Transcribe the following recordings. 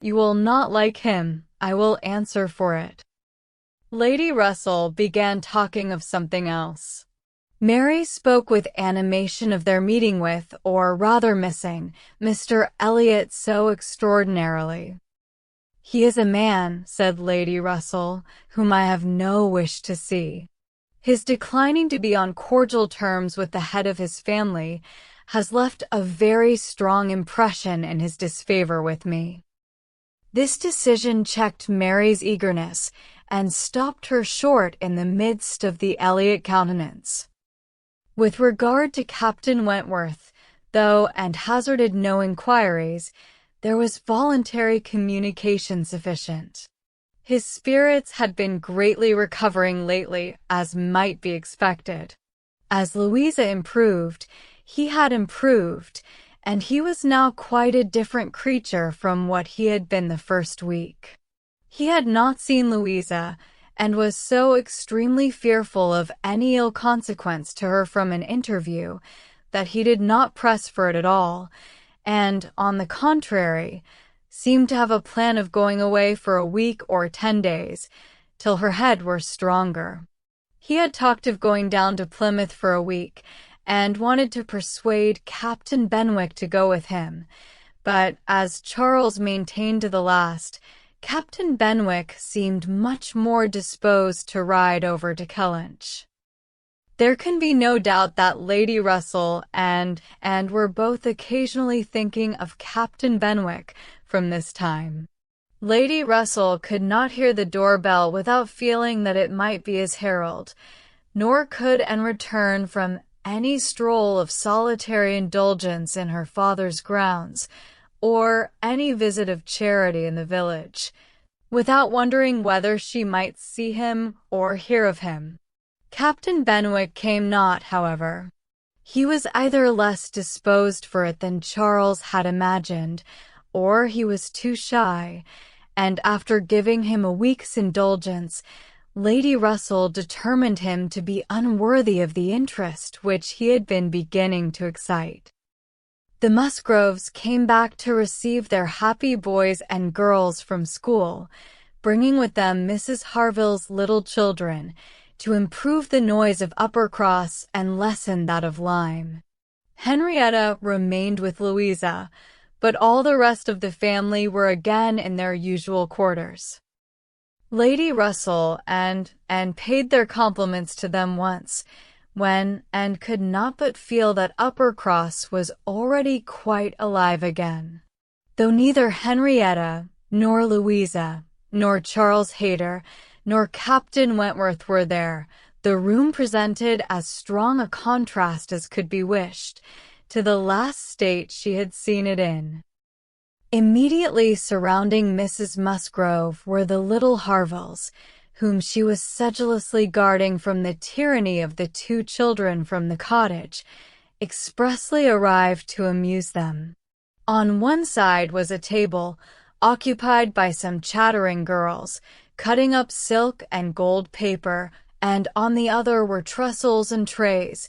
You will not like him, I will answer for it." Lady Russell began talking of something else. Mary spoke with animation of their meeting with, or rather missing, Mr. Elliot so extraordinarily. "He is a man," said Lady Russell, "whom I have no wish to see. His declining to be on cordial terms with the head of his family has left a very strong impression in his disfavor with me." This decision checked Mary's eagerness and stopped her short in the midst of the Elliot countenance. With regard to Captain Wentworth, though, and hazarded no inquiries, there was voluntary communication sufficient. His spirits had been greatly recovering lately, as might be expected. As Louisa improved, he had improved, and he was now quite a different creature from what he had been the first week. He had not seen Louisa, and was so extremely fearful of any ill consequence to her from an interview that he did not press for it at all, and, on the contrary, seemed to have a plan of going away for a week or 10 days, till her head were stronger. He had talked of going down to Plymouth for a week, and wanted to persuade Captain Benwick to go with him, but, as Charles maintained to the last, Captain Benwick seemed much more disposed to ride over to Kellynch. There can be no doubt that Lady Russell and were both occasionally thinking of Captain Benwick from this time. Lady Russell could not hear the doorbell without feeling that it might be his herald, nor could and return from any stroll of solitary indulgence in her father's grounds, or any visit of charity in the village, without wondering whether she might see him or hear of him. Captain Benwick came not, however. He was either less disposed for it than Charles had imagined, or he was too shy, and after giving him a week's indulgence, Lady Russell determined him to be unworthy of the interest which he had been beginning to excite. The Musgroves came back to receive their happy boys and girls from school, bringing with them Mrs. Harville's little children, to improve the noise of Uppercross and lessen that of Lyme. Henrietta remained with Louisa, but all the rest of the family were again in their usual quarters. Lady Russell and paid their compliments to them once, when and could not but feel that Uppercross was already quite alive again. Though neither Henrietta, nor Louisa, nor Charles Hayter, nor Captain Wentworth were there, the room presented as strong a contrast as could be wished to the last state she had seen it in. Immediately surrounding Mrs. Musgrove were the little Harvilles, whom she was sedulously guarding from the tyranny of the 2 children from the cottage, expressly arrived to amuse them. On one side was a table, occupied by some chattering girls, cutting up silk and gold paper, and on the other were trestles and trays,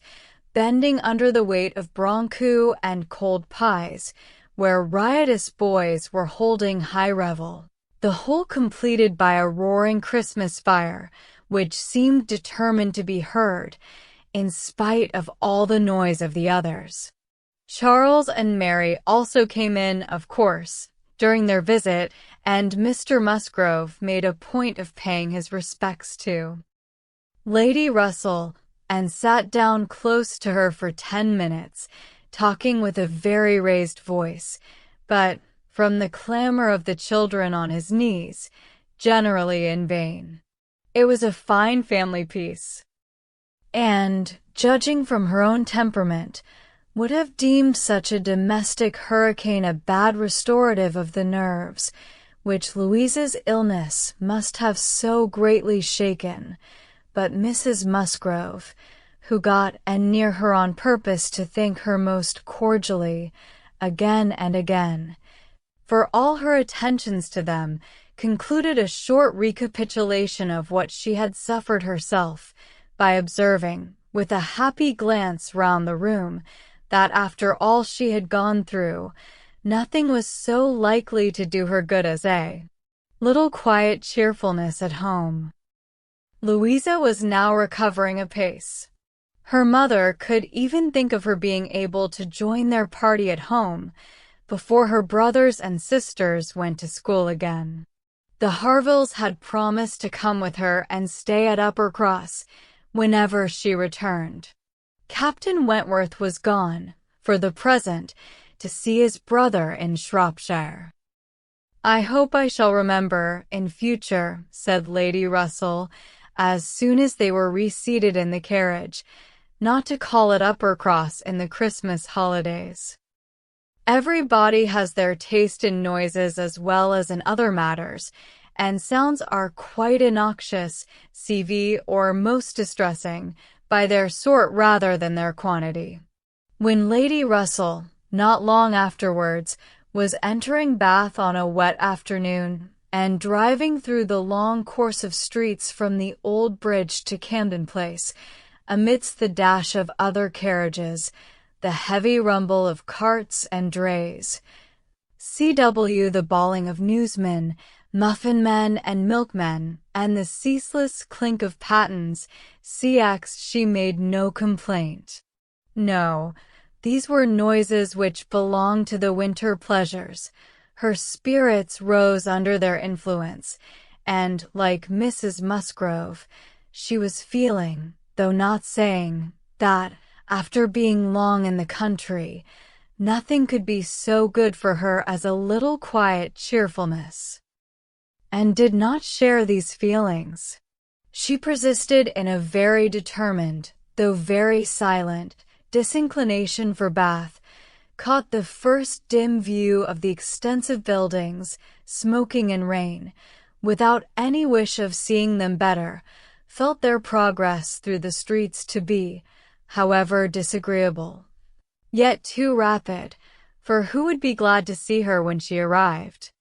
bending under the weight of broncou and cold pies, where riotous boys were holding high revel, the whole completed by a roaring Christmas fire, which seemed determined to be heard, in spite of all the noise of the others. Charles and Mary also came in, of course, during their visit, and Mr. Musgrove made a point of paying his respects to Lady Russell, and sat down close to her for 10 minutes, talking with a very raised voice, but, from the clamor of the children on his knees, generally in vain. It was a fine family piece, and, judging from her own temperament, would have deemed such a domestic hurricane a bad restorative of the nerves, which Louisa's illness must have so greatly shaken. But Mrs. Musgrove, who got near her on purpose to thank her most cordially, again and again, for all her attentions to them, concluded a short recapitulation of what she had suffered herself, by observing, with a happy glance round the room, that after all she had gone through, Nothing was so likely to do her good as a little quiet cheerfulness at home. Louisa was now recovering apace. Her mother could even think of her being able to join their party at home before her brothers and sisters went to school again. The Harvilles had promised to come with her and stay at Uppercross whenever she returned. Captain Wentworth was gone, for the present, to see his brother in Shropshire. "I hope I shall remember, in future," said Lady Russell, as soon as they were reseated in the carriage, "not to call at Uppercross in the Christmas holidays. Everybody has their taste in noises as well as in other matters, and sounds are quite innoxious, CV, or most distressing, by their sort rather than their quantity." When Lady Russell, not long afterwards, was entering Bath on a wet afternoon, and driving through the long course of streets from the Old Bridge to Camden Place, amidst the dash of other carriages, the heavy rumble of carts and drays, the bawling of newsmen, muffin-men and milkmen, and the ceaseless clink of pattens, she made no complaint. No, these were noises which belonged to the winter pleasures. Her spirits rose under their influence, and, like Mrs. Musgrove, she was feeling, though not saying, that, after being long in the country, nothing could be so good for her as a little quiet cheerfulness. And did not share these feelings. She persisted in a very determined, though very silent, disinclination for Bath, caught the first dim view of the extensive buildings, smoking in rain, without any wish of seeing them better, felt their progress through the streets to be, however disagreeable, yet too rapid, for who would be glad to see her when she arrived?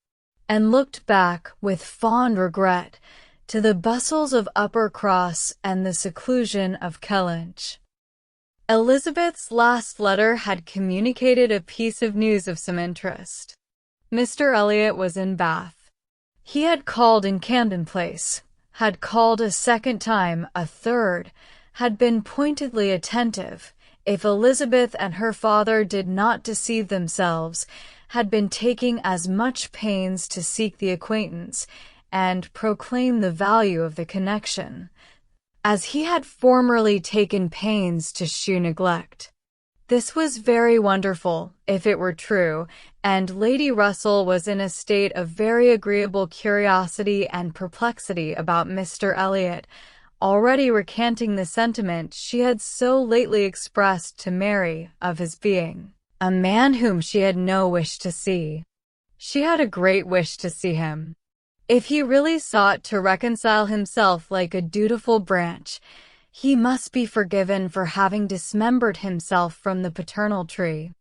And looked back, with fond regret, to the bustles of Uppercross and the seclusion of Kellynch. Elizabeth's last letter had communicated a piece of news of some interest. Mr. Elliot was in Bath. He had called in Camden Place, had called a second time, a third, had been pointedly attentive, if Elizabeth and her father did not deceive themselves, had been taking as much pains to seek the acquaintance, and proclaim the value of the connection, as he had formerly taken pains to shew neglect. This was very wonderful, if it were true, and Lady Russell was in a state of very agreeable curiosity and perplexity about Mr. Elliot, already recanting the sentiment she had so lately expressed to Mary of his being a man whom she had no wish to see. She had a great wish to see him. If he really sought to reconcile himself like a dutiful branch, he must be forgiven for having dismembered himself from the paternal tree,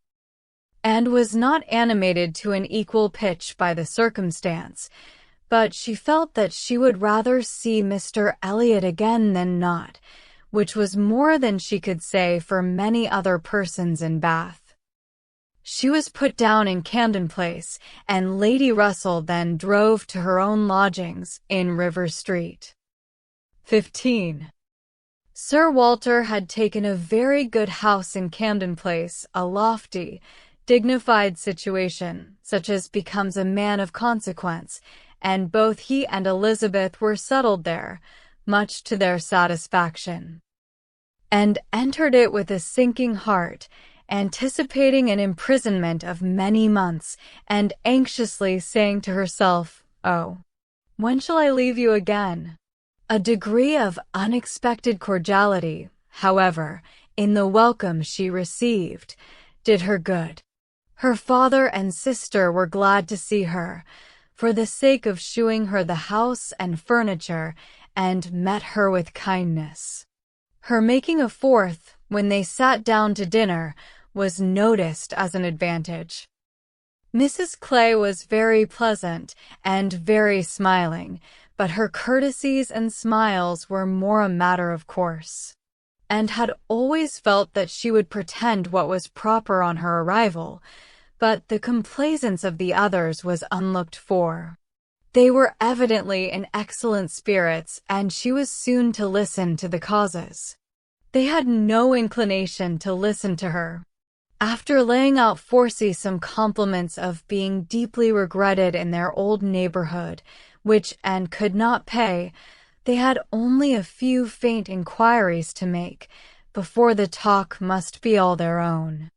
and was not animated to an equal pitch by the circumstance, but she felt that she would rather see Mr. Elliot again than not, which was more than she could say for many other persons in Bath. She was put down in Camden Place, and Lady Russell then drove to her own lodgings in River Street. 15. Sir Walter had taken a very good house in Camden Place, a lofty, dignified situation, such as becomes a man of consequence, and both he and Elizabeth were settled there, much to their satisfaction, and entered it with a sinking heart, anticipating an imprisonment of many months, and anxiously saying to herself, "Oh, when shall I leave you again?" A degree of unexpected cordiality, however, in the welcome she received, did her good. Her father and sister were glad to see her, for the sake of shewing her the house and furniture, and met her with kindness. Her making a fourth, when they sat down to dinner, was noticed as an advantage. Mrs. Clay was very pleasant and very smiling, but her courtesies and smiles were more a matter of course, and had always felt that she would pretend what was proper on her arrival, but the complaisance of the others was unlooked for. They were evidently in excellent spirits, and she was soon to listen to the causes. They had no inclination to listen to her. After laying out Forsey some compliments of being deeply regretted in their old neighborhood, which Anne could not pay, they had only a few faint inquiries to make, before the talk must be all their own.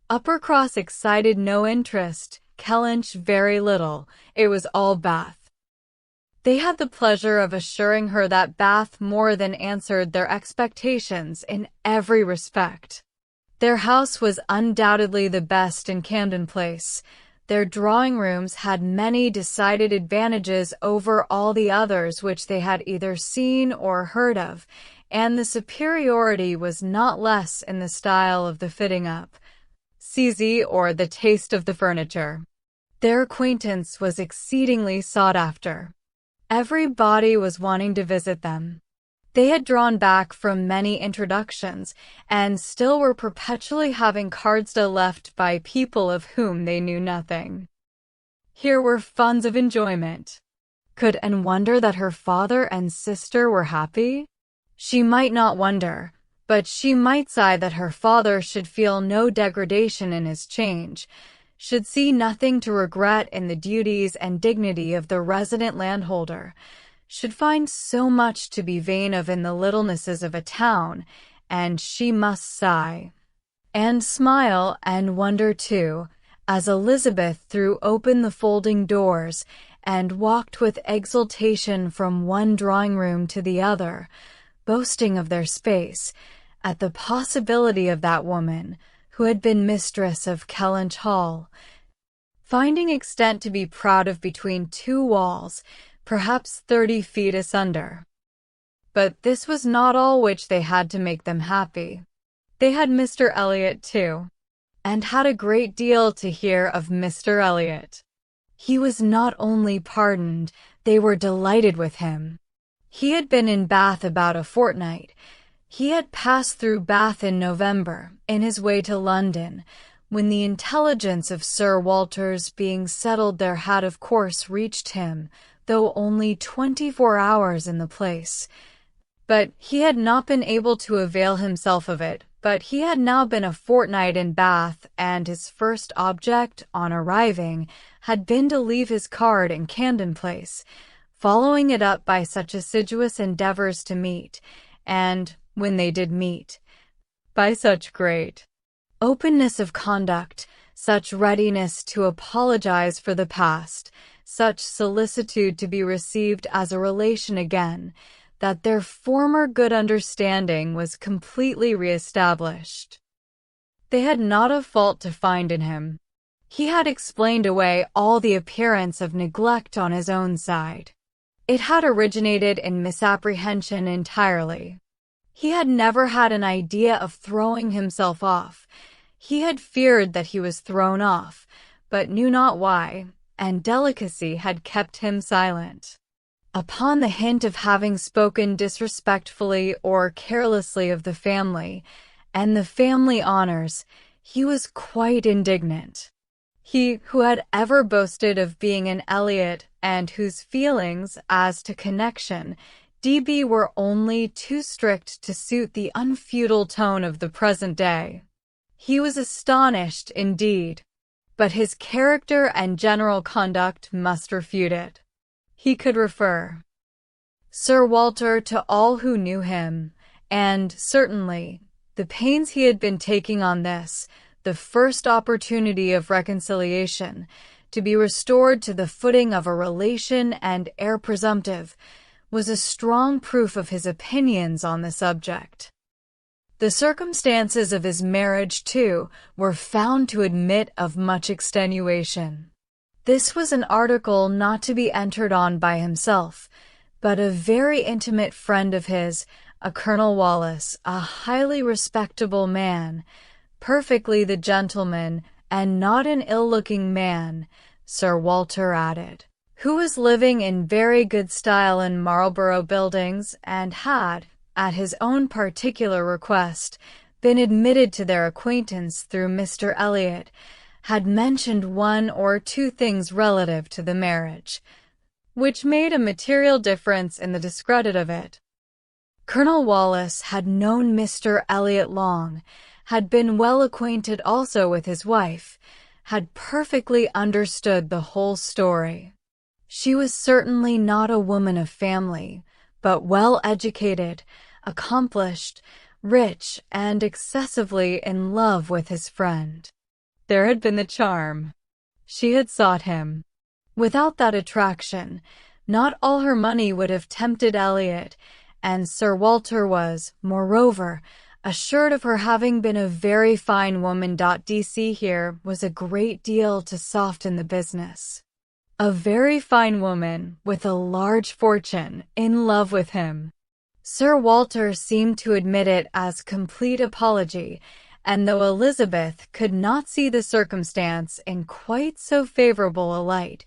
Uppercross excited no interest, Kellynch very little. It was all Bath. They had the pleasure of assuring her that Bath more than answered their expectations in every respect. Their house was undoubtedly the best in Camden Place. Their drawing-rooms had many decided advantages over all the others which they had either seen or heard of, and the superiority was not less in the style of the fitting-up, or the taste of the furniture. Their acquaintance was exceedingly sought after. Everybody was wanting to visit them. They had drawn back from many introductions, and still were perpetually having cards left by people of whom they knew nothing. Here were funds of enjoyment. Could Anne wonder that her father and sister were happy? She might not wonder, but she might sigh that her father should feel no degradation in his change, should see nothing to regret in the duties and dignity of the resident landholder, should find so much to be vain of in the littlenesses of a town, and she must sigh. And smile and wonder too, as Elizabeth threw open the folding doors, and walked with exultation from one drawing-room to the other, boasting of their space, at the possibility of that woman, who had been mistress of Kellynch Hall, finding extent to be proud of between two walls, perhaps 30 feet asunder. But this was not all which they had to make them happy. They had Mr. Elliot too, and had a great deal to hear of Mr. Elliot. He was not only pardoned, they were delighted with him. He had been in Bath about a fortnight. He had passed through Bath in November, in his way to London, when the intelligence of Sir Walter's being settled there had of course reached him, though only 24 hours in the place. But he had not been able to avail himself of it. But he had now been a fortnight in Bath, and his first object, on arriving, had been to leave his card in Camden Place, following it up by such assiduous endeavours to meet, and, when they did meet, by such great openness of conduct, such readiness to apologize for the past, such solicitude to be received as a relation again, that their former good understanding was completely re-established. They had not a fault to find in him. He had explained away all the appearance of neglect on his own side. It had originated in misapprehension entirely. He had never had an idea of throwing himself off. He had feared that he was thrown off, but knew not why, and delicacy had kept him silent. Upon the hint of having spoken disrespectfully or carelessly of the family, and the family honors, he was quite indignant. He, who had ever boasted of being an Elliot, and whose feelings, as to connection, D.B. were only too strict to suit the unfeudal tone of the present day. He was astonished, indeed, but his character and general conduct must refute it. He could refer Sir Walter to all who knew him, and, certainly, the pains he had been taking on this, the first opportunity of reconciliation, to be restored to the footing of a relation and heir presumptive, was a strong proof of his opinions on the subject. The circumstances of his marriage, too, were found to admit of much extenuation. This was an article not to be entered on by himself, but a very intimate friend of his, a Colonel Wallace, a highly respectable man, perfectly the gentleman, and not an ill-looking man, Sir Walter added, who was living in very good style in Marlborough Buildings, and had, at his own particular request, been admitted to their acquaintance through Mr. Elliot, had mentioned one or two things relative to the marriage, which made a material difference in the discredit of it. Colonel Wallace had known Mr. Elliot long, had been well acquainted also with his wife, had perfectly understood the whole story. She was certainly not a woman of family, but well educated, accomplished, rich, and excessively in love with his friend. There had been the charm. She had sought him. Without that attraction, not all her money would have tempted Elliot, and Sir Walter was, moreover, assured of her having been a very fine woman. DC here was a great deal to soften the business. A very fine woman, with a large fortune, in love with him. Sir Walter seemed to admit it as complete apology, and though Elizabeth could not see the circumstance in quite so favorable a light,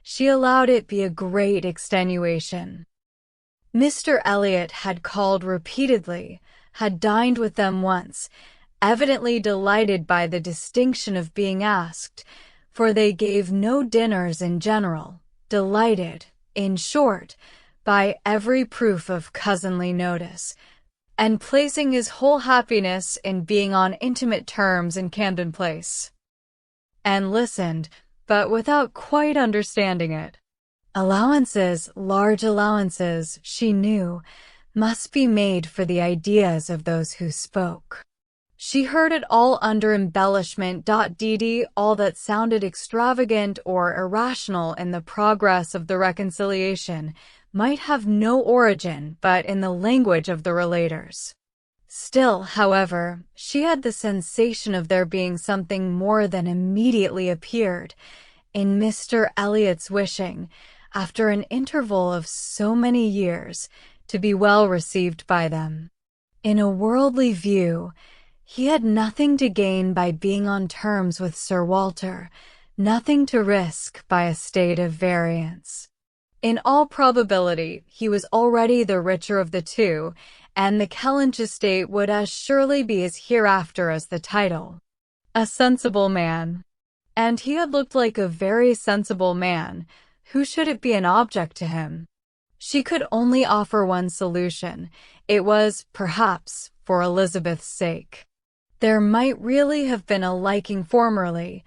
she allowed it be a great extenuation. Mr. Elliot had called repeatedly, had dined with them once, evidently delighted by the distinction of being asked, for they gave no dinners in general, delighted, in short, by every proof of cousinly notice, and placing his whole happiness in being on intimate terms in Camden Place. And listened, but without quite understanding it. Allowances, large allowances, she knew, must be made for the ideas of those who spoke. She heard it all under embellishment. All that sounded extravagant or irrational in the progress of the reconciliation might have no origin but in the language of the relators. Still, however, she had the sensation of there being something more than immediately appeared in Mr. Elliot's wishing, after an interval of so many years, to be well received by them. In a worldly view, he had nothing to gain by being on terms with Sir Walter, nothing to risk by a state of variance. In all probability, he was already the richer of the two, and the Kellynch estate would as surely be his hereafter as the title. A sensible man. And he had looked like a very sensible man. Who should it be an object to him? She could only offer one solution. It was, perhaps, for Elizabeth's sake. There might really have been a liking formerly,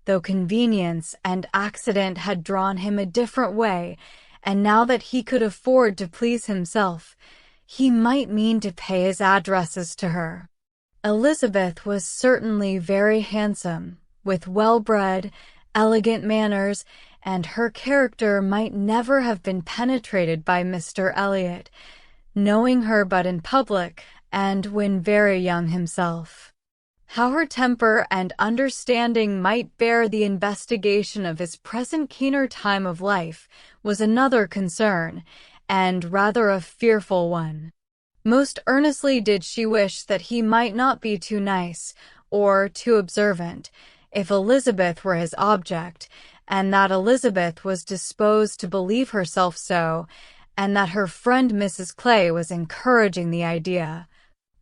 though convenience and accident had drawn him a different way, and now that he could afford to please himself, he might mean to pay his addresses to her. Elizabeth was certainly very handsome, with well-bred, elegant manners, and her character might never have been penetrated by Mr. Elliot, knowing her but in public, and when very young himself. How her temper and understanding might bear the investigation of his present keener time of life was another concern, and rather a fearful one. Most earnestly did she wish that he might not be too nice, or too observant, if Elizabeth were his object, and that Elizabeth was disposed to believe herself so, and that her friend Mrs. Clay was encouraging the idea,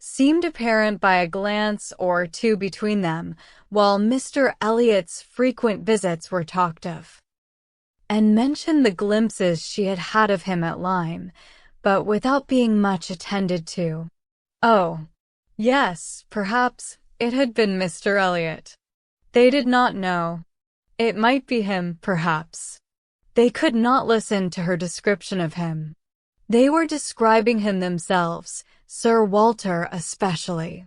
seemed apparent by a glance or two between them, while Mr. Elliot's frequent visits were talked of, and mentioned the glimpses she had had of him at Lyme, but without being much attended to. Oh, yes, perhaps it had been Mr. Elliot. They did not know. It might be him, perhaps. They could not listen to her description of him. They were describing him themselves, Sir Walter especially.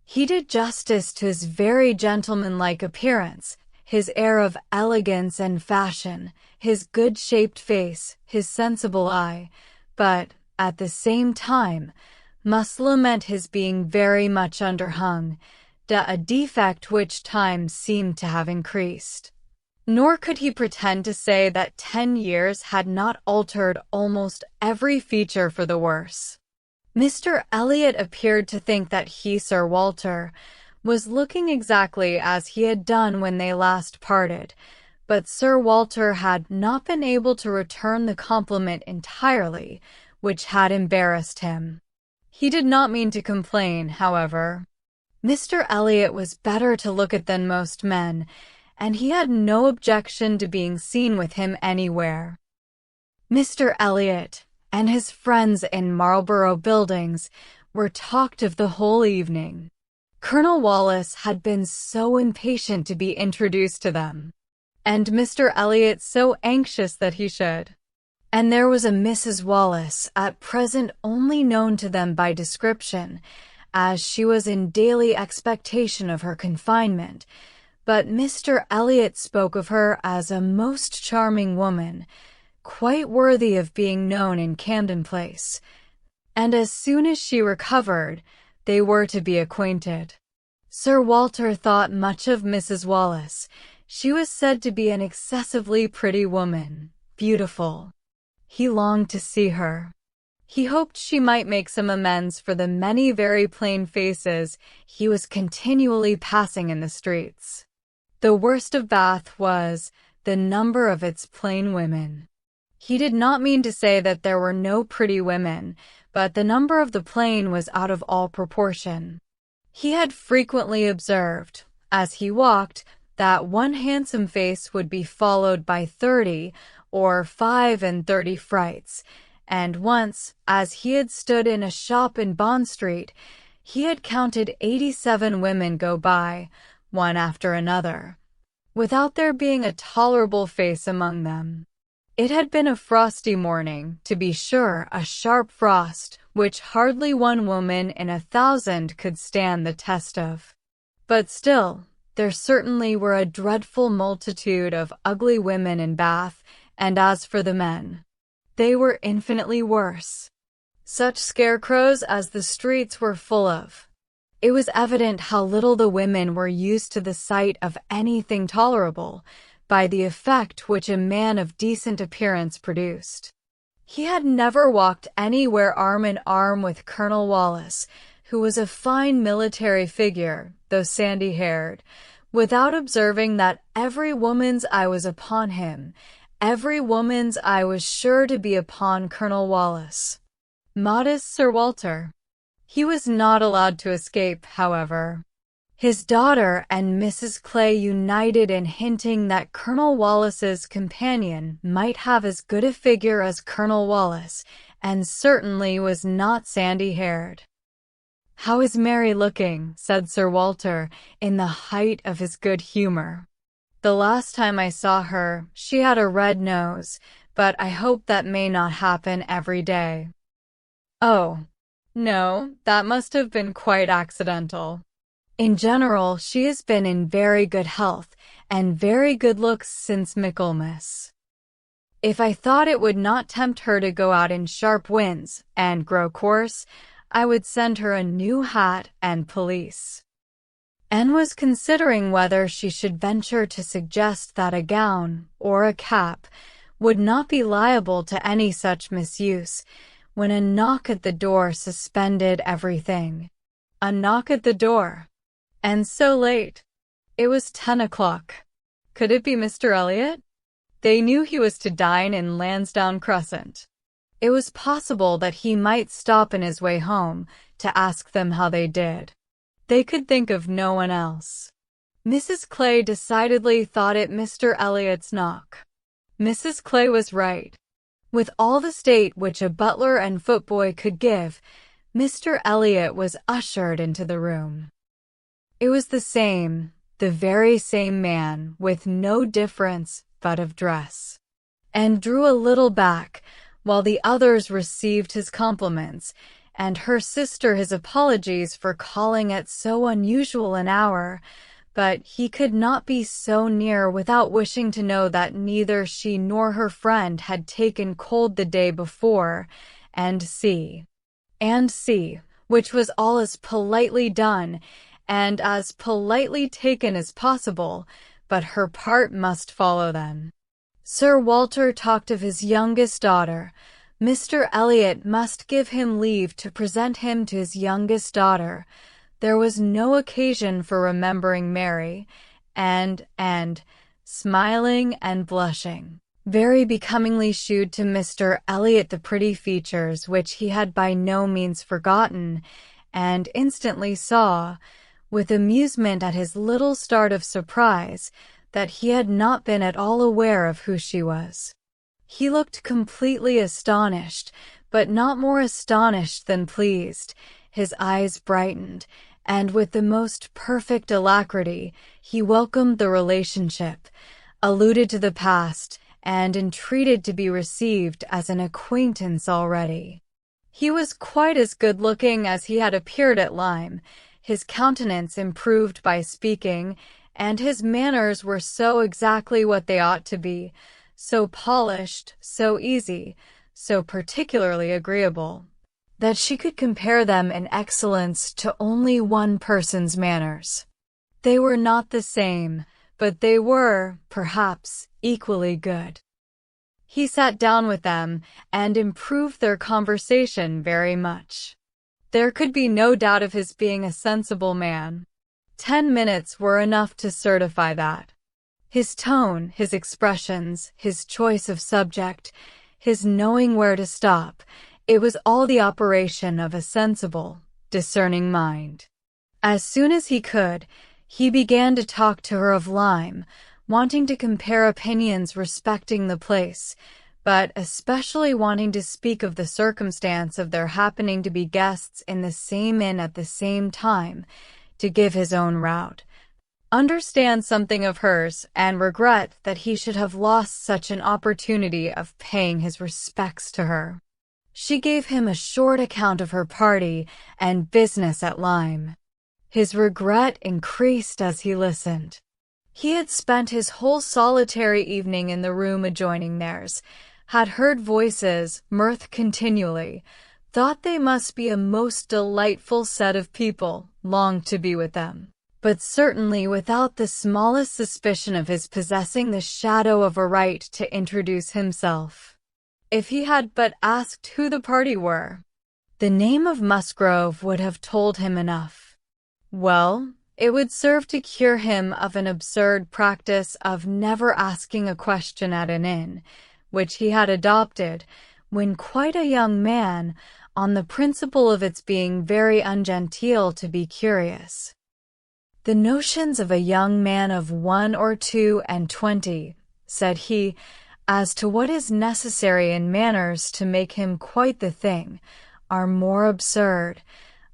He did justice to his very gentlemanlike appearance, his air of elegance and fashion, his good-shaped face, his sensible eye, but, at the same time, must lament his being very much underhung, a defect which time seemed to have increased. Nor could he pretend to say that 10 years had not altered almost every feature for the worse. Mr. Elliot appeared to think that he, Sir Walter, was looking exactly as he had done when they last parted, but Sir Walter had not been able to return the compliment entirely, which had embarrassed him. He did not mean to complain, however. Mr. Elliot was better to look at than most men, and he had no objection to being seen with him anywhere. Mr. Elliot and his friends in Marlborough Buildings were talked of the whole evening. Colonel Wallace had been so impatient to be introduced to them, and Mr. Elliot so anxious that he should. And there was a Mrs. Wallace, at present only known to them by description, as she was in daily expectation of her confinement, but Mr. Elliot spoke of her as a most charming woman, quite worthy of being known in Camden Place, and as soon as she recovered, they were to be acquainted. Sir Walter thought much of Mrs. Wallace. She was said to be an excessively pretty woman, beautiful. He longed to see her. He hoped she might make some amends for the many very plain faces he was continually passing in the streets. The worst of Bath was the number of its plain women. He did not mean to say that there were no pretty women, but the number of the plain was out of all proportion. He had frequently observed, as he walked, that one handsome face would be followed by 30 or 35 frights, and once, as he had stood in a shop in Bond Street, he had counted 87 women go by, one after another, without there being a tolerable face among them. It had been a frosty morning, to be sure, a sharp frost, which hardly one woman in 1,000 could stand the test of. But still, there certainly were a dreadful multitude of ugly women in Bath, and as for the men, they were infinitely worse. Such scarecrows as the streets were full of. It was evident how little the women were used to the sight of anything tolerable, by the effect which a man of decent appearance produced. He had never walked anywhere arm in arm with Colonel Wallace, who was a fine military figure, though sandy-haired, without observing that every woman's eye was upon him, every woman's eye was sure to be upon Colonel Wallace. Modest Sir Walter. He was not allowed to escape, however. His daughter and Mrs. Clay united in hinting that Colonel Wallace's companion might have as good a figure as Colonel Wallace, and certainly was not sandy-haired. "How is Mary looking?" said Sir Walter, in the height of his good humor. "The last time I saw her, she had a red nose, but I hope that may not happen every day." "Oh, no, that must have been quite accidental. In general, she has been in very good health, and very good looks since Michaelmas. If I thought it would not tempt her to go out in sharp winds, and grow coarse, I would send her a new hat and pelisse." Anne was considering whether she should venture to suggest that a gown, or a cap, would not be liable to any such misuse, when a knock at the door suspended everything. A knock at the door. And so late. It was 10 o'clock. Could it be Mr. Elliot? They knew he was to dine in Lansdowne Crescent. It was possible that he might stop in his way home to ask them how they did. They could think of no one else. Mrs. Clay decidedly thought it Mr. Elliot's knock. Mrs. Clay was right. With all the state which a butler and footboy could give, Mr. Elliot was ushered into the room. It was the very same man, with no difference but of dress. Anne drew a little back, while the others received his compliments, and her sister his apologies for calling at so unusual an hour, but he could not be so near without wishing to know that neither she nor her friend had taken cold the day before, and see, which was all as politely done, and as politely taken as possible, but her part must follow then. Sir Walter talked of his youngest daughter. Mr. Elliot must give him leave to present him to his youngest daughter. There was no occasion for remembering Mary, and, smiling and blushing, very becomingly shewed to Mr. Elliot the pretty features which he had by no means forgotten, and instantly saw, with amusement at his little start of surprise, that he had not been at all aware of who she was. He looked completely astonished, but not more astonished than pleased. His eyes brightened, and with the most perfect alacrity, he welcomed the relationship, alluded to the past, and entreated to be received as an acquaintance already. He was quite as good-looking as he had appeared at Lyme, his countenance improved by speaking, and his manners were so exactly what they ought to be, so polished, so easy, so particularly agreeable, that she could compare them in excellence to only one person's manners. They were not the same, but they were, perhaps, equally good. He sat down with them and improved their conversation very much. There could be no doubt of his being a sensible man. 10 minutes were enough to certify that. His tone, his expressions, his choice of subject, his knowing where to stop, it was all the operation of a sensible, discerning mind. As soon as he could, he began to talk to her of Lyme, wanting to compare opinions respecting the place, but especially wanting to speak of the circumstance of their happening to be guests in the same inn at the same time, to give his own route, understand something of hers, and regret that he should have lost such an opportunity of paying his respects to her. She gave him a short account of her party and business at Lyme. His regret increased as he listened. He had spent his whole solitary evening in the room adjoining theirs, had heard voices, mirth continually, thought they must be a most delightful set of people, longed to be with them, but certainly without the smallest suspicion of his possessing the shadow of a right to introduce himself. If he had but asked who the party were, the name of Musgrove would have told him enough. Well, it would serve to cure him of an absurd practice of never asking a question at an inn, which he had adopted, when quite a young man, on the principle of its being very ungenteel to be curious. The notions of a young man of 21 or 22, said he, as to what is necessary in manners to make him quite the thing, are more absurd,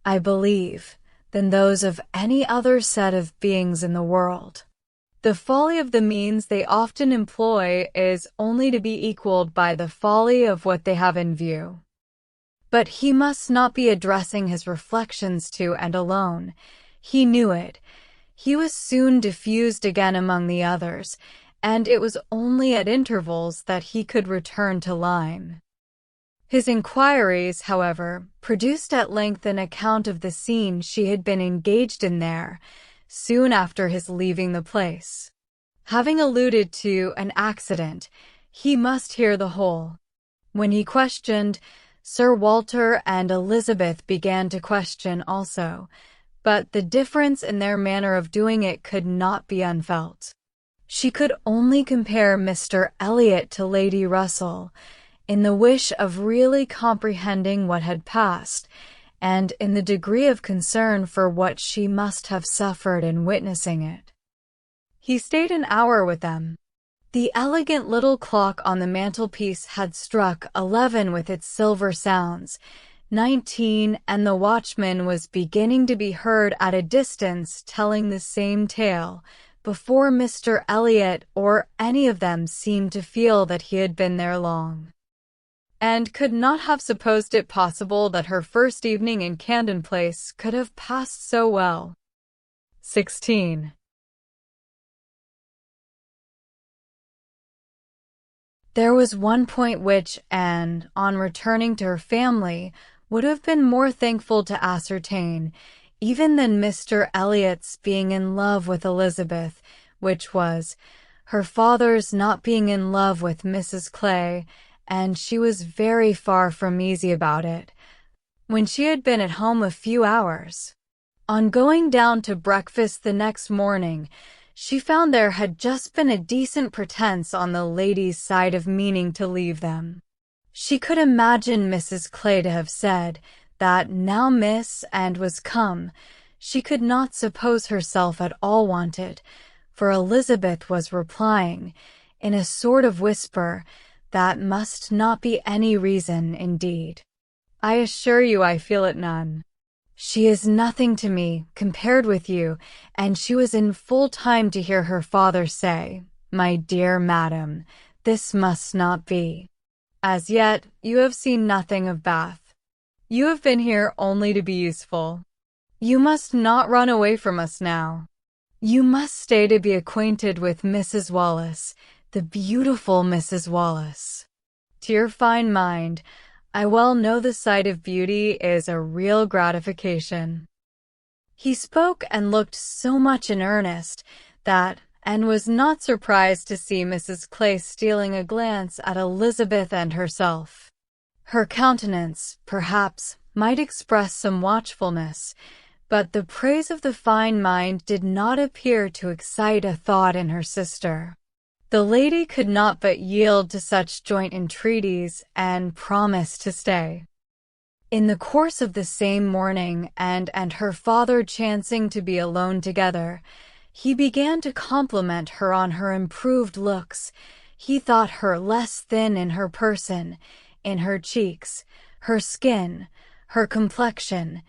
I believe, than those of any other set of beings in the world. The folly of the means they often employ is only to be equaled by the folly of what they have in view. But he must not be addressing his reflections to and alone. He knew it. He was soon diffused again among the others, and it was only at intervals that he could return to Lyme. His inquiries, however, produced at length an account of the scene she had been engaged in there, soon after his leaving the place. Having alluded to an accident, he must hear the whole. When he questioned, Sir Walter and Elizabeth began to question also, but the difference in their manner of doing it could not be unfelt. She could only compare Mr. Elliot to Lady Russell, in the wish of really comprehending what had passed, and in the degree of concern for what she must have suffered in witnessing it. He stayed an hour with them. The elegant little clock on the mantelpiece had struck 11 with its silver sounds, 19, and the watchman was beginning to be heard at a distance telling the same tale, before Mr. Elliot or any of them seemed to feel that he had been there long, and could not have supposed it possible that her first evening in Camden Place could have passed so well. 16. There was one point which Anne, on returning to her family, would have been more thankful to ascertain, even than Mr. Elliot's being in love with Elizabeth, which was, her father's not being in love with Mrs. Clay, and she was very far from easy about it, when she had been at home a few hours. On going down to breakfast the next morning, she found there had just been a decent pretense on the ladies' side of meaning to leave them. She could imagine Mrs. Clay to have said that now Miss and was come, she could not suppose herself at all wanted, for Elizabeth was replying, in a sort of whisper, that must not be any reason, indeed. I assure you I feel it none. She is nothing to me, compared with you, and she was in full time to hear her father say, My dear madam, this must not be. As yet, you have seen nothing of Bath. You have been here only to be useful. You must not run away from us now. You must stay to be acquainted with Mrs. Wallace, the beautiful Mrs. Wallace. To your fine mind, I well know the sight of beauty is a real gratification. He spoke and looked so much in earnest that Anne was not surprised to see Mrs. Clay stealing a glance at Elizabeth and herself. Her countenance, perhaps, might express some watchfulness, but the praise of the fine mind did not appear to excite a thought in her sister. The lady could not but yield to such joint entreaties and promise to stay. In the course of the same morning, and her father chancing to be alone together, he began to compliment her on her improved looks. He thought her less thin in her person, in her cheeks, her skin, her complexion,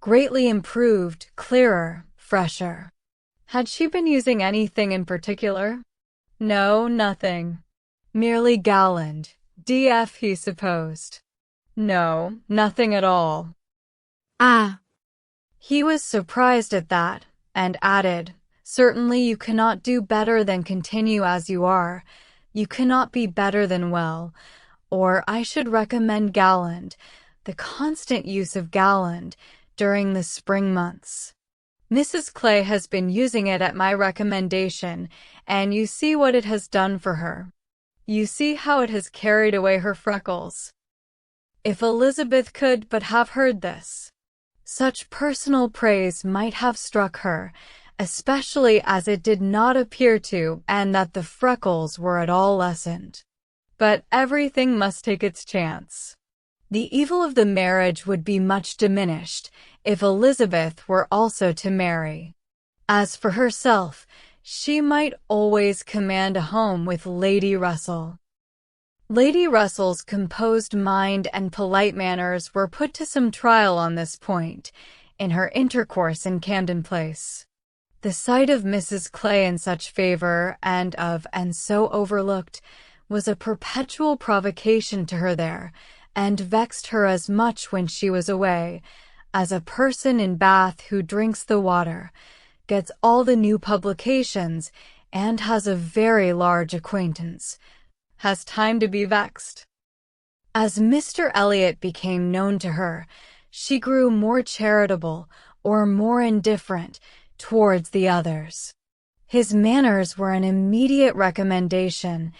greatly improved, clearer, fresher. Had she been using anything in particular? No, nothing. Merely Gowland, D.F. he supposed. No, nothing at all. Ah! He was surprised at that, and added, Certainly you cannot do better than continue as you are. You cannot be better than well. Or I should recommend Gowland, the constant use of Gowland, during the spring months. Mrs. Clay has been using it at my recommendation, and you see what it has done for her. You see how it has carried away her freckles. If Elizabeth could but have heard this, such personal praise might have struck her, especially as it did not appear to, and that the freckles were at all lessened. But everything must take its chance. The evil of the marriage would be much diminished if Elizabeth were also to marry. As for herself, she might always command a home with Lady Russell. Lady Russell's composed mind and polite manners were put to some trial on this point, in her intercourse in Camden Place. The sight of Mrs. Clay in such favor, and so overlooked, was a perpetual provocation to her there, and vexed her as much when she was away, as a person in Bath who drinks the water, gets all the new publications, and has a very large acquaintance, has time to be vexed. As Mr. Elliot became known to her, she grew more charitable, or more indifferent, towards the others. His manners were an immediate recommendation,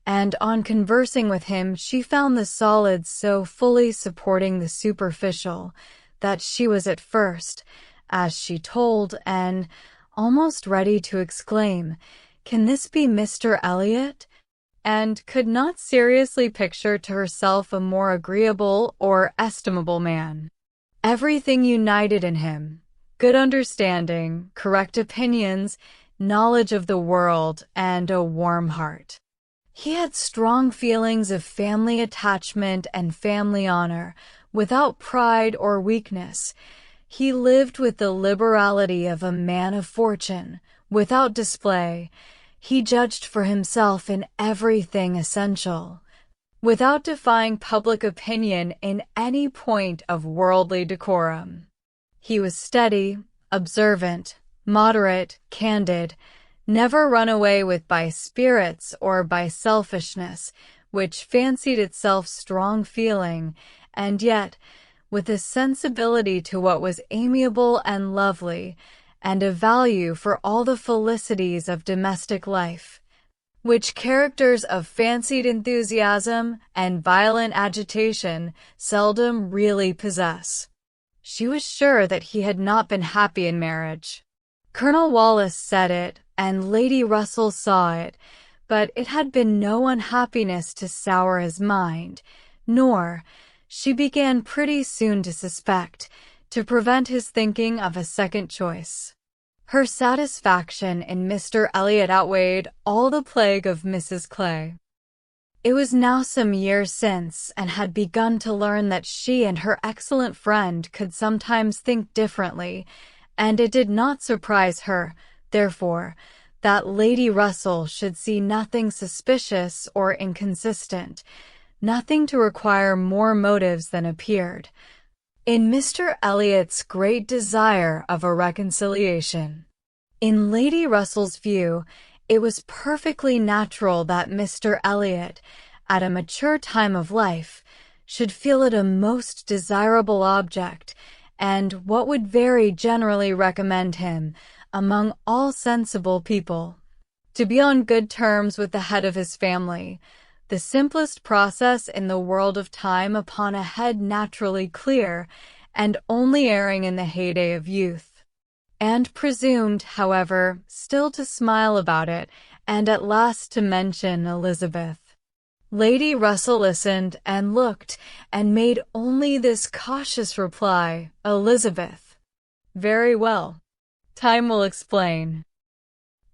and on conversing with him she found the solid so fully supporting the superficial, that she was at first, as she told Anne, almost ready to exclaim, Can this be Mr. Elliot? And could not seriously picture to herself a more agreeable or estimable man. Everything united in him, good understanding, correct opinions, knowledge of the world, and a warm heart. He had strong feelings of family attachment and family honor, without pride or weakness. He lived with the liberality of a man of fortune, without display. He judged for himself in everything essential, without defying public opinion in any point of worldly decorum. He was steady, observant, moderate, candid, never run away with by spirits or by selfishness, which fancied itself strong feeling, and yet, with a sensibility to what was amiable and lovely, and a value for all the felicities of domestic life, which characters of fancied enthusiasm and violent agitation seldom really possess. She was sure that he had not been happy in marriage. Colonel Wallace said it, and Lady Russell saw it, but it had been no unhappiness to sour his mind, nor, she began pretty soon to suspect, to prevent his thinking of a second choice. Her satisfaction in Mr. Elliot outweighed all the plague of Mrs. Clay. It was now some years since, and had begun to learn that she and her excellent friend could sometimes think differently, and it did not surprise her, therefore, that Lady Russell should see nothing suspicious or inconsistent, nothing to require more motives than appeared, in Mr. Elliot's great desire of a reconciliation. In Lady Russell's view, it was perfectly natural that Mr. Elliot, at a mature time of life, should feel it a most desirable object, and what would very generally recommend him, among all sensible people, to be on good terms with the head of his family, the simplest process in the world of time upon a head naturally clear, and only erring in the heyday of youth. And presumed, however, still to smile about it, and at last to mention Elizabeth. Lady Russell listened and looked, and made only this cautious reply, "Elizabeth. Very well. Time will explain."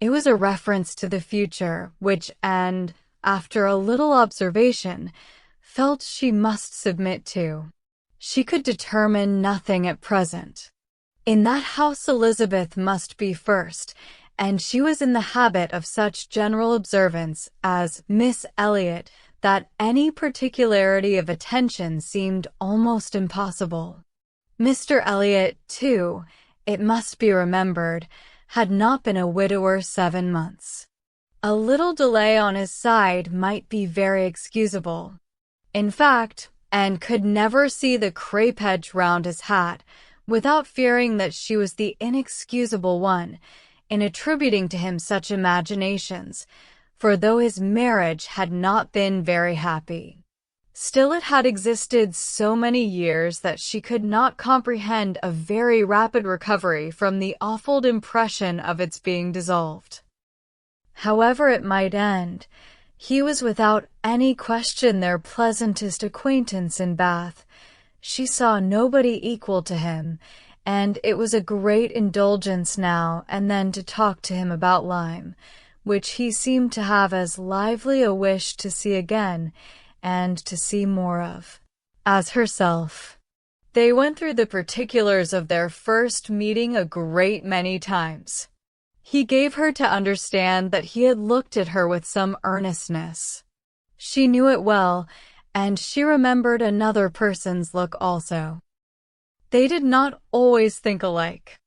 It was a reference to the future, which Anne, after a little observation, felt she must submit to. She could determine nothing at present. In that house Elizabeth must be first, and she was in the habit of such general observance as Miss Elliot that any particularity of attention seemed almost impossible. Mr. Elliot, too, it must be remembered, had not been a widower 7 months. A little delay on his side might be very excusable. In fact, Anne could never see the crape edge round his hat, without fearing that she was the inexcusable one in attributing to him such imaginations, for though his marriage had not been very happy, still it had existed so many years that she could not comprehend a very rapid recovery from the awful impression of its being dissolved. However it might end, he was without any question their pleasantest acquaintance in Bath. She saw nobody equal to him, and it was a great indulgence now and then to talk to him about Lyme, which he seemed to have as lively a wish to see again, and to see more of, as herself. They went through the particulars of their first meeting a great many times. He gave her to understand that he had looked at her with some earnestness. She knew it well, and she remembered another person's look also. They did not always think alike.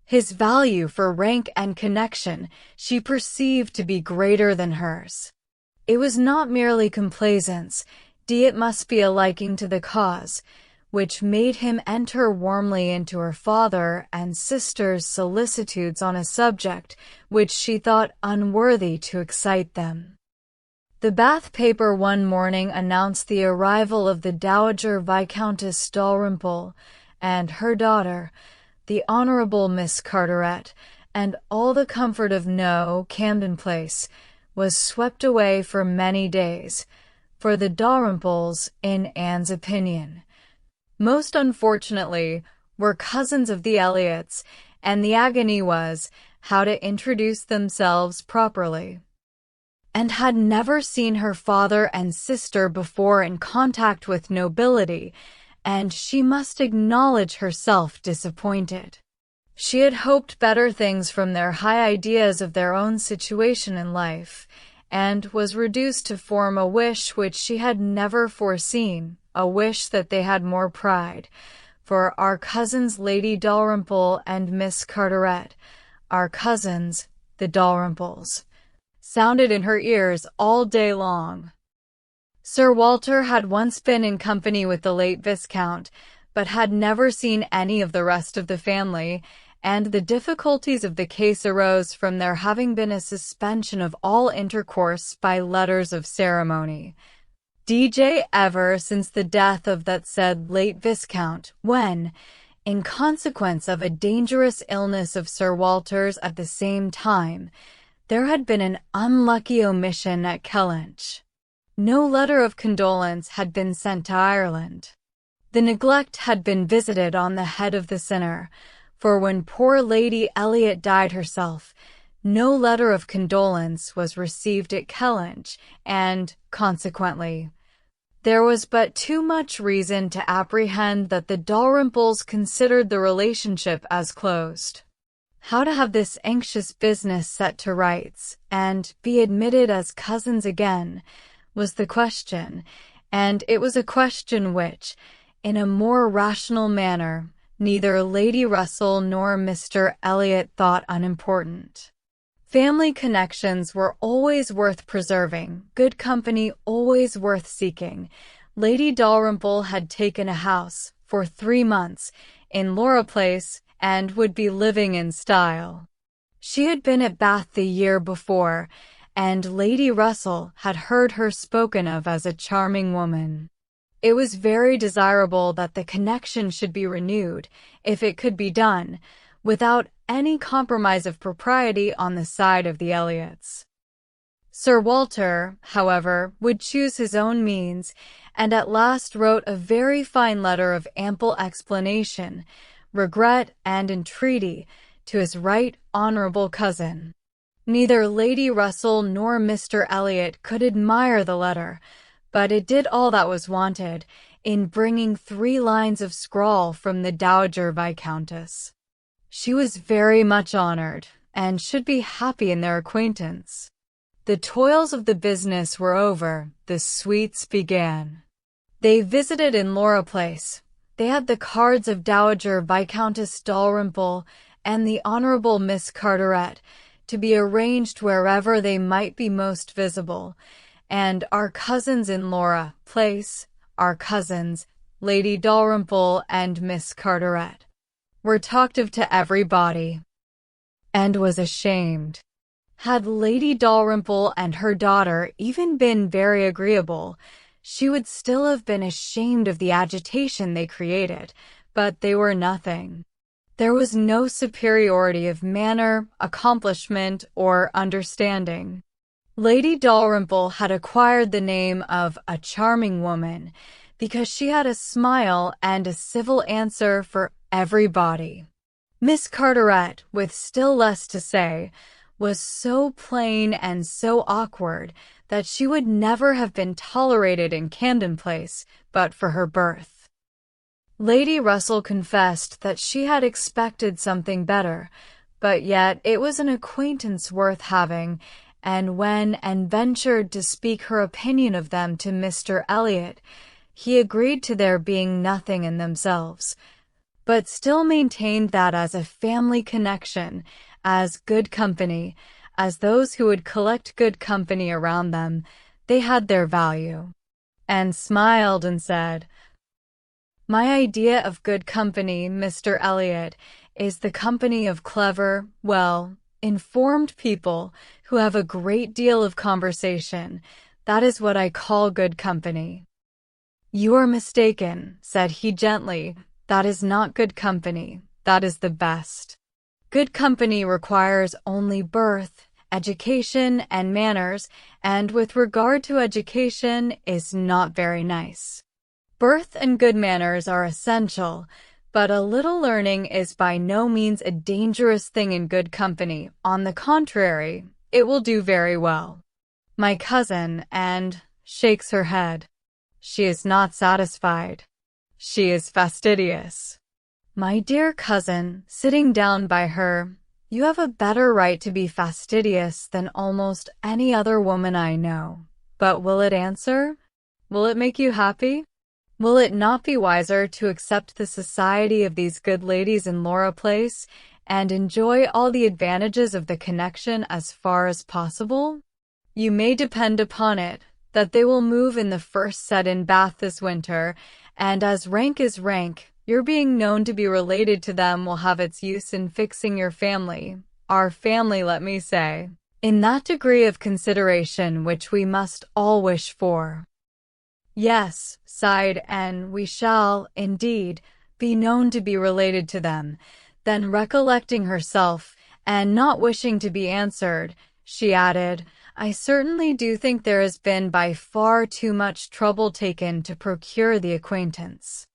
His value for rank and connection she perceived to be greater than hers. It was not merely complaisance, it must be a liking to the cause, which made him enter warmly into her father and sister's solicitudes on a subject which she thought unworthy to excite them. The Bath paper one morning announced the arrival of the Dowager Viscountess Dalrymple and her daughter, the Honourable Miss Carteret, and all the comfort of Camden Place was swept away for many days, for the Dalrymples, in Anne's opinion, most unfortunately, were cousins of the Elliots, and the agony was how to introduce themselves properly, and had never seen her father and sister before in contact with nobility, and she must acknowledge herself disappointed. She had hoped better things from their high ideas of their own situation in life, and was reduced to form a wish which she had never foreseen, a wish that they had more pride, for our cousins Lady Dalrymple and Miss Carteret, our cousins, the Dalrymples, sounded in her ears all day long. Sir Walter had once been in company with the late Viscount, but had never seen any of the rest of the family, and the difficulties of the case arose from there having been a suspension of all intercourse by letters of ceremony. ever since the death of that said late Viscount, when, in consequence of a dangerous illness of Sir Walter's at the same time, there had been an unlucky omission at Kellynch. No letter of condolence had been sent to Ireland. The neglect had been visited on the head of the sinner, for when poor Lady Elliot died herself, no letter of condolence was received at Kellynch, and, consequently, there was but too much reason to apprehend that the Dalrymples considered the relationship as closed. How to have this anxious business set to rights, and be admitted as cousins again, was the question, and it was a question which, in a more rational manner, neither Lady Russell nor Mr. Elliot thought unimportant. Family connections were always worth preserving, good company always worth seeking. Lady Dalrymple had taken a house, for 3 months, in Laura Place, and would be living in style. She had been at Bath the year before, and Lady Russell had heard her spoken of as a charming woman. It was very desirable that the connection should be renewed, if it could be done, without any compromise of propriety on the side of the Elliots. Sir Walter, however, would choose his own means, and at last wrote a very fine letter of ample explanation, regret, and entreaty to his right honourable cousin. Neither Lady Russell nor Mr. Elliot could admire the letter, but it did all that was wanted, in bringing 3 lines of scrawl from the Dowager Viscountess. She was very much honoured, and should be happy in their acquaintance. The toils of the business were over, the sweets began. They visited in Laura Place. They had the cards of Dowager Viscountess Dalrymple and the Honourable Miss Carteret, to be arranged wherever they might be most visible, and our cousins in Laura Place, our cousins, Lady Dalrymple and Miss Carteret, were talked of to everybody, and was ashamed. Had Lady Dalrymple and her daughter even been very agreeable, she would still have been ashamed of the agitation they created, but they were nothing. There was no superiority of manner, accomplishment, or understanding. Lady Dalrymple had acquired the name of a charming woman because she had a smile and a civil answer for everybody. Miss Carteret, with still less to say, was so plain and so awkward that she would never have been tolerated in Camden Place but for her birth. Lady Russell confessed that she had expected something better, but yet it was an acquaintance worth having, and when Anne ventured to speak her opinion of them to Mr. Elliot, he agreed to their being nothing in themselves, but still maintained that as a family connection, as good company, as those who would collect good company around them, they had their value. Anne smiled and said, "My idea of good company, Mr. Elliot, is the company of clever, well-informed people who have a great deal of conversation. That is what I call good company." "You are mistaken," said he gently. "That is not good company. That is the best. Good company requires only birth, education, and manners, and with regard to education, is not very nice. Birth and good manners are essential, but a little learning is by no means a dangerous thing in good company. On the contrary, it will do very well. My cousin, and shakes her head. She is not satisfied. She is fastidious. My dear cousin, sitting down by her, you have a better right to be fastidious than almost any other woman I know. But will it answer? Will it make you happy? Will it not be wiser to accept the society of these good ladies in Laura Place, and enjoy all the advantages of the connection as far as possible? You may depend upon it, that they will move in the first set in Bath this winter, and as rank is rank, your being known to be related to them will have its use in fixing your family, our family let me say, in that degree of consideration which we must all wish for." "Yes," sighed Anne, "we shall, indeed, be known to be related to them." Then recollecting herself, and not wishing to be answered, she added, "I certainly do think there has been by far too much trouble taken to procure the acquaintance.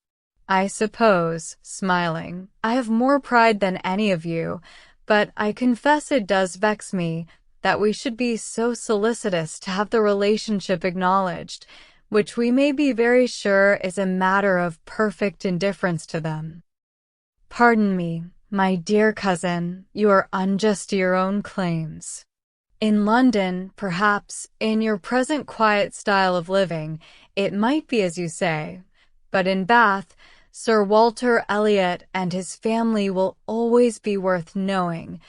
I suppose, smiling, I have more pride than any of you, but I confess it does vex me that we should be so solicitous to have the relationship acknowledged, which we may be very sure is a matter of perfect indifference to them. Pardon me, my dear cousin, you are unjust to your own claims. In London, perhaps, in your present quiet style of living, it might be as you say, but in Bath, Sir Walter Elliot and his family will always be worth knowing,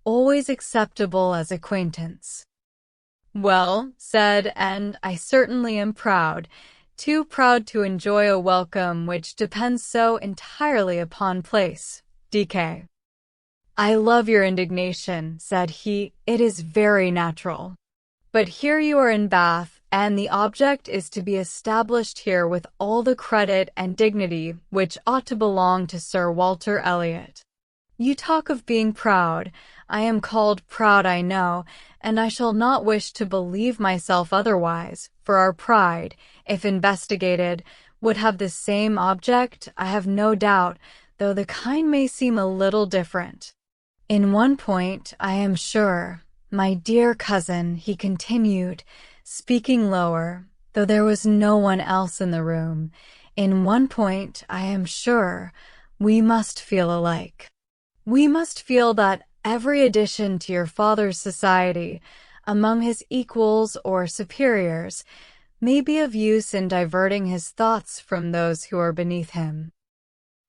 always acceptable as acquaintance. Well said, and I certainly am proud, too proud to enjoy a welcome which depends so entirely upon place. D.K. I love your indignation, said he. It is very natural. But here you are in Bath, and the object is to be established here with all the credit and dignity which ought to belong to Sir Walter Elliot. You talk of being proud. I am called proud, I know, and I shall not wish to believe myself otherwise, for our pride, if investigated, would have the same object, I have no doubt, though the kind may seem a little different. In one point, I am sure, my dear cousin, he continued, speaking lower, though there was no one else in the room, in one point, I am sure, we must feel alike. We must feel that every addition to your father's society, among his equals or superiors, may be of use in diverting his thoughts from those who are beneath him.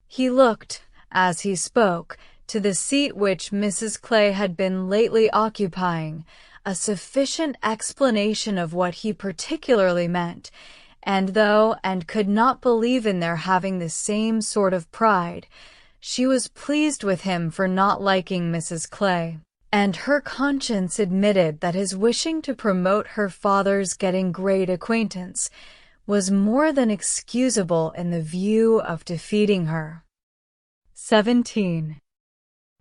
He looked, as he spoke, to the seat which Mrs. Clay had been lately occupying, a sufficient explanation of what he particularly meant, and though and could not believe in their having the same sort of pride, she was pleased with him for not liking Mrs. Clay, and her conscience admitted that his wishing to promote her father's getting great acquaintance was more than excusable in the view of defeating her. 17.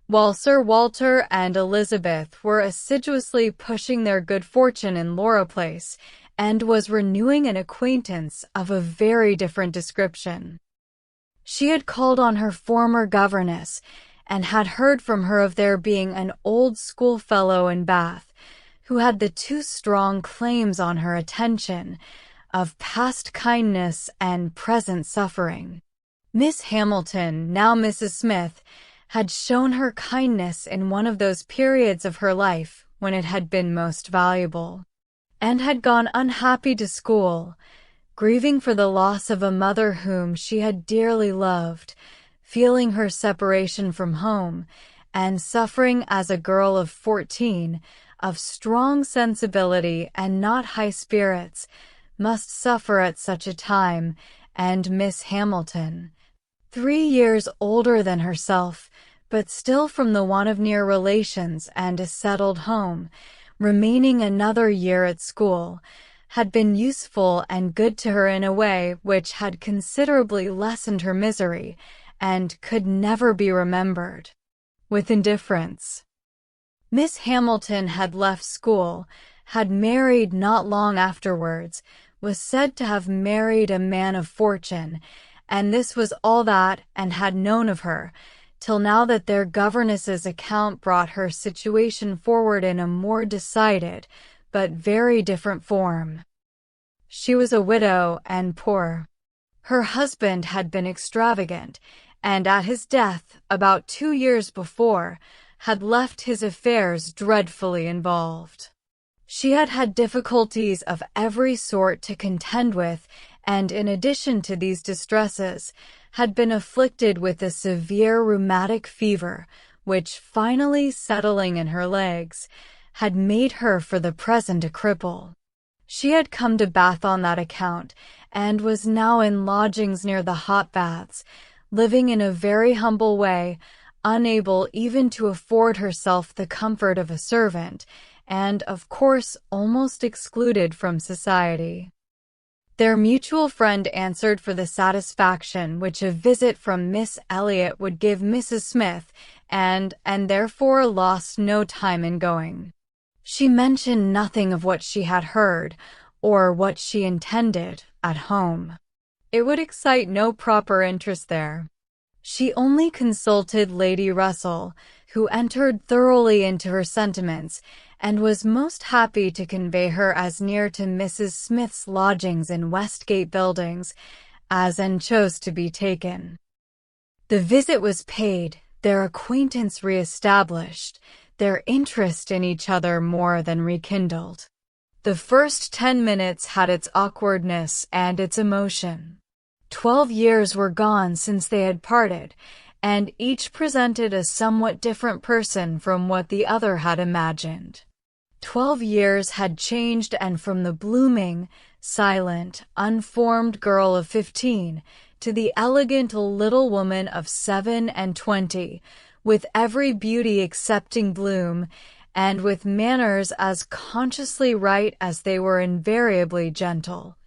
While Sir Walter and Elizabeth were assiduously pushing their good fortune in Laura Place, and was renewing an acquaintance of a very different description. She had called on her former governess, and had heard from her of there being an old schoolfellow in Bath, who had the two strong claims on her attention, of past kindness and present suffering. Miss Hamilton, now Mrs. Smith, had shown her kindness in one of those periods of her life when it had been most valuable, and had gone unhappy to school, grieving for the loss of a mother whom she had dearly loved, feeling her separation from home, and suffering as a girl of 14, of strong sensibility and not high spirits, must suffer at such a time, and Miss Hamilton, 3 years older than herself, but still from the want of near relations and a settled home, remaining another year at school, had been useful and good to her in a way which had considerably lessened her misery, and could never be remembered with indifference. Miss Hamilton had left school, had married not long afterwards, was said to have married a man of fortune, and this was all that and had known of her, till now that their governess's account brought her situation forward in a more decided, but very different form. She was a widow and poor. Her husband had been extravagant, and at his death, about 2 years before, had left his affairs dreadfully involved. She had had difficulties of every sort to contend with, and in addition to these distresses, had been afflicted with a severe rheumatic fever, which, finally settling in her legs, had made her for the present a cripple. She had come to Bath on that account, and was now in lodgings near the hot baths, living in a very humble way, unable even to afford herself the comfort of a servant, and, of course, almost excluded from society. Their mutual friend answered for the satisfaction which a visit from Miss Elliot would give Mrs. Smith, and therefore lost no time in going. She mentioned nothing of what she had heard, or what she intended, at home. it would excite no proper interest there. She only consulted Lady Russell, who entered thoroughly into her sentiments, and was most happy to convey her as near to Mrs. Smith's lodgings in Westgate Buildings as and chose to be taken. The visit was paid, their acquaintance re-established, their interest in each other more than rekindled. The first 10 minutes had its awkwardness and its emotion. 12 years were gone since they had parted, and each presented a somewhat different person from what the other had imagined. 12 years had changed, and from the blooming, silent, unformed girl of 15 to the elegant little woman of 27, with every beauty excepting bloom, and with manners as consciously right as they were invariably gentle.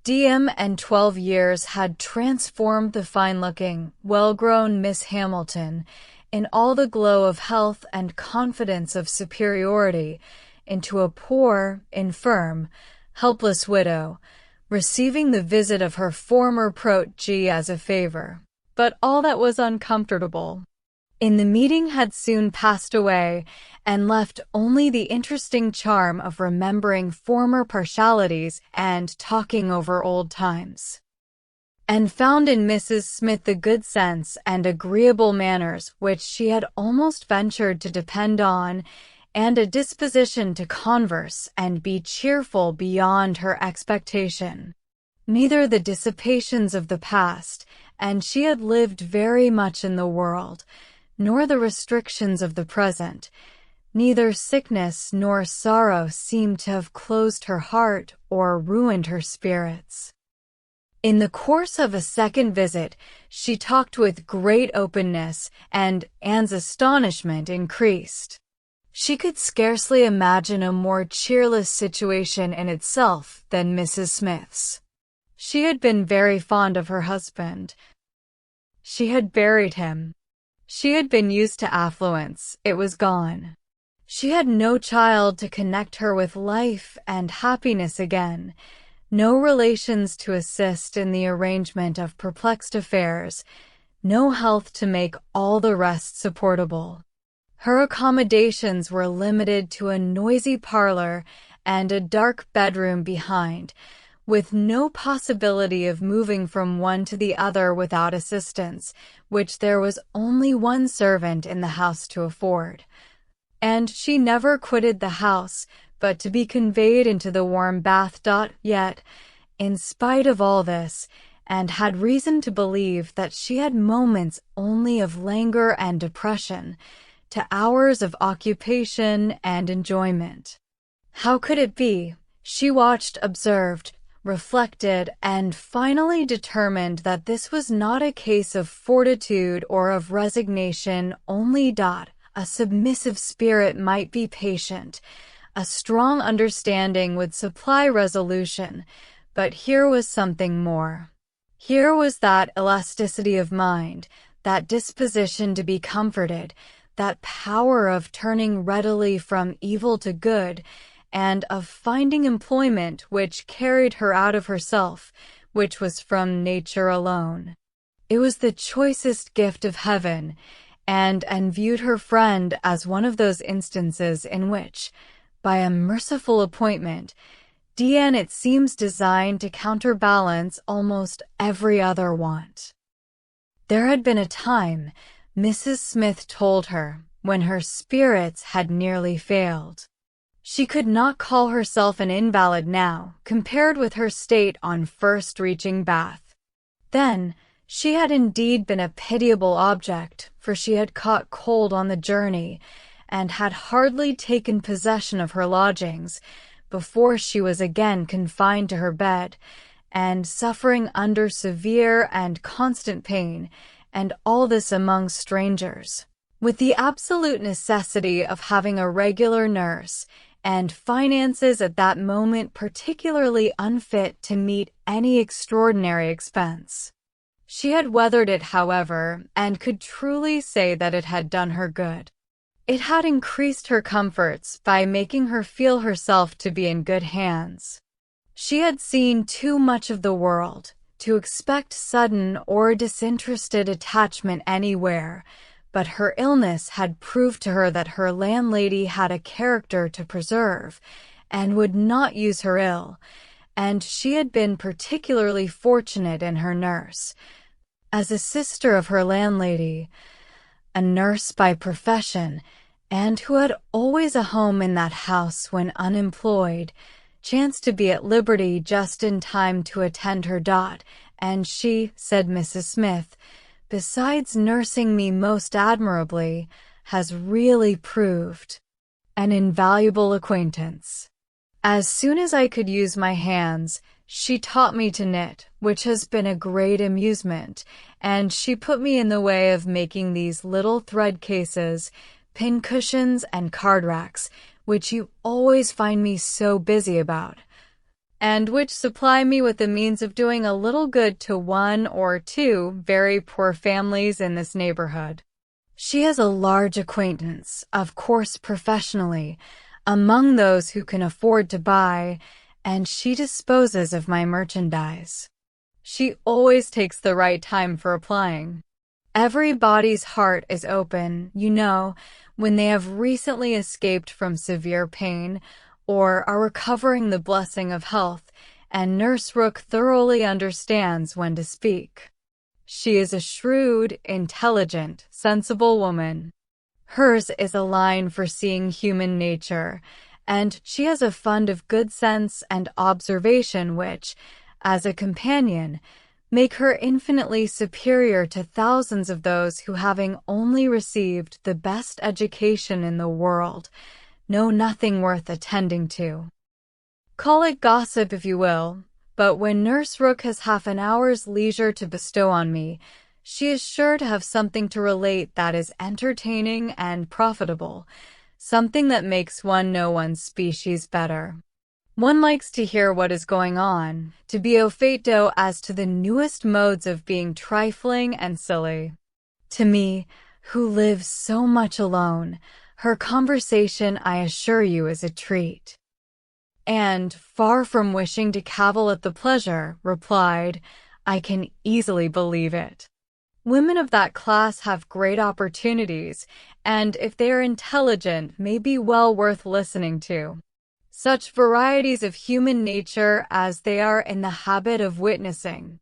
and 12 years had transformed the fine-looking, well-grown Miss Hamilton, in all the glow of health and confidence of superiority, into a poor, infirm, helpless widow, receiving the visit of her former protégé as a favor. But all that was uncomfortable in the meeting had soon passed away, and left only the interesting charm of remembering former partialities and talking over old times. And found in Mrs. Smith the good sense and agreeable manners which she had almost ventured to depend on, and a disposition to converse and be cheerful beyond her expectation. Neither the dissipations of the past, and she had lived very much in the world, nor the restrictions of the present, neither sickness nor sorrow seemed to have closed her heart or ruined her spirits. In the course of a second visit, she talked with great openness, and Anne's astonishment increased. She could scarcely imagine a more cheerless situation in itself than Mrs. Smith's. She had been very fond of her husband. She had buried him. She had been used to affluence, it was gone. She had no child to connect her with life and happiness again, no relations to assist in the arrangement of perplexed affairs, no health to make all the rest supportable. Her accommodations were limited to a noisy parlor and a dark bedroom behind, with no possibility of moving from one to the other without assistance, which there was only one servant in the house to afford. And she never quitted the house, but to be conveyed into the warm bath. Yet, in spite of all this, and had reason to believe that she had moments only of languor and depression, to hours of occupation and enjoyment. How could it be? She watched, observed, reflected, and finally determined that this was not a case of fortitude or of resignation only. A submissive spirit might be patient, a strong understanding would supply resolution, but here was something more. Here was that elasticity of mind, that disposition to be comforted, that power of turning readily from evil to good, and of finding employment which carried her out of herself, which was from nature alone. It was the choicest gift of heaven, and Anne viewed her friend as one of those instances in which, by a merciful appointment, it seems designed to counterbalance almost every other want. There had been a time, Mrs. Smith told her, when her spirits had nearly failed. She could not call herself an invalid now, compared with her state on first reaching Bath. Then, she had indeed been a pitiable object, for she had caught cold on the journey, and had hardly taken possession of her lodgings, before she was again confined to her bed, and suffering under severe and constant pain, and all this among strangers, with the absolute necessity of having a regular nurse, and finances at that moment particularly unfit to meet any extraordinary expense. She had weathered it, however, and could truly say that it had done her good. It had increased her comforts by making her feel herself to be in good hands. She had seen too much of the world, to expect sudden or disinterested attachment anywhere, but her illness had proved to her that her landlady had a character to preserve and would not use her ill, and she had been particularly fortunate in her nurse. As a sister of her landlady, a nurse by profession, and who had always a home in that house when unemployed, chanced to be at liberty just in time to attend her dot, and she, said Mrs. Smith, besides nursing me most admirably, has really proved an invaluable acquaintance. As soon as I could use my hands, she taught me to knit, which has been a great amusement, and she put me in the way of making these little thread cases, pin cushions, and card racks, which you always find me so busy about, and which supply me with the means of doing a little good to one or two very poor families in this neighborhood. She has a large acquaintance, of course professionally, among those who can afford to buy, and she disposes of my merchandise. She always takes the right time for applying. Everybody's heart is open, you know, when they have recently escaped from severe pain or are recovering the blessing of health, and Nurse Rook thoroughly understands when to speak. She is a shrewd, intelligent, sensible woman. Hers is a line for seeing human nature, and she has a fund of good sense and observation which, as a companion, make her infinitely superior to thousands of those who, having only received the best education in the world, know nothing worth attending to. Call it gossip if you will, but when Nurse Rook has half an hour's leisure to bestow on me, she is sure to have something to relate that is entertaining and profitable, something that makes one know one's species better. One likes to hear what is going on, to be au fait as to the newest modes of being trifling and silly. To me, who live so much alone, her conversation, I assure you, is a treat. And, far from wishing to cavil at the pleasure, replied, I can easily believe it. Women of that class have great opportunities, and if they are intelligent, may be well worth listening to. Such varieties of human nature as they are in the habit of witnessing.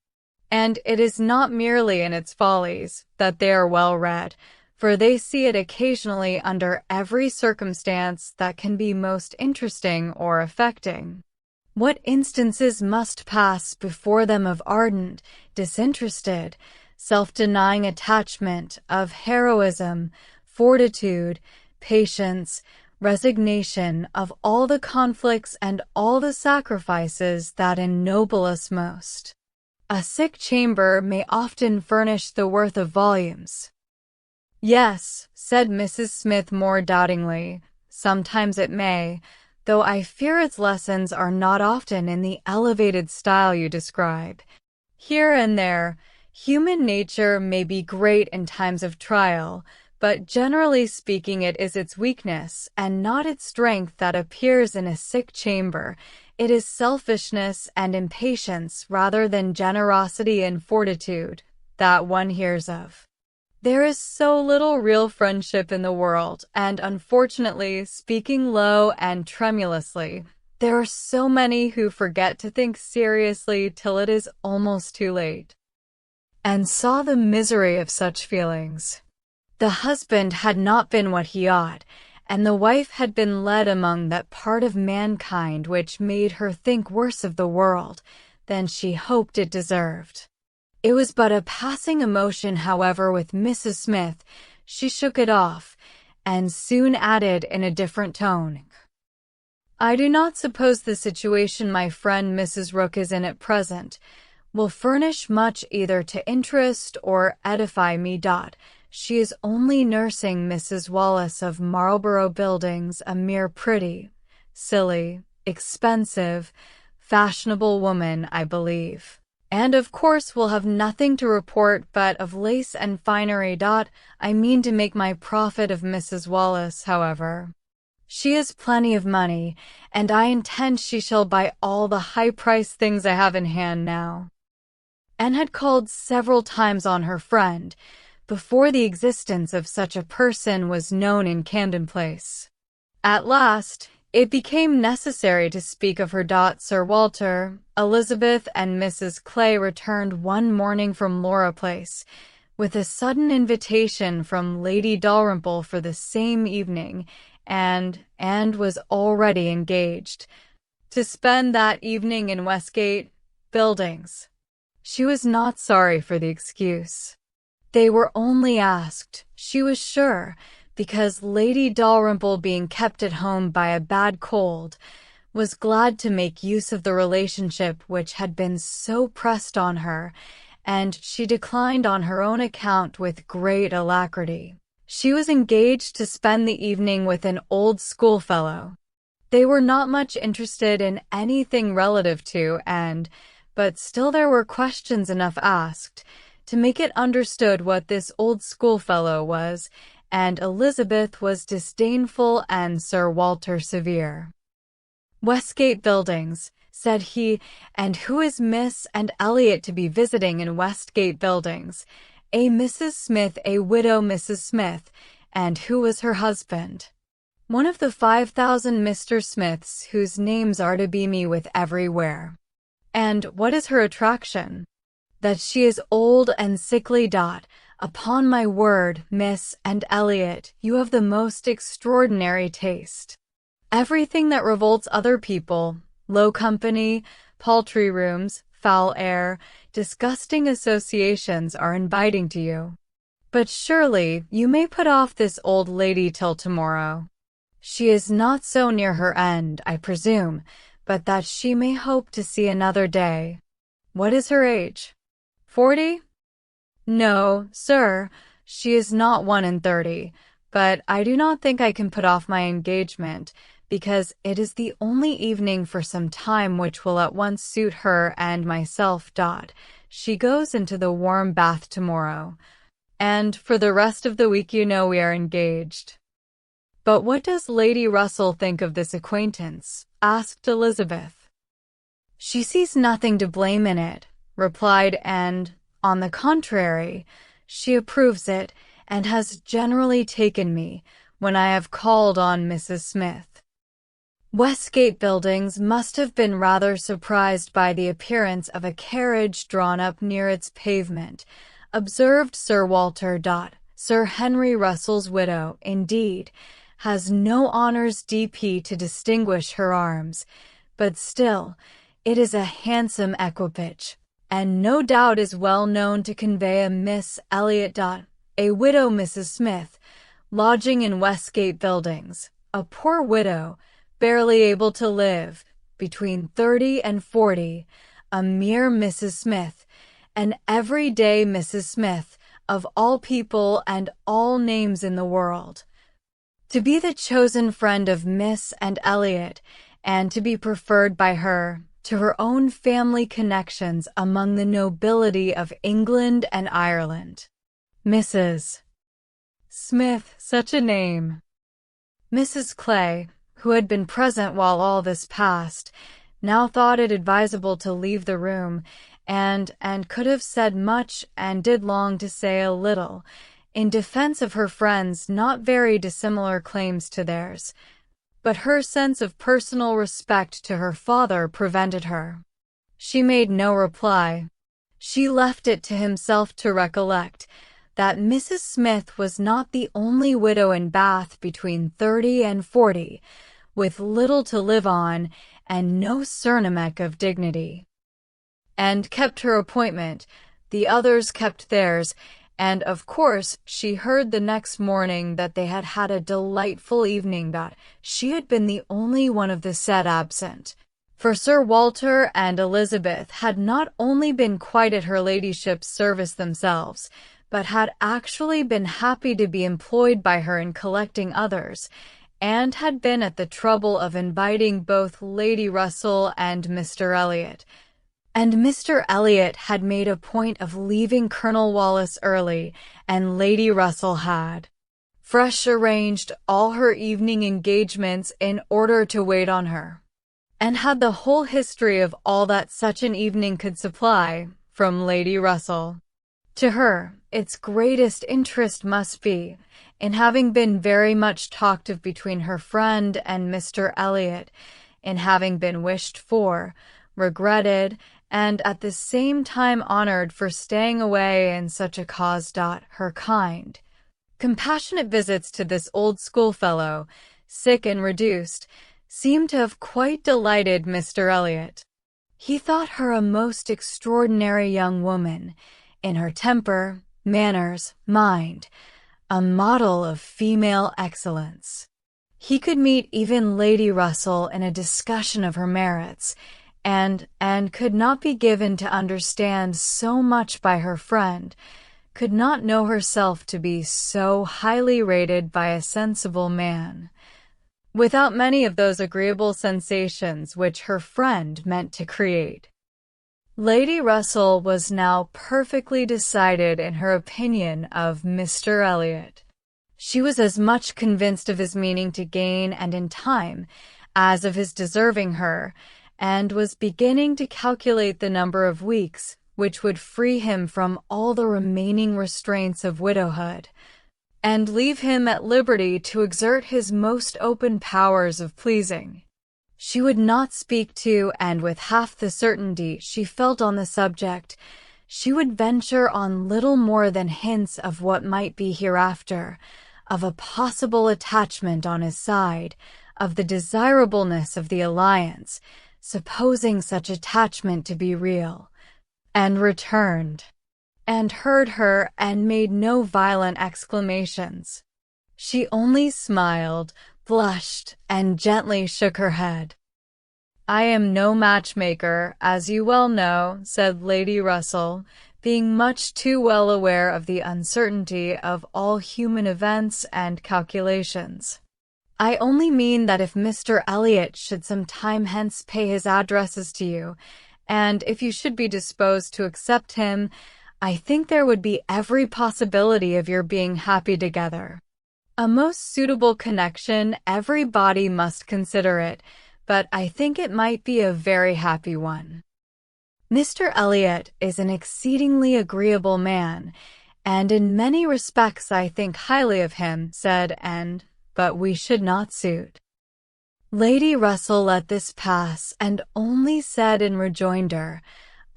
And it is not merely in its follies that they are well read, for they see it occasionally under every circumstance that can be most interesting or affecting. What instances must pass before them of ardent, disinterested, self-denying attachment, of heroism, fortitude, patience, resignation, of all the conflicts and all the sacrifices that ennoble us most. A sick chamber may often furnish the worth of volumes. Yes, said Mrs. Smith more doubtingly, sometimes it may, though I fear its lessons are not often in the elevated style you describe. Here and there, human nature may be great in times of trial, but generally speaking it is its weakness, and not its strength, that appears in a sick chamber. It is selfishness and impatience rather than generosity and fortitude that one hears of. There is so little real friendship in the world, and unfortunately, speaking low and tremulously, there are so many who forget to think seriously till it is almost too late. And saw the misery of such feelings. The husband had not been what he ought, and the wife had been led among that part of mankind which made her think worse of the world than she hoped it deserved. It was but a passing emotion, however, with Mrs. Smith. She shook it off, and soon added in a different tone, I do not suppose the situation my friend Mrs. Rook is in at present will furnish much either to interest or edify me. She is only nursing Mrs. Wallace of Marlborough Buildings, a mere pretty, silly, expensive, fashionable woman, I believe. And of course will have nothing to report but of lace and finery. I mean to make my profit of Mrs. Wallace, however. She has plenty of money, and I intend she shall buy all the high-priced things I have in hand now. and had called several times on her friend before the existence of such a person was known in Camden Place. At last, it became necessary to speak of her. Sir Walter, Elizabeth, and Mrs. Clay returned one morning from Laura Place, with a sudden invitation from Lady Dalrymple for the same evening, and was already engaged to spend that evening in Westgate Buildings. She was not sorry for the excuse. They were only asked, she was sure, because Lady Dalrymple, being kept at home by a bad cold, was glad to make use of the relationship which had been so pressed on her, and she declined on her own account with great alacrity. She was engaged to spend the evening with an old schoolfellow. They were not much interested in anything relative to but still there were questions enough asked to make it understood what this old schoolfellow was, and Elizabeth was disdainful and Sir Walter severe. "Westgate Buildings," said he, "and who is Miss and Elliot to be visiting in Westgate Buildings? A Mrs. Smith, a widow Mrs. Smith, and who was her husband?" "One of the 5,000 Mr. Smiths whose names are to be met with everywhere." "And what is her attraction?" "That she is old and sickly. Upon my word, Miss and Elliot, you have the most extraordinary taste. Everything that revolts other people, low company, paltry rooms, foul air, disgusting associations are inviting to you. But surely you may put off this old lady till tomorrow. She is not so near her end, I presume, but that she may hope to see another day." "What is her age?" 40? "No, sir, she is not 31, but I do not think I can put off my engagement, because it is the only evening for some time which will at once suit her and myself. She goes into the warm bath tomorrow, and for the rest of the week we are engaged." "But what does Lady Russell think of this acquaintance?" asked Elizabeth. "She sees nothing to blame in it," replied Anne. "On the contrary, she approves it, and has generally taken me when I have called on Mrs. Smith." Westgate Buildings must have been rather surprised by the appearance of a carriage drawn up near its pavement, observed Sir Walter. "Sir Henry Russell's widow, indeed, has no honours D.P. to distinguish her arms, but still it is a handsome equipage, and no doubt is well known to convey a Miss Elliot. A widow Mrs. Smith, lodging in Westgate Buildings, a poor widow, barely able to live, between 30 and 40, a mere Mrs. Smith, an everyday Mrs. Smith, of all people and all names in the world. To be the chosen friend of Miss and Elliot, and to be preferred by her to her own family connections among the nobility of England and Ireland. Mrs. Smith, such a name. Mrs. Clay, who had been present while all this passed, now thought it advisable to leave the room, and could have said much and did long to say a little in defense of her friends' not very dissimilar claims to theirs, but her sense of personal respect to her father prevented her. She made no reply. She left it to himself to recollect that Mrs. Smith was not the only widow in Bath between 30 and 40, with little to live on and no surnemec of dignity, and kept her appointment. The others kept theirs, and of course she heard the next morning that they had had a delightful evening, that she had been the only one of the set absent. For Sir Walter and Elizabeth had not only been quite at her ladyship's service themselves, but had actually been happy to be employed by her in collecting others, and had been at the trouble of inviting both Lady Russell and Mr. Elliot. And Mr. Elliot had made a point of leaving Colonel Wallis early, and Lady Russell had fresh arranged all her evening engagements in order to wait on her, and had the whole history of all that such an evening could supply, from Lady Russell. To her, its greatest interest must be in having been very much talked of between her friend and Mr. Elliot, in having been wished for, regretted, and at the same time honored for staying away in such a cause. Her kind, compassionate visits to this old schoolfellow, sick and reduced, seemed to have quite delighted Mr. Elliot. He thought her a most extraordinary young woman, in her temper, manners, mind, a model of female excellence. He could meet even Lady Russell in a discussion of her merits, and could not be given to understand so much by her friend, could not know herself to be so highly rated by a sensible man, without many of those agreeable sensations which her friend meant to create. Lady Russell was now perfectly decided in her opinion of Mr. Elliot. She was as much convinced of his meaning to gain and in time as of his deserving her, and was beginning to calculate the number of weeks which would free him from all the remaining restraints of widowhood, and leave him at liberty to exert his most open powers of pleasing. She would not speak to, and with half the certainty she felt on the subject, she would venture on little more than hints of what might be hereafter, of a possible attachment on his side, of the desirableness of the alliance, supposing such attachment to be real, and returned, and heard her, and made no violent exclamations. She only smiled, blushed, and gently shook her head. "I am no matchmaker, as you well know," said Lady Russell, being much too well aware of the uncertainty of all human events and calculations. "I only mean that if Mr. Elliot should some time hence pay his addresses to you, and if you should be disposed to accept him, I think there would be every possibility of your being happy together. A most suitable connection, everybody must consider it, but I think it might be a very happy one. Mr. Elliot is an exceedingly agreeable man, and in many respects I think highly of him," said but we should not suit. Lady Russell let this pass, and only said in rejoinder,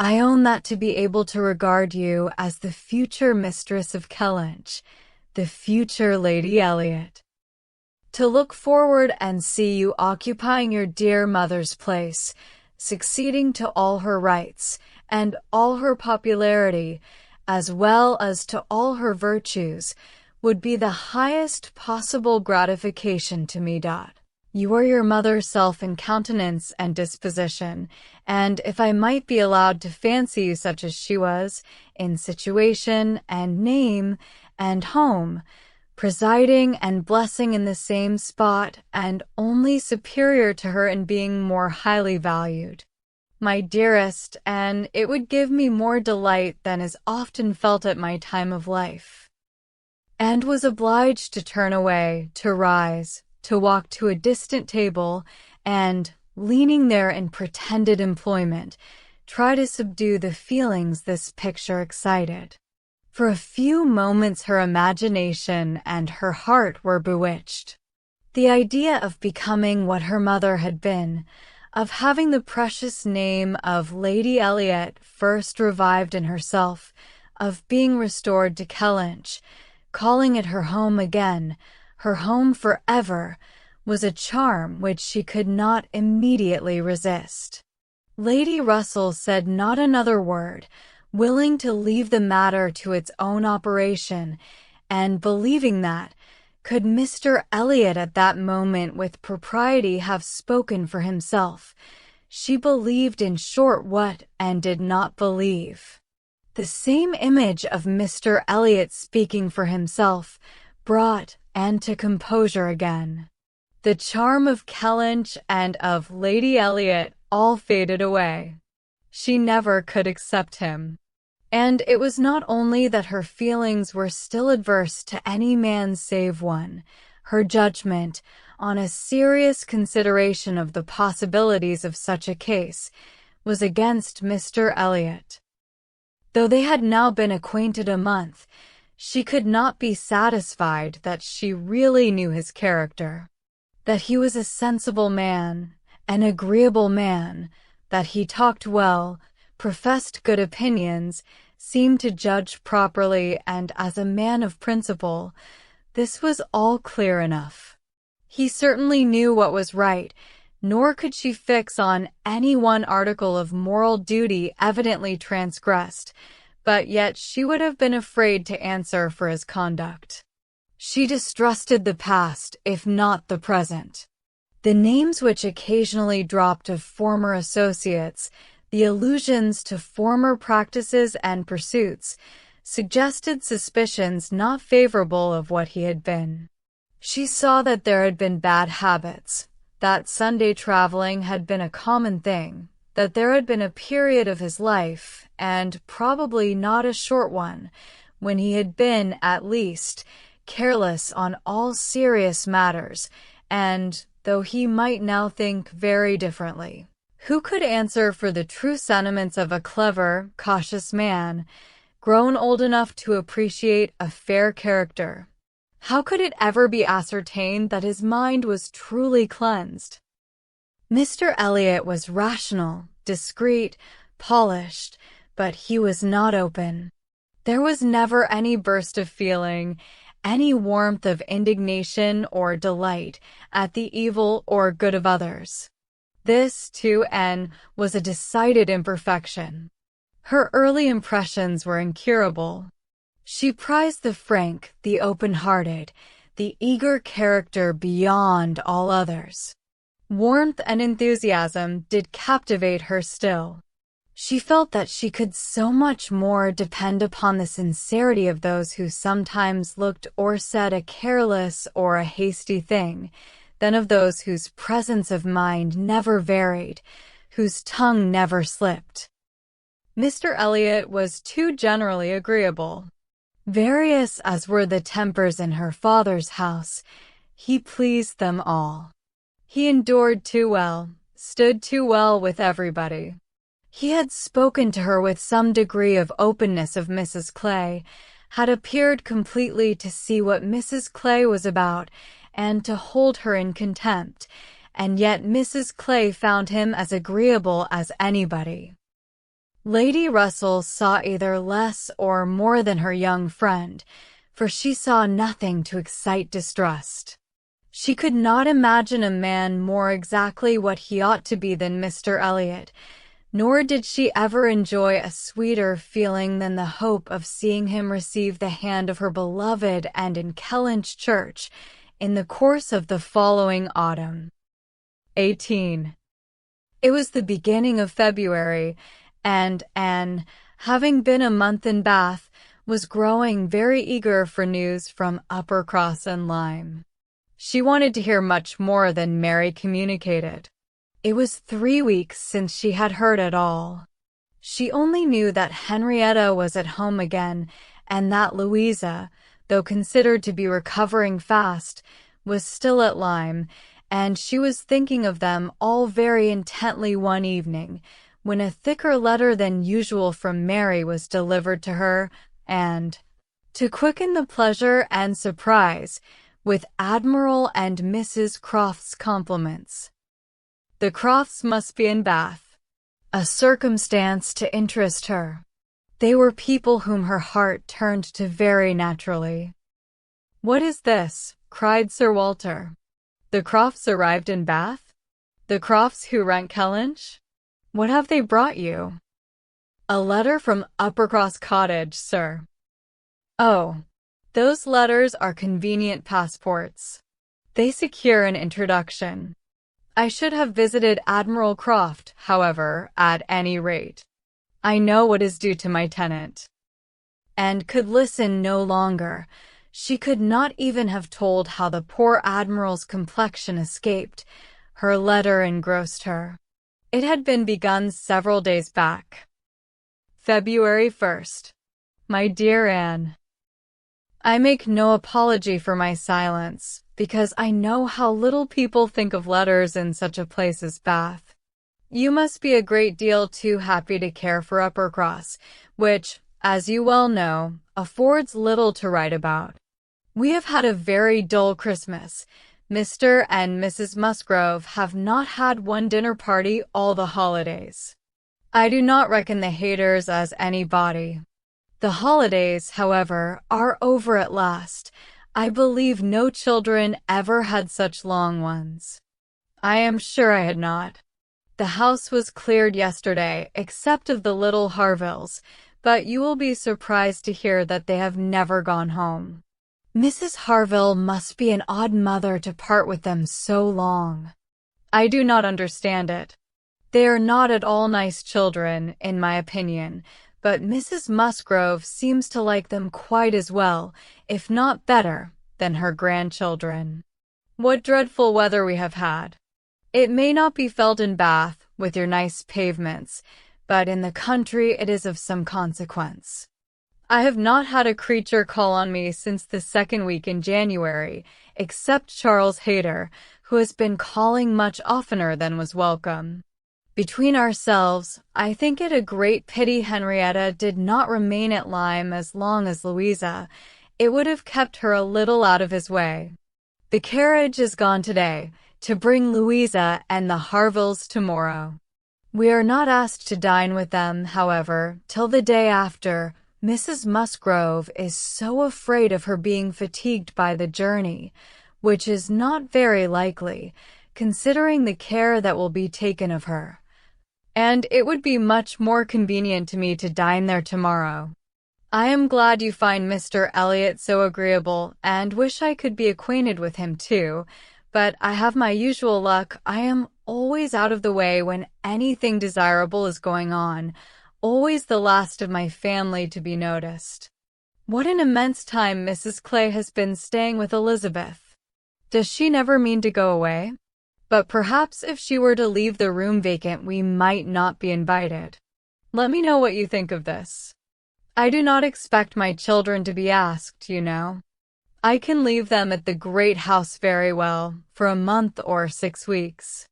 "I own that to be able to regard you as the future mistress of Kellynch, the future Lady Elliot, to look forward and see you occupying your dear mother's place, succeeding to all her rights, and all her popularity, as well as to all her virtues, would be the highest possible gratification to me. You are your mother's self in countenance and disposition, and if I might be allowed to fancy you such as she was, in situation and name and home, presiding and blessing in the same spot, and only superior to her in being more highly valued, my dearest, and it would give me more delight than is often felt at my time of life," and was obliged to turn away, to rise, to walk to a distant table, and, leaning there in pretended employment, try to subdue the feelings this picture excited. For a few moments her imagination and her heart were bewitched. The idea of becoming what her mother had been, of having the precious name of Lady Elliot first revived in herself, of being restored to Kellynch, calling it her home again, her home forever, was a charm which she could not immediately resist. Lady Russell said not another word, willing to leave the matter to its own operation, and believing that, could Mr. Elliot at that moment with propriety have spoken for himself, she believed in short what, and did not believe. The same image of Mr. Elliot speaking for himself brought Anne to composure again. The charm of Kellynch and of Lady Elliot all faded away. She never could accept him. And it was not only that her feelings were still adverse to any man save one, her judgment, on a serious consideration of the possibilities of such a case, was against Mr. Elliot. Though they had now been acquainted a month, she could not be satisfied that she really knew his character. That he was a sensible man, an agreeable man, that he talked well, professed good opinions, seemed to judge properly, and as a man of principle, this was all clear enough. He certainly knew what was right, nor could she fix on any one article of moral duty evidently transgressed, but yet she would have been afraid to answer for his conduct. She distrusted the past, if not the present. The names which occasionally dropped of former associates, the allusions to former practices and pursuits, suggested suspicions not favorable of what he had been. She saw that there had been bad habits, that Sunday traveling had been a common thing, that there had been a period of his life, and probably not a short one, when he had been, at least, careless on all serious matters, and, though he might now think very differently, who could answer for the true sentiments of a clever, cautious man, grown old enough to appreciate a fair character? How could it ever be ascertained that his mind was truly cleansed? Mr. Elliot was rational, discreet, polished, but he was not open. There was never any burst of feeling, any warmth of indignation or delight at the evil or good of others. This, to N, was a decided imperfection. Her early impressions were incurable. She prized the frank, the open-hearted, the eager character beyond all others. Warmth and enthusiasm did captivate her still. She felt that she could so much more depend upon the sincerity of those who sometimes looked or said a careless or a hasty thing, than of those whose presence of mind never varied, whose tongue never slipped. Mr. Elliot was too generally agreeable. Various as were the tempers in her father's house, he pleased them all. He endured too well, stood too well with everybody. He had spoken to her with some degree of openness of Mrs. Clay, had appeared completely to see what Mrs. Clay was about, and to hold her in contempt, and yet Mrs. Clay found him as agreeable as anybody. Lady Russell saw either less or more than her young friend, for she saw nothing to excite distrust. She could not imagine a man more exactly what he ought to be than Mr. Elliot, nor did she ever enjoy a sweeter feeling than the hope of seeing him receive the hand of her beloved and in Kellynch Church in the course of the following autumn. 18. It was the beginning of February, and Anne, having been a month in Bath, was growing very eager for news from Uppercross and Lyme. She wanted to hear much more than Mary communicated. It was 3 weeks since she had heard at all. She only knew that Henrietta was at home again, and that Louisa, though considered to be recovering fast, was still at Lyme, and she was thinking of them all very intently one evening, when a thicker letter than usual from Mary was delivered to her, and, to quicken the pleasure and surprise, with Admiral and Mrs. Croft's compliments. The Crofts must be in Bath, a circumstance to interest her. They were people whom her heart turned to very naturally. "What is this?" cried Sir Walter. "The Crofts arrived in Bath? The Crofts who rent Kellynch? What have they brought you?" "A letter from Uppercross Cottage, sir." "Oh, those letters are convenient passports. They secure an introduction. I should have visited Admiral Croft, however, at any rate. I know what is due to my tenant." And could listen no longer. She could not even have told how the poor Admiral's complexion escaped. Her letter engrossed her. It had been begun several days back. February 1st. My dear Anne, I make no apology for my silence, because I know how little people think of letters in such a place as Bath. You must be a great deal too happy to care for Uppercross, which, as you well know, affords little to write about. We have had a very dull Christmas. Mr. and Mrs. Musgrove have not had one dinner party all the holidays. I do not reckon the haters as anybody. The holidays, however, are over at last. I believe no children ever had such long ones. I am sure I had not. The house was cleared yesterday, except of the little Harvilles, but you will be surprised to hear that they have never gone home. Mrs. Harville must be an odd mother to part with them so long. I do not understand it. They are not at all nice children, in my opinion, but Mrs. Musgrove seems to like them quite as well, if not better, than her grandchildren. What dreadful weather we have had! It may not be felt in Bath, with your nice pavements, but in the country it is of some consequence. I have not had a creature call on me since the second week in January, except Charles Hayter, who has been calling much oftener than was welcome. Between ourselves, I think it a great pity Henrietta did not remain at Lyme as long as Louisa. It would have kept her a little out of his way. The carriage is gone today, to bring Louisa and the Harvilles tomorrow. We are not asked to dine with them, however, till the day after. Mrs. Musgrove is so afraid of her being fatigued by the journey, which is not very likely, considering the care that will be taken of her. And it would be much more convenient to me to dine there tomorrow. I am glad you find Mr. Elliot so agreeable, and wish I could be acquainted with him too, but I have my usual luck. I am always out of the way when anything desirable is going on, always the last of my family to be noticed. What an immense time Mrs. Clay has been staying with Elizabeth. Does she never mean to go away? But perhaps if she were to leave the room vacant we might not be invited. Let me know what you think of this. I do not expect my children to be asked, you know. I can leave them at the great house very well, for a month or 6 weeks.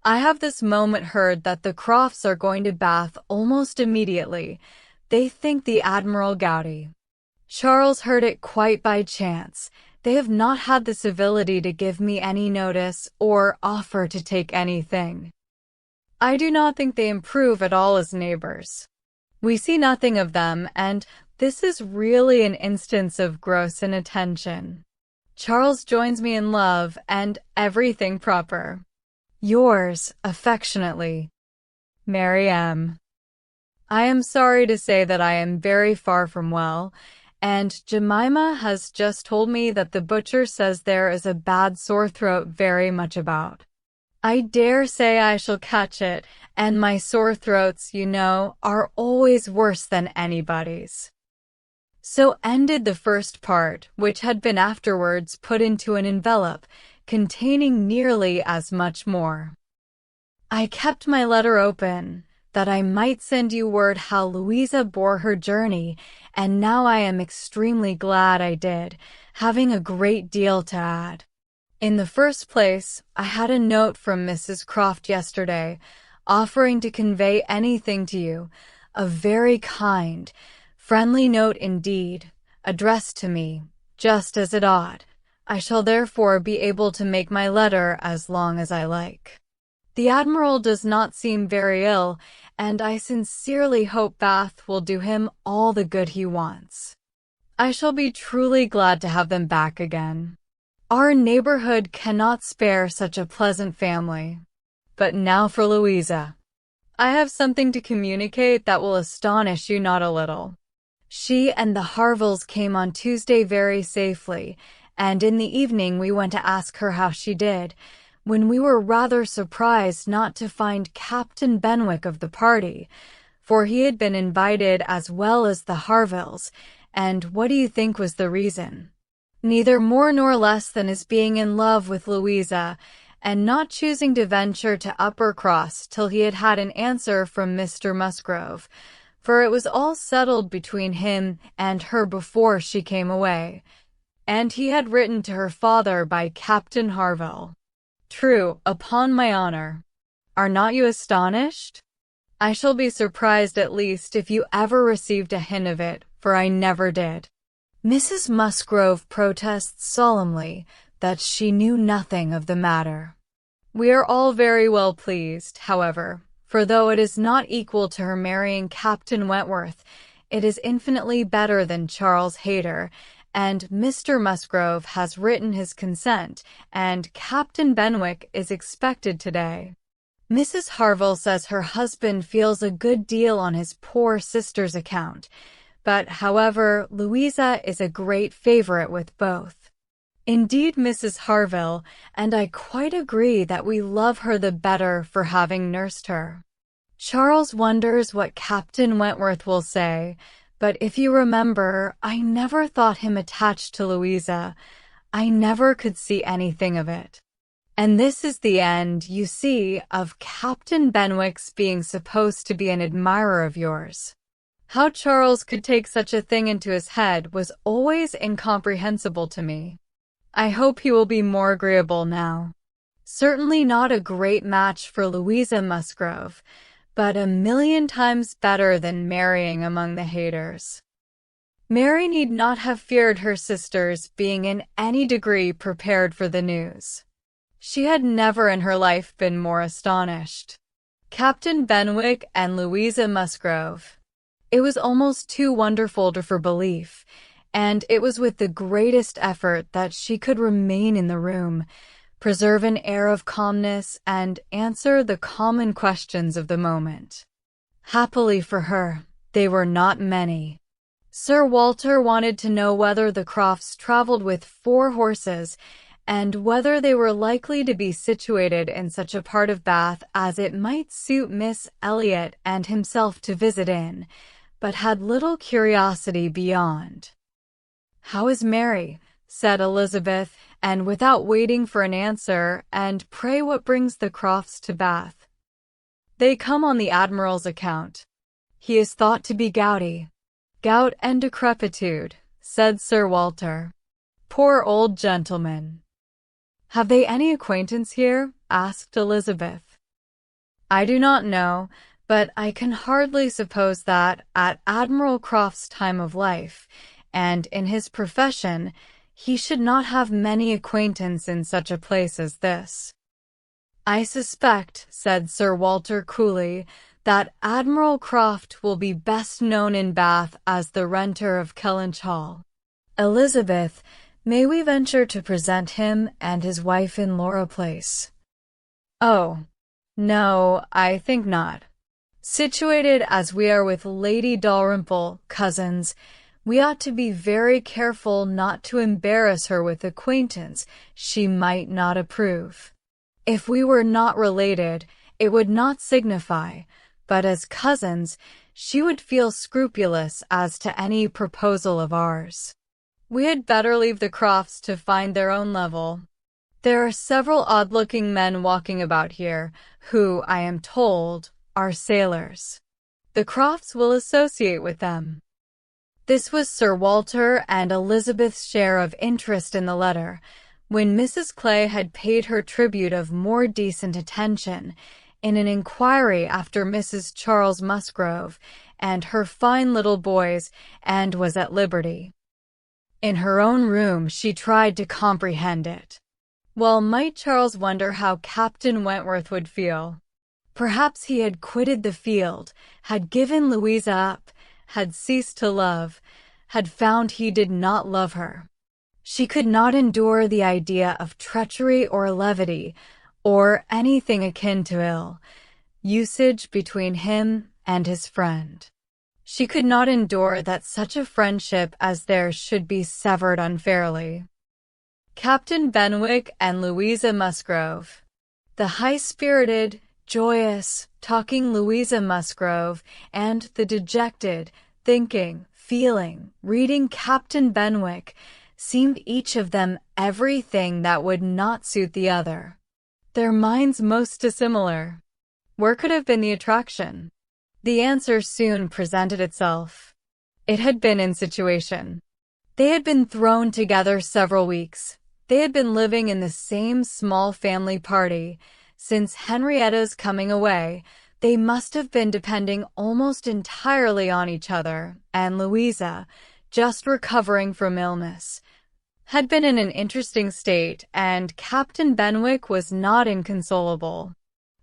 I have this moment heard that the Crofts are going to Bath almost immediately. They think the Admiral gouty. Charles heard it quite by chance. They have not had the civility to give me any notice or offer to take anything. I do not think they improve at all as neighbors. We see nothing of them, and this is really an instance of gross inattention. Charles joins me in love and everything proper. Yours, affectionately, Mary M. I am sorry to say that I am very far from well, and Jemima has just told me that the butcher says there is a bad sore throat very much about. I dare say I shall catch it, and my sore throats, you know, are always worse than anybody's. So ended the first part, which had been afterwards put into an envelope, containing nearly as much more. I kept my letter open, that I might send you word how Louisa bore her journey, and now I am extremely glad I did, having a great deal to add. In the first place, I had a note from Mrs. Croft yesterday, offering to convey anything to you, a very kind, friendly note indeed, addressed to me, just as it ought. I shall therefore be able to make my letter as long as I like. The Admiral does not seem very ill, and I sincerely hope Bath will do him all the good he wants. I shall be truly glad to have them back again. Our neighborhood cannot spare such a pleasant family. But now for Louisa. I have something to communicate that will astonish you not a little. She and the Harvilles came on Tuesday very safely, and in the evening we went to ask her how she did, when we were rather surprised not to find Captain Benwick of the party, for he had been invited as well as the Harvilles, and what do you think was the reason? Neither more nor less than his being in love with Louisa, and not choosing to venture to Uppercross till he had had an answer from Mr. Musgrove, for it was all settled between him and her before she came away, and he had written to her father by Captain Harville. True, upon my honor. Are not you astonished? I shall be surprised at least if you ever received a hint of it, for I never did. Mrs. Musgrove protests solemnly that she knew nothing of the matter. We are all very well pleased, however, for though it is not equal to her marrying Captain Wentworth, it is infinitely better than Charles Hayter, and Mr. Musgrove has written his consent, and Captain Benwick is expected today. Mrs. Harville says her husband feels a good deal on his poor sister's account, but, however, Louisa is a great favorite with both. Indeed, Mrs. Harville, and I quite agree that we love her the better for having nursed her. Charles wonders what Captain Wentworth will say, but if you remember, I never thought him attached to Louisa. I never could see anything of it. And this is the end, you see, of Captain Benwick's being supposed to be an admirer of yours. How Charles could take such a thing into his head was always incomprehensible to me. I hope he will be more agreeable now. Certainly not a great match for Louisa Musgrove, but 1,000,000 times better than marrying among the Hayters. Mary need not have feared her sisters being in any degree prepared for the news. She had never in her life been more astonished. Captain Benwick and Louisa Musgrove. It was almost too wonderful for belief, and it was with the greatest effort that she could remain in the room, preserve an air of calmness, and answer the common questions of the moment. Happily for her, they were not many. Sir Walter wanted to know whether the Crofts travelled with 4 horses, and whether they were likely to be situated in such a part of Bath as it might suit Miss Elliot and himself to visit in, but had little curiosity beyond. "How is Mary?" said Elizabeth, and without waiting for an answer, "And pray what brings the Crofts to Bath?" "They come on the Admiral's account. He is thought to be gouty." "Gout and decrepitude," said Sir Walter. "Poor old gentleman." "Have they any acquaintance here?" asked Elizabeth. "I do not know, but I can hardly suppose that, at Admiral Croft's time of life, and in his profession, he should not have many acquaintance in such a place as this." "I suspect," said Sir Walter coolly, "that Admiral Croft will be best known in Bath as the renter of Kellynch Hall. Elizabeth, may we venture to present him and his wife in Laura Place?" "Oh, no, I think not. Situated as we are with Lady Dalrymple, cousins, we ought to be very careful not to embarrass her with acquaintance she might not approve. If we were not related, it would not signify, but as cousins, she would feel scrupulous as to any proposal of ours. We had better leave the Crofts to find their own level. There are several odd-looking men walking about here, who, I am told, are sailors. The Crofts will associate with them." This was Sir Walter and Elizabeth's share of interest in the letter, when Mrs. Clay had paid her tribute of more decent attention in an inquiry after Mrs. Charles Musgrove and her fine little boys, and was at liberty. In her own room she tried to comprehend it. Well might Charles wonder how Captain Wentworth would feel. Perhaps he had quitted the field, had given Louisa up, had ceased to love, had found he did not love her. She could not endure the idea of treachery or levity, or anything akin to ill usage between him and his friend. She could not endure that such a friendship as theirs should be severed unfairly. Captain Benwick and Louisa Musgrove. The high-spirited, joyous, talking Louisa Musgrove, and the dejected, thinking, feeling, reading Captain Benwick seemed each of them everything that would not suit the other. Their minds most dissimilar. Where could have been the attraction? The answer soon presented itself. It had been in situation. They had been thrown together several weeks. They had been living in the same small family party since Henrietta's coming away, They must have been depending almost entirely on each other, and Louisa, just recovering from illness, had been in an interesting state, and Captain Benwick was not inconsolable.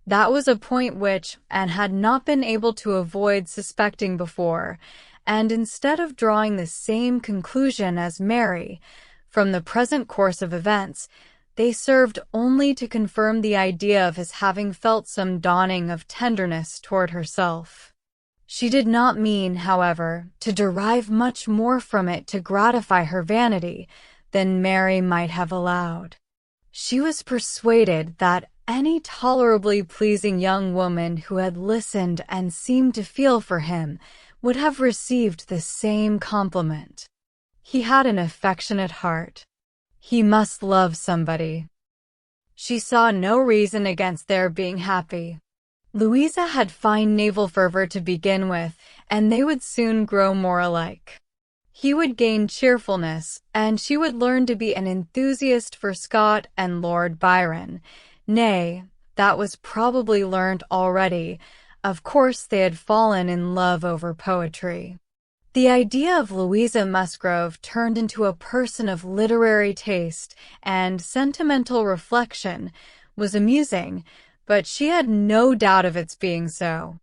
That was a point which Anne had not been able to avoid suspecting before, and instead of drawing the same conclusion as Mary from the present course of events, they served only to confirm the idea of his having felt some dawning of tenderness toward herself. She did not mean, however, to derive much more from it to gratify her vanity than Mary might have allowed. She was persuaded that any tolerably pleasing young woman who had listened and seemed to feel for him would have received the same compliment. He had an affectionate heart. He must love somebody. She saw no reason against their being happy. Louisa had fine naval fervor to begin with, and they would soon grow more alike. He would gain cheerfulness, and she would learn to be an enthusiast for Scott and Lord Byron. Nay, that was probably learnt already. Of course they had fallen in love over poetry. The idea of Louisa Musgrove turned into a person of literary taste and sentimental reflection was amusing, but she had no doubt of its being so.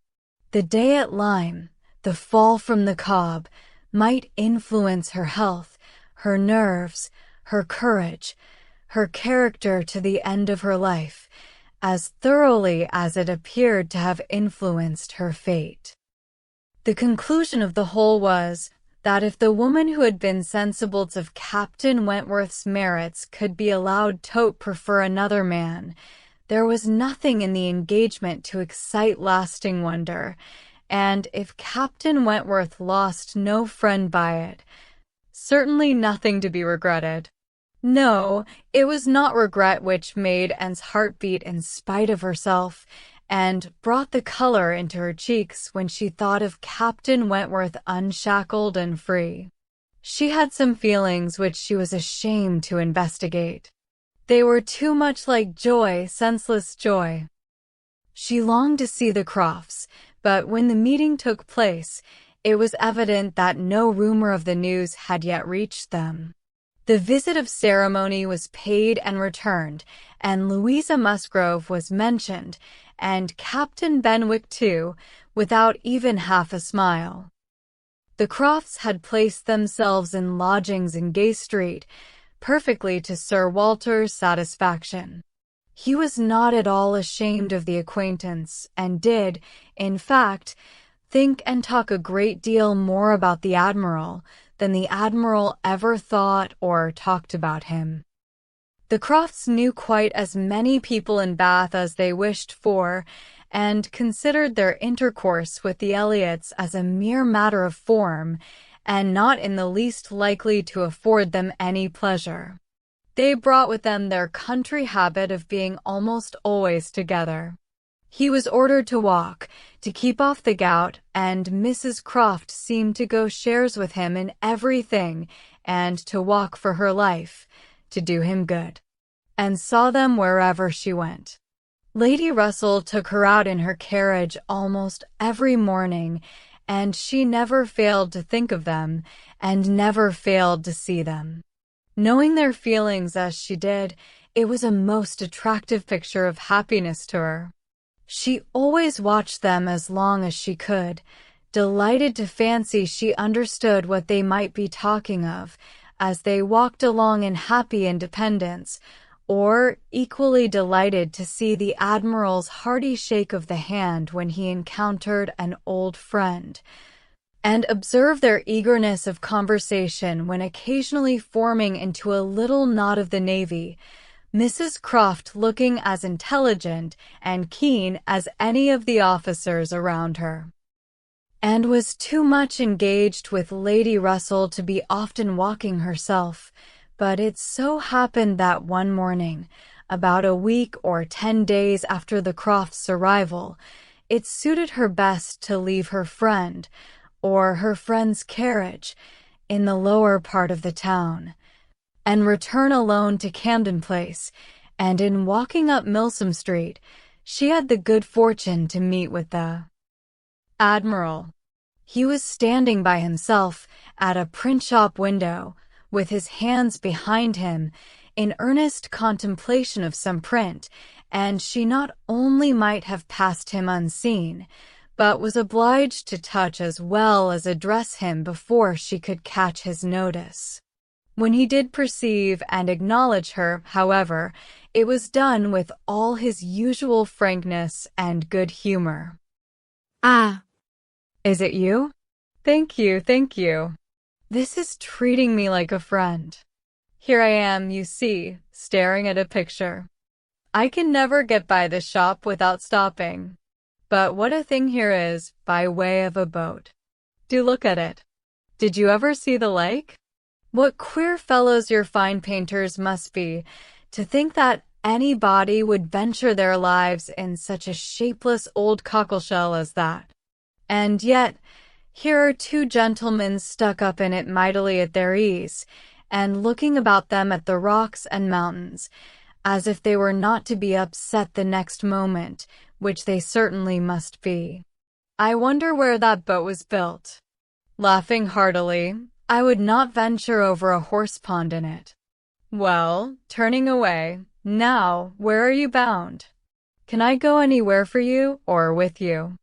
The day at Lyme, the fall from the Cobb, might influence her health, her nerves, her courage, her character to the end of her life, as thoroughly as it appeared to have influenced her fate. The conclusion of the whole was that if the woman who had been sensible of Captain Wentworth's merits could be allowed to prefer another man, there was nothing in the engagement to excite lasting wonder, and if Captain Wentworth lost no friend by it, certainly nothing to be regretted. No, it was not regret which made Anne's heart beat in spite of herself, and brought the color into her cheeks when she thought of Captain Wentworth unshackled and free. She had some feelings which she was ashamed to investigate. They were too much like joy, senseless joy. She longed to see the Crofts, but when the meeting took place, it was evident that no rumor of the news had yet reached them. The visit of ceremony was paid and returned, and Louisa Musgrove was mentioned, and Captain Benwick too, without even half a smile. The Crofts had placed themselves in lodgings in Gay Street, perfectly to Sir Walter's satisfaction. He was not at all ashamed of the acquaintance, and did, in fact, think and talk a great deal more about the Admiral than the Admiral ever thought or talked about him. The Crofts knew quite as many people in Bath as they wished for, and considered their intercourse with the Elliots as a mere matter of form, and not in the least likely to afford them any pleasure. They brought with them their country habit of being almost always together. He was ordered to walk, to keep off the gout, and Mrs. Croft seemed to go shares with him in everything, and to walk for her life, to do him good, and saw them wherever she went. Lady Russell took her out in her carriage almost every morning, and she never failed to think of them, and never failed to see them. Knowing their feelings as she did, it was a most attractive picture of happiness to her. She always watched them as long as she could, delighted to fancy she understood what they might be talking of, as they walked along in happy independence, or equally delighted to see the Admiral's hearty shake of the hand when he encountered an old friend, and observe their eagerness of conversation when occasionally forming into a little knot of the Navy, Mrs. Croft looking as intelligent and keen as any of the officers around her, and was too much engaged with Lady Russell to be often walking herself. But it so happened that one morning, about a week or 10 days after the Crofts' arrival, it suited her best to leave her friend, or her friend's carriage, in the lower part of the town, and return alone to Camden Place, and in walking up Milsom Street, She had the good fortune to meet with the Admiral. He was standing by himself at a print shop window, with his hands behind him, in earnest contemplation of some print, and she not only might have passed him unseen, but was obliged to touch as well as address him before she could catch his notice. When he did perceive and acknowledge her, however, it was done with all his usual frankness and good humor. "Ah, Is it you? Thank you, thank you. This is treating me like a friend. Here I am, you see, staring at a picture. I can never get by this shop without stopping. But what a thing here is, by way of a boat. Do look at it. Did you ever see the lake? What queer fellows your fine painters must be, to think that anybody would venture their lives in such a shapeless old cockleshell as that. And yet, here are two gentlemen stuck up in it mightily at their ease, and looking about them at the rocks and mountains, as if they were not to be upset the next moment, which they certainly must be. I wonder where that boat was built. Laughing heartily, I would not venture over a horse pond in it. Well, turning away, now, where are you bound? Can I go anywhere for you, or with you?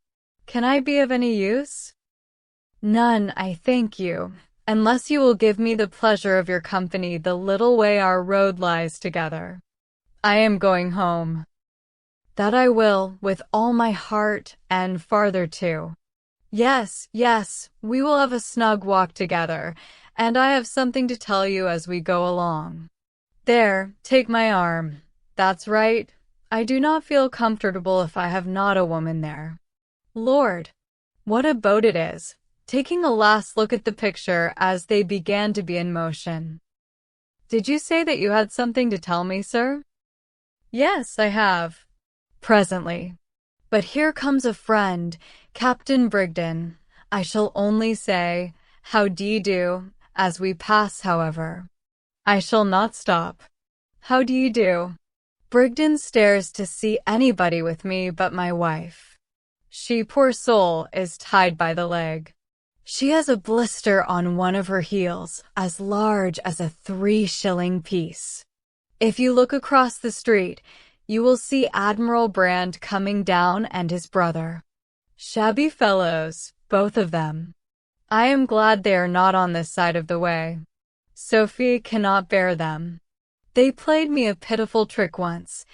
Can I be of any use? None, I thank you, unless you will give me the pleasure of your company the little way our road lies together. I am going home. That I will, with all my heart, and farther too. Yes, yes, we will have a snug walk together, and I have something to tell you as we go along. There, take my arm. That's right. I do not feel comfortable if I have not a woman there. Lord, what a boat it is, taking a last look at the picture as they began to be in motion. Did you say that you had something to tell me, sir? Yes, I have. Presently. But here comes a friend, Captain Brigden. I shall only say, how d'ye do, as we pass, however. I shall not stop. How d'ye do? Brigden stares to see anybody with me but my wife. She, poor soul, is tied by the leg. She has a blister on one of her heels, as large as a 3-shilling piece. If you look across the street, you will see Admiral Brand coming down and his brother. Shabby fellows, both of them. I am glad they are not on this side of the way. Sophie cannot bear them. They played me a pitiful trick once,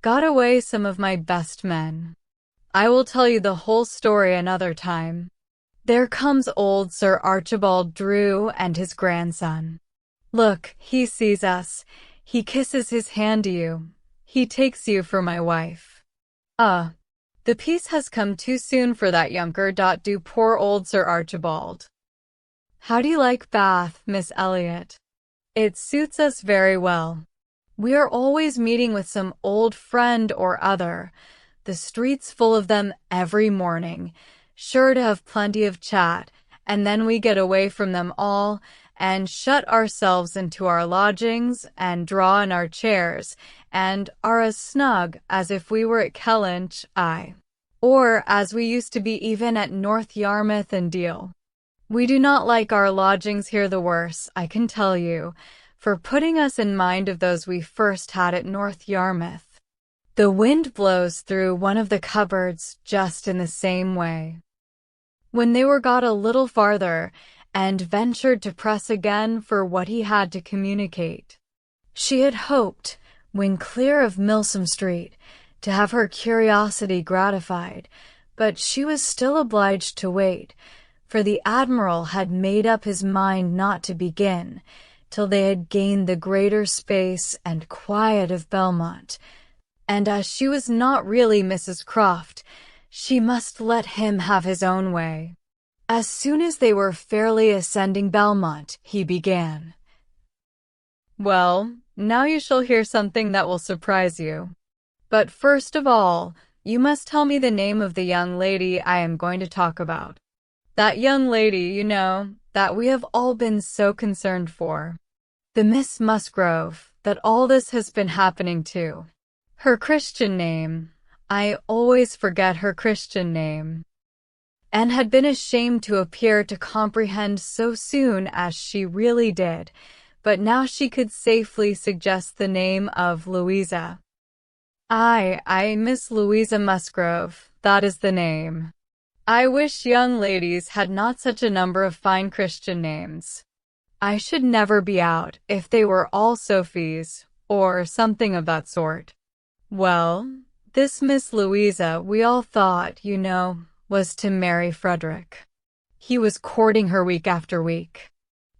got away some of my best men. I will tell you the whole story another time. There comes old Sir Archibald Drew and his grandson. Look, he sees us. He kisses his hand to you. He takes you for my wife. The peace has come too soon for that younker. Do poor old Sir Archibald. How do you like Bath, Miss Elliot? It suits us very well. We are always meeting with some old friend or other, the streets full of them every morning, sure to have plenty of chat, and then we get away from them all, and shut ourselves into our lodgings, and draw in our chairs, and are as snug as if we were at Kellynch, or as we used to be even at North Yarmouth and Deal. We do not like our lodgings here the worse, I can tell you, for putting us in mind of those we first had at North Yarmouth. The wind blows through one of the cupboards just in the same way. When they were got a little farther, and ventured to press again for what he had to communicate, she had hoped, when clear of Milsom Street, to have her curiosity gratified, but she was still obliged to wait, for the Admiral had made up his mind not to begin, till they had gained the greater space and quiet of Belmont, and as she was not really Mrs. Croft, she must let him have his own way. As soon as they were fairly ascending Belmont, he began. Well, now you shall hear something that will surprise you. But first of all, you must tell me the name of the young lady I am going to talk about. That young lady, you know, that we have all been so concerned for. The Miss Musgrove, that all this has been happening to. Her Christian name, I always forget her Christian name, and had been ashamed to appear to comprehend so soon as she really did, but now she could safely suggest the name of Louisa. I Miss Louisa Musgrove, that is the name. I wish young ladies had not such a number of fine Christian names. I should never be out if they were all Sophies, or something of that sort. Well, this Miss Louisa, we all thought, was to marry Frederick. He was courting her week after week.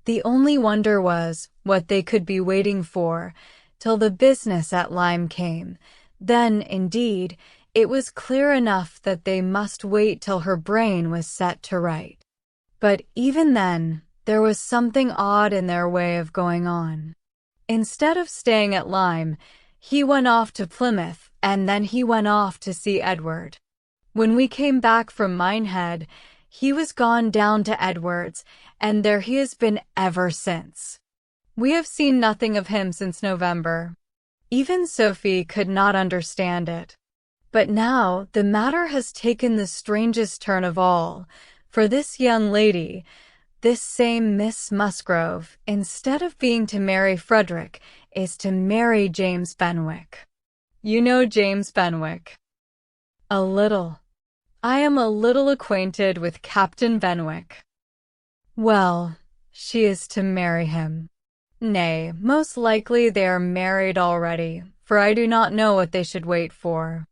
The only wonder was what they could be waiting for till the business at Lyme came. Then, indeed, it was clear enough that they must wait till her brain was set to right. But even then, there was something odd in their way of going on. Instead of staying at Lyme, he went off to Plymouth, and then he went off to see Edward. When we came back from Minehead, he was gone down to Edward's, and there he has been ever since. We have seen nothing of him since November. Even Sophie could not understand it. But now the matter has taken the strangest turn of all, for this young lady, this same Miss Musgrove, instead of being to marry Frederick, is to marry James Benwick. You know James Benwick? A little. I am a little acquainted with Captain Benwick. Well, she is to marry him. Nay, most likely they are married already, for I do not know what they should wait for.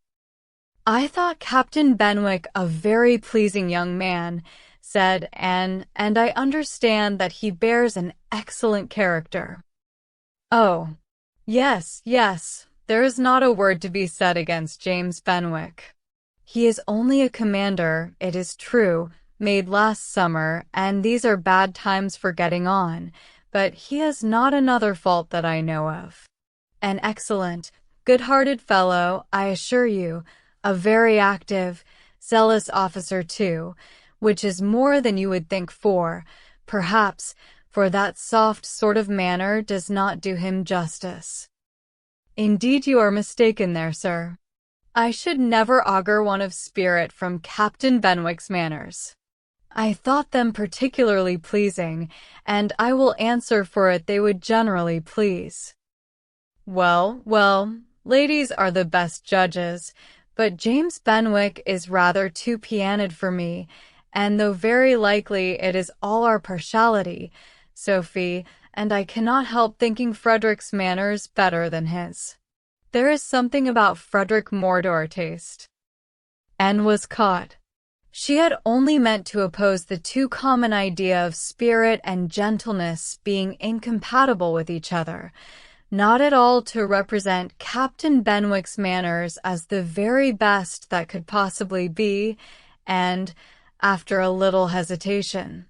I thought Captain Benwick a very pleasing young man, said Anne, and I understand that he bears an excellent character. Oh, yes, there is not a word to be said against James Benwick. He is only a commander, it is true, made last summer, and these are bad times for getting on, but he has not another fault that I know of. An excellent, good-hearted fellow, I assure you, a very active, zealous officer too, which is more than you would think perhaps, for that soft sort of manner does not do him justice. Indeed you are mistaken there, sir. I should never augur one of spirit from Captain Benwick's manners. I thought them particularly pleasing, and I will answer for it they would generally please. Well, ladies are the best judges, but James Benwick is rather too pianid for me, and though very likely it is all our partiality, Sophie, and I cannot help thinking Frederick's manners better than his. There is something about Frederick more to our taste. Anne was caught. She had only meant to oppose the too common idea of spirit and gentleness being incompatible with each other, not at all to represent Captain Benwick's manners as the very best that could possibly be, and, after a little hesitation,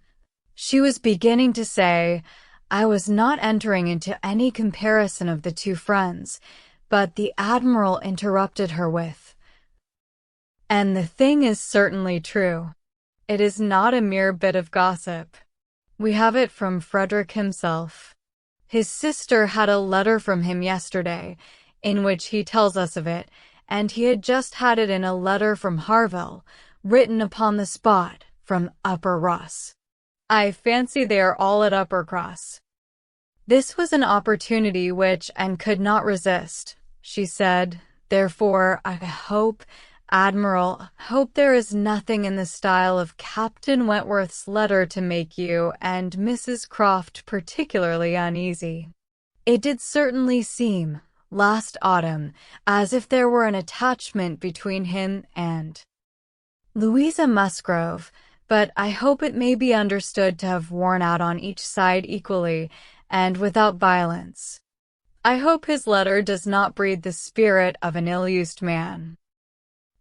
she was beginning to say, I was not entering into any comparison of the two friends, but the Admiral interrupted her with, and the thing is certainly true. It is not a mere bit of gossip. We have it from Frederick himself. His sister had a letter from him yesterday, in which he tells us of it, and he had just had it in a letter from Harville, written upon the spot, from Upper Ross. I fancy they are all at Uppercross. This was an opportunity which Anne could not resist. She said, therefore, I hope, Admiral, there is nothing in the style of Captain Wentworth's letter to make you and Mrs. Croft particularly uneasy. It did certainly seem, last autumn, as if there were an attachment between him and Louisa Musgrove, but I hope it may be understood to have worn out on each side equally, and without violence. I hope his letter does not breathe the spirit of an ill-used man.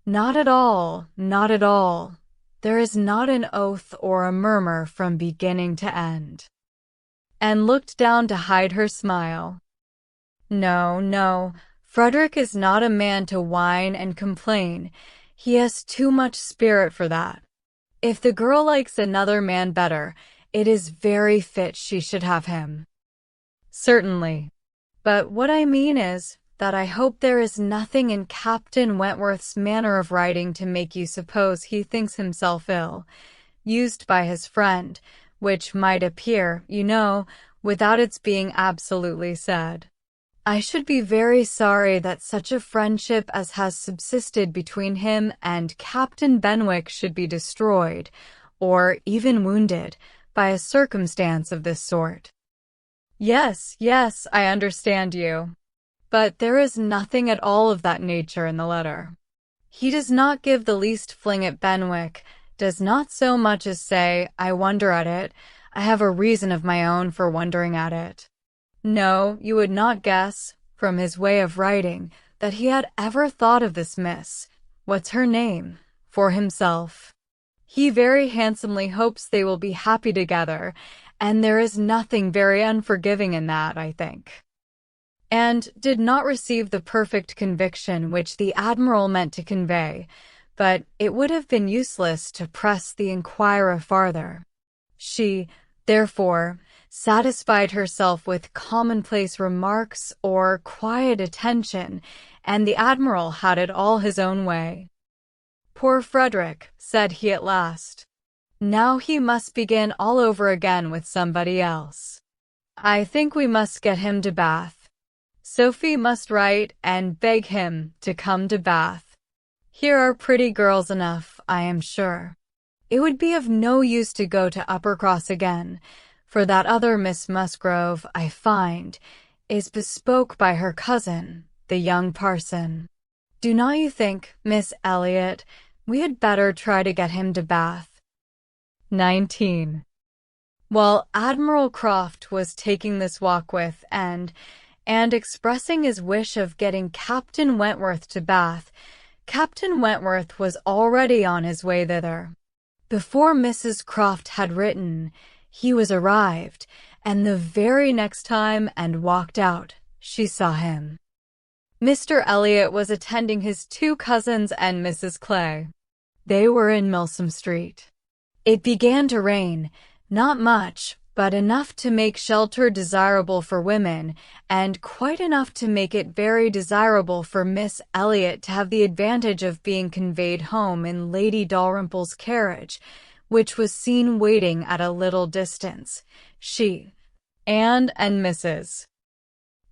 Not at all, not at all. There is not an oath or a murmur from beginning to end. Anne looked down to hide her smile. No, Frederick is not a man to whine and complain. He has too much spirit for that. If the girl likes another man better, it is very fit she should have him. Certainly. But what I mean is, that I hope there is nothing in Captain Wentworth's manner of writing to make you suppose he thinks himself ill, used by his friend, which might appear, without its being absolutely said. I should be very sorry that such a friendship as has subsisted between him and Captain Benwick should be destroyed, or even wounded, by a circumstance of this sort. Yes, I understand you. But there is nothing at all of that nature in the letter. He does not give the least fling at Benwick, does not so much as say, I wonder at it, I have a reason of my own for wondering at it. No, you would not guess, from his way of writing, that he had ever thought of this miss, what's her name, for himself. He very handsomely hopes they will be happy together, and there is nothing very unforgiving in that, I think. And did not receive the perfect conviction which the Admiral meant to convey, but it would have been useless to press the inquirer farther. She, therefore, satisfied herself with commonplace remarks or quiet attention, and the Admiral had it all his own way. Poor Frederick, said he at last. Now he must begin all over again with somebody else. I think we must get him to Bath. Sophie must write and beg him to come to Bath. Here are pretty girls enough, I am sure. It would be of no use to go to Uppercross again, for that other Miss Musgrove, I find, is bespoke by her cousin, the young parson. Do not you think, Miss Elliot, we had better try to get him to Bath? 19. While Admiral Croft was taking this walk with and expressing his wish of getting Captain Wentworth to Bath, Captain Wentworth was already on his way thither. Before Mrs. Croft had written, he was arrived, and the very next time and walked out, she saw him. Mr. Elliot was attending his two cousins and Mrs. Clay. They were in Milsom Street. It began to rain, not much, but enough to make shelter desirable for women, and quite enough to make it very desirable for Miss Elliot to have the advantage of being conveyed home in Lady Dalrymple's carriage, which was seen waiting at a little distance. She, Anne, and Mrs.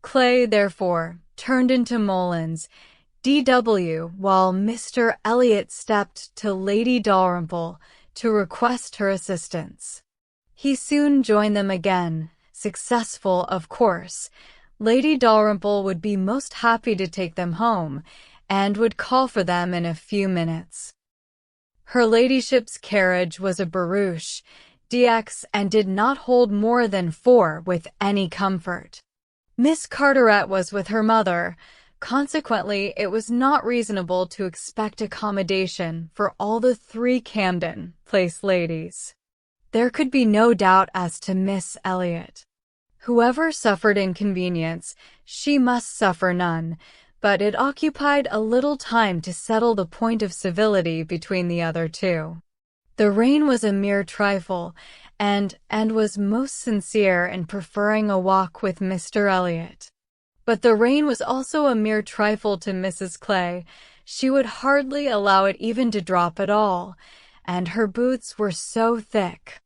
Clay, therefore, turned into Mullins, D.W., while Mr. Elliot stepped to Lady Dalrymple to request her assistance. He soon joined them again, successful, of course. Lady Dalrymple would be most happy to take them home, and would call for them in a few minutes. Her ladyship's carriage was a barouche, DX, and did not hold more than 4 with any comfort. Miss Carteret was with her mother. Consequently, it was not reasonable to expect accommodation for all the 3 Camden Place ladies. There could be no doubt as to Miss Elliot. Whoever suffered inconvenience, she must suffer none, but it occupied a little time to settle the point of civility between the other 2. The rain was a mere trifle, and was most sincere in preferring a walk with Mr. Elliot. But the rain was also a mere trifle to Mrs. Clay. She would hardly allow it even to drop at all, and her boots were so thick,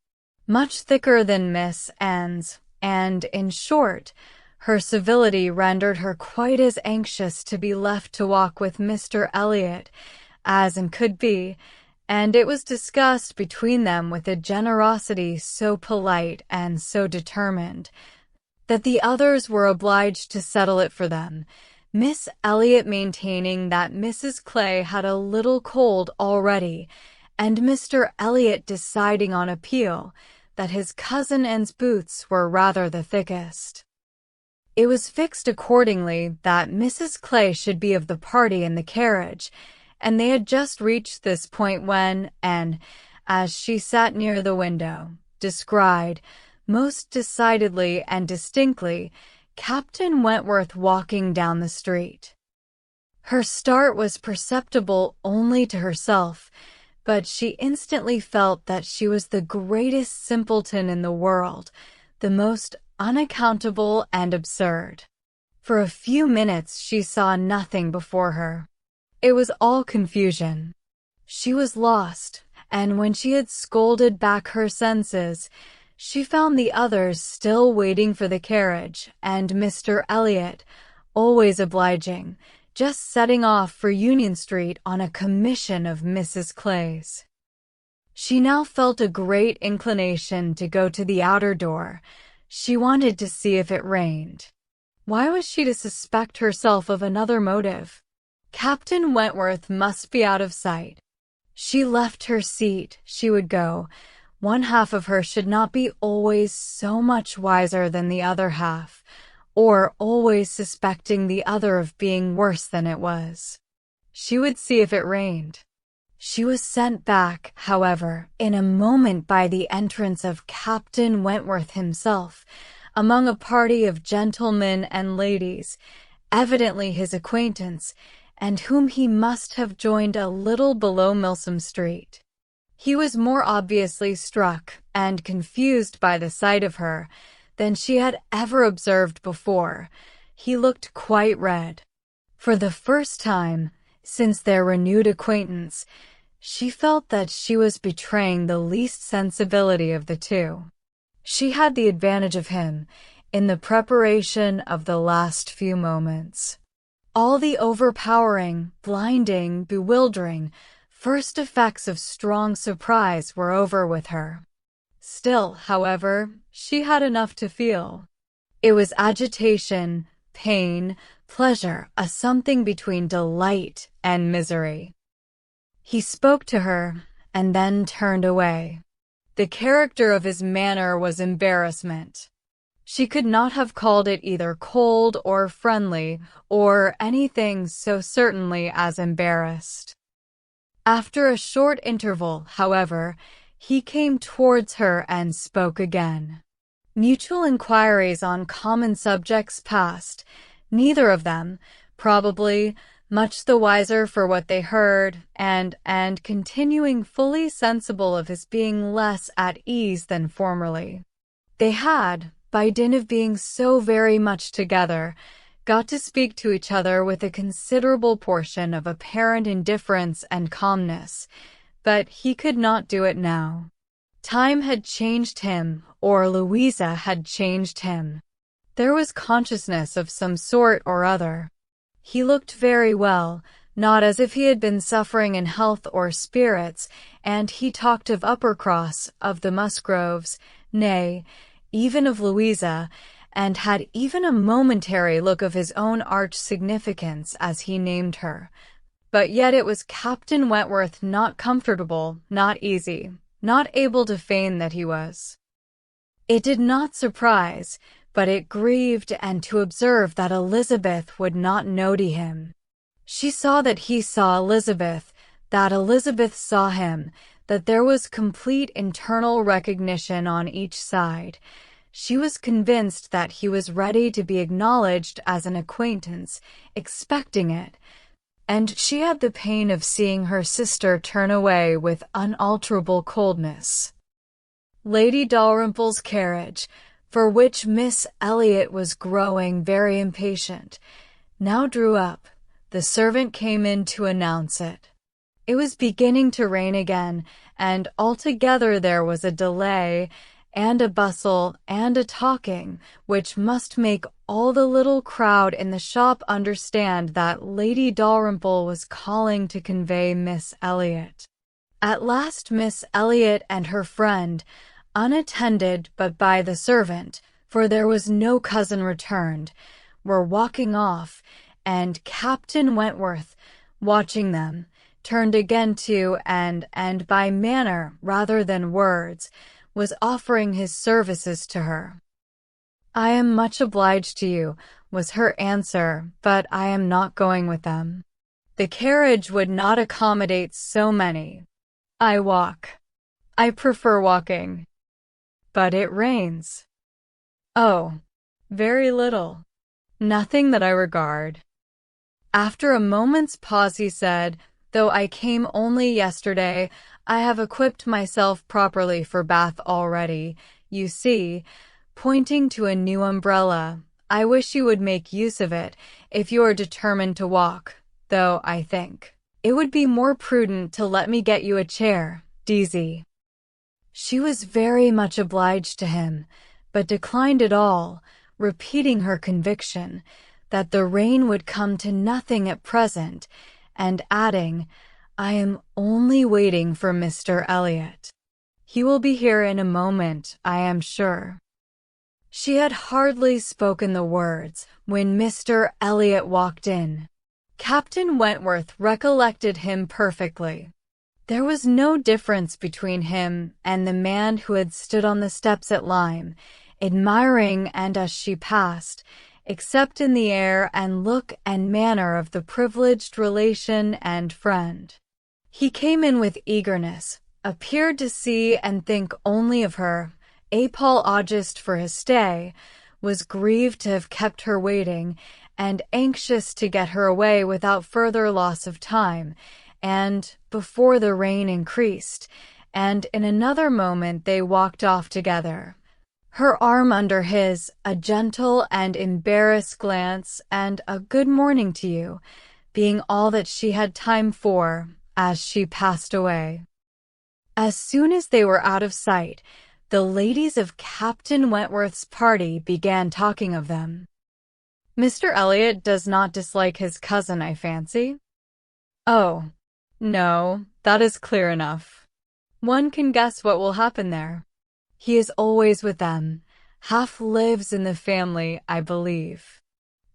much thicker than Miss Anne's, and, in short, her civility rendered her quite as anxious to be left to walk with Mr. Elliot as and could be, and it was discussed between them with a generosity so polite and so determined that the others were obliged to settle it for them, Miss Elliot maintaining that Mrs. Clay had a little cold already, and Mr. Elliot deciding on appeal that his cousin Anne's boots were rather the thickest. It was fixed accordingly that Mrs. Clay should be of the party in the carriage, and they had just reached this point when Anne, as she sat near the window, descried, most decidedly and distinctly, Captain Wentworth walking down the street. Her start was perceptible only to herself, but she instantly felt that she was the greatest simpleton in the world, the most unaccountable and absurd. For a few minutes she saw nothing before her. It was all confusion. She was lost, and when she had scolded back her senses, she found the others still waiting for the carriage, and Mr. Elliot, always obliging, just setting off for Union Street on a commission of Mrs. Clay's. She now felt a great inclination to go to the outer door. She wanted to see if it rained. Why was she to suspect herself of another motive? Captain Wentworth must be out of sight. She left her seat. She would go. One half of her should not be always so much wiser than the other half, or always suspecting the other of being worse than it was. She would see if it rained. She was sent back, however, in a moment by the entrance of Captain Wentworth himself, among a party of gentlemen and ladies, evidently his acquaintance, and whom he must have joined a little below Milsom Street. He was more obviously struck and confused by the sight of her than she had ever observed before. He looked quite red. For the first time, since their renewed acquaintance, she felt that she was betraying the least sensibility of the two. She had the advantage of him in the preparation of the last few moments. All the overpowering, blinding, bewildering first effects of strong surprise were over with her. Still, however, she had enough to feel. It was agitation, pain, pleasure, a something between delight and misery. He spoke to her, and then turned away. The character of his manner was embarrassment. She could not have called it either cold or friendly, or anything so certainly as embarrassed. After a short interval, however, he came towards her and spoke again. Mutual inquiries on common subjects passed, neither of them, probably, much the wiser for what they heard, and continuing fully sensible of his being less at ease than formerly. They had, by dint of being so very much together, got to speak to each other with a considerable portion of apparent indifference and calmness, but he could not do it now. Time had changed him, or Louisa had changed him. There was consciousness of some sort or other. He looked very well, not as if he had been suffering in health or spirits, and he talked of Uppercross, of the Musgroves, nay, even of Louisa, and had even a momentary look of his own arch significance as he named her. But yet it was Captain Wentworth, not comfortable, not easy, not able to feign that he was. It did not surprise, but it grieved and to observe that Elizabeth would not note him. She saw that he saw Elizabeth, that Elizabeth saw him, that there was complete internal recognition on each side. She was convinced that he was ready to be acknowledged as an acquaintance, expecting it, and she had the pain of seeing her sister turn away with unalterable coldness. Lady Dalrymple's carriage, for which Miss Elliot was growing very impatient, now drew up. The servant came in to announce it. It was beginning to rain again, and altogether there was a delay, and a bustle, and a talking, which must make all the little crowd in the shop understand that Lady Dalrymple was calling to convey Miss Elliot. At last Miss Elliot and her friend, unattended but by the servant, for there was no cousin returned, were walking off, and Captain Wentworth, watching them, turned again to and by manner rather than words, was offering his services to her. "I am much obliged to you," was her answer, "but I am not going with them. The carriage would not accommodate so many. I walk. I prefer walking." "But it rains." "Oh, very little. Nothing that I regard." After a moment's pause he said, "Though I came only yesterday, I have equipped myself properly for Bath already. You see," pointing to a new umbrella, I wish you would make use of it if you are determined to walk, though I think it would be more prudent to let me get you a chair, Deasy." She was very much obliged to him, but declined it all, repeating her conviction that the rain would come to nothing at present, and adding, "I am only waiting for Mr. Elliot. He will be here in a moment, I am sure." She had hardly spoken the words when Mr. Elliot walked in. Captain Wentworth recollected him perfectly. There was no difference between him and the man who had stood on the steps at Lyme, admiring and as she passed, except in the air and look and manner of the privileged relation and friend. He came in with eagerness, appeared to see and think only of her, apologized for his stay, was grieved to have kept her waiting, and anxious to get her away without further loss of time, and before the rain increased, and in another moment they walked off together, her arm under his, a gentle and embarrassed glance, and a "good morning to you," being all that she had time for, as she passed away. As soon as they were out of sight, the ladies of Captain Wentworth's party began talking of them. "Mr. Elliot does not dislike his cousin, I fancy?" "Oh, no, that is clear enough. One can guess what will happen there. He is always with them, half lives in the family, I believe.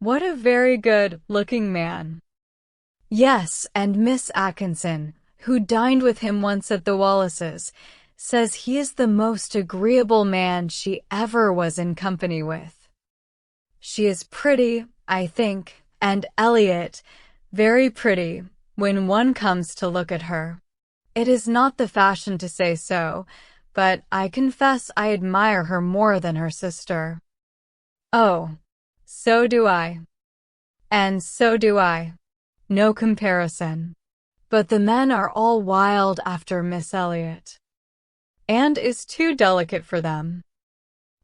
What a very good-looking man." "Yes, and Miss Atkinson, who dined with him once at the Wallaces, says he is the most agreeable man she ever was in company with. She is pretty, I think, and Elliot, very pretty, when one comes to look at her. It is not the fashion to say so, but I confess I admire her more than her sister." "Oh, so do I. And so do I. No comparison. But the men are all wild after Miss Elliot, and is too delicate for them,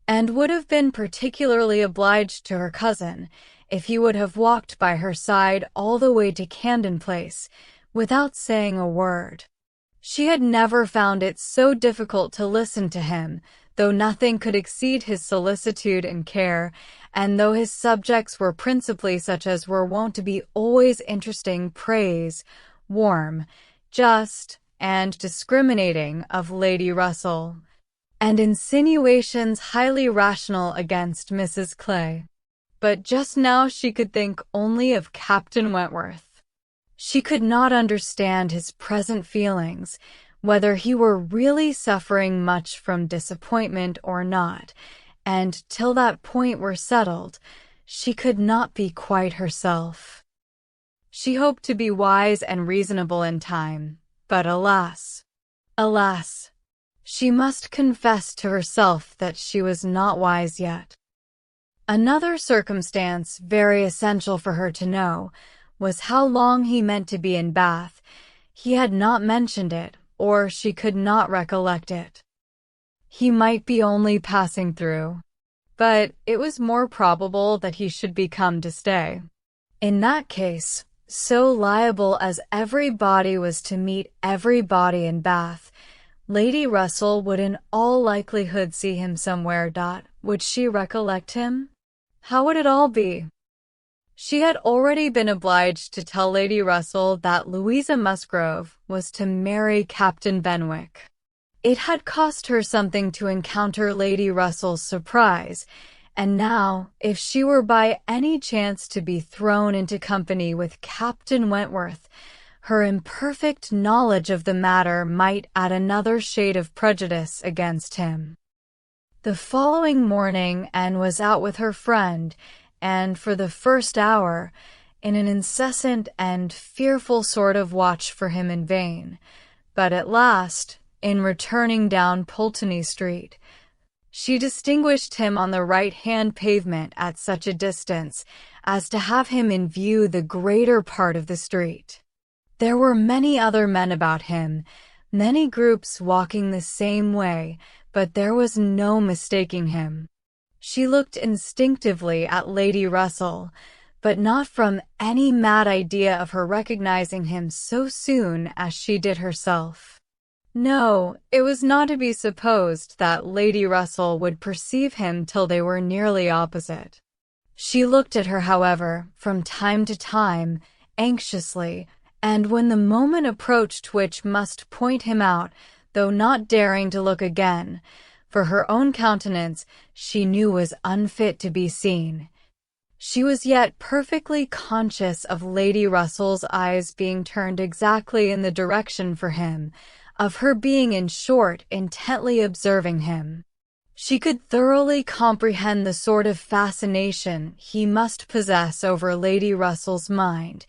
and would have been particularly obliged to her cousin if he would have walked by her side all the way to Camden Place without saying a word. She had never found it so difficult to listen to him, though nothing could exceed his solicitude and care, and though his subjects were principally such as were wont to be always interesting praise, warm, just, and discriminating of Lady Russell, and insinuations highly rational against Mrs. Clay. But just now she could think only of Captain Wentworth. She could not understand his present feelings, whether he were really suffering much from disappointment or not, and till that point were settled, she could not be quite herself. She hoped to be wise and reasonable in time, but alas, alas, she must confess to herself that she was not wise yet. Another circumstance very essential for her to know was how long he meant to be in Bath. He had not mentioned it, or she could not recollect it. He might be only passing through, but it was more probable that he should be come to stay. In that case, so liable as everybody was to meet everybody in Bath, Lady Russell would in all likelihood see him somewhere. Would she recollect him? How would it all be? She had already been obliged to tell Lady Russell that Louisa Musgrove was to marry Captain Benwick. It had cost her something to encounter Lady Russell's surprise, and now, if she were by any chance to be thrown into company with Captain Wentworth, her imperfect knowledge of the matter might add another shade of prejudice against him. The following morning Anne was out with her friend, and for the first hour, in an incessant and fearful sort of watch for him in vain, but at last, in returning down Pulteney Street, she distinguished him on the right-hand pavement at such a distance as to have him in view the greater part of the street. There were many other men about him, many groups walking the same way, but there was no mistaking him. She looked instinctively at Lady Russell, but not from any mad idea of her recognizing him so soon as she did herself. No, it was not to be supposed that Lady Russell would perceive him till they were nearly opposite. She looked at her, however, from time to time, anxiously, and when the moment approached which must point him out, though not daring to look again, for her own countenance she knew was unfit to be seen. She was yet perfectly conscious of Lady Russell's eyes being turned exactly in the direction for him, of her being, in short, intently observing him. She could thoroughly comprehend the sort of fascination he must possess over Lady Russell's mind,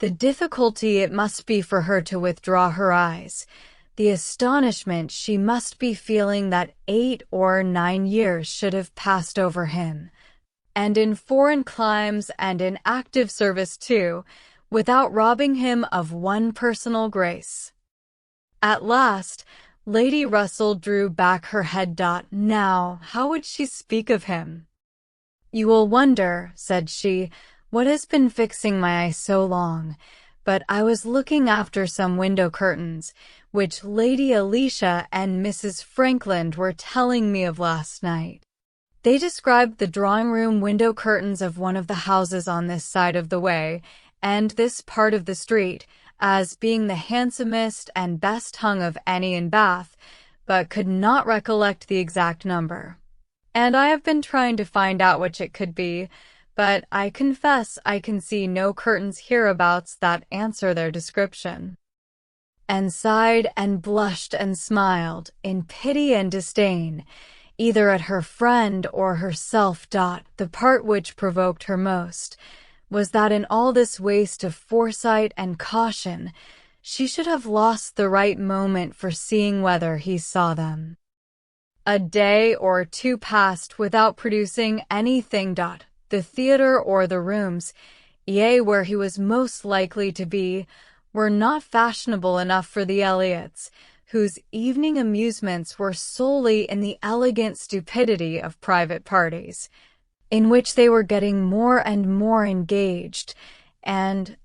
the difficulty it must be for her to withdraw her eyes, the astonishment she must be feeling that 8 or 9 years should have passed over him, and in foreign climes and in active service too, without robbing him of one personal grace. At last, Lady Russell drew back her head. Now, how would she speak of him? "You will wonder," said she, "what has been fixing my eye so long, but I was looking after some window curtains, which Lady Alicia and Mrs. Frankland were telling me of last night. They described the drawing-room window curtains of one of the houses on this side of the way, and this part of the street, as being the handsomest and best hung of any in Bath, but could not recollect the exact number. And I have been trying to find out which it could be, but I confess I can see no curtains hereabouts that answer their description," and sighed and blushed and smiled, in pity and disdain, either at her friend or herself. The part which provoked her most was that in all this waste of foresight and caution, she should have lost the right moment for seeing whether he saw them. A day or two passed without producing anything. The theatre or the rooms, yea, where he was most likely to be, were not fashionable enough for the Elliots, whose evening amusements were solely in the elegant stupidity of private parties, in which they were getting more and more engaged, and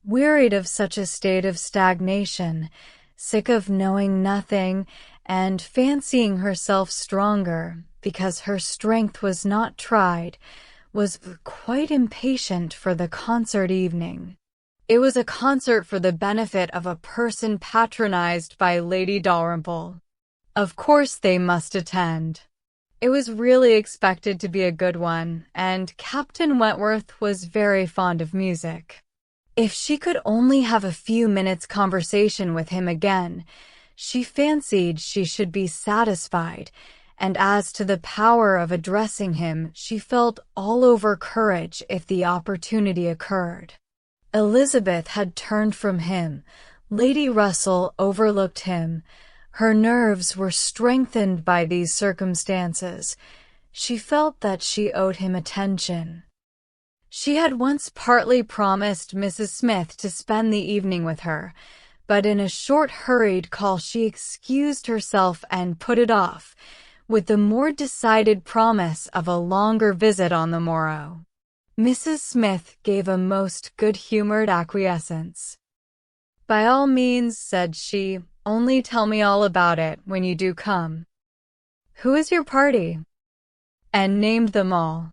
wearied of such a state of stagnation, sick of knowing nothing, and fancying herself stronger, because her strength was not tried, was quite impatient for the concert evening. It was a concert for the benefit of a person patronized by Lady Dalrymple. Of course they must attend. It was really expected to be a good one, and Captain Wentworth was very fond of music. If she could only have a few minutes' conversation with him again, she fancied she should be satisfied, and as to the power of addressing him, she felt all over courage if the opportunity occurred. Elizabeth had turned from him. Lady Russell overlooked him. Her nerves were strengthened by these circumstances. She felt that she owed him attention. She had once partly promised Mrs. Smith to spend the evening with her, but in a short hurried call she excused herself and put it off, with the more decided promise of a longer visit on the morrow. Mrs. Smith gave a most good-humored acquiescence. "By all means," said she, "only tell me all about it when you do come. Who is your party?" And named them all.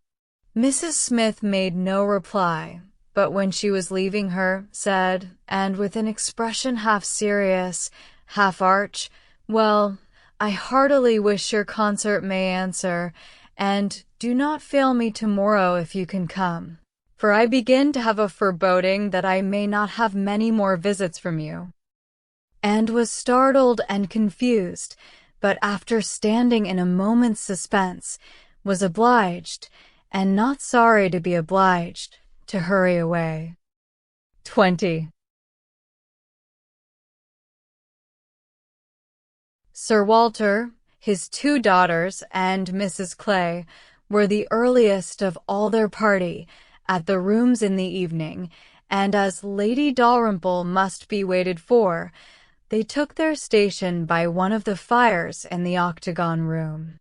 Mrs. Smith made no reply, but when she was leaving her, said, and with an expression half serious, half arch, "Well, I heartily wish your concert may answer, and do not fail me tomorrow if you can come, for I begin to have a foreboding that I may not have many more visits from you," and was startled and confused, but after standing in a moment's suspense, was obliged, and not sorry to be obliged, to hurry away. 20. Sir Walter, his 2 daughters, and Mrs. Clay were the earliest of all their party at the rooms in the evening, and as Lady Dalrymple must be waited for, they took their station by one of the fires in the octagon room.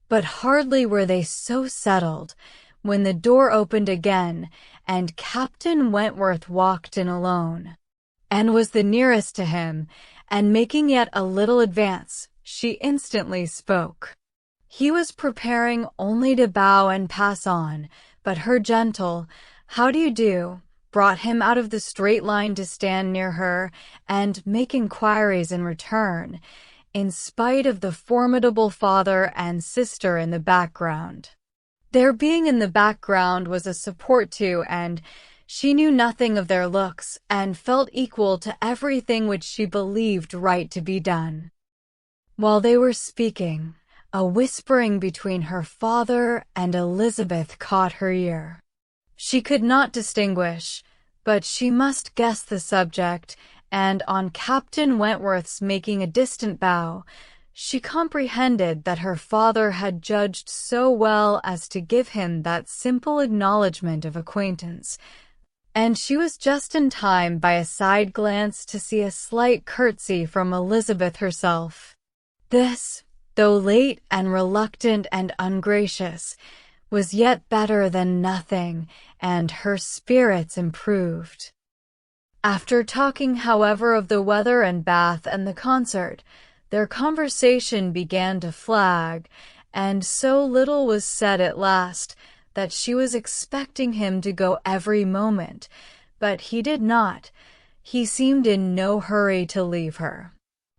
But hardly were they so settled when the door opened again, and Captain Wentworth walked in alone. Anne was the nearest to him, and making yet a little advance, she instantly spoke. He was preparing only to bow and pass on, but her gentle, "How do you do?" brought him out of the straight line to stand near her and make inquiries in return, in spite of the formidable father and sister in the background. Their being in the background was a support to, and she knew nothing of their looks and felt equal to everything which she believed right to be done. While they were speaking, a whispering between her father and Elizabeth caught her ear. She could not distinguish, but she must guess the subject, and on Captain Wentworth's making a distant bow, she comprehended that her father had judged so well as to give him that simple acknowledgment of acquaintance, and she was just in time by a side glance to see a slight curtsy from Elizabeth herself. This, though late and reluctant and ungracious, was yet better than nothing, and her spirits improved. After talking, however, of the weather and Bath and the concert, their conversation began to flag, and so little was said at last that she was expecting him to go every moment, but he did not. He seemed in no hurry to leave her.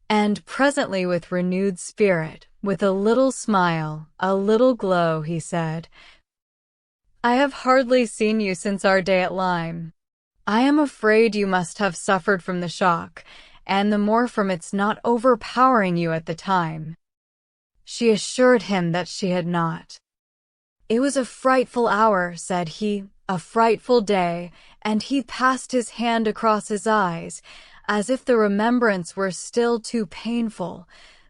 And presently, with renewed spirit, with a little smile, a little glow, he said, "I have hardly seen you since our day at Lyme. I am afraid you must have suffered from the shock, and the more from its not overpowering you at the time." She assured him that she had not. "It was a frightful hour," said he, "a frightful day," and he passed his hand across his eyes, as if the remembrance were still too painful,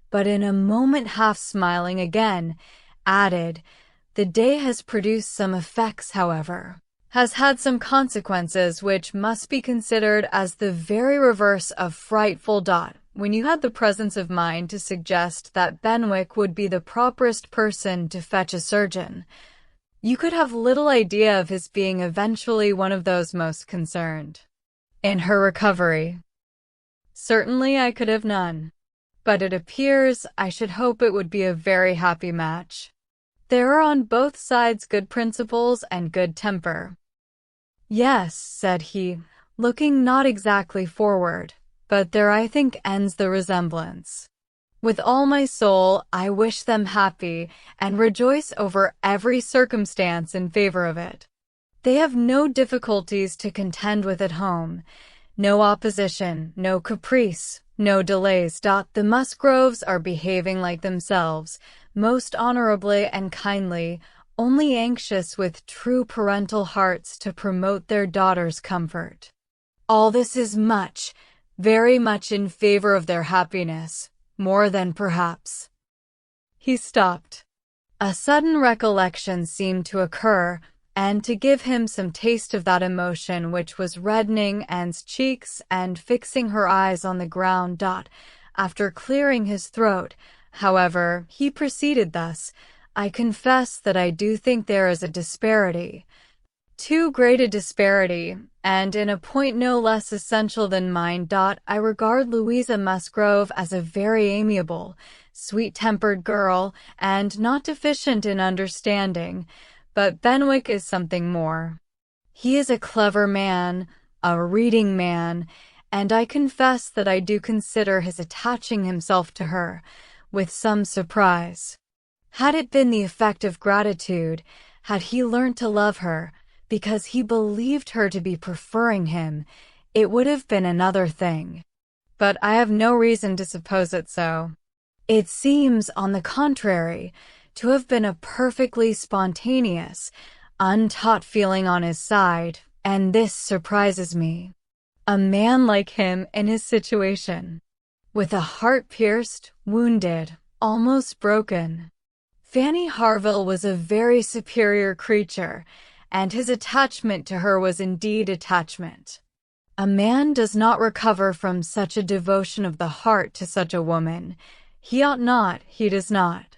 but in a moment, half smiling again, added, "The day has produced some effects, however, has had some consequences which must be considered as the very reverse of frightful. When you had the presence of mind to suggest that Benwick would be the properest person to fetch a surgeon, you could have little idea of his being eventually one of those most concerned in her recovery." "Certainly I could have none. But it appears I should hope it would be a very happy match. There are on both sides good principles and good temper." "Yes," said he, looking not exactly forward, "but there I think ends the resemblance. With all my soul I wish them happy, and rejoice over every circumstance in favor of it. They have no difficulties to contend with at home, no opposition, no caprice, no delays. The Musgroves are behaving like themselves, most honorably and kindly, only anxious with true parental hearts to promote their daughter's comfort. All this is much, very much in favor of their happiness, more than perhaps—" He stopped. A sudden recollection seemed to occur, and to give him some taste of that emotion which was reddening Anne's cheeks and fixing her eyes on the ground. After clearing his throat, however, he proceeded thus, "I confess that I do think there is a disparity, too great a disparity, and in a point no less essential than mine. I regard Louisa Musgrove as a very amiable, sweet-tempered girl, and not deficient in understanding, but Benwick is something more. He is a clever man, a reading man, and I confess that I do consider his attaching himself to her with some surprise. Had it been the effect of gratitude, had he learnt to love her, because he believed her to be preferring him, it would have been another thing. But I have no reason to suppose it so. It seems, on the contrary, to have been a perfectly spontaneous, untaught feeling on his side, and this surprises me. A man like him in his situation, with a heart pierced, wounded, almost broken. Fanny Harville was a very superior creature, and his attachment to her was indeed attachment. A man does not recover from such a devotion of the heart to such a woman. He ought not, he does not.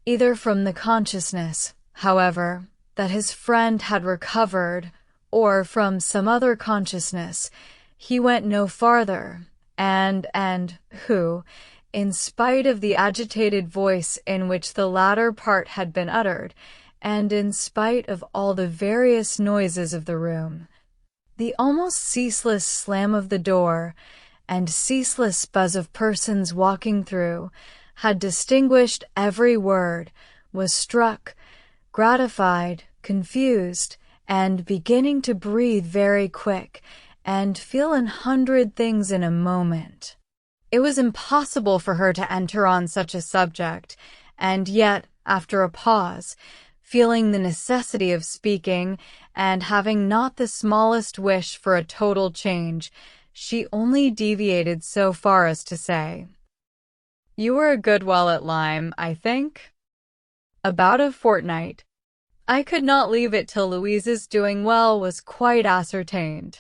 either from the consciousness, however, that his friend had recovered, or from some other consciousness. He went no farther, and who, in spite of the agitated voice in which the latter part had been uttered, and in spite of all the various noises of the room, the almost ceaseless slam of the door, and ceaseless buzz of persons walking through, had distinguished every word, was struck, gratified, confused, and beginning to breathe very quick, and feel 100 things in a moment. It was impossible for her to enter on such a subject, and yet, after a pause, feeling the necessity of speaking, and having not the smallest wish for a total change, she only deviated so far as to say, "You were a good while at Lyme, I think?" "About a fortnight. I could not leave it till Louise's doing well was quite ascertained.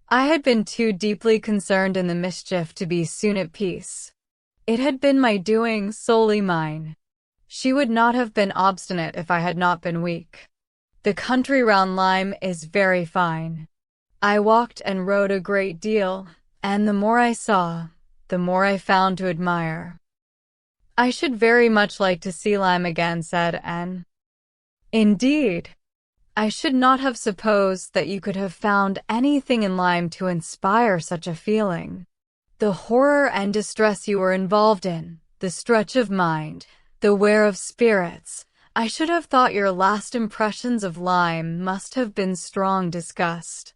I had been too deeply concerned in the mischief to be soon at peace. It had been my doing, solely mine. She would not have been obstinate if I had not been weak. The country round Lyme is very fine. I walked and rode a great deal, and the more I saw, the more I found to admire." "I should very much like to see Lyme again," said Anne. "Indeed, I should not have supposed that you could have found anything in Lyme to inspire such a feeling. The horror and distress you were involved in, the stretch of mind, the wear of spirits. I should have thought your last impressions of Lyme must have been strong disgust."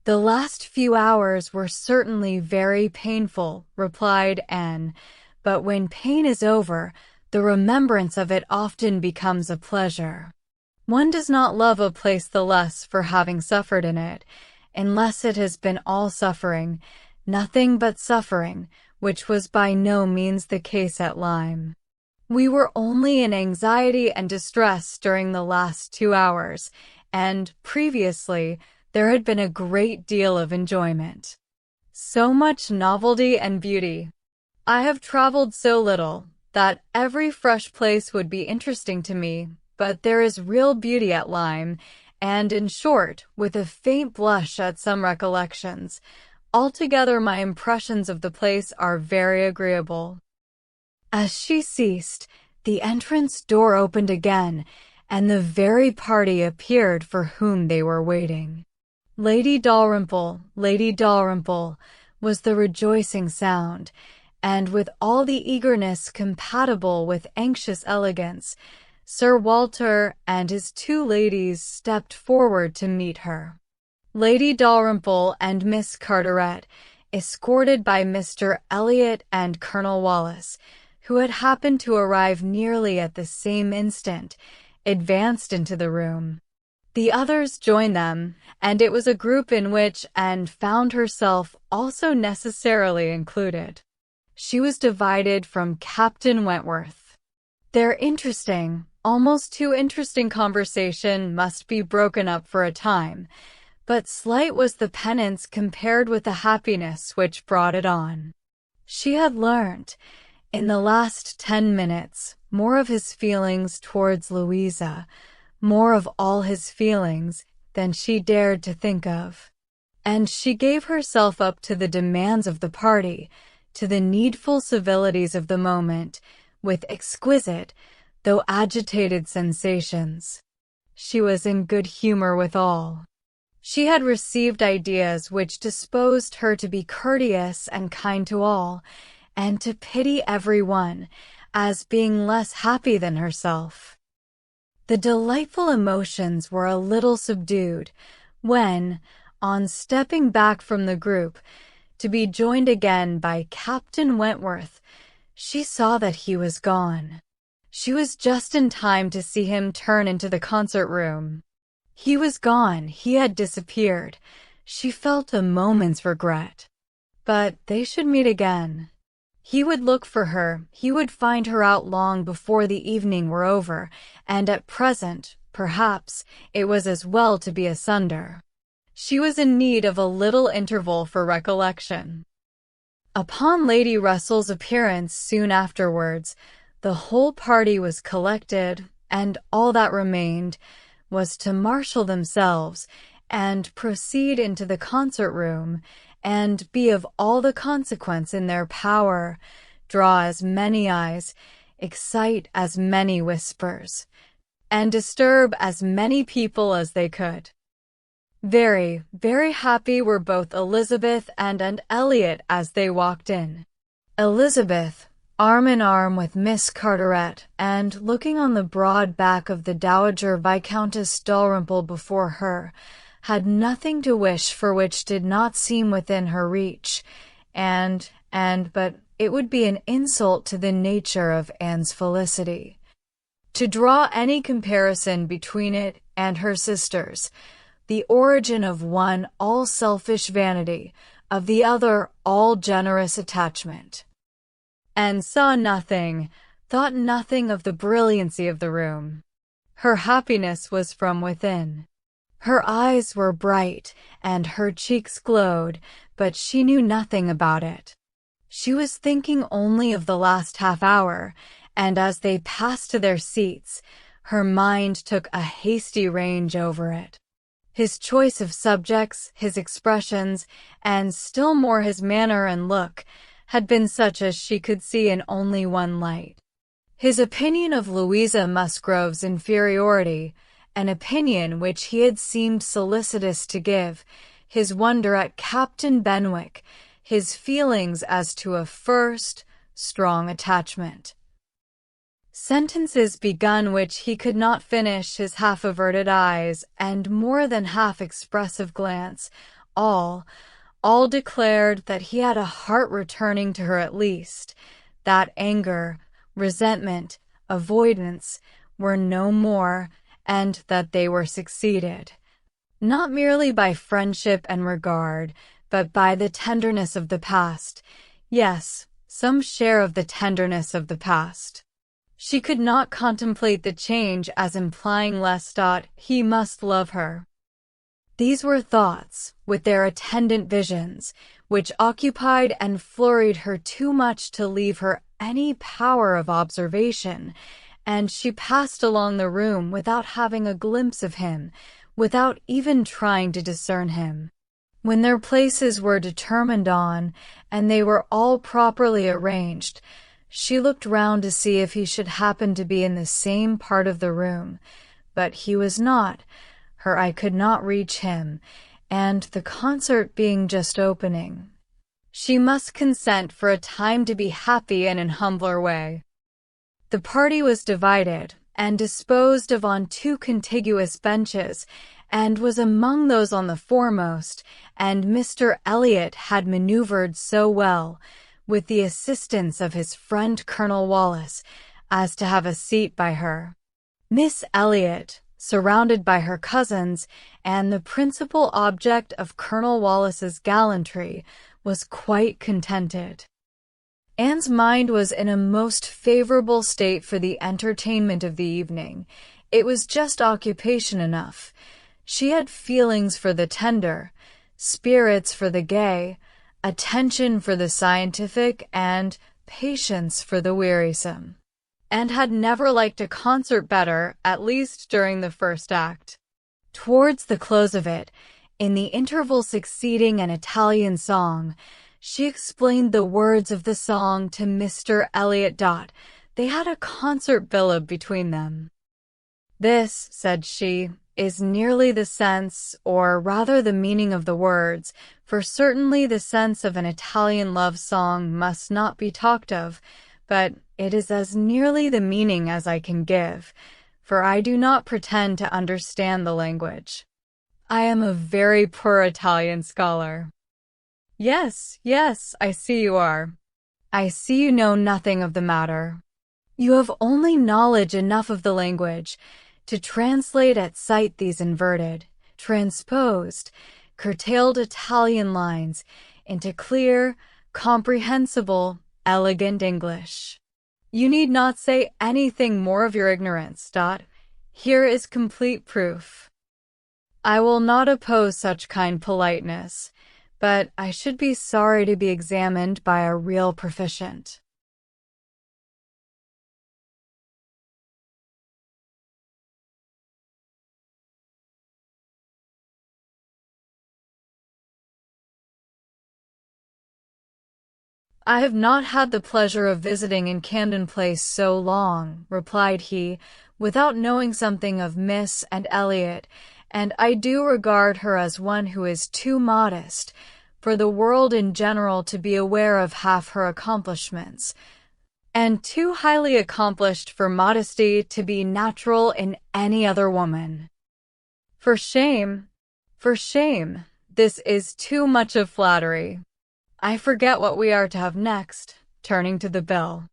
"The last few hours were certainly very painful," replied Anne, "but when pain is over, the remembrance of it often becomes a pleasure. One does not love a place the less for having suffered in it, unless it has been all suffering, nothing but suffering, which was by no means the case at Lyme. We were only in anxiety and distress during the last 2 hours, and, previously, there had been a great deal of enjoyment. So much novelty and beauty. I have traveled so little that every fresh place would be interesting to me, but there is real beauty at Lyme, and, in short, with a faint blush at some recollections, altogether my impressions of the place are very agreeable." As she ceased, the entrance door opened again, and the very party appeared for whom they were waiting. Lady Dalrymple, Lady Dalrymple, was the rejoicing sound, and with all the eagerness compatible with anxious elegance, Sir Walter and his 2 ladies stepped forward to meet her. Lady Dalrymple and Miss Carteret, escorted by Mr. Elliot and Colonel Wallis, who had happened to arrive nearly at the same instant, advanced into the room. The others joined them, and it was a group in which Anne found herself also necessarily included. She was divided from Captain Wentworth. Their interesting, almost too interesting conversation must be broken up for a time, but slight was the penance compared with the happiness which brought it on. She had learnt, in the last 10 minutes, more of his feelings towards Louisa, more of all his feelings than she dared to think of, and she gave herself up to the demands of the party, to the needful civilities of the moment, with exquisite, though agitated sensations. She was in good humor with all. She had received ideas which disposed her to be courteous and kind to all, and to pity every one, as being less happy than herself. The delightful emotions were a little subdued, when, on stepping back from the group, to be joined again by Captain Wentworth, she saw that he was gone. She was just in time to see him turn into the concert room. He was gone, he had disappeared. She felt a moment's regret. But they should meet again. He would look for her, he would find her out long before the evening were over, and at present, perhaps, it was as well to be asunder. She was in need of a little interval for recollection. Upon Lady Russell's appearance soon afterwards, The whole party was collected, and all that remained was to marshal themselves and proceed into the concert room and be of all the consequence in their power, draw as many eyes, excite as many whispers, and disturb as many people as they could. Very, very happy were both Elizabeth and Elliot as they walked in. Elizabeth, arm in arm with Miss Carteret, and looking on the broad back of the Dowager Viscountess Dalrymple before her, had nothing to wish for which did not seem within her reach, but it would be an insult to the nature of Anne's felicity to draw any comparison between it and her sister's, the origin of one all selfish vanity, of the other all generous attachment. Anne saw nothing, thought nothing of the brilliancy of the room. Her happiness was from within. Her eyes were bright, and her cheeks glowed, but she knew nothing about it. She was thinking only of the last half-hour, and as they passed to their seats, her mind took a hasty range over it. His choice of subjects, his expressions, and still more his manner and look, had been such as she could see in only one light. His opinion of Louisa Musgrove's inferiority, an opinion which he had seemed solicitous to give, his wonder at Captain Benwick, his feelings as to a first, strong attachment. Sentences begun which he could not finish, his half-averted eyes, and more than half-expressive glance, all declared that he had a heart returning to her at least, that anger, resentment, avoidance were no more, and that they were succeeded, not merely by friendship and regard, but by the tenderness of the past, yes, some share of the tenderness of the past. She could not contemplate the change as implying less. He must love her. These were thoughts, with their attendant visions, which occupied and flurried her too much to leave her any power of observation, and she passed along the room without having a glimpse of him, without even trying to discern him. When their places were determined on, and they were all properly arranged, she looked round to see if he should happen to be in the same part of the room, but he was not. Her eye could not reach him, and the concert being just opening, she must consent for a time to be happy in an humbler way. The party was divided, and disposed of on two contiguous benches, and was among those on the foremost, and Mr. Elliot had maneuvered so well, with the assistance of his friend Colonel Wallis, as to have a seat by her. Miss Elliot, surrounded by her cousins, and the principal object of Colonel Wallis's gallantry, was quite contented. Anne's mind was in a most favorable state for the entertainment of the evening. It was just occupation enough. She had feelings for the tender, spirits for the gay, attention for the scientific, and patience for the wearisome, and had never liked a concert better, at least during the first act. Towards the close of it, in the interval succeeding an Italian song, she explained the words of the song to Mr. Elliot. They had a concert billet between them. "This," said she, "is nearly the sense, or rather the meaning of the words, for certainly the sense of an Italian love song must not be talked of, but it is as nearly the meaning as I can give, for I do not pretend to understand the language. I am a very poor Italian scholar." Yes, I see you are. I see you know nothing of the matter. You have only knowledge enough of the language to translate at sight these inverted, transposed, curtailed Italian lines into clear, comprehensible, elegant English. You need not say anything more of your ignorance. Here is complete proof. I will not oppose such kind politeness, but I should be sorry to be examined by a real proficient. "I have not had the pleasure of visiting in Camden Place so long," replied he, "without knowing something of Miss and Elliot, and I do regard her as one who is too modest for the world in general to be aware of half her accomplishments, and too highly accomplished for modesty to be natural in any other woman. For shame, for shame, this is too much of flattery. I forget what we are to have next," turning to the bill.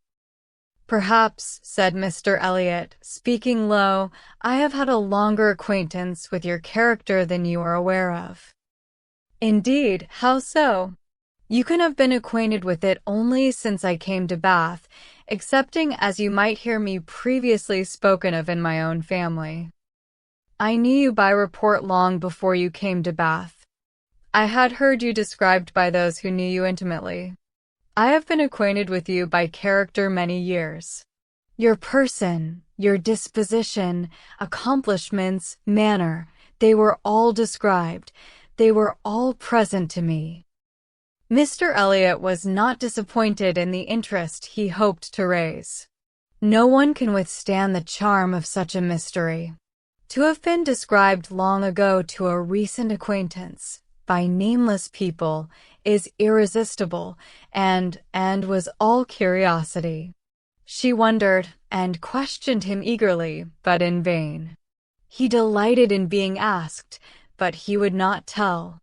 "Perhaps," said Mr. Elliot, speaking low, "I have had a longer acquaintance with your character than you are aware of." "Indeed, how so?" "You can have been acquainted with it only since I came to Bath, excepting as you might hear me previously spoken of in my own family. I knew you by report long before you came to Bath. I had heard you described by those who knew you intimately. I have been acquainted with you by character many years. Your person, your disposition, accomplishments, manner, they were all described, they were all present to me." Mr. Elliot was not disappointed in the interest he hoped to raise. No one can withstand the charm of such a mystery. To have been described long ago to a recent acquaintance, by nameless people, is irresistible, and was all curiosity. She wondered, and questioned him eagerly, but in vain. He delighted in being asked, but he would not tell.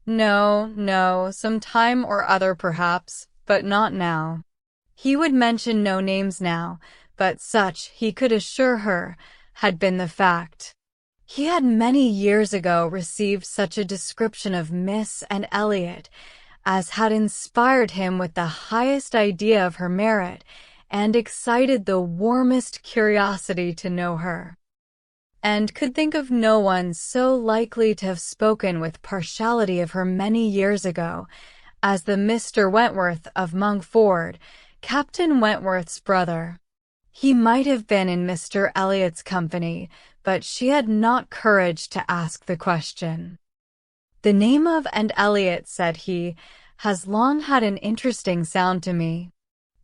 No, some time or other perhaps, but not now. He would mention no names now, but such, he could assure her, had been the fact. He had many years ago received such a description of Miss and Elliot as had inspired him with the highest idea of her merit and excited the warmest curiosity to know her, and could think of no one so likely to have spoken with partiality of her many years ago as the Mr. Wentworth of Monkford, Captain Wentworth's brother. He might have been in Mr. Elliot's company, but she had not courage to ask the question. "The name of and Elliot," said he, "has long had an interesting sound to me.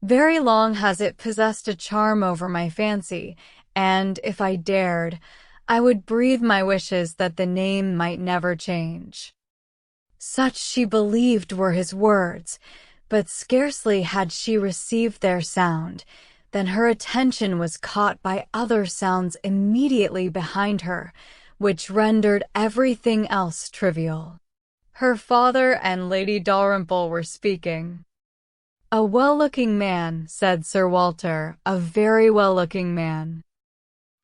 Very long has it possessed a charm over my fancy, and, if I dared, I would breathe my wishes that the name might never change." Such she believed were his words, but scarcely had she received their sound than her attention was caught by other sounds immediately behind her, which rendered everything else trivial. Her father and Lady Dalrymple were speaking. "A well-looking man," said Sir Walter, "a very well-looking man."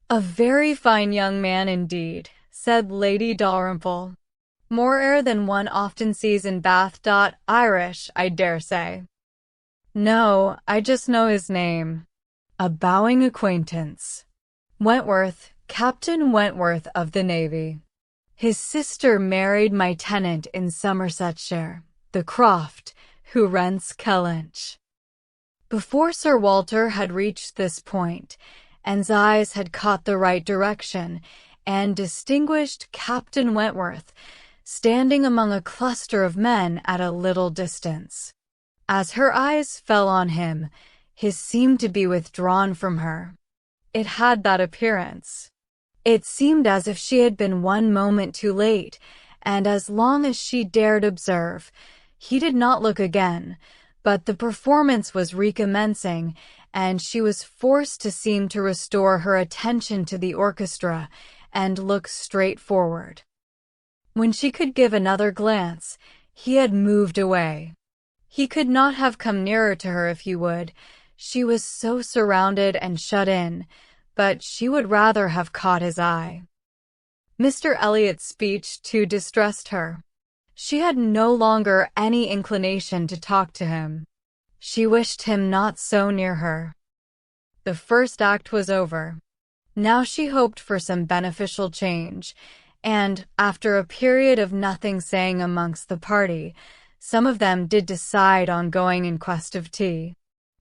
"A very fine young man indeed," said Lady Dalrymple. "More air than one often sees in Bath. Irish, I dare say." "No, I just know his name." "A bowing acquaintance. Wentworth, Captain Wentworth of the Navy. His sister married my tenant in Somersetshire, the Croft, who rents Kellynch." Before Sir Walter had reached this point, Anne's eyes had caught the right direction, and distinguished Captain Wentworth standing among a cluster of men at a little distance. As her eyes fell on him, his seemed to be withdrawn from her. It had that appearance. It seemed as if she had been one moment too late, and as long as she dared observe, he did not look again, but the performance was recommencing, and she was forced to seem to restore her attention to the orchestra and look straight forward. When she could give another glance, he had moved away. He could not have come nearer to her if he would. She was so surrounded and shut in, but she would rather have caught his eye. Mr. Elliot's speech too distressed her. She had no longer any inclination to talk to him. She wished him not so near her. The first act was over. Now she hoped for some beneficial change, and, after a period of nothing saying amongst the party, some of them did decide on going in quest of tea,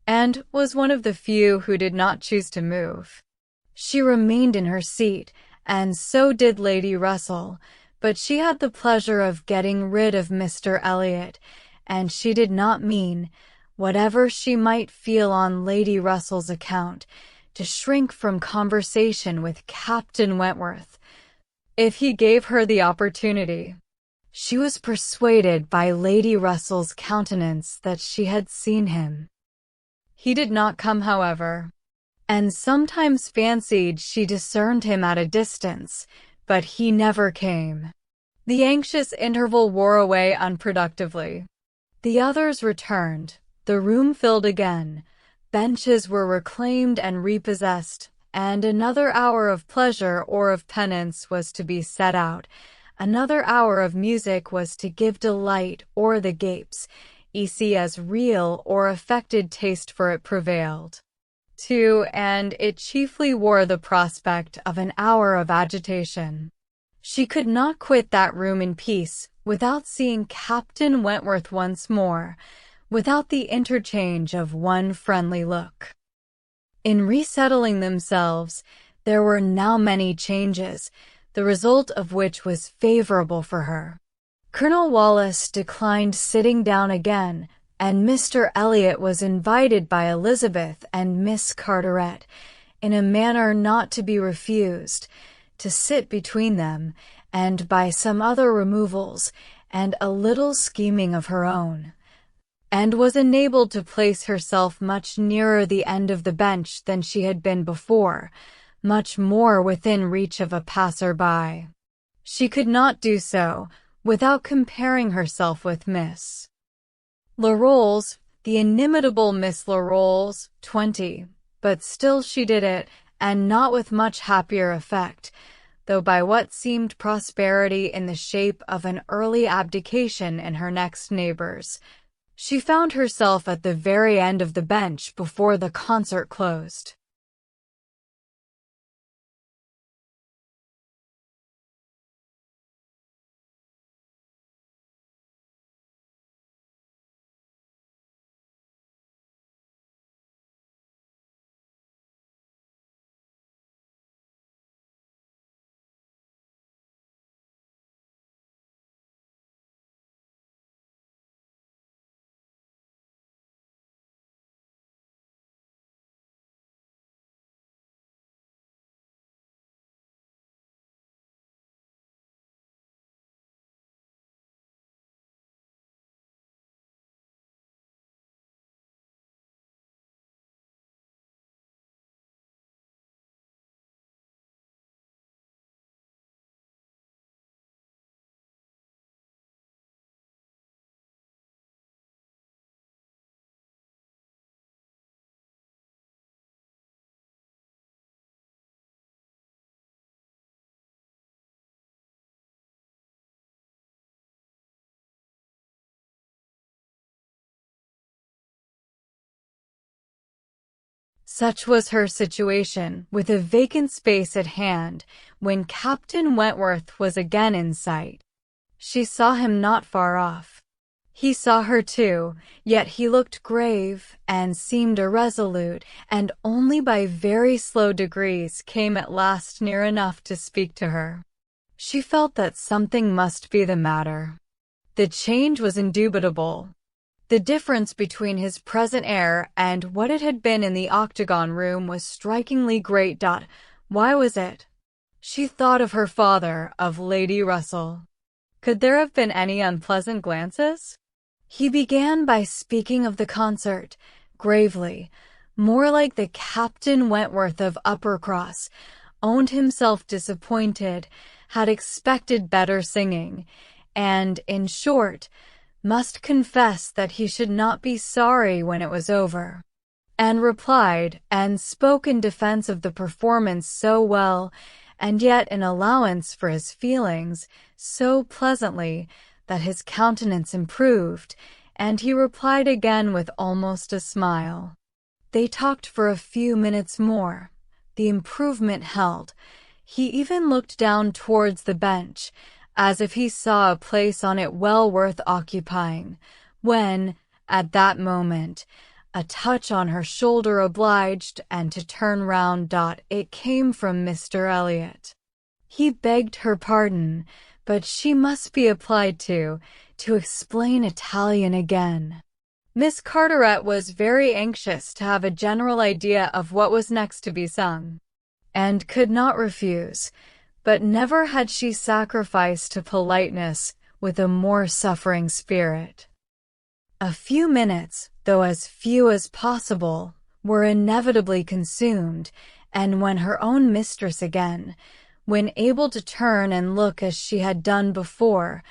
and was one of the few who did not choose to move. She remained in her seat, and so did Lady Russell, but she had the pleasure of getting rid of Mr. Elliot, and she did not mean, whatever she might feel on Lady Russell's account, to shrink from conversation with Captain Wentworth, if he gave her the opportunity. She was persuaded by Lady Russell's countenance that she had seen him. He did not come, however, and sometimes fancied she discerned him at a distance, but he never came. The anxious interval wore away unproductively. The others returned, the room filled again, benches were reclaimed and repossessed, and another hour of pleasure or of penance was to be set out. Another hour of music was to give delight, or the gapes, easy as real or affected taste for it prevailed, too, and it chiefly wore the prospect of an hour of agitation. She could not quit that room in peace without seeing Captain Wentworth once more, without the interchange of one friendly look. In resettling themselves, there were now many changes, the result of which was favorable for her. Colonel Wallis declined sitting down again, and Mr. Elliot was invited by Elizabeth and Miss Carteret, in a manner not to be refused, to sit between them, and by some other removals, and a little scheming of her own, and was enabled to place herself much nearer the end of the bench than she had been before, much more within reach of a passer-by. She could not do so without comparing herself with Miss Larolles, the inimitable Miss Larolles, 20, but still she did it, and not with much happier effect, though by what seemed prosperity in the shape of an early abdication in her next neighbors. She found herself at the very end of the bench before the concert closed. Such was her situation, with a vacant space at hand, when Captain Wentworth was again in sight. She saw him not far off. He saw her too, yet he looked grave, and seemed irresolute, and only by very slow degrees came at last near enough to speak to her. She felt that something must be the matter. The change was indubitable. The difference between his present air and what it had been in the octagon room was strikingly great. Why was it? She thought of her father, of Lady Russell. Could there have been any unpleasant glances? He began by speaking of the concert, gravely, more like the Captain Wentworth of Uppercross, owned himself disappointed, had expected better singing, and, in short, must confess that he should not be sorry when it was over, and replied and spoke in defense of the performance so well, and yet in allowance for his feelings, so pleasantly, that his countenance improved, and he replied again with almost a smile. They talked for a few minutes more. The improvement held. He even looked down towards the bench, as if he saw a place on it well worth occupying, when, at that moment, a touch on her shoulder obliged and to turn round. It came from Mr. Elliot. He begged her pardon, but she must be applied to explain Italian again. Miss Carteret was very anxious to have a general idea of what was next to be sung, and could not refuse, but never had she sacrificed to politeness with a more suffering spirit. A few minutes, though as few as possible, were inevitably consumed, and when her own mistress again, when able to turn and look as she had done before,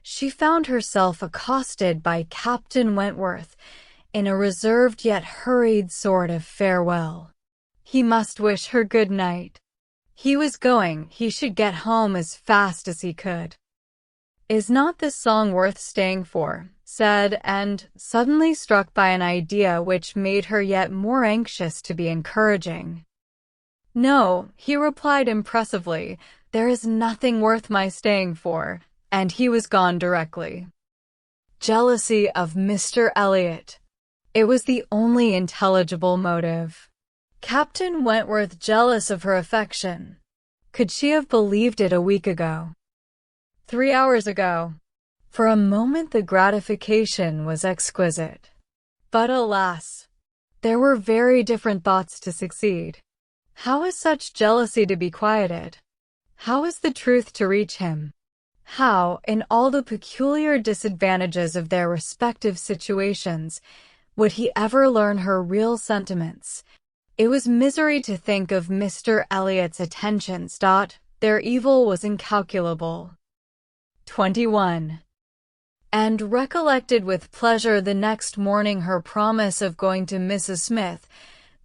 she found herself accosted by Captain Wentworth in a reserved yet hurried sort of farewell. He must wish her good night. He was going, he should get home as fast as he could. "Is not this song worth staying for?" said, and suddenly struck by an idea which made her yet more anxious to be encouraging. "No," he replied impressively, "there is nothing worth my staying for," and he was gone directly. Jealousy of Mr. Elliot. It was the only intelligible motive. Captain Wentworth jealous of her affection. Could she have believed it a week ago? 3 hours ago? For a moment the gratification was exquisite. But alas, there were very different thoughts to succeed. How is such jealousy to be quieted? How is the truth to reach him? How, in all the peculiar disadvantages of their respective situations, would he ever learn her real sentiments? It was misery to think of Mr. Elliot's attentions. Their evil was incalculable. 21. And recollected with pleasure the next morning her promise of going to Mrs. Smith,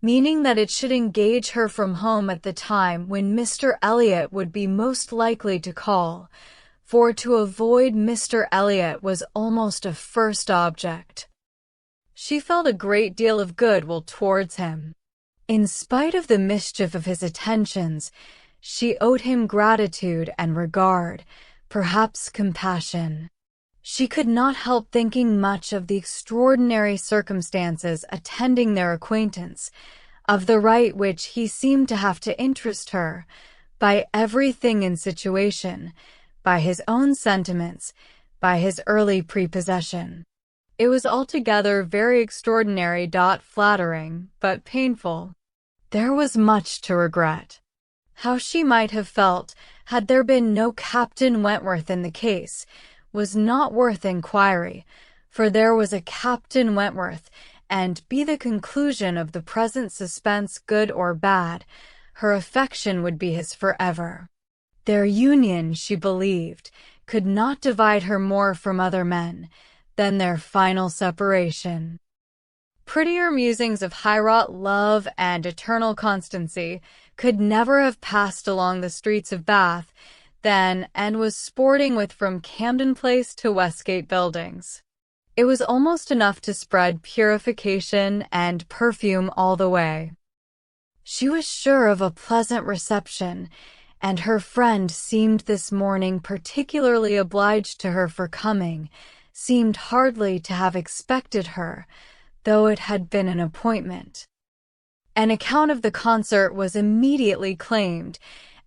meaning that it should engage her from home at the time when Mr. Elliot would be most likely to call, for to avoid Mr. Elliot was almost a first object. She felt a great deal of goodwill towards him. In spite of the mischief of his attentions, she owed him gratitude and regard, perhaps compassion. She could not help thinking much of the extraordinary circumstances attending their acquaintance, of the right which he seemed to have to interest her, by everything in situation, by his own sentiments, by his early prepossession. It was altogether very extraordinary, flattering, but painful. There was much to regret. How she might have felt had there been no Captain Wentworth in the case was not worth inquiry, for there was a Captain Wentworth, and be the conclusion of the present suspense good or bad, her affection would be his forever. Their union, she believed, could not divide her more from other men than their final separation. Prettier musings of high-wrought love and eternal constancy could never have passed along the streets of Bath then and was sporting with from Camden Place to Westgate Buildings. It was almost enough to spread purification and perfume all the way. She was sure of a pleasant reception, and her friend seemed this morning particularly obliged to her for coming, seemed hardly to have expected her, though it had been an appointment. An account of the concert was immediately claimed,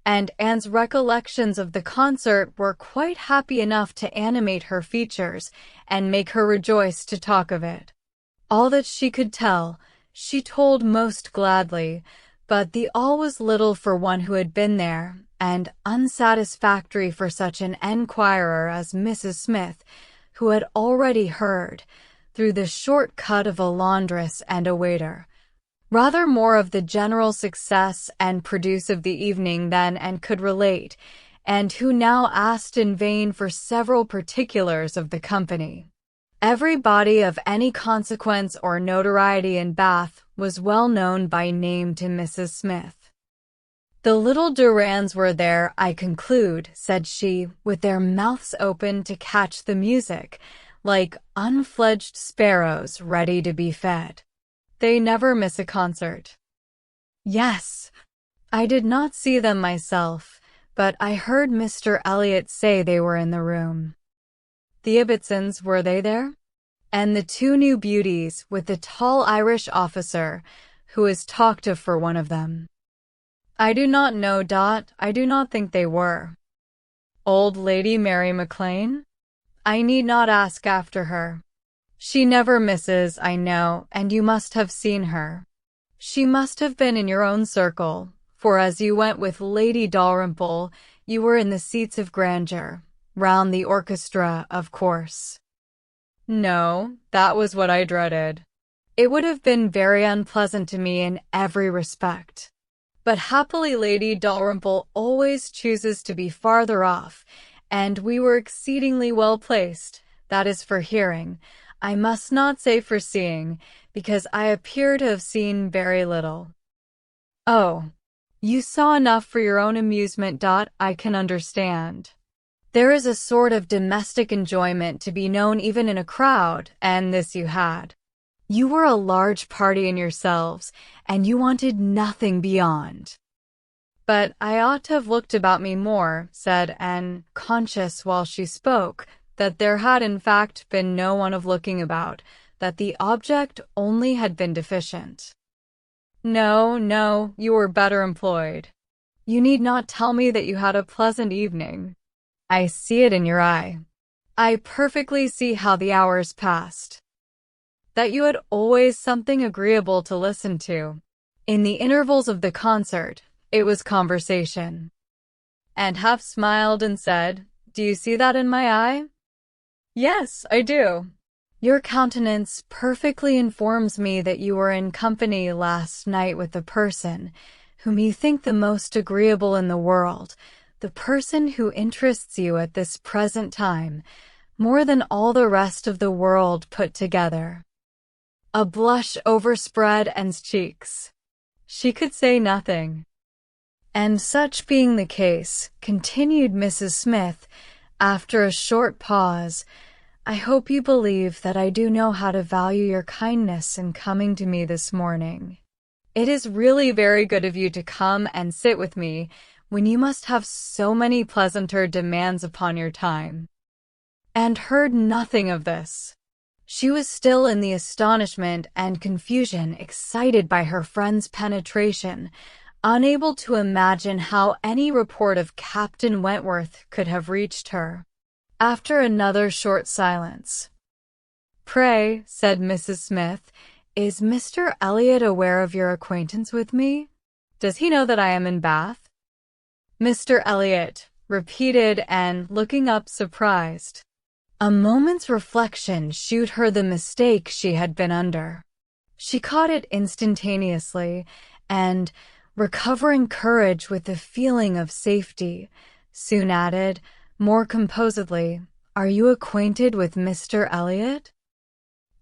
and Anne's recollections of the concert were quite happy enough to animate her features and make her rejoice to talk of it. All that she could tell, she told most gladly, but the all was little for one who had been there, and unsatisfactory for such an enquirer as Mrs. Smith, who had already heard, through the short cut of a laundress and a waiter, rather more of the general success and produce of the evening than and could relate, and who now asked in vain for several particulars of the company. Everybody of any consequence or notoriety in Bath was well known by name to Mrs. Smith. "The little Durands were there, I conclude," said she, "with their mouths open to catch the music, like unfledged sparrows ready to be fed. They never miss a concert." "Yes, I did not see them myself, but I heard Mr. Elliot say they were in the room." "The Ibbotsons, were they there?" "And the two new beauties, with the tall Irish officer, who is talked of for one of them." "I do not know. I do not think they were." "Old Lady Mary MacLane?" "I need not ask after her." She never misses, I know, and you must have seen her. She must have been in your own circle, for as you went with Lady Dalrymple, you were in the seats of grandeur, round the orchestra, of course. No, that was what I dreaded. It would have been very unpleasant to me in every respect. But happily Lady Dalrymple always chooses to be farther off, and we were exceedingly well placed, that is for hearing. I must not say for seeing, because I appear to have seen very little. Oh, you saw enough for your own amusement. I can understand. There is a sort of domestic enjoyment to be known even in a crowd, and this you had. You were a large party in yourselves, and you wanted nothing beyond. But I ought to have looked about me more, said Anne, conscious while she spoke that there had in fact been no one of looking about, that the object only had been deficient. No, you were better employed. You need not tell me that you had a pleasant evening. I see it in your eye. I perfectly see how the hours passed. That you had always something agreeable to listen to. In the intervals of the concert, it was conversation. And half smiled and said, "Do you see that in my eye?" "Yes, I do." "Your countenance perfectly informs me that you were in company last night with the person whom you think the most agreeable in the world, the person who interests you at this present time, more than all the rest of the world put together." A blush overspread Anne's cheeks. She could say nothing. "And such being the case," continued Mrs. Smith, after a short pause, "I hope you believe that I do know how to value your kindness in coming to me this morning. It is really very good of you to come and sit with me when you must have so many pleasanter demands upon your time." And heard nothing of this. She was still in the astonishment and confusion excited by her friend's penetration, unable to imagine how any report of Captain Wentworth could have reached her. After another short silence, "Pray," said Mrs. Smith, "is Mr. Elliot aware of your acquaintance with me? Does he know that I am in Bath?" "Mr. Elliot," repeated Anne, looking up surprised. A moment's reflection shewed her the mistake she had been under. She caught it instantaneously, and, recovering courage with a feeling of safety, soon added, more composedly, "Are you acquainted with Mr. Elliot?"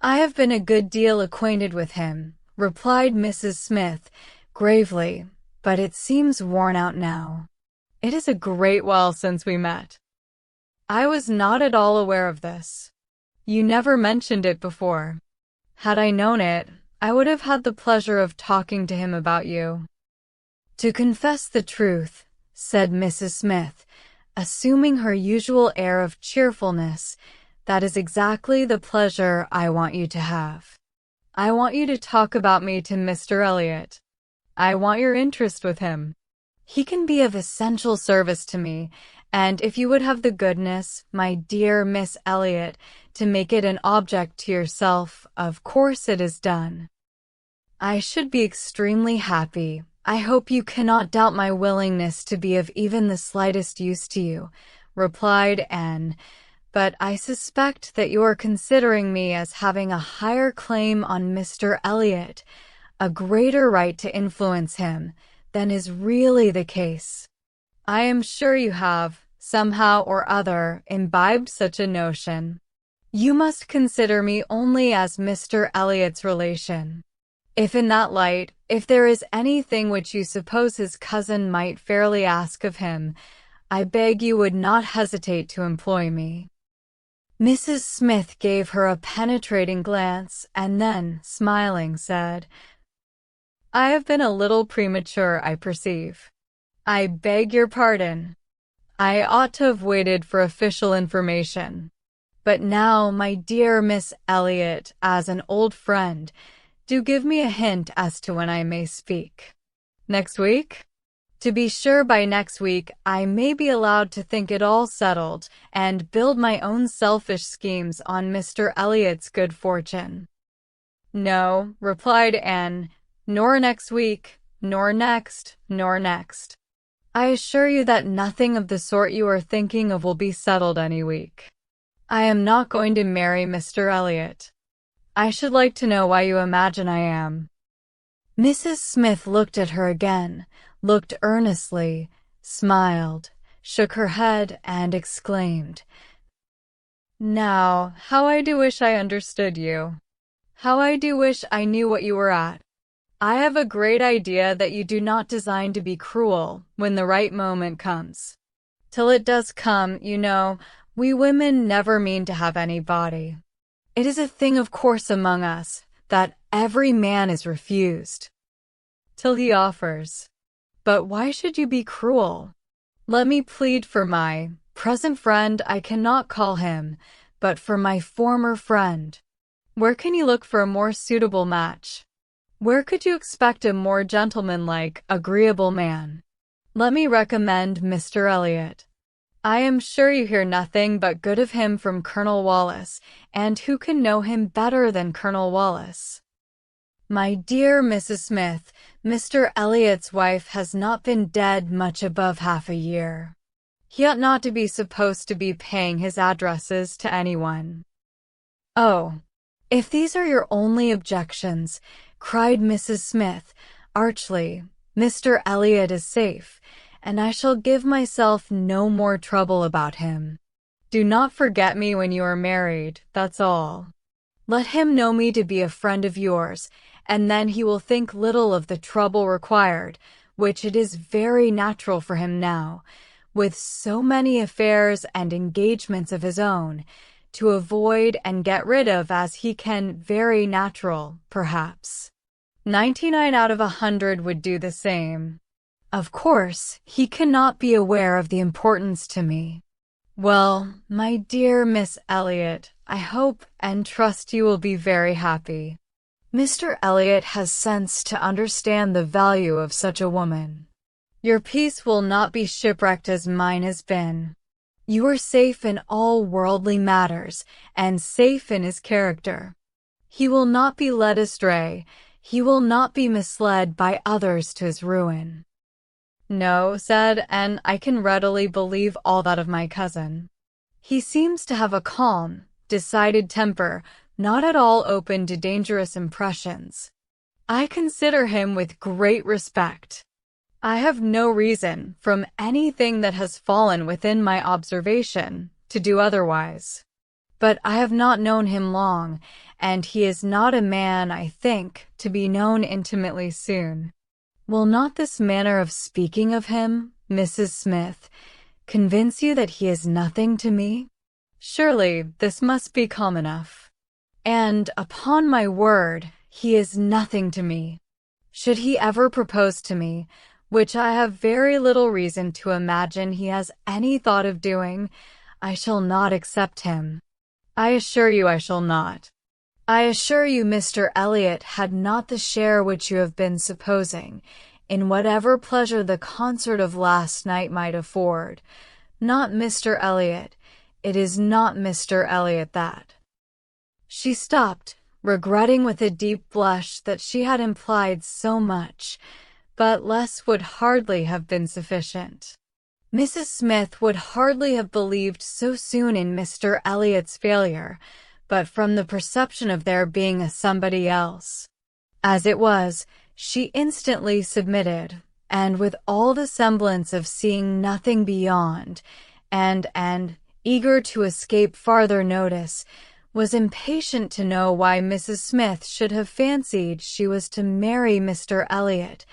"I have been a good deal acquainted with him," replied Mrs. Smith, gravely, "but it seems worn out now. It is a great while since we met." "I was not at all aware of this. You never mentioned it before. Had I known it, I would have had the pleasure of talking to him about you." "To confess the truth," said Mrs. Smith, assuming her usual air of cheerfulness, "that is exactly the pleasure I want you to have. I want you to talk about me to Mr. Elliot. I want your interest with him. He can be of essential service to me, and if you would have the goodness, my dear Miss Elliot, to make it an object to yourself, of course it is done. I should be extremely happy. I hope you cannot doubt my willingness to be of even the slightest use to you," replied Anne, "but I suspect that you are considering me as having a higher claim on Mr. Elliot, a greater right to influence him, than is really the case. I am sure you have, somehow or other, imbibed such a notion. You must consider me only as Mr. Elliot's relation. If in that light, if there is anything which you suppose his cousin might fairly ask of him, I beg you would not hesitate to employ me." Mrs. Smith gave her a penetrating glance, and then, smiling, said, "I have been a little premature, I perceive. I beg your pardon. I ought to have waited for official information. But now, my dear Miss Elliot, as an old friend, do give me a hint as to when I may speak." "Next week?" To be sure, by next week I may be allowed to think it all settled and build my own selfish schemes on Mr. Elliot's good fortune." "No," replied Anne, "nor next week, nor next, nor next. I assure you that nothing of the sort you are thinking of will be settled any week. I am not going to marry Mr. Elliot. I should like to know why you imagine I am." Mrs. Smith looked at her again, looked earnestly, smiled, shook her head, and exclaimed, "Now, how I do wish I understood you. How I do wish I knew what you were at. I have a great idea that you do not design to be cruel when the right moment comes. Till it does come, you know, we women never mean to have any body. It is a thing of course among us that every man is refused till he offers. But why should you be cruel? Let me plead for my present friend. I cannot call him, but for my former friend. Where can you look for a more suitable match? Where could you expect a more gentlemanlike, agreeable man? Let me recommend Mr. Elliot. I am sure you hear nothing but good of him from Colonel Wallace, and who can know him better than Colonel Wallace? My dear Mrs. Smith, Mr. Elliot's wife has not been dead much above half a year. He ought not to be supposed to be paying his addresses to anyone." "Oh, if these are your only objections," cried Mrs. Smith archly, "Mr. Elliot is safe, and I shall give myself no more trouble about him. Do not forget me when you are married, that's all. Let him know me to be a friend of yours, and then he will think little of the trouble required, which it is very natural for him now, with so many affairs and engagements of his own, to avoid and get rid of, as he can. Very natural, perhaps. 99 out of 100 would do the same. Of course, he cannot be aware of the importance to me. Well, my dear Miss Elliot, I hope and trust you will be very happy. Mr. Elliot has sense to understand the value of such a woman. Your peace will not be shipwrecked as mine has been. You are safe in all worldly matters, and safe in his character. He will not be led astray. He will not be misled by others to his ruin." "No," said Anne, "I can readily believe all that of my cousin. He seems to have a calm, decided temper, not at all open to dangerous impressions. I consider him with great respect. I have no reason, from anything that has fallen within my observation, to do otherwise. But I have not known him long, and he is not a man, I think, to be known intimately soon. Will not this manner of speaking of him, Mrs. Smith, convince you that he is nothing to me? Surely this must be calm enough. And, upon my word, he is nothing to me. Should he ever propose to me, which I have very little reason to imagine he has any thought of doing, I shall not accept him. I assure you I shall not. I assure you Mr. Elliot had not the share which you have been supposing, in whatever pleasure the concert of last night might afford. Not Mr. Elliot. It is not Mr. Elliot that—" She stopped, regretting with a deep blush that she had implied so much, but less would hardly have been sufficient. Mrs. Smith would hardly have believed so soon in Mr. Elliot's failure, but from the perception of there being a somebody else. As it was, she instantly submitted, and with all the semblance of seeing nothing beyond, and eager to escape farther notice, was impatient to know why Mrs. Smith should have fancied she was to marry Mr. Elliot,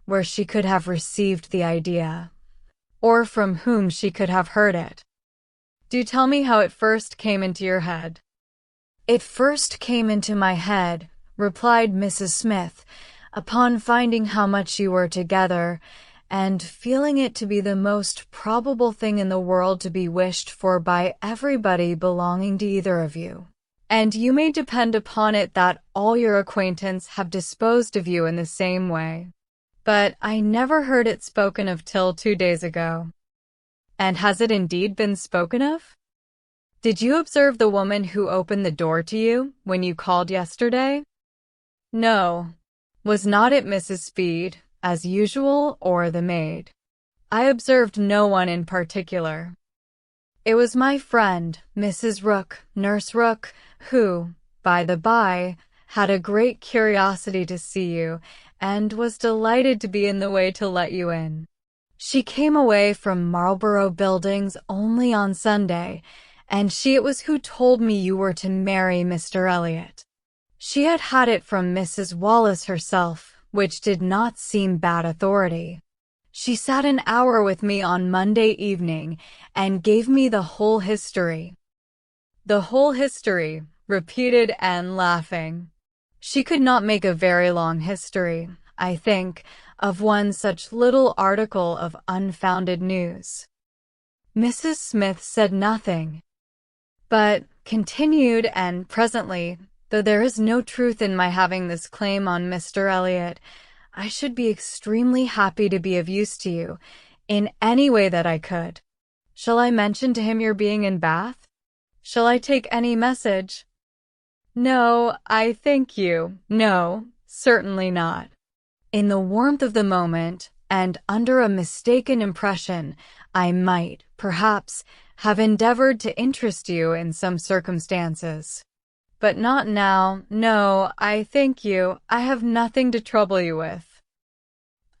where she could have received the idea, or from whom she could have heard it. "Do tell me how it first came into your head." "It first came into my head," replied Mrs. Smith, "upon finding how much you were together, and feeling it to be the most probable thing in the world to be wished for by everybody belonging to either of you. And you may depend upon it that all your acquaintance have disposed of you in the same way. but I never heard it spoken of till 2 days ago. And has it indeed been spoken of? Did you observe the woman who opened the door to you when you called yesterday? No. Was not it Mrs. Speed, as usual, or the maid? I observed no one in particular. It was my friend, Mrs. Rook, Nurse Rook, who, by the by, had a great curiosity to see you, and was delighted to be in the way to let you in. She came away from Marlborough Buildings only on Sunday, and she it was who told me you were to marry Mr. Elliot. She had had it from Mrs. Wallace herself, which did not seem bad authority. She sat an hour with me on Monday evening and gave me the whole history. The whole history, repeated Anne, laughing. She could not make a very long history, I think, of one such little article of unfounded news. Mrs. Smith said nothing, but continued, and presently, though there is no truth in my having this claim on Mr. Elliot, I should be extremely happy to be of use to you, in any way that I could. Shall I mention to him your being in Bath? Shall I take any message? No, I thank you. No, certainly not. In the warmth of the moment, and under a mistaken impression, I might, perhaps, have endeavored to interest you in some circumstances. But not now. No, I thank you. I have nothing to trouble you with.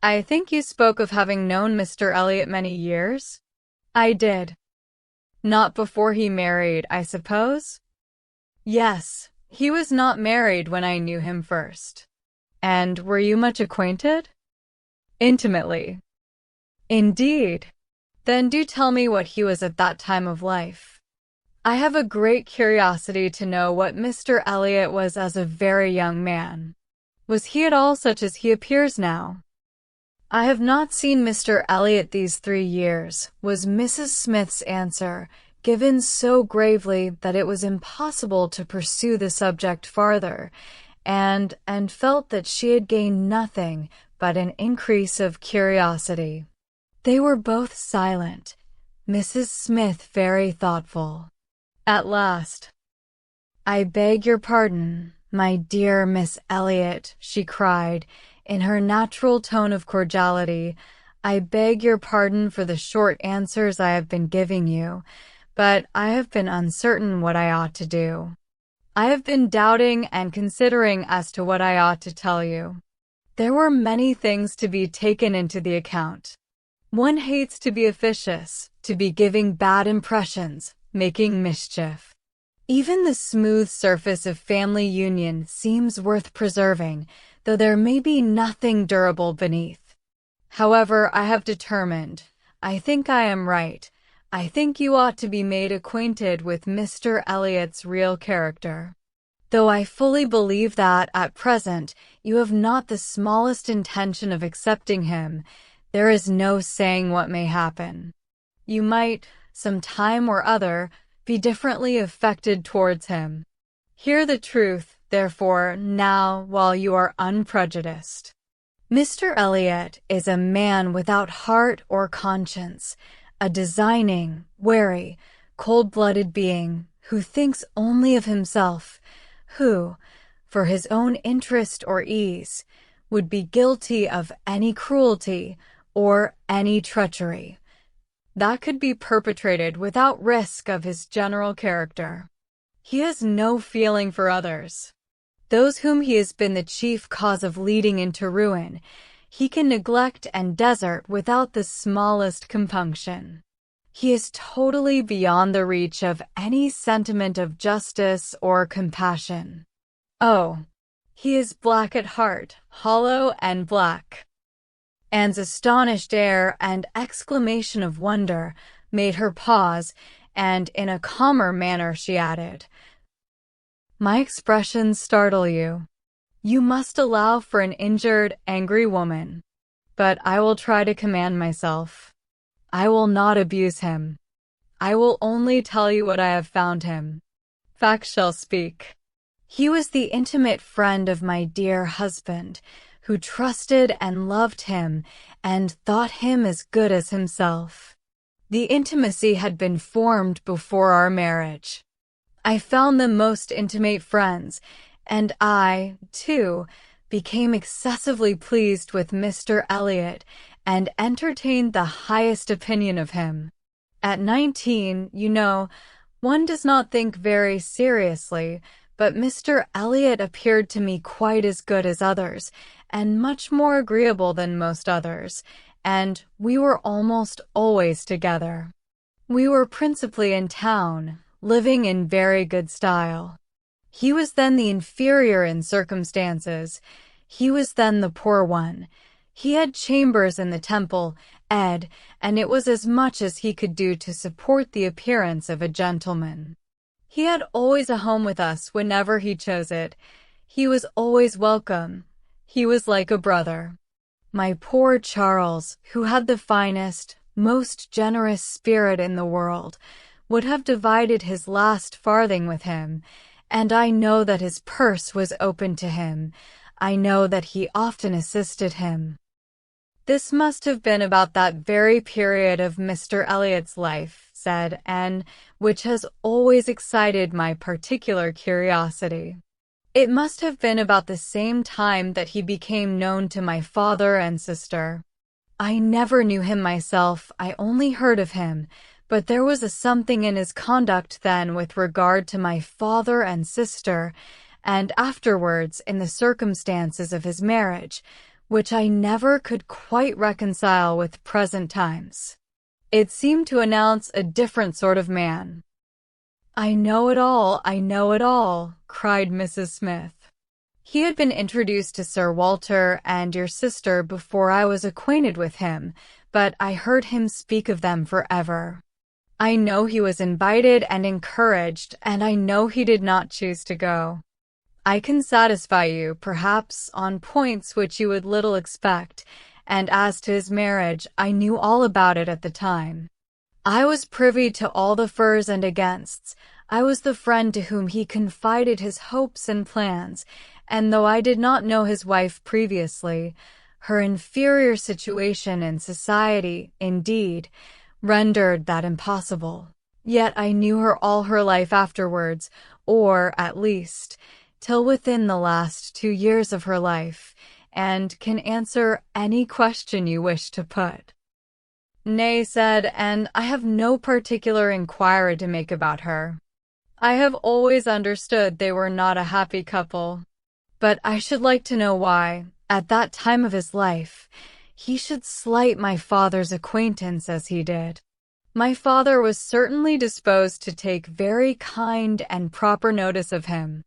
I think you spoke of having known Mr. Elliot many years? I did. Not before he married, I suppose? Yes, he was not married when I knew him first. And were you much acquainted? Intimately. Indeed. Then do tell me what he was at that time of life. I have a great curiosity to know what Mr. Elliot was as a very young man. Was he at all such as he appears now? I have not seen Mr. Elliot these 3 years, was Mrs. Smith's answer, given so gravely that it was impossible to pursue the subject farther, and felt that she had gained nothing but an increase of curiosity. They were both silent, Mrs. Smith very thoughtful. At last, "I beg your pardon, my dear Miss Elliot," she cried, in her natural tone of cordiality. "I beg your pardon for the short answers I have been giving you, but I have been uncertain what I ought to do. I have been doubting and considering as to what I ought to tell you. There were many things to be taken into the account. One hates to be officious, to be giving bad impressions, making mischief. Even the smooth surface of family union seems worth preserving, though there may be nothing durable beneath. However, I have determined. I think I am right. I think you ought to be made acquainted with Mr. Elliot's real character. Though I fully believe that, at present, you have not the smallest intention of accepting him, there is no saying what may happen. You might, some time or other, be differently affected towards him. Hear the truth, therefore, now, while you are unprejudiced. Mr. Elliot is a man without heart or conscience, a designing, wary, cold-blooded being, who thinks only of himself, who, for his own interest or ease, would be guilty of any cruelty or any treachery that could be perpetrated without risk of his general character. He has no feeling for others. Those whom he has been the chief cause of leading into ruin, he can neglect and desert without the smallest compunction. He is totally beyond the reach of any sentiment of justice or compassion. Oh, he is black at heart, hollow and black. Anne's astonished air and exclamation of wonder made her pause, and in a calmer manner she added, "My expressions startle you. You must allow for an injured, angry woman. But I will try to command myself. I will not abuse him. I will only tell you what I have found him. Facts shall speak. He was the intimate friend of my dear husband, who trusted and loved him and thought him as good as himself. The intimacy had been formed before our marriage. I found them most intimate friends, and I, too, became excessively pleased with Mr. Elliot and entertained the highest opinion of him. At 19, one does not think very seriously, but Mr. Elliot appeared to me quite as good as others, and much more agreeable than most others, and we were almost always together. We were principally in town, living in very good style. He was then the inferior in circumstances. He was then the poor one. He had chambers in the Temple, and it was as much as he could do to support the appearance of a gentleman. He had always a home with us whenever he chose it. He was always welcome. He was like a brother. My poor Charles, who had the finest, most generous spirit in the world, would have divided his last farthing with him, and I know that his purse was open to him. I know that he often assisted him. This must have been about that very period of Mr. Elliot's life, said Anne, which has always excited my particular curiosity. It must have been about the same time that he became known to my father and sister. I never knew him myself, I only heard of him, but there was a something in his conduct then with regard to my father and sister, and afterwards in the circumstances of his marriage, which I never could quite reconcile with present times. It seemed to announce a different sort of man. I know it all, cried Mrs. Smith. He had been introduced to Sir Walter and your sister before I was acquainted with him, but I heard him speak of them forever. I know he was invited and encouraged, and I know he did not choose to go. I can satisfy you, perhaps, on points which you would little expect, and as to his marriage, I knew all about it at the time. I was privy to all the fors and againsts. I was the friend to whom he confided his hopes and plans, and though I did not know his wife previously, her inferior situation in society, indeed, rendered that impossible. Yet I knew her all her life afterwards, or, at least, till within the last 2 years of her life, and can answer any question you wish to put. Nay, said Anne, I have no particular inquiry to make about her. I have always understood they were not a happy couple. But I should like to know why, at that time of his life, he should slight my father's acquaintance as he did. My father was certainly disposed to take very kind and proper notice of him.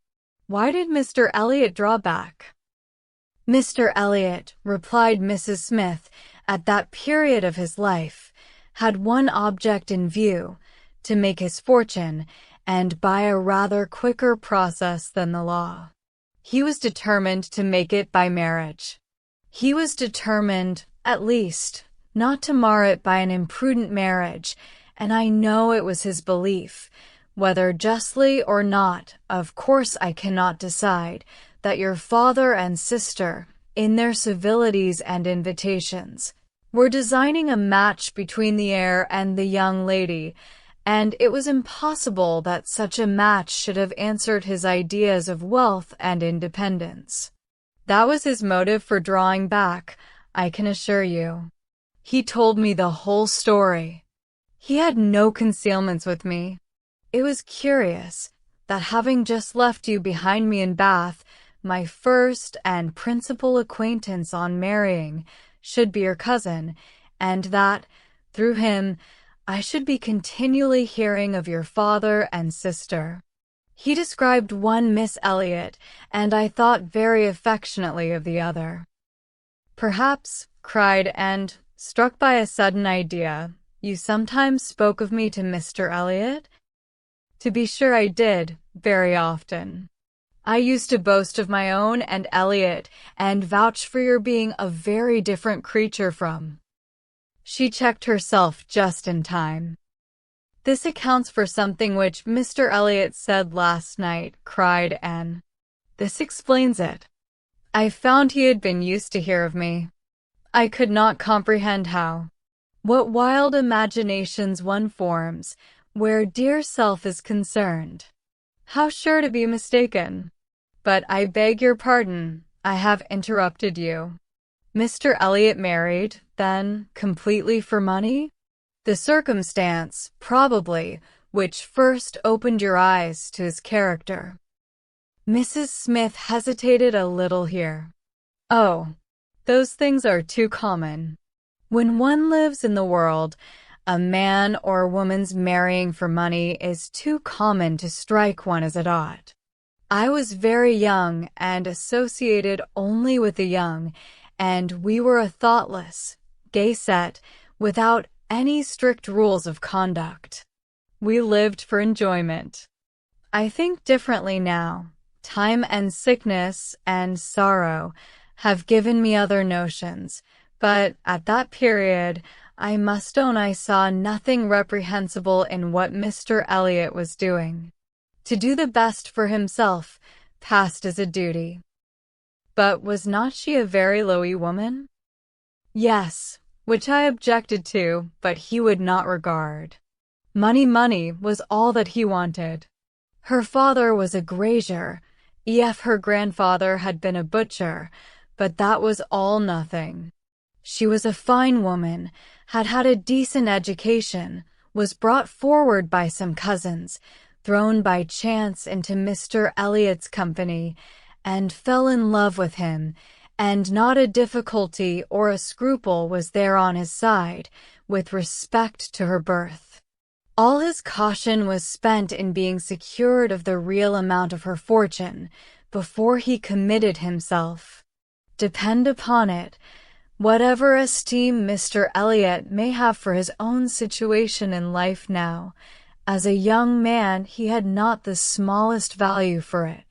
Why did Mr. Elliot draw back? Mr. Elliot, replied Mrs. Smith, at that period of his life, had one object in view, to make his fortune, and by a rather quicker process than the law. He was determined to make it by marriage. He was determined, at least, not to mar it by an imprudent marriage, and I know it was his belief, whether justly or not, of course I cannot decide, that your father and sister, in their civilities and invitations, were designing a match between the heir and the young lady, and it was impossible that such a match should have answered his ideas of wealth and independence. That was his motive for drawing back, I can assure you. He told me the whole story. He had no concealments with me. It was curious that having just left you behind me in Bath, my first and principal acquaintance on marrying should be your cousin, and that, through him, I should be continually hearing of your father and sister. He described one Miss Elliot, and I thought very affectionately of the other. Perhaps, cried Anne, struck by a sudden idea, you sometimes spoke of me to Mr. Elliot? To be sure I did, very often. I used to boast of my own and Elliot, and vouch for your being a very different creature from. She checked herself just in time. This accounts for something which Mr. Elliot said last night, cried Anne. This explains it. I found he had been used to hear of me. I could not comprehend how. What wild imaginations one forms, where dear self is concerned. How sure to be mistaken. But I beg your pardon, I have interrupted you. Mr. Elliot married, then, completely for money? The circumstance, probably, which first opened your eyes to his character. Mrs. Smith hesitated a little here. Oh, those things are too common. When one lives in the world, a man or woman's marrying for money is too common to strike one as it ought. I was very young and associated only with the young, and we were a thoughtless, gay set, without any strict rules of conduct. We lived for enjoyment. I think differently now. Time and sickness and sorrow have given me other notions, but at that period, I must own I saw nothing reprehensible in what Mr. Elliot was doing. To do the best for himself passed as a duty. But was not she a very lowy woman? Yes, which I objected to, but he would not regard. Money was all that he wanted. Her father was a grazier, her grandfather had been a butcher, but that was all nothing. She was a fine woman, had had a decent education, was brought forward by some cousins, thrown by chance into Mr. Elliot's company, and fell in love with him, and not a difficulty or a scruple was there on his side, with respect to her birth. All his caution was spent in being secured of the real amount of her fortune, before he committed himself. Depend upon it, whatever esteem Mr. Elliot may have for his own situation in life now, as a young man he had not the smallest value for it.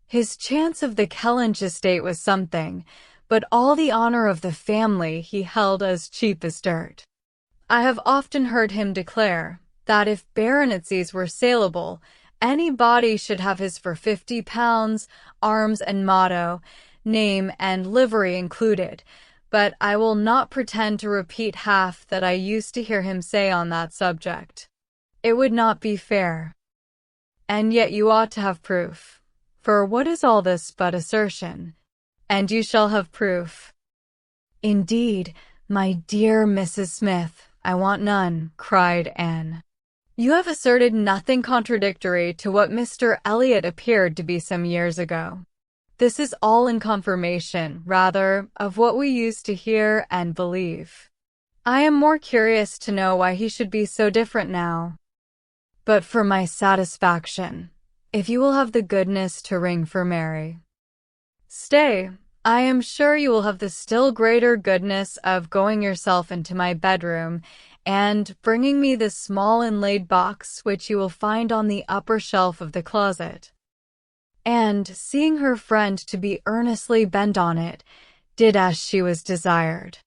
His chance of the Kellynch estate was something, but all the honor of the family he held as cheap as dirt. I have often heard him declare that if baronetcies were saleable, any body should have his for £50, arms and motto, name and livery included, but I will not pretend to repeat half that I used to hear him say on that subject. It would not be fair. And yet you ought to have proof. For what is all this but assertion? And you shall have proof. Indeed, my dear Mrs. Smith, I want none, cried Anne. You have asserted nothing contradictory to what Mr. Elliot appeared to be some years ago. This is all in confirmation, rather, of what we used to hear and believe. I am more curious to know why he should be so different now. But for my satisfaction, if you will have the goodness to ring for Mary. Stay, I am sure you will have the still greater goodness of going yourself into my bedroom and bringing me the small inlaid box which you will find on the upper shelf of the closet. And, seeing her friend to be earnestly bent on it, did as she was desired.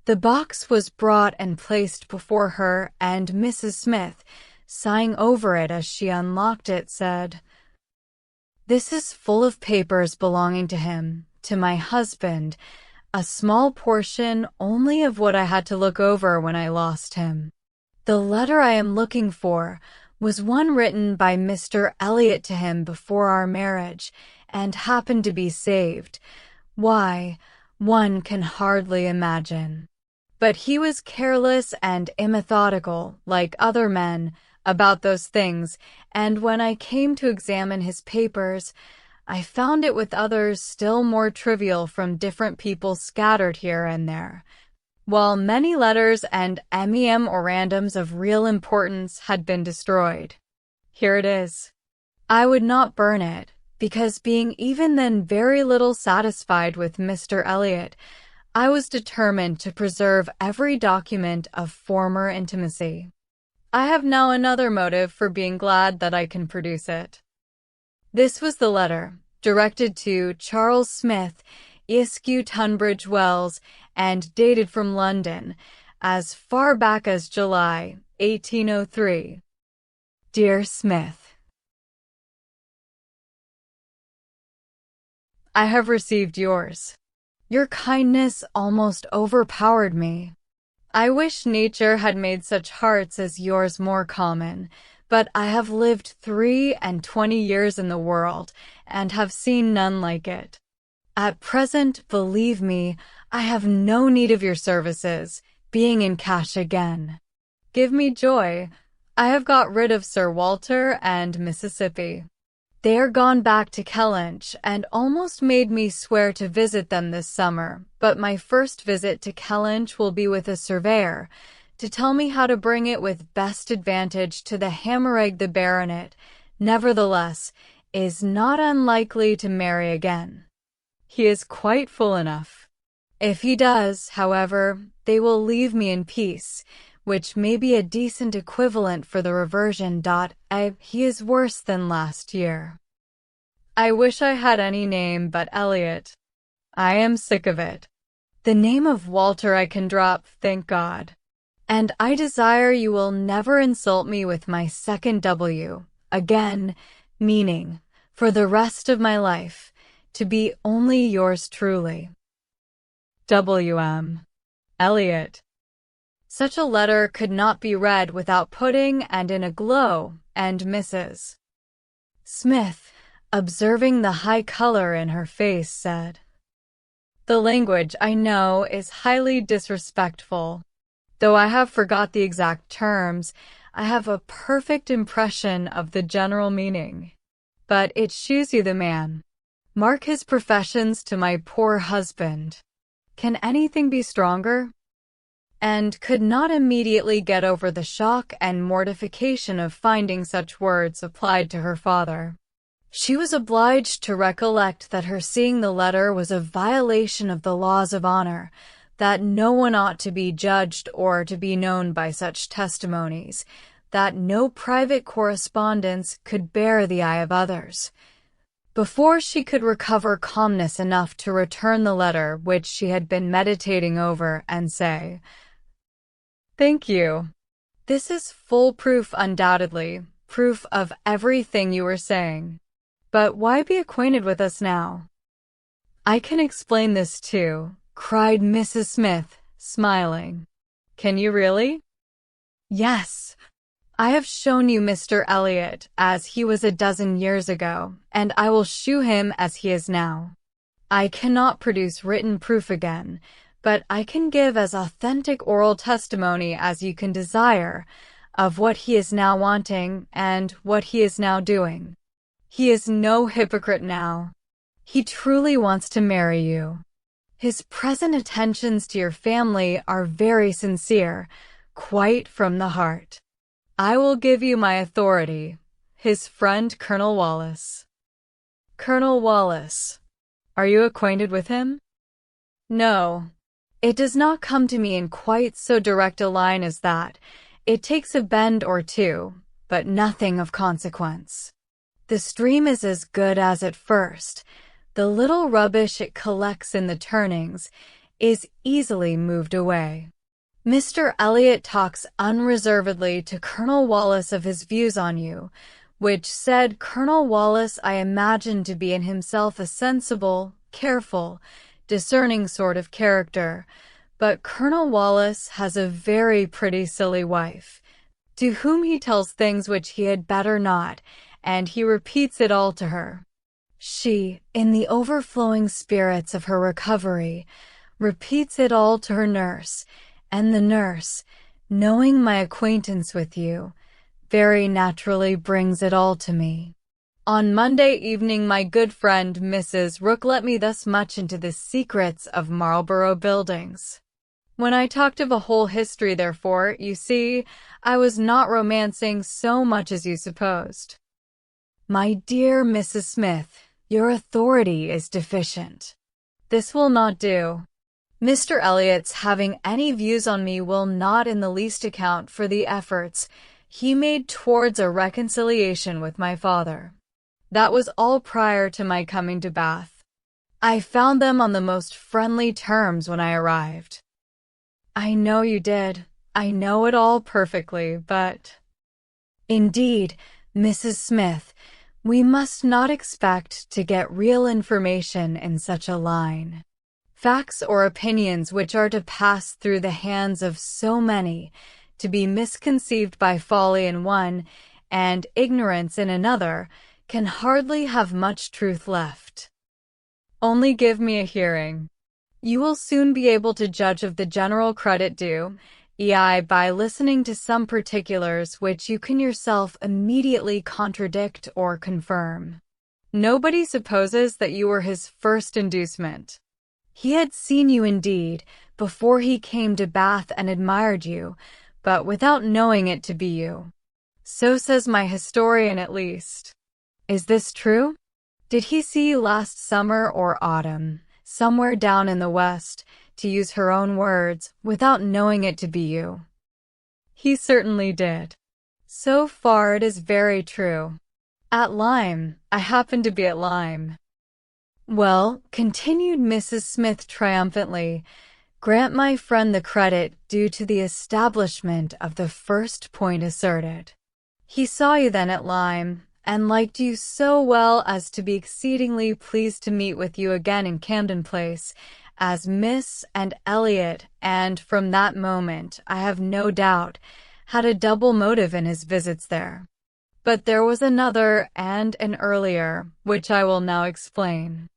The box was brought and placed before her, and Mrs. Smith, sighing over it as she unlocked it, said, "This is full of papers belonging to him, to my husband, a small portion only of what I had to look over when I lost him. The letter I am looking for was one written by Mr. Elliot to him before our marriage, and happened to be saved. Why, one can hardly imagine. But he was careless and immethodical, like other men, about those things, and when I came to examine his papers, I found it with others still more trivial from different people scattered here and there, while many letters and memorandums of real importance had been destroyed. Here it is. I would not burn it, because being even then very little satisfied with Mr. Elliot, I was determined to preserve every document of former intimacy. I have now another motive for being glad that I can produce it." This was the letter, directed to Charles Smith, Esq. Tunbridge Wells, and dated from London, as far back as July, 1803. Dear Smith, I have received yours. Your kindness almost overpowered me. I wish nature had made such hearts as yours more common, but I have lived 23 years in the world and have seen none like it. At present, believe me, I have no need of your services, being in cash again. Give me joy. I have got rid of Sir Walter and Mississippi. They are gone back to Kellynch and almost made me swear to visit them this summer, but my first visit to Kellynch will be with a surveyor, to tell me how to bring it with best advantage to the Hammerigg the baronet, nevertheless, is not unlikely to marry again. He is quite full enough. If he does, however, they will leave me in peace, which may be a decent equivalent for the reversion. He is worse than last year. I wish I had any name but Elliot. I am sick of it. The name of Walter I can drop, thank God. And I desire you will never insult me with my second W, again, meaning, for the rest of my life, to be only yours truly. W.M. Elliot. Such a letter could not be read without putting and in a glow, and Mrs. Smith, observing the high color in her face, said, "The language, I know, is highly disrespectful. Though I have forgot the exact terms, I have a perfect impression of the general meaning. But it shews you the man. Mark his professions to my poor husband. Can anything be stronger?" And could not immediately get over the shock and mortification of finding such words applied to her father. She was obliged to recollect that her seeing the letter was a violation of the laws of honor, that no one ought to be judged or to be known by such testimonies, that no private correspondence could bear the eye of others. Before she could recover calmness enough to return the letter which she had been meditating over and say, "Thank you. This is full proof, undoubtedly, proof of everything you were saying. But why be acquainted with us now?" "I can explain this too," cried Mrs. Smith, smiling. "Can you really?" "Yes. I have shown you Mr. Elliot as he was a dozen years ago, and I will shew him as he is now. I cannot produce written proof again, but I can give as authentic oral testimony as you can desire of what he is now wanting and what he is now doing. He is no hypocrite now. He truly wants to marry you. His present attentions to your family are very sincere, quite from the heart. I will give you my authority, his friend Colonel Wallace." "Colonel Wallace. Are you acquainted with him?" "No. It does not come to me in quite so direct a line as that. It takes a bend or two, but nothing of consequence. The stream is as good as at first. The little rubbish it collects in the turnings is easily moved away. Mr. Elliot talks unreservedly to Colonel Wallace of his views on you, which said Colonel Wallace I imagine to be in himself a sensible, careful, discerning sort of character, but Colonel Wallace has a very pretty silly wife, to whom he tells things which he had better not, and he repeats it all to her. She, in the overflowing spirits of her recovery, repeats it all to her nurse, and the nurse, knowing my acquaintance with you, very naturally brings it all to me. On Monday evening my good friend Mrs. Rook let me thus much into the secrets of Marlborough Buildings. When I talked of a whole history, therefore, you see, I was not romancing so much as you supposed. My dear Mrs. Smith, your authority is deficient. This will not do. Mr. Elliot's having any views on me will not in the least account for the efforts he made towards a reconciliation with my father. That was all prior to my coming to Bath. I found them on the most friendly terms when I arrived. I know you did. I know it all perfectly, but... Indeed, Mrs. Smith, We must not expect to get real information in such a line. Facts or opinions which are to pass through the hands of so many, to be misconceived by folly in one, and ignorance in another, can hardly have much truth left. Only give me a hearing. You will soon be able to judge of the general credit due, by listening to some particulars which you can yourself immediately contradict or confirm. Nobody supposes that you were his first inducement. He had seen you indeed, before he came to Bath and admired you, but without knowing it to be you. So says my historian at least. Is this true? Did he see you last summer or autumn, somewhere down in the West, to use her own words, without knowing it to be you? He certainly did. So far it is very true. At Lyme. I happened to be at Lyme. Well, continued Mrs. Smith triumphantly, grant my friend the credit due to the establishment of the first point asserted. He saw you then at Lyme, and liked you so well as to be exceedingly pleased to meet with you again in Camden Place, as Miss and Elliot, and from that moment, I have no doubt, had a double motive in his visits there. But there was another and an earlier, which I will now explain.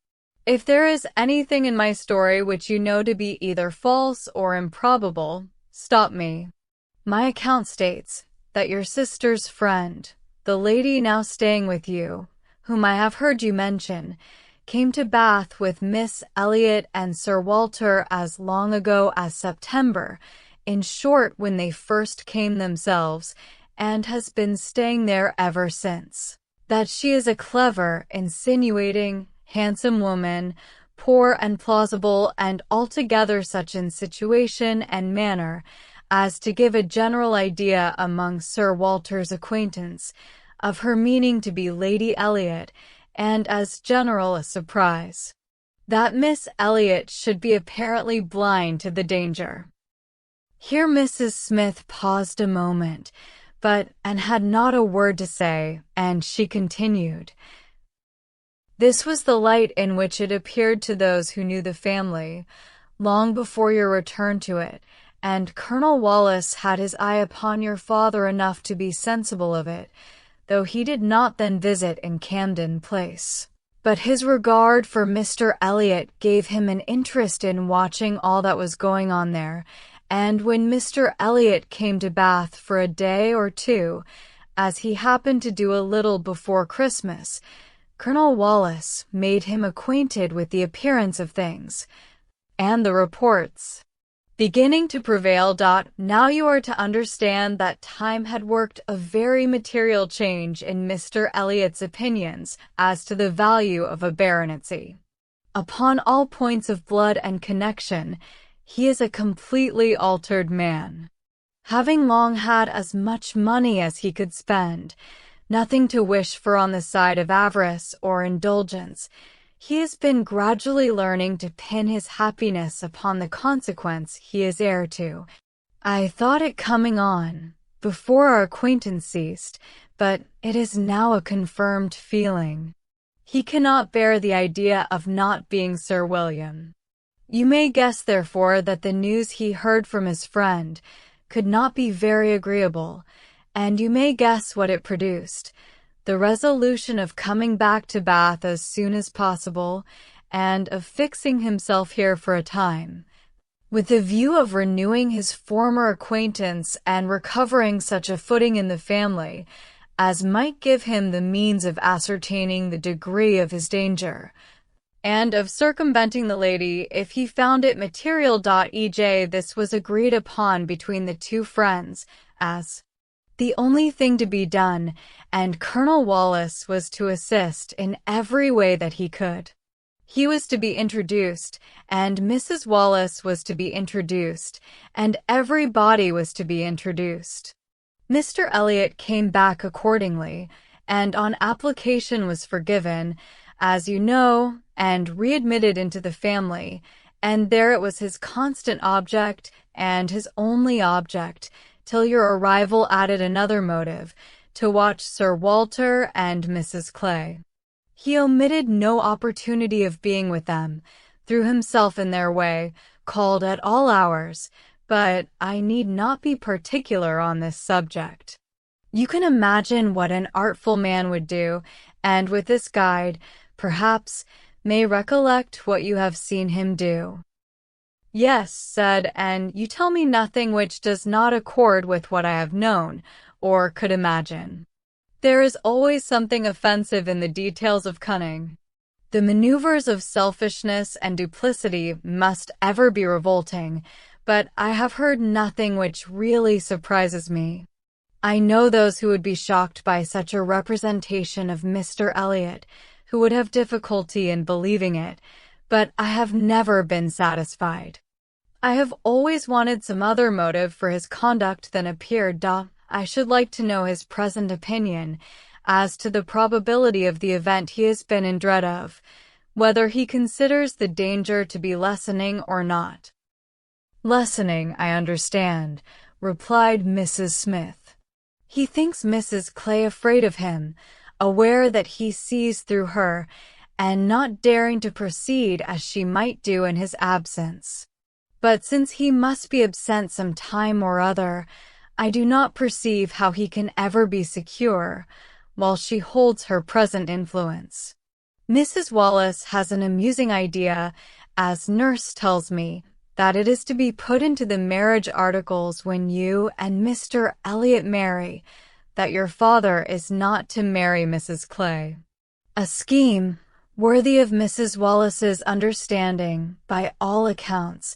If there is anything in my story which you know to be either false or improbable, stop me. My account states that your sister's friend, the lady now staying with you, whom I have heard you mention, came to Bath with Miss Elliot and Sir Walter as long ago as September, in short when they first came themselves, and has been staying there ever since. That she is a clever, insinuating, handsome woman, poor and plausible, and altogether such in situation and manner, as to give a general idea among Sir Walter's acquaintance of her meaning to be Lady Elliot, and as general a surprise that Miss Elliot should be apparently blind to the danger. Here Mrs. Smith paused a moment, and had not a word to say, and she continued. This was the light in which it appeared to those who knew the family, long before your return to it, and Colonel Wallace had his eye upon your father enough to be sensible of it, though he did not then visit in Camden Place. But his regard for Mr. Elliot gave him an interest in watching all that was going on there, and when Mr. Elliot came to Bath for a day or two, as he happened to do a little before Christmas, Colonel Wallace made him acquainted with the appearance of things, and the reports beginning to prevail. Now you are to understand that time had worked a very material change in Mr. Elliot's opinions as to the value of a baronetcy. Upon all points of blood and connection, he is a completely altered man. Having long had as much money as he could spend, nothing to wish for on the side of avarice or indulgence, he has been gradually learning to pin his happiness upon the consequence he is heir to. I thought it coming on, before our acquaintance ceased, but it is now a confirmed feeling. He cannot bear the idea of not being Sir William. You may guess, therefore, that the news he heard from his friend could not be very agreeable, and you may guess what it produced. The resolution of coming back to Bath as soon as possible, and of fixing himself here for a time, with the view of renewing his former acquaintance and recovering such a footing in the family as might give him the means of ascertaining the degree of his danger, and of circumventing the lady if he found it material. This was agreed upon between the two friends as the only thing to be done, and Colonel Wallace was to assist in every way that he could. He was to be introduced, and Mrs. Wallace was to be introduced, and everybody was to be introduced. Mr. Elliot came back accordingly, and on application was forgiven, as you know, and readmitted into the family, and there it was his constant object, and his only object, till your arrival added another motive, to watch Sir Walter and Mrs. Clay. He omitted no opportunity of being with them, threw himself in their way, called at all hours, but I need not be particular on this subject. You can imagine what an artful man would do, and with this guide, perhaps, may recollect what you have seen him do. Yes, said, and you tell me nothing which does not accord with what I have known, or could imagine. There is always something offensive in the details of cunning. The maneuvers of selfishness and duplicity must ever be revolting, but I have heard nothing which really surprises me. I know those who would be shocked by such a representation of Mr. Elliot, who would have difficulty in believing it, but I have never been satisfied. I have always wanted some other motive for his conduct than appeared. I should like to know his present opinion as to the probability of the event he has been in dread of, whether he considers the danger to be lessening or not. Lessening, I understand, replied Mrs. Smith. He thinks Mrs. Clay afraid of him, aware that he sees through her, and not daring to proceed as she might do in his absence. But since he must be absent some time or other, I do not perceive how he can ever be secure, while she holds her present influence. Mrs. Wallace has an amusing idea, as nurse tells me, that it is to be put into the marriage articles when you and Mr. Elliot marry, that your father is not to marry Mrs. Clay. A scheme worthy of Mrs. Wallace's understanding, by all accounts,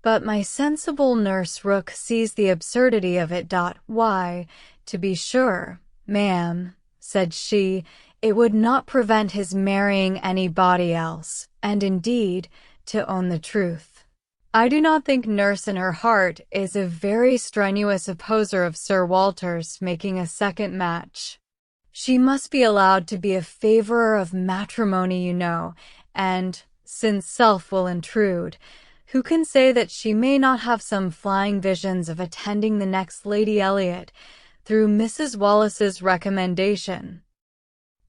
but my sensible nurse Rook sees the absurdity of it. Why, to be sure, ma'am, said she, it would not prevent his marrying anybody else, and indeed, to own the truth, I do not think nurse in her heart is a very strenuous opposer of Sir Walter's making a second match. She must be allowed to be a favorer of matrimony, you know, and, since self will intrude, who can say that she may not have some flying visions of attending the next Lady Elliot through Mrs. Wallace's recommendation?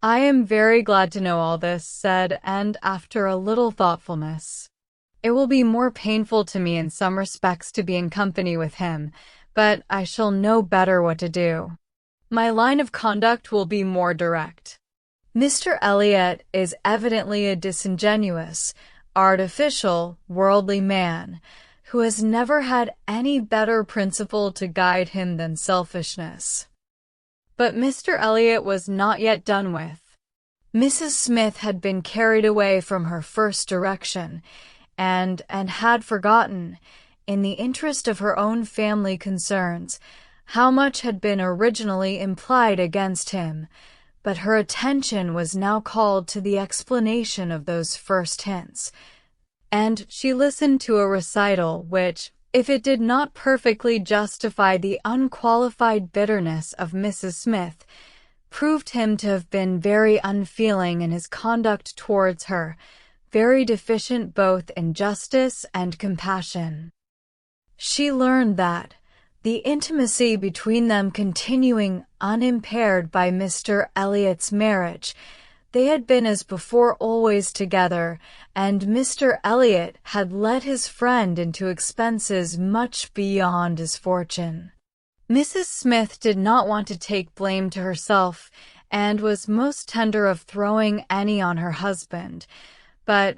I am very glad to know all this, said, and after a little thoughtfulness, it will be more painful to me in some respects to be in company with him, but I shall know better what to do. My line of conduct will be more direct. Mr. Elliot is evidently a disingenuous, artificial, worldly man, who has never had any better principle to guide him than selfishness. But Mr. Elliot was not yet done with. Mrs. Smith had been carried away from her first direction, and had forgotten, in the interest of her own family concerns, how much had been originally implied against him, but her attention was now called to the explanation of those first hints, and she listened to a recital which, if it did not perfectly justify the unqualified bitterness of Mrs. Smith, proved him to have been very unfeeling in his conduct towards her, very deficient both in justice and compassion. She learned that, the intimacy between them continuing unimpaired by Mr. Elliot's marriage, they had been as before always together, and Mr. Elliot had led his friend into expenses much beyond his fortune. Mrs. Smith did not want to take blame to herself, and was most tender of throwing any on her husband,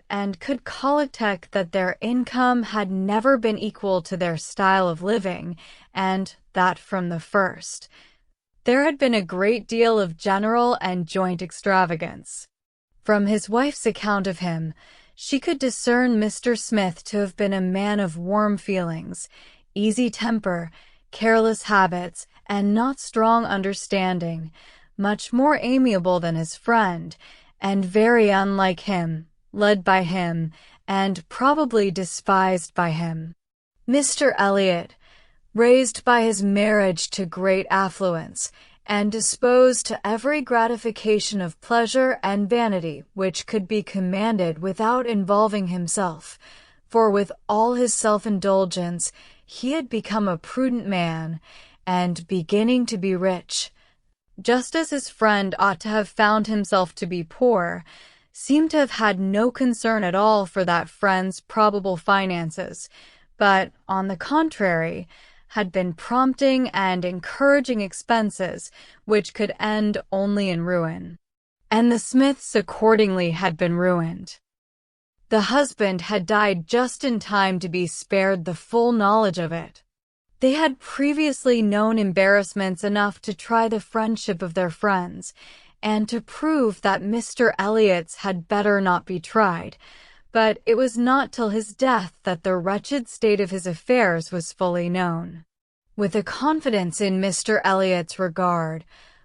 and could collect that their income had never been equal to their style of living, and that from the first there had been a great deal of general and joint extravagance. From his wife's account of him, she could discern Mr. Smith to have been a man of warm feelings, easy temper, careless habits, and not strong understanding, much more amiable than his friend, and very unlike him, led by him, and probably despised by him. Mr. Elliot, raised by his marriage to great affluence, and disposed to every gratification of pleasure and vanity which could be commanded without involving himself, for with all his self-indulgence he had become a prudent man, and beginning to be rich, just as his friend ought to have found himself to be poor, seemed to have had no concern at all for that friend's probable finances, but, on the contrary, had been prompting and encouraging expenses which could end only in ruin. And the Smiths accordingly had been ruined. The husband had died just in time to be spared the full knowledge of it. They had previously known embarrassments enough to try the friendship of their friends, and to prove that Mr. Elliot's had better not be tried, but it was not till his death that the wretched state of his affairs was fully known. With a confidence in Mr. Elliot's regard,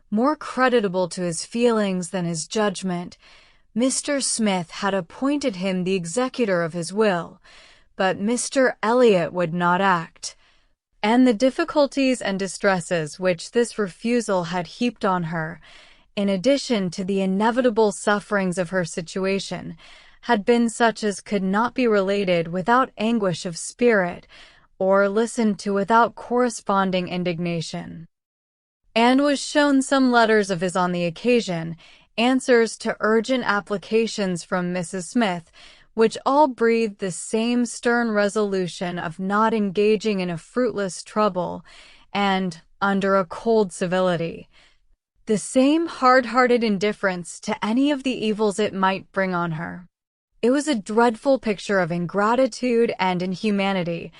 more creditable to his feelings than his judgment, Mr. Smith had appointed him the executor of his will, but Mr. Elliot would not act, and the difficulties and distresses which this refusal had heaped on her, in addition to the inevitable sufferings of her situation, had been such as could not be related without anguish of spirit, or listened to without corresponding indignation. Anne was shown some letters of his on the occasion, answers to urgent applications from Mrs. Smith, which all breathed the same stern resolution of not engaging in a fruitless trouble, and, under a cold civility, the same hard-hearted indifference to any of the evils it might bring on her. It was a dreadful picture of ingratitude and inhumanity,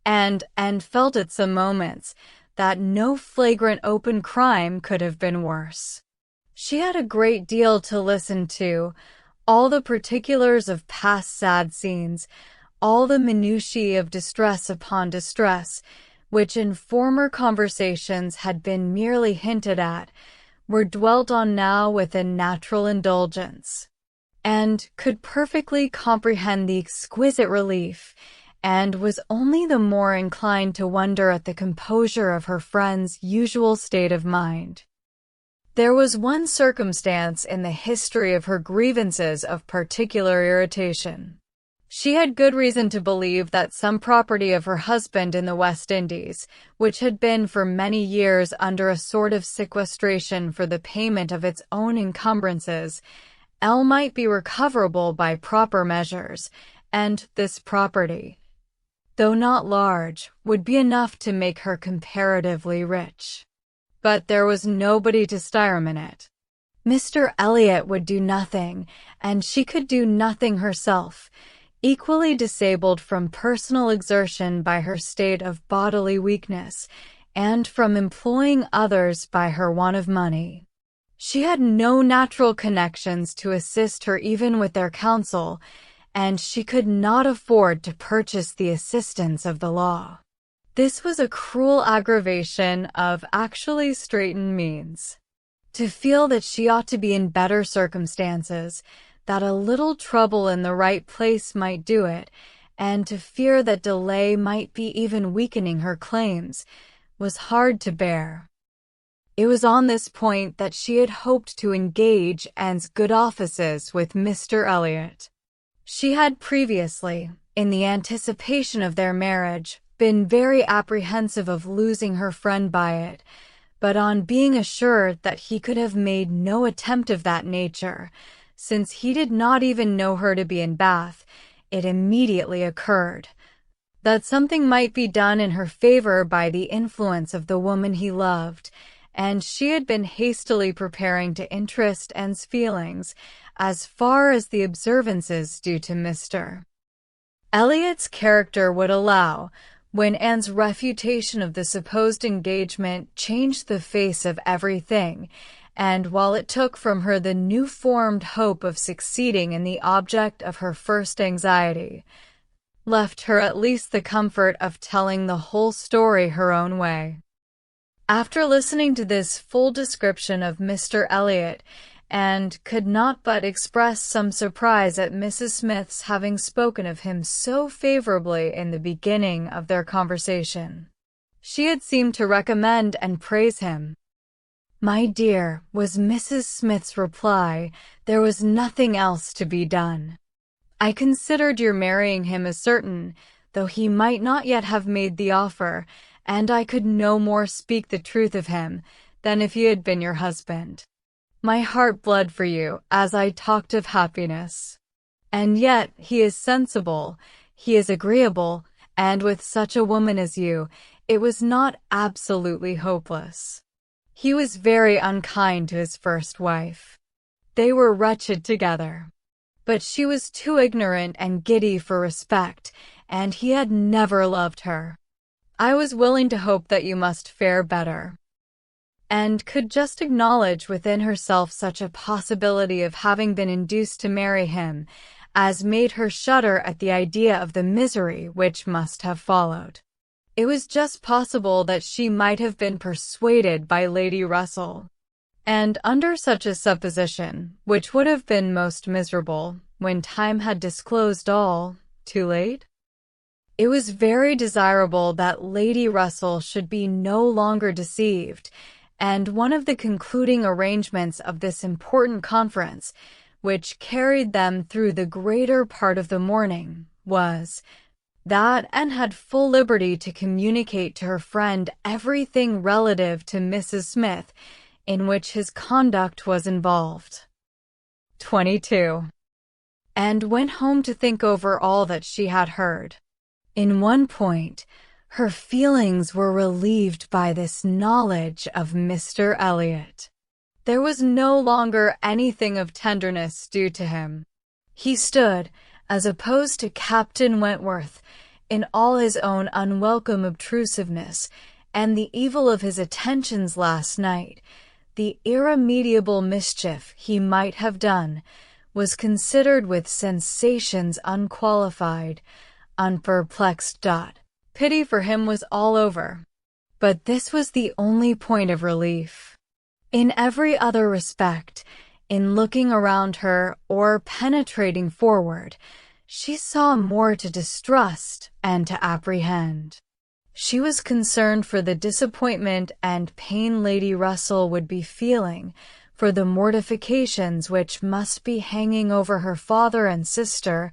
and felt at some moments that no flagrant open crime could have been worse. She had a great deal to listen to, all the particulars of past sad scenes, all the minutiae of distress upon distress, which in former conversations had been merely hinted at, were dwelt on now with a natural indulgence, and could perfectly comprehend the exquisite relief, and was only the more inclined to wonder at the composure of her friend's usual state of mind. There was one circumstance in the history of her grievances of particular irritation. She had good reason to believe that some property of her husband in the West Indies, which had been for many years under a sort of sequestration for the payment of its own encumbrances, might be recoverable by proper measures, and this property, though not large, would be enough to make her comparatively rich. But there was nobody to steer him in it. Mr. Elliot would do nothing, and she could do nothing herself, equally disabled from personal exertion by her state of bodily weakness, and from employing others by her want of money. She had no natural connections to assist her even with their counsel, and she could not afford to purchase the assistance of the law. This was a cruel aggravation of actually straitened means. To feel that she ought to be in better circumstances, that a little trouble in the right place might do it, and to fear that delay might be even weakening her claims, was hard to bear. It was on this point that she had hoped to engage Anne's good offices with Mr. Elliot. She had previously, in the anticipation of their marriage, been very apprehensive of losing her friend by it, but on being assured that he could have made no attempt of that nature, since he did not even know her to be in Bath, it immediately occurred that something might be done in her favor by the influence of the woman he loved, and she had been hastily preparing to interest Anne's feelings as far as the observances due to Mr. Elliot's character would allow, when Anne's refutation of the supposed engagement changed the face of everything, and while it took from her the new-formed hope of succeeding in the object of her first anxiety, left her at least the comfort of telling the whole story her own way. After listening to this full description of Mr. Elliot, Anne could not but express some surprise at Mrs. Smith's having spoken of him so favorably in the beginning of their conversation. She had seemed to recommend and praise him. "My dear," was Mrs. Smith's reply, "there was nothing else to be done. I considered your marrying him as certain, though he might not yet have made the offer, and I could no more speak the truth of him than if he had been your husband. My heart bled for you as I talked of happiness. And yet he is sensible, he is agreeable, and with such a woman as you, it was not absolutely hopeless. He was very unkind to his first wife. They were wretched together. But she was too ignorant and giddy for respect, and he had never loved her. I was willing to hope that you must fare better, and could just acknowledge within herself such a possibility of having been induced to marry him as made her shudder at the idea of the misery which must have followed. It was just possible that she might have been persuaded by Lady Russell. And under such a supposition, which would have been most miserable, when time had disclosed all, too late? It was very desirable that Lady Russell should be no longer deceived, and one of the concluding arrangements of this important conference, which carried them through the greater part of the morning, was that Anne had full liberty to communicate to her friend everything relative to Mrs. Smith, in which his conduct was involved. 22. And went home to think over all that she had heard. In one point, her feelings were relieved by this knowledge of Mr. Elliot. There was no longer anything of tenderness due to him. He stood, as opposed to Captain Wentworth, in all his own unwelcome obtrusiveness, and the evil of his attentions last night, the irremediable mischief he might have done, was considered with sensations unqualified, unperplexed. Pity for him was all over. But this was the only point of relief. In every other respect, in looking around her or penetrating forward, she saw more to distrust and to apprehend. She was concerned for the disappointment and pain Lady Russell would be feeling, for the mortifications which must be hanging over her father and sister,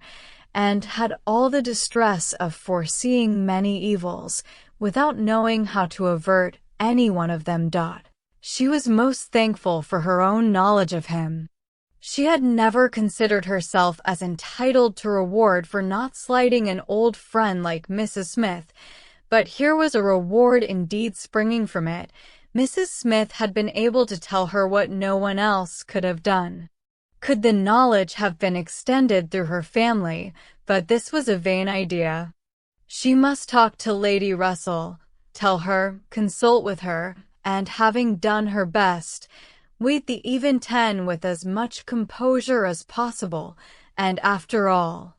and had all the distress of foreseeing many evils, without knowing how to avert any one of them. She was most thankful for her own knowledge of him. She had never considered herself as entitled to reward for not slighting an old friend like Mrs. Smith, but here was a reward indeed springing from it. Mrs. Smith had been able to tell her what no one else could have done. Could the knowledge have been extended through her family, but this was a vain idea. She must talk to Lady Russell, tell her, consult with her, and having done her best, wait the even 10 with as much composure as possible, and after all,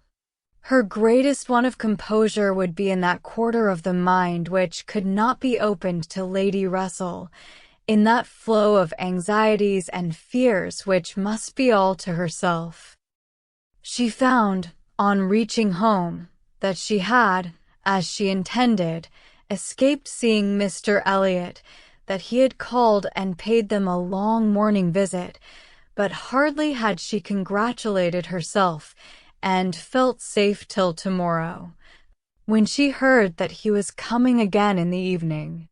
her greatest want of composure would be in that quarter of the mind which could not be opened to Lady Russell, in that flow of anxieties and fears which must be all to herself. She found, on reaching home, that she had, as she intended, escaped seeing Mr. Elliot, that he had called and paid them a long morning visit, but hardly had she congratulated herself and felt safe till tomorrow, when she heard that he was coming again in the evening.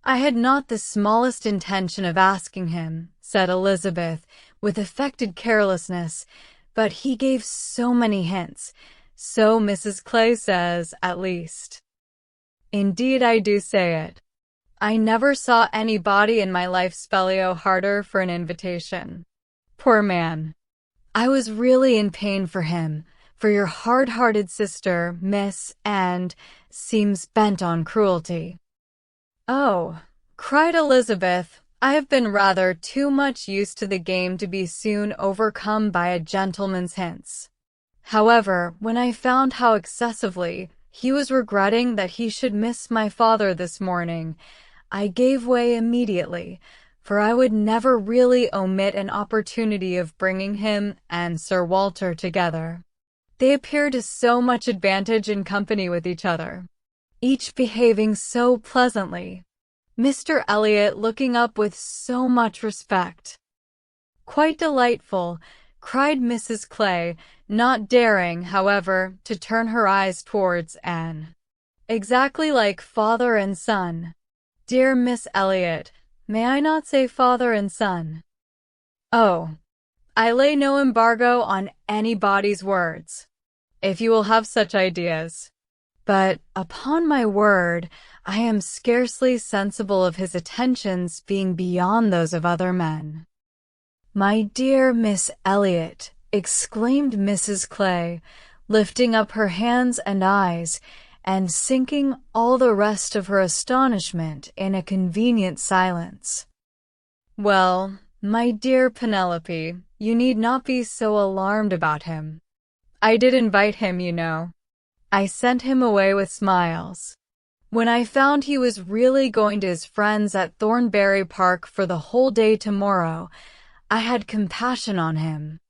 "I had not the smallest intention of asking him," said Elizabeth, with affected carelessness, "but he gave so many hints. So Mrs. Clay says, at least." "Indeed I do say it. I never saw anybody in my life spell harder for an invitation. Poor man. I was really in pain for him, for your hard-hearted sister, Miss, and seems bent on cruelty." "Oh," cried Elizabeth, "I have been rather too much used to the game to be soon overcome by a gentleman's hints. However, when I found how excessively he was regretting that he should miss my father this morning, I gave way immediately, for I would never really omit an opportunity of bringing him and Sir Walter together. They appear to so much advantage in company with each other, each behaving so pleasantly, Mr. Elliot looking up with so much respect." "Quite delightful," cried Mrs. Clay, not daring, however, to turn her eyes towards Anne. "Exactly like father and son. Dear Miss Elliot, may I not say father and son? Oh, I lay no embargo on anybody's words, if you will have such ideas. But, upon my word, I am scarcely sensible of his attentions being beyond those of other men. My dear Miss Elliot, exclaimed Mrs. Clay, lifting up her hands and eyes, and sinking all the rest of her astonishment in a convenient silence. Well, my dear Penelope, you need not be so alarmed about him. I did invite him, you know. I sent him away with smiles. When I found he was really going to his friends at Thornbury Park for the whole day tomorrow, I had compassion on him,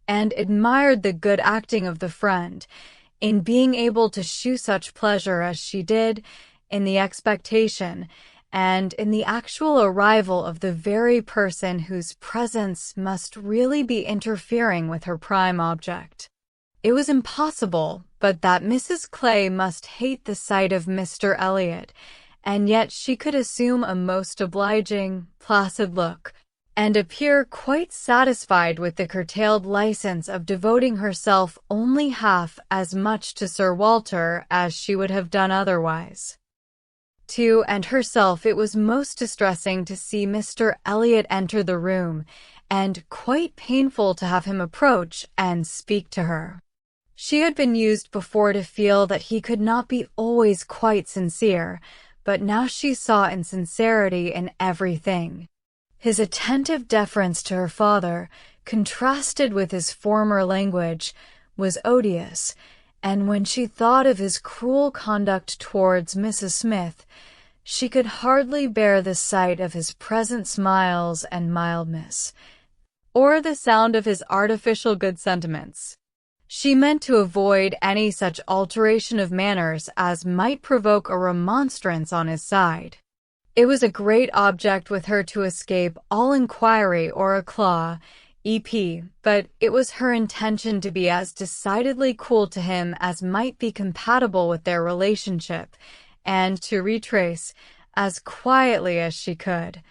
and admired the good acting of the friend in being able to shew such pleasure as she did in the expectation and in the actual arrival of the very person whose presence must really be interfering with her prime object. It was impossible but that Mrs. Clay must hate the sight of Mr. Elliot, and yet she could assume a most obliging, placid look, and appear quite satisfied with the curtailed license of devoting herself only half as much to Sir Walter as she would have done otherwise. To and herself it was most distressing to see Mr. Elliot enter the room, and quite painful to have him approach and speak to her. She had been used before to feel that he could not be always quite sincere, but now she saw insincerity in everything. His attentive deference to her father, contrasted with his former language, was odious, and when she thought of his cruel conduct towards Mrs. Smith, she could hardly bear the sight of his present smiles and mildness, or the sound of his artificial good sentiments. She meant to avoid any such alteration of manners as might provoke a remonstrance on his side. It was a great object with her to escape all inquiry or eclat, but it was her intention to be as decidedly cool to him as might be compatible with their relationship, and to retrace, as quietly as she could,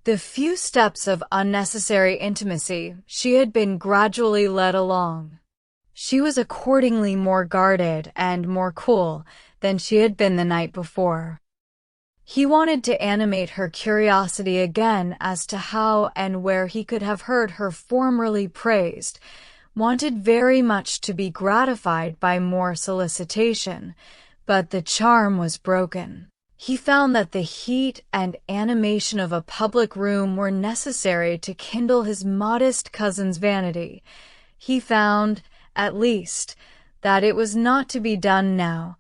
the few steps of unnecessary intimacy she had been gradually led along. She was accordingly more guarded and more cool than she had been the night before. He wanted to animate her curiosity again as to how and where he could have heard her formerly praised, wanted very much to be gratified by more solicitation, but the charm was broken. He found that the heat and animation of a public room were necessary to kindle his modest cousin's vanity. He found, at least, that it was not to be done now,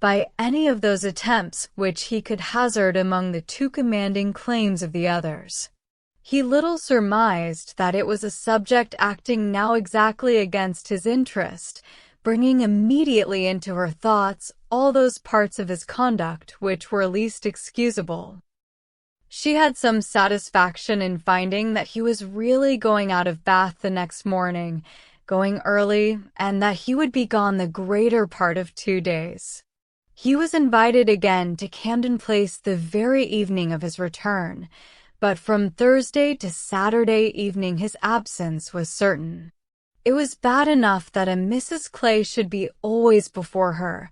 by any of those attempts which he could hazard among the too commanding claims of the others. He little surmised that it was a subject acting now exactly against his interest, bringing immediately into her thoughts all those parts of his conduct which were least excusable. She had some satisfaction in finding that he was really going out of Bath the next morning, going early, and that he would be gone the greater part of 2 days. He was invited again to Camden Place the very evening of his return, but from Thursday to Saturday evening his absence was certain. It was bad enough that a Mrs. Clay should be always before her,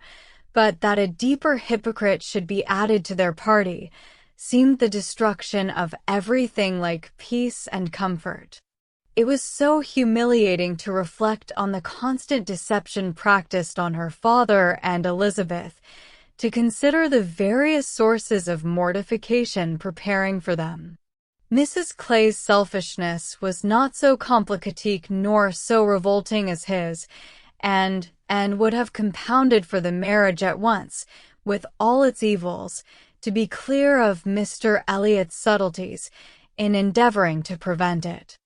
but that a deeper hypocrite should be added to their party seemed the destruction of everything like peace and comfort. It was so humiliating to reflect on the constant deception practiced on her father and Elizabeth, to consider the various sources of mortification preparing for them. Mrs. Clay's selfishness was not so complicatique nor so revolting as his, and would have compounded for the marriage at once, with all its evils, to be clear of Mr. Elliot's subtleties in endeavoring to prevent it.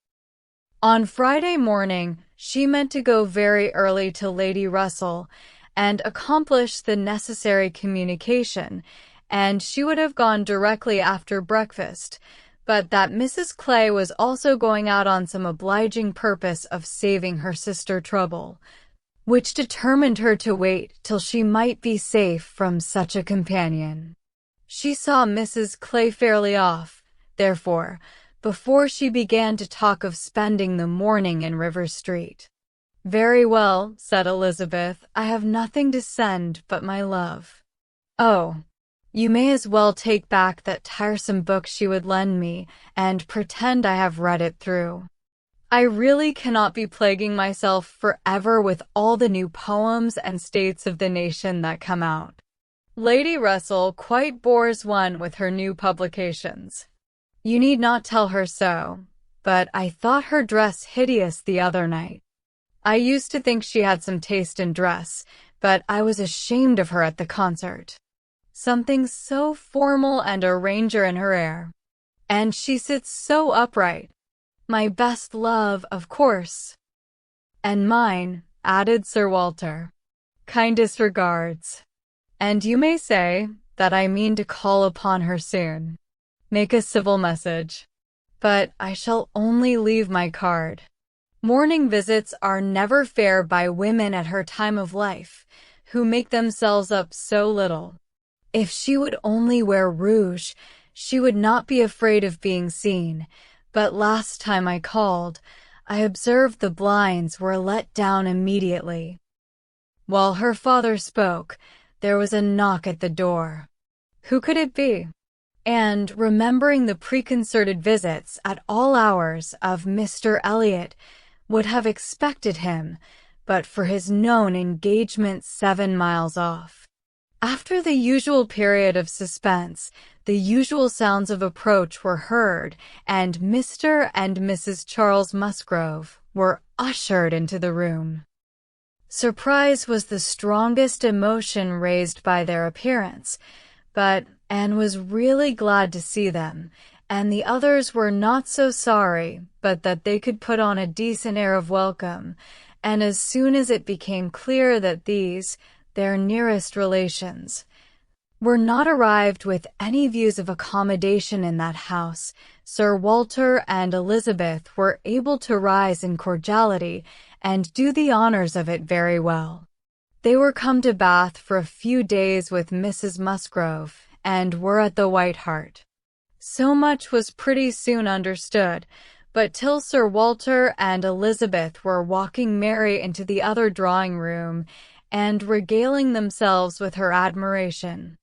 On Friday morning, she meant to go very early to Lady Russell and accomplish the necessary communication, and she would have gone directly after breakfast, but that Mrs. Clay was also going out on some obliging purpose of saving her sister trouble, which determined her to wait till she might be safe from such a companion. She saw Mrs. Clay fairly off, therefore, before she began to talk of spending the morning in River Street. "Very well," said Elizabeth, "I have nothing to send but my love." "Oh, you may as well take back that tiresome book she would lend me, and pretend I have read it through. I really cannot be plaguing myself forever with all the new poems and states of the nation that come out. Lady Russell quite bores one with her new publications. You need not tell her so, but I thought her dress hideous the other night. I used to think she had some taste in dress, but I was ashamed of her at the concert. Something so formal and a ranger in her air. And she sits so upright. My best love, of course." "And mine," added Sir Walter. "Kindest regards. And you may say that I mean to call upon her soon. Make a civil message. But I shall only leave my card. Morning visits are never fair by women at her time of life, who make themselves up so little. If she would only wear rouge, she would not be afraid of being seen, but last time I called, I observed the blinds were let down immediately." While her father spoke, there was a knock at the door. Who could it be? And, remembering the preconcerted visits at all hours of Mr. Elliot, would have expected him, but for his known engagement 7 miles off. After the usual period of suspense, the usual sounds of approach were heard, and Mr. and Mrs. Charles Musgrove were ushered into the room. Surprise was the strongest emotion raised by their appearance, but Anne was really glad to see them, and the others were not so sorry but that they could put on a decent air of welcome, and as soon as it became clear that these, their nearest relations, were not arrived with any views of accommodation in that house, Sir Walter and Elizabeth were able to rise in cordiality and do the honors of it very well. They were come to Bath for a few days with Mrs. Musgrove, and were at the White Hart. So much was pretty soon understood, but till Sir Walter and Elizabeth were walking Mary into the other drawing-room, and regaling themselves with her admiration,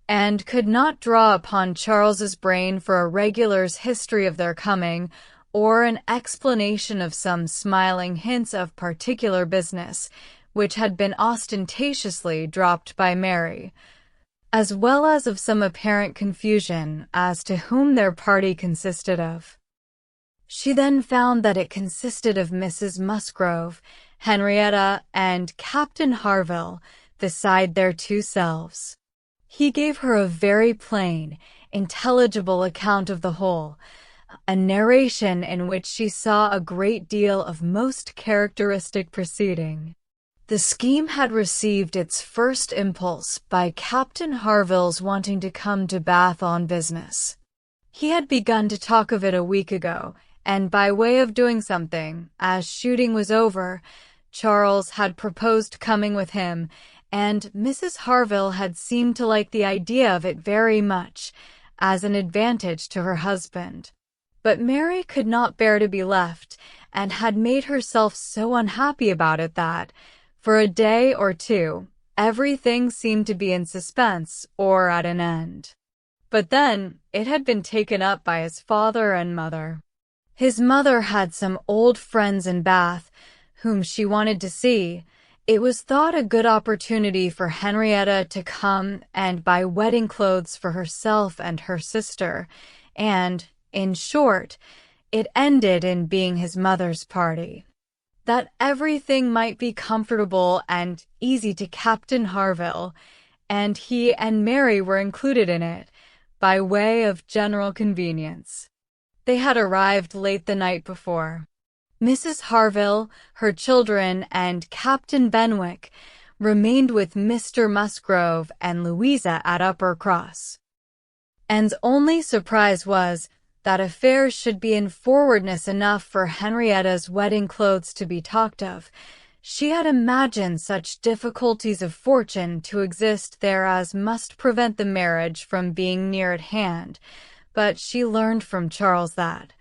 and could not draw upon Charles's brain for a regular's history of their coming, or an explanation of some smiling hints of particular business, which had been ostentatiously dropped by Mary, as well as of some apparent confusion as to whom their party consisted of. She then found that it consisted of Mrs. Musgrove, Henrietta, and Captain Harville, beside their 2 selves. He gave her a very plain, intelligible account of the whole, a narration in which she saw a great deal of most characteristic proceeding. The scheme had received its first impulse by Captain Harville's wanting to come to Bath on business. He had begun to talk of it a week ago, and by way of doing something, as shooting was over, Charles had proposed coming with him, and Mrs. Harville had seemed to like the idea of it very much, as an advantage to her husband. But Mary could not bear to be left, and had made herself so unhappy about it that, for a day or 2, everything seemed to be in suspense or at an end. But then, it had been taken up by his father and mother. His mother had some old friends in Bath, whom she wanted to see. It was thought a good opportunity for Henrietta to come and buy wedding clothes for herself and her sister, and, in short, it ended in being his mother's party. That everything might be comfortable and easy to Captain Harville, and he and Mary were included in it, by way of general convenience. They had arrived late the night before. Mrs. Harville, her children, and Captain Benwick remained with Mr. Musgrove and Louisa at Uppercross. Anne's only surprise was that affairs should be in forwardness enough for Henrietta's wedding clothes to be talked of. She had imagined such difficulties of fortune to exist there as must prevent the marriage from being near at hand, but she learned from Charles that,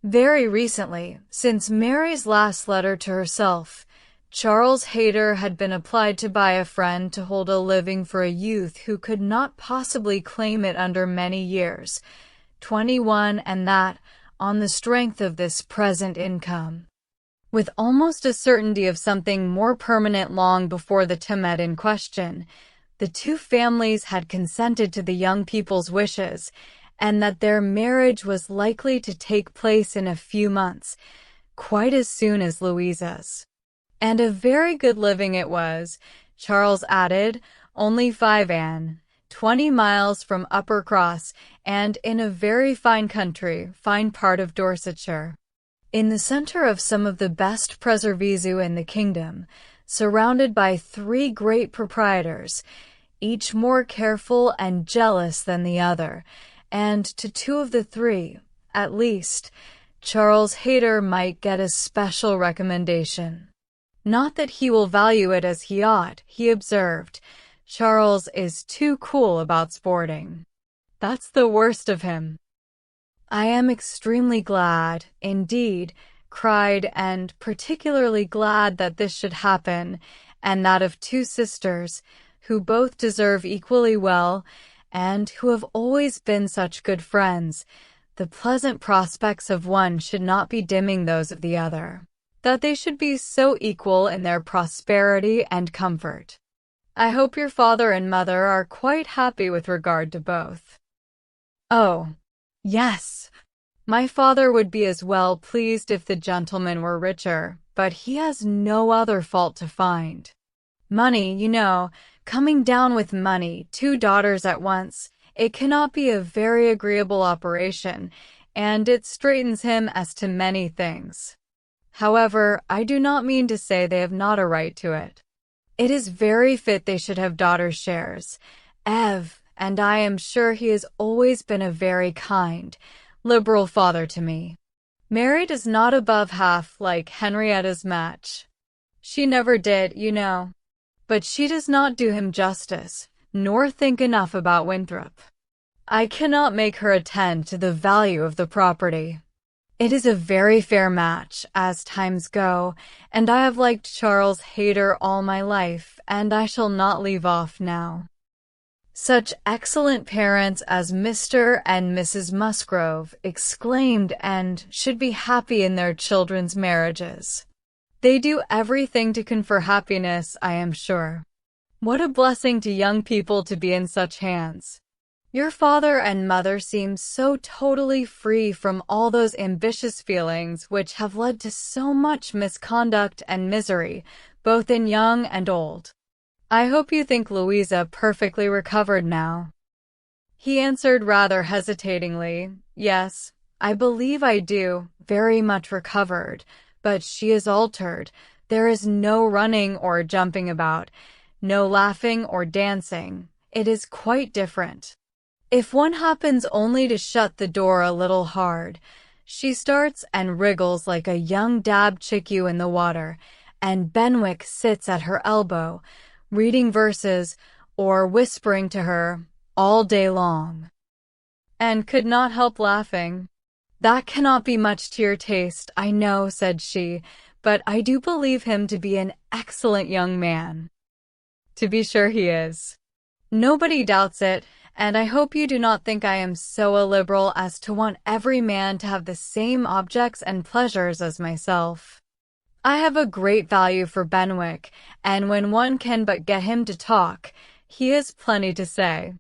very recently, since Mary's last letter to herself, Charles Hayter had been applied to by a friend to hold a living for a youth who could not possibly claim it under many years, 21, and that, on the strength of this present income, with almost a certainty of something more permanent long before the time in question, the two families had consented to the young people's wishes, and that their marriage was likely to take place in a few months, quite as soon as Louisa's. And a very good living it was, Charles added, only 20 miles from Uppercross, and in a very fine country, fine part of Dorsetshire, in the centre of some of the best preserves in the kingdom, surrounded by 3 great proprietors, each more careful and jealous than the other, and to 2 of the 3, at least, Charles Hayter might get a special recommendation. Not that he will value it as he ought, he observed. Charles is too cool about sporting. That's the worst of him. I am extremely glad, indeed, cried, and particularly glad that this should happen, and that of 2 sisters, who both deserve equally well, and who have always been such good friends. The pleasant prospects of one should not be dimming those of the other. That they should be so equal in their prosperity and comfort. I hope your father and mother are quite happy with regard to both. Oh, yes. My father would be as well pleased if the gentleman were richer, but he has no other fault to find. Money, you know, coming down with money, 2 daughters at once, it cannot be a very agreeable operation, and it straightens him as to many things. However, I do not mean to say they have not a right to it. It is very fit they should have daughters' shares. Ev, and I am sure he has always been a very kind, liberal father to me. Mary does not above half like Henrietta's match. She never did, you know. But she does not do him justice, nor think enough about Winthrop. I cannot make her attend to the value of the property. It is a very fair match, as times go, and I have liked Charles Hayter all my life, and I shall not leave off now. Such excellent parents as Mr. and Mrs. Musgrove, exclaimed, and should be happy in their children's marriages. They do everything to confer happiness, I am sure. What a blessing to young people to be in such hands. Your father and mother seem so totally free from all those ambitious feelings which have led to so much misconduct and misery, both in young and old. I hope you think Louisa perfectly recovered now. He answered rather hesitatingly, yes, I believe I do, very much recovered, but she is altered. There is no running or jumping about, no laughing or dancing. It is quite different. If one happens only to shut the door a little hard, she starts and wriggles like a young dab chickue in the water, and Benwick sits at her elbow, reading verses, or whispering to her, all day long. And could not help laughing. That cannot be much to your taste, I know, said she, but I do believe him to be an excellent young man. To be sure he is. Nobody doubts it, and I hope you do not think I am so illiberal as to want every man to have the same objects and pleasures as myself. I have a great value for Benwick, and when one can but get him to talk, he has plenty to say.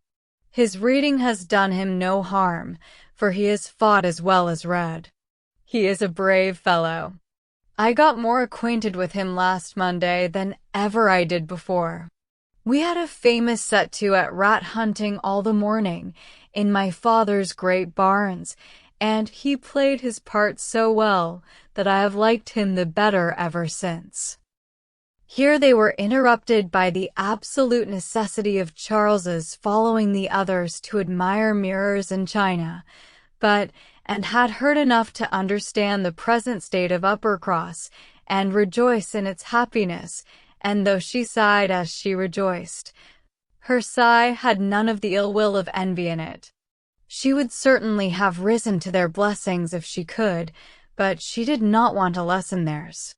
His reading has done him no harm, for he has fought as well as read. He is a brave fellow. I got more acquainted with him last Monday than ever I did before. We had a famous set-to at rat-hunting all the morning, in my father's great barns, and he played his part so well that I have liked him the better ever since. Here they were interrupted by the absolute necessity of Charles's following the others to admire mirrors and china, and had heard enough to understand the present state of Uppercross, and rejoice in its happiness, and though she sighed as she rejoiced, her sigh had none of the ill will of envy in it. She would certainly have risen to their blessings if she could, but she did not want to lessen theirs.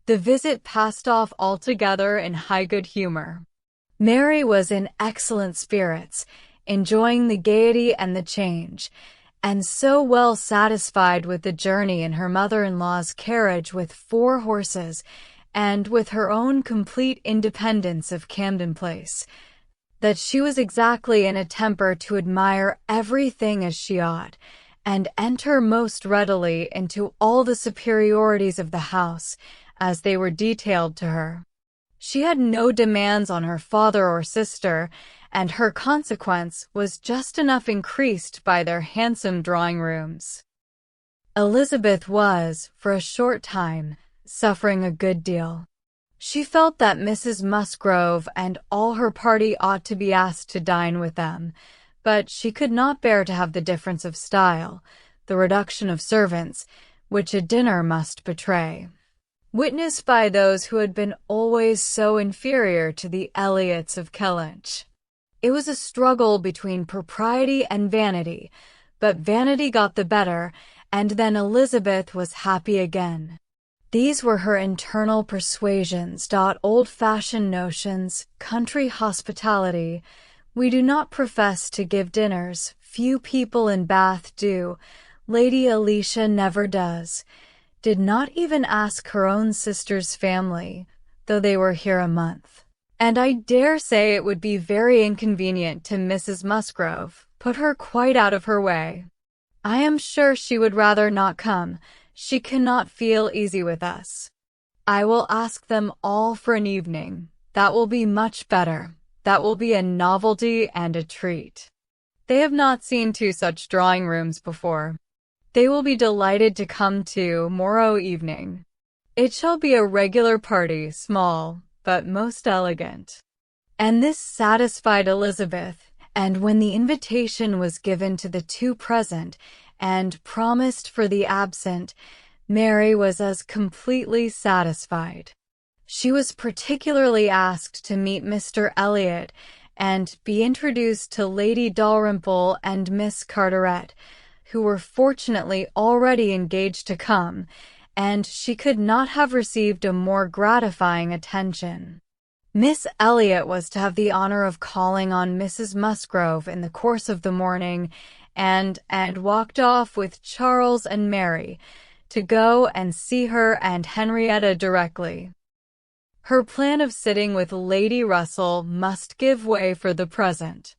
The visit passed off altogether in high good humor. Mary was in excellent spirits, enjoying the gaiety and the change, and so well satisfied with the journey in her mother-in-law's carriage with 4 horses, and with her own complete independence of Camden Place, that she was exactly in a temper to admire everything as she ought, and enter most readily into all the superiorities of the house, as they were detailed to her. She had no demands on her father or sister, and her consequence was just enough increased by their handsome drawing-rooms. Elizabeth was, for a short time, suffering a good deal. She felt that Mrs. Musgrove and all her party ought to be asked to dine with them, but she could not bear to have the difference of style, the reduction of servants, which a dinner must betray, witnessed by those who had been always so inferior to the Elliots of Kellynch. It was a struggle between propriety and vanity, but vanity got the better, and then Elizabeth was happy again. These were her internal persuasions, old-fashioned notions, country hospitality. We do not profess to give dinners, few people in Bath do, Lady Alicia never does, did not even ask her own sister's family, though they were here a month. And I dare say it would be very inconvenient to Mrs. Musgrove, put her quite out of her way. I am sure she would rather not come. She cannot feel easy with us. I will ask them all for an evening. That will be much better. That will be a novelty and a treat. They have not seen 2 such drawing-rooms before. They will be delighted to come tomorrow evening. It shall be a regular party, small, but most elegant. And this satisfied Elizabeth, and when the invitation was given to the 2 present, and promised for the absent, Mary was as completely satisfied. She was particularly asked to meet Mr. Elliot and be introduced to Lady Dalrymple and Miss Carteret, who were fortunately already engaged to come, and she could not have received a more gratifying attention. Miss Elliot was to have the honor of calling on Mrs. Musgrove in the course of the morning, and walked off with Charles and Mary to go and see her and Henrietta directly. Her plan of sitting with Lady Russell must give way for the present.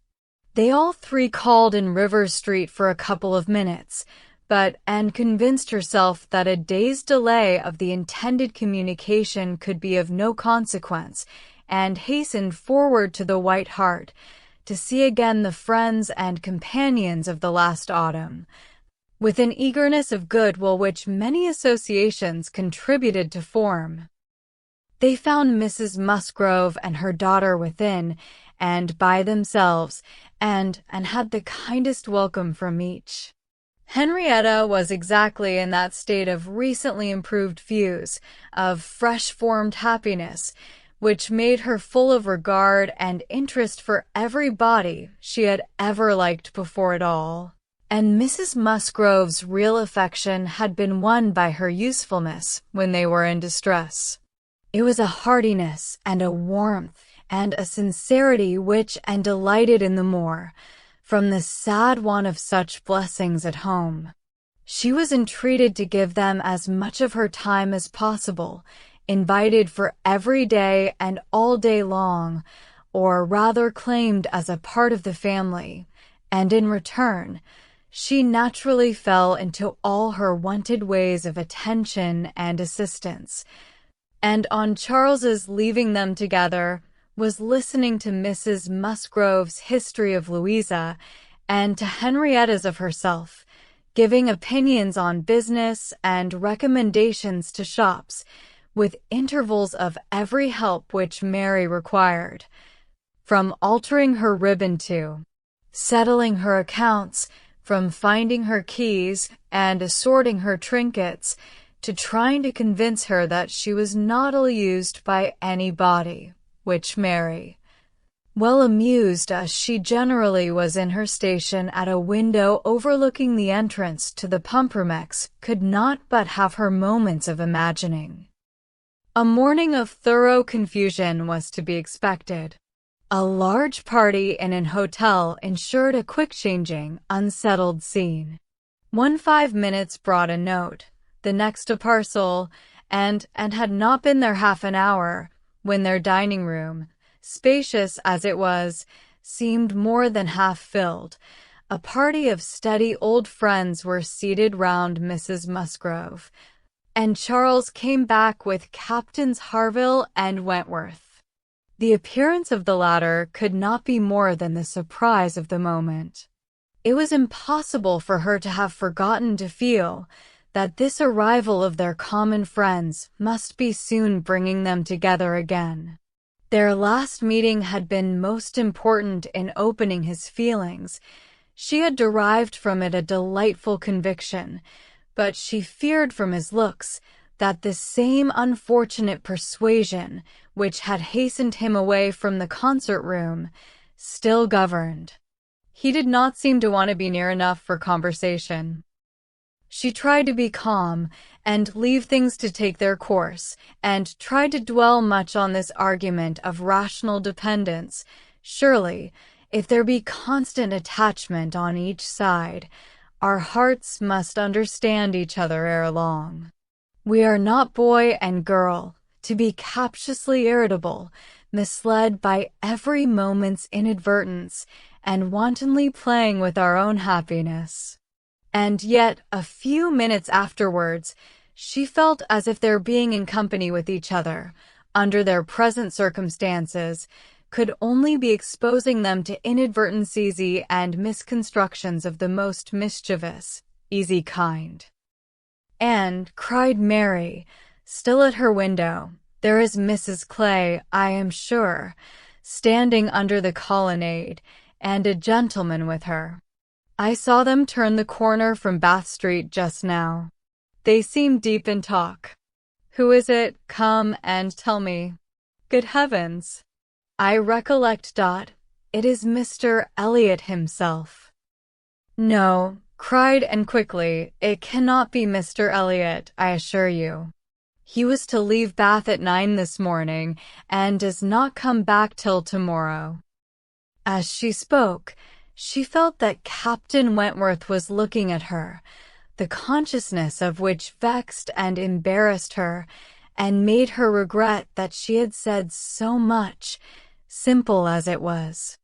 They all 3 called in Rivers Street for a couple of minutes, but Anne convinced herself that a day's delay of the intended communication could be of no consequence, and hastened forward to the White Hart, to see again the friends and companions of the last autumn, with an eagerness of goodwill which many associations contributed to form. They found Mrs. Musgrove and her daughter within, and by themselves, and had the kindest welcome from each. Henrietta was exactly in that state of recently improved views, of fresh-formed happiness, which made her full of regard and interest for everybody she had ever liked before it all. And Mrs. Musgrove's real affection had been won by her usefulness when they were in distress. It was a heartiness and a warmth and a sincerity which delighted in the more, from the sad want of such blessings at home. She was entreated to give them as much of her time as possible, invited for every day and all day long, or rather claimed as a part of the family, and in return, she naturally fell into all her wonted ways of attention and assistance, and on Charles's leaving them together, was listening to Mrs. Musgrove's history of Louisa, and to Henrietta's of herself, giving opinions on business and recommendations to shops, with intervals of every help which Mary required, from altering her ribbon to settling her accounts, from finding her keys and assorting her trinkets, to trying to convince her that she was not ill-used by anybody, which Mary, Well amused as she generally was in her station at a window overlooking the entrance to the Pumpernicks, could not but have her moments of imagining. A morning of thorough confusion was to be expected. A large party in an hotel ensured a quick-changing, unsettled scene. 5 minutes brought a note, the next a parcel, and had not been there half an hour, when their dining room, spacious as it was, seemed more than half filled. A party of steady old friends were seated round Mrs. Musgrove, and Charles came back with Captains Harville and Wentworth. The appearance of the latter could not be more than the surprise of the moment. It was impossible for her to have forgotten to feel that this arrival of their common friends must be soon bringing them together again. Their last meeting had been most important in opening his feelings. She had derived from it a delightful conviction, but she feared from his looks that the same unfortunate persuasion which had hastened him away from the concert room still governed. He did not seem to want to be near enough for conversation. She tried to be calm and leave things to take their course, and tried to dwell much on this argument of rational dependence. Surely, if there be constant attachment on each side, our hearts must understand each other ere long. We are not boy and girl, to be captiously irritable, misled by every moment's inadvertence, and wantonly playing with our own happiness. And yet, a few minutes afterwards, she felt as if their being in company with each other, under their present circumstances, could only be exposing them to inadvertencies and misconstructions of the most mischievous, easy kind. "And," cried Mary, still at her window, "there is Mrs. Clay, I am sure, standing under the colonnade, and a gentleman with her. I saw them turn the corner from Bath Street just now. They seem deep in talk. Who is it? Come and tell me. Good heavens! I recollect. It is Mr. Elliot himself." "No," cried and quickly, "it cannot be Mr. Elliot, I assure you. He was to leave Bath at 9 this morning, and does not come back till tomorrow." As she spoke, she felt that Captain Wentworth was looking at her, the consciousness of which vexed and embarrassed her, and made her regret that she had said so much, simple as it was.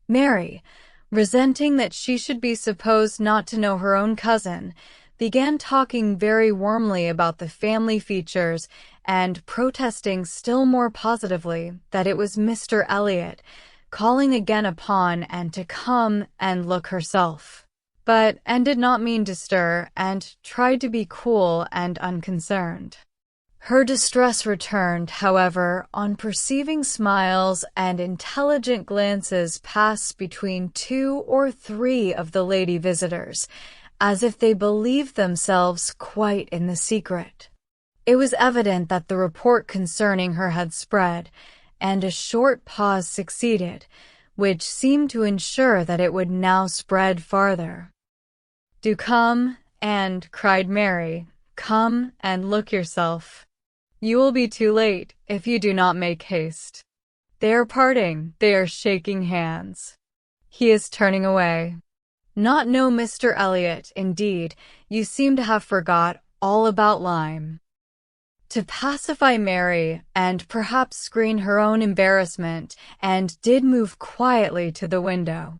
Mary, resenting that she should be supposed not to know her own cousin, began talking very warmly about the family features and protesting still more positively that it was Mr. Elliot, calling again upon and to come and look herself, but did not mean to stir, and tried to be cool and unconcerned. Her distress returned, however, on perceiving smiles and intelligent glances pass between 2 or 3 of the lady visitors, as if they believed themselves quite in the secret. It was evident that the report concerning her had spread, and a short pause succeeded, which seemed to ensure that it would now spread farther. "Do come, and," cried Mary, "come and look yourself. You will be too late if you do not make haste. They are parting, they are shaking hands. He is turning away. Not know Mr. Elliot, indeed, you seem to have forgot all about Lyme." To pacify Mary, and perhaps screen her own embarrassment, and did move quietly to the window.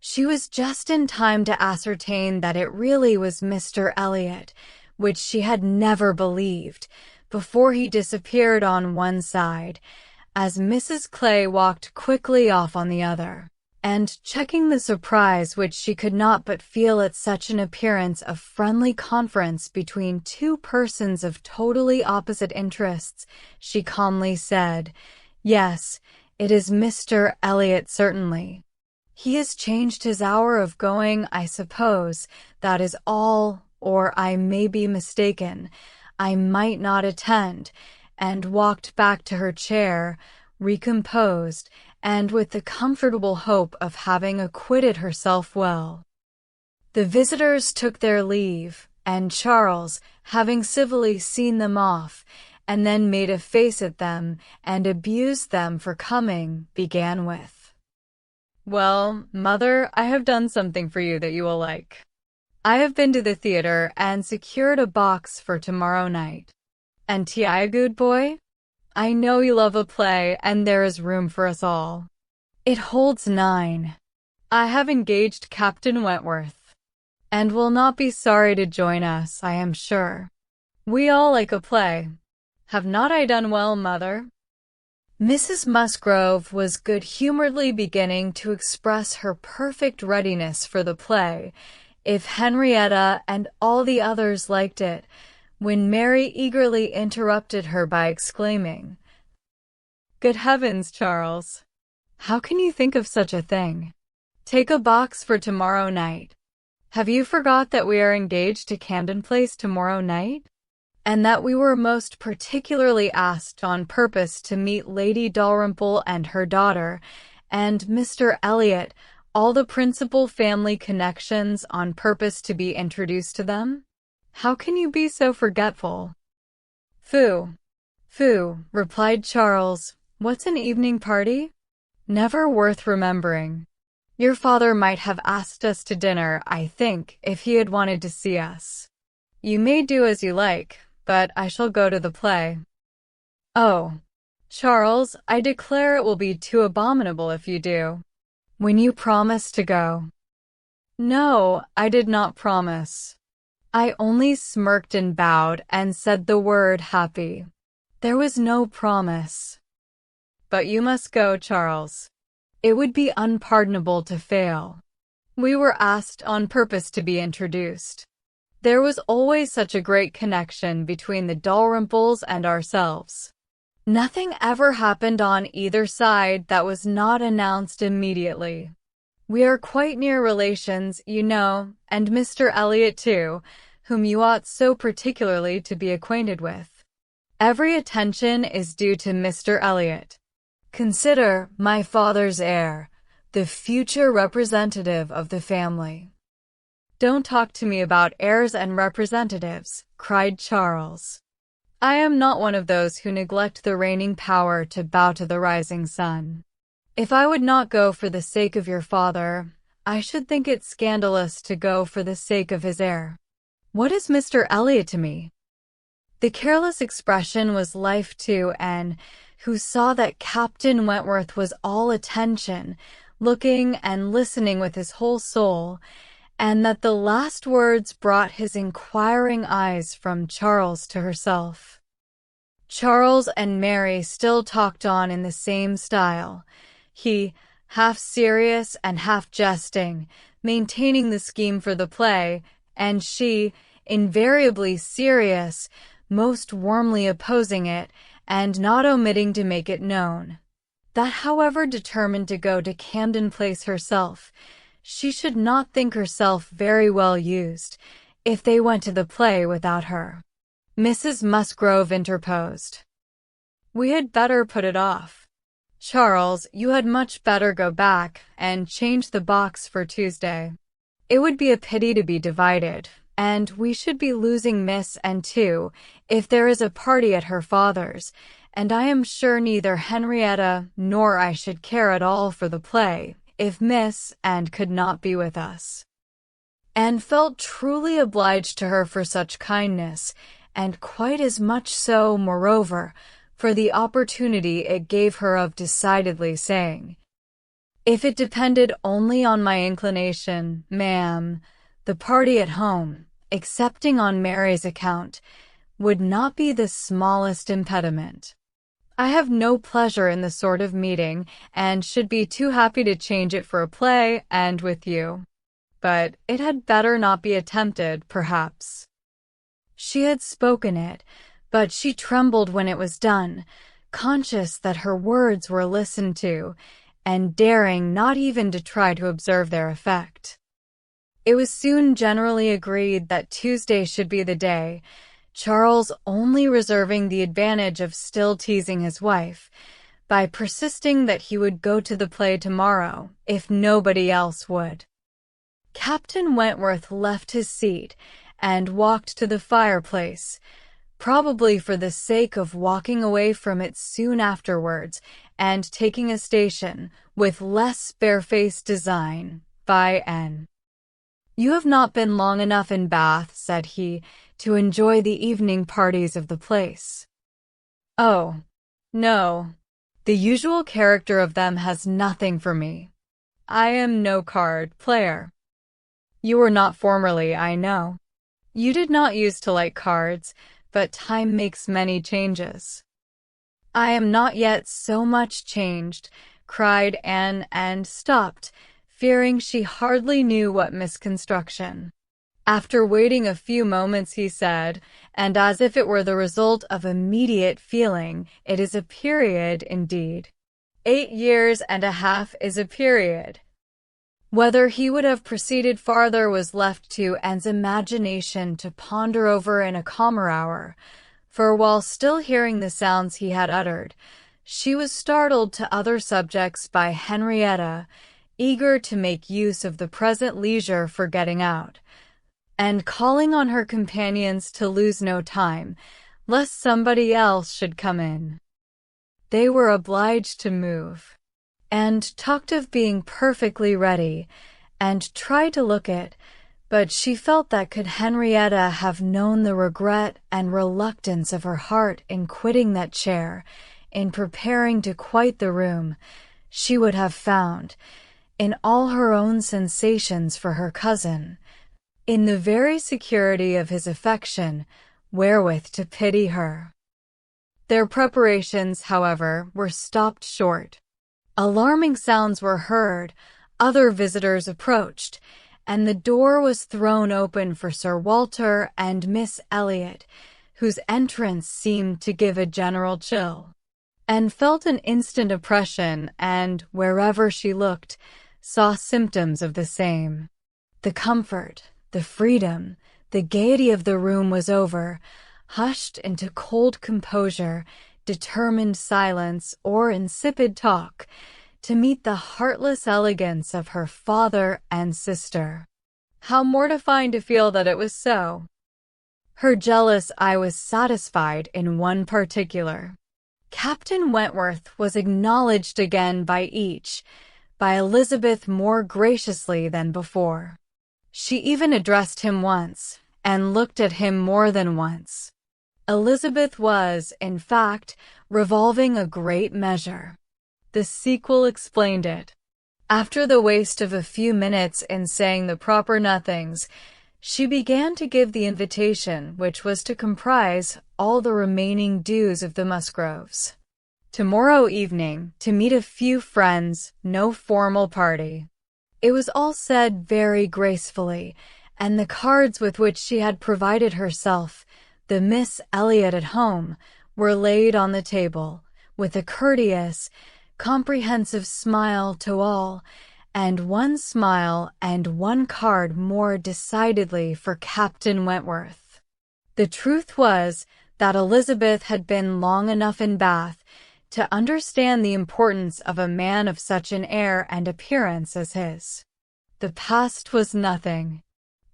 She was just in time to ascertain that it really was Mr. Elliot, which she had never believed, before he disappeared on one side, as Mrs. Clay walked quickly off on the other, and, checking the surprise which she could not but feel at such an appearance of friendly conference between 2 persons of totally opposite interests, she calmly said, "Yes, it is Mr. Elliot certainly. He has changed his hour of going, I suppose, that is all, or I may be mistaken. I might not attend," and walked back to her chair, recomposed, and with the comfortable hope of having acquitted herself well. The visitors took their leave, and Charles, having civilly seen them off, and then made a face at them and abused them for coming, began with, "Well, Mother, I have done something for you that you will like. I have been to the theater and secured a box for tomorrow night. And Ti, good boy? I know you love a play, and there is room for us all. It holds 9. I have engaged Captain Wentworth, and will not be sorry to join us, I am sure. We all like a play. Have not I done well, Mother?" Mrs. Musgrove was good-humoredly beginning to express her perfect readiness for the play, if Henrietta and all the others liked it, when Mary eagerly interrupted her by exclaiming, "Good heavens, Charles! How can you think of such a thing? Take a box for tomorrow night. Have you forgot that we are engaged to Camden Place tomorrow night? And that we were most particularly asked on purpose to meet Lady Dalrymple and her daughter, and Mr. Elliot, all the principal family connections on purpose to be introduced to them? How can you be so forgetful?" "Phoo, phoo," replied Charles. "What's an evening party? Never worth remembering. Your father might have asked us to dinner, I think, if he had wanted to see us. You may do as you like, but I shall go to the play." "Oh, Charles, I declare it will be too abominable if you do. When you promised to go." "No, I did not promise. I only smirked and bowed and said the word happy. There was no promise." "But you must go, Charles. It would be unpardonable to fail. We were asked on purpose to be introduced. There was always such a great connection between the Dalrymples and ourselves. Nothing ever happened on either side that was not announced immediately. We are quite near relations, you know, and Mr. Elliot too, whom you ought so particularly to be acquainted with. Every attention is due to Mr. Elliot. Consider my father's heir, the future representative of the family." "Don't talk to me about heirs and representatives," cried Charles. "I am not one of those who neglect the reigning power to bow to the rising sun. If I would not go for the sake of your father, I should think it scandalous to go for the sake of his heir. What is Mr. Elliot to me?" The careless expression was life to Anne, who saw that Captain Wentworth was all attention, looking and listening with his whole soul, and that the last words brought his inquiring eyes from Charles to herself. Charles and Mary still talked on in the same style, he, half serious and half jesting, maintaining the scheme for the play, and she, invariably serious, most warmly opposing it, and not omitting to make it known that, however determined to go to Camden Place herself, she should not think herself very well used if they went to the play without her. Mrs. Musgrove interposed. "We had better put it off. Charles, you had much better go back and change the box for Tuesday. It would be a pity to be divided, and we should be losing Miss and two if there is a party at her father's, and I am sure neither Henrietta nor I should care at all for the play if Miss and could not be with us." Anne felt truly obliged to her for such kindness, and quite as much so, moreover, for the opportunity it gave her of decidedly saying, "If it depended only on my inclination, ma'am, the party at home, excepting on Mary's account, would not be the smallest impediment. I have no pleasure in the sort of meeting, and should be too happy to change it for a play and with you. But it had better not be attempted, perhaps." She had spoken it, but she trembled when it was done, conscious that her words were listened to, and daring not even to try to observe their effect. It was soon generally agreed that Tuesday should be the day, Charles only reserving the advantage of still teasing his wife, by persisting that he would go to the play tomorrow if nobody else would. Captain Wentworth left his seat and walked to the fireplace, probably for the sake of walking away from it soon afterwards and taking a station with less barefaced design by N. "You have not been long enough in Bath," said he, "to enjoy the evening parties of the place." "Oh, no. The usual character of them has nothing for me. I am no card player." "You were not formerly, I know. You did not use to like cards, but time makes many changes." "I am not yet so much changed," cried Anne, and stopped, fearing she hardly knew what misconstruction. After waiting a few moments, he said, and as if it were the result of immediate feeling, "It is a period indeed. 8 years and a half is a period." Whether he would have proceeded farther was left to Anne's imagination to ponder over in a calmer hour, for while still hearing the sounds he had uttered, she was startled to other subjects by Henrietta, eager to make use of the present leisure for getting out, and calling on her companions to lose no time, lest somebody else should come in. They were obliged to move, and talked of being perfectly ready, and tried to look it, but she felt that could Henrietta have known the regret and reluctance of her heart in quitting that chair, in preparing to quit the room, she would have found, in all her own sensations for her cousin, in the very security of his affection, wherewith to pity her. Their preparations, however, were stopped short. Alarming sounds were heard, other visitors approached, and the door was thrown open for Sir Walter and Miss Elliot, whose entrance seemed to give a general chill. Anne felt an instant oppression, and, wherever she looked, saw symptoms of the same. The comfort, the freedom, the gaiety of the room was over, hushed into cold composure, determined silence, or insipid talk, to meet the heartless elegance of her father and sister. How mortifying to feel that it was so! Her jealous eye was satisfied in one particular. Captain Wentworth was acknowledged again by each, by Elizabeth more graciously than before. She even addressed him once, and looked at him more than once. Elizabeth was, in fact, revolving a great measure. The sequel explained it. After the waste of a few minutes in saying the proper nothings, she began to give the invitation which was to comprise all the remaining dues of the Musgroves. Tomorrow evening, to meet a few friends, no formal party. It was all said very gracefully, and the cards with which she had provided herself, the Miss Elliot at home, were laid on the table, with a courteous, comprehensive smile to all, and one smile and one card more decidedly for Captain Wentworth. The truth was that Elizabeth had been long enough in Bath to understand the importance of a man of such an air and appearance as his. The past was nothing.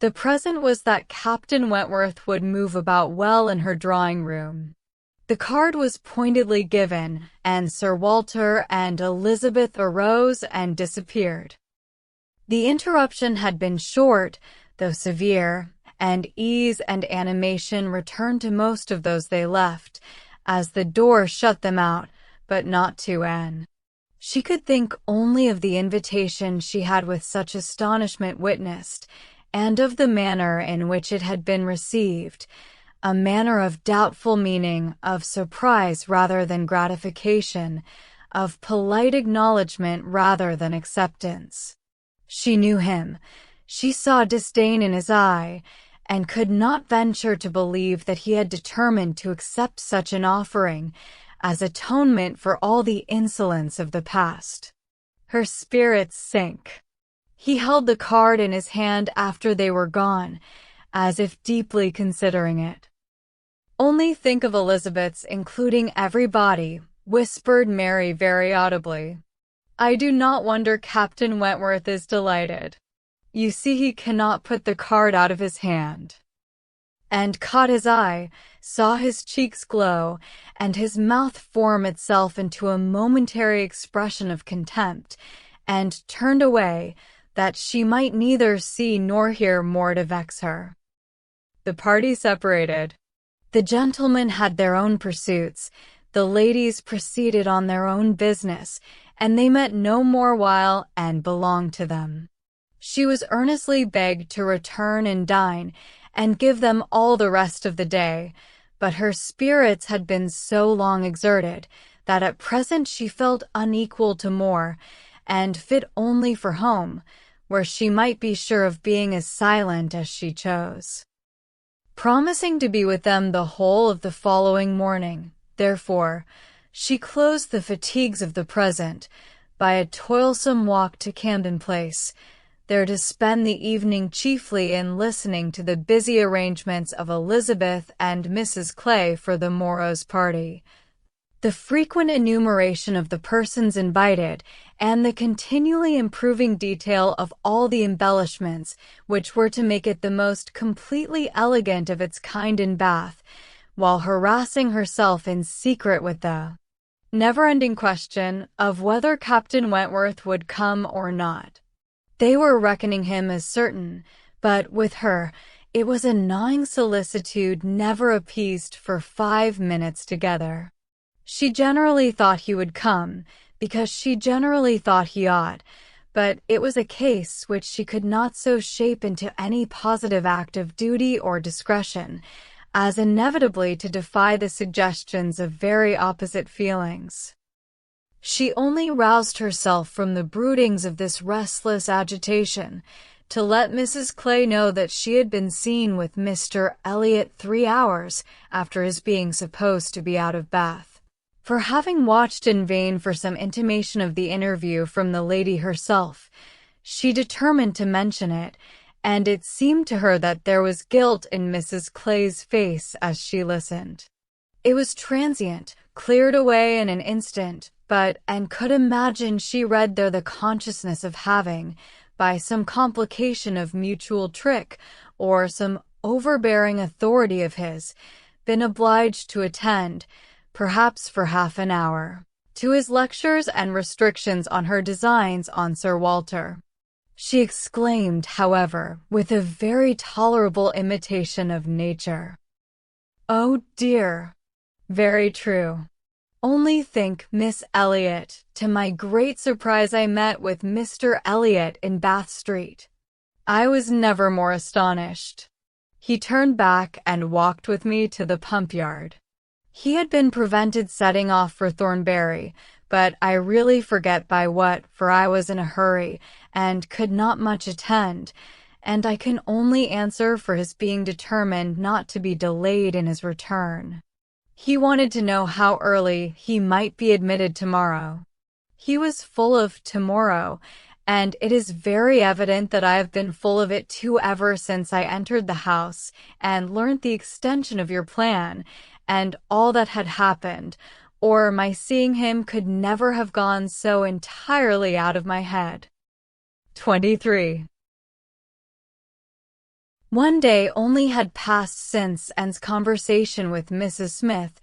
The present was that Captain Wentworth would move about well in her drawing-room. The card was pointedly given, and Sir Walter and Elizabeth arose and disappeared. The interruption had been short, though severe, and ease and animation returned to most of those they left, as the door shut them out, but not to Anne. She could think only of the invitation she had with such astonishment witnessed, and of the manner in which it had been received, a manner of doubtful meaning, of surprise rather than gratification, of polite acknowledgment rather than acceptance. She knew him. She saw disdain in his eye, and could not venture to believe that he had determined to accept such an offering as atonement for all the insolence of the past. Her spirits sank. He held the card in his hand after they were gone, as if deeply considering it. Only think of Elizabeth's including everybody, whispered Mary very audibly. "I do not wonder Captain Wentworth is delighted. You see he cannot put the card out of his hand." And caught his eye, saw his cheeks glow, and his mouth form itself into a momentary expression of contempt, and turned away, that she might neither see nor hear more to vex her. The party separated. The gentlemen had their own pursuits, the ladies proceeded on their own business, and they met no more while and belonged to them. She was earnestly begged to return and dine, and give them all the rest of the day, but her spirits had been so long exerted, that at present she felt unequal to more, and fit only for home, where she might be sure of being as silent as she chose. Promising to be with them the whole of the following morning, therefore, she closed the fatigues of the present by a toilsome walk to Camden Place, there to spend the evening chiefly in listening to the busy arrangements of Elizabeth and Mrs. Clay for the morrow's party. The frequent enumeration of the persons invited, and the continually improving detail of all the embellishments which were to make it the most completely elegant of its kind in Bath, while harassing herself in secret with the never-ending question of whether Captain Wentworth would come or not. They were reckoning him as certain, but with her it was a gnawing solicitude never appeased for 5 minutes together. She generally thought he would come, because she generally thought he ought, but it was a case which she could not so shape into any positive act of duty or discretion, as inevitably to defy the suggestions of very opposite feelings. She only roused herself from the broodings of this restless agitation to let Mrs. Clay know that she had been seen with Mr. Elliot 3 hours after his being supposed to be out of Bath. For having watched in vain for some intimation of the interview from the lady herself, she determined to mention it, and it seemed to her that there was guilt in Mrs. Clay's face as she listened. It was transient, cleared away in an instant, and could imagine she read there the consciousness of having, by some complication of mutual trick, or some overbearing authority of his, been obliged to attend, perhaps for half an hour, to his lectures and restrictions on her designs on Sir Walter. She exclaimed, however, with a very tolerable imitation of nature, "Oh dear! Very true. Only think, Miss Elliot, to my great surprise I met with Mr. Elliot in Bath Street. I was never more astonished. He turned back and walked with me to the pump yard. He had been prevented setting off for Thornbury, but I really forget by what, for I was in a hurry, and could not much attend, and I can only answer for his being determined not to be delayed in his return. He wanted to know how early he might be admitted tomorrow. He was full of tomorrow, and it is very evident that I have been full of it too ever since I entered the house and learnt the extension of your plan, and all that had happened, or my seeing him could never have gone so entirely out of my head." 23. One day only had passed since Anne's conversation with Mrs. Smith,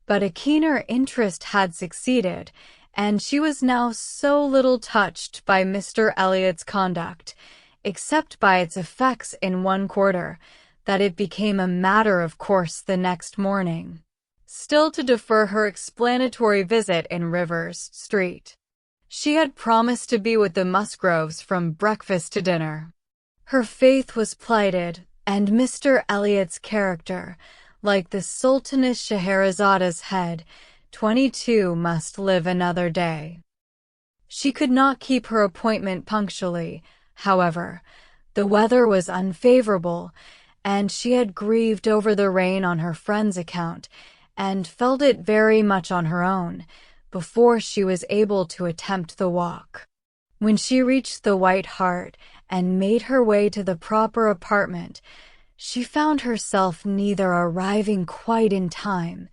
but a keener interest had succeeded, and she was now so little touched by Mr. Elliot's conduct, except by its effects in one quarter, that it became a matter of course the next morning, still to defer her explanatory visit in Rivers Street. She had promised to be with the Musgroves from breakfast to dinner. Her faith was plighted, and Mr. Elliot's character, like the Sultaness Scheherazada's head, 22 must live another day. She could not keep her appointment punctually, however. The weather was unfavorable, and she had grieved over the rain on her friend's account, and felt it very much on her own, before she was able to attempt the walk. When she reached the White Hart and made her way to the proper apartment, she found herself neither arriving quite in time,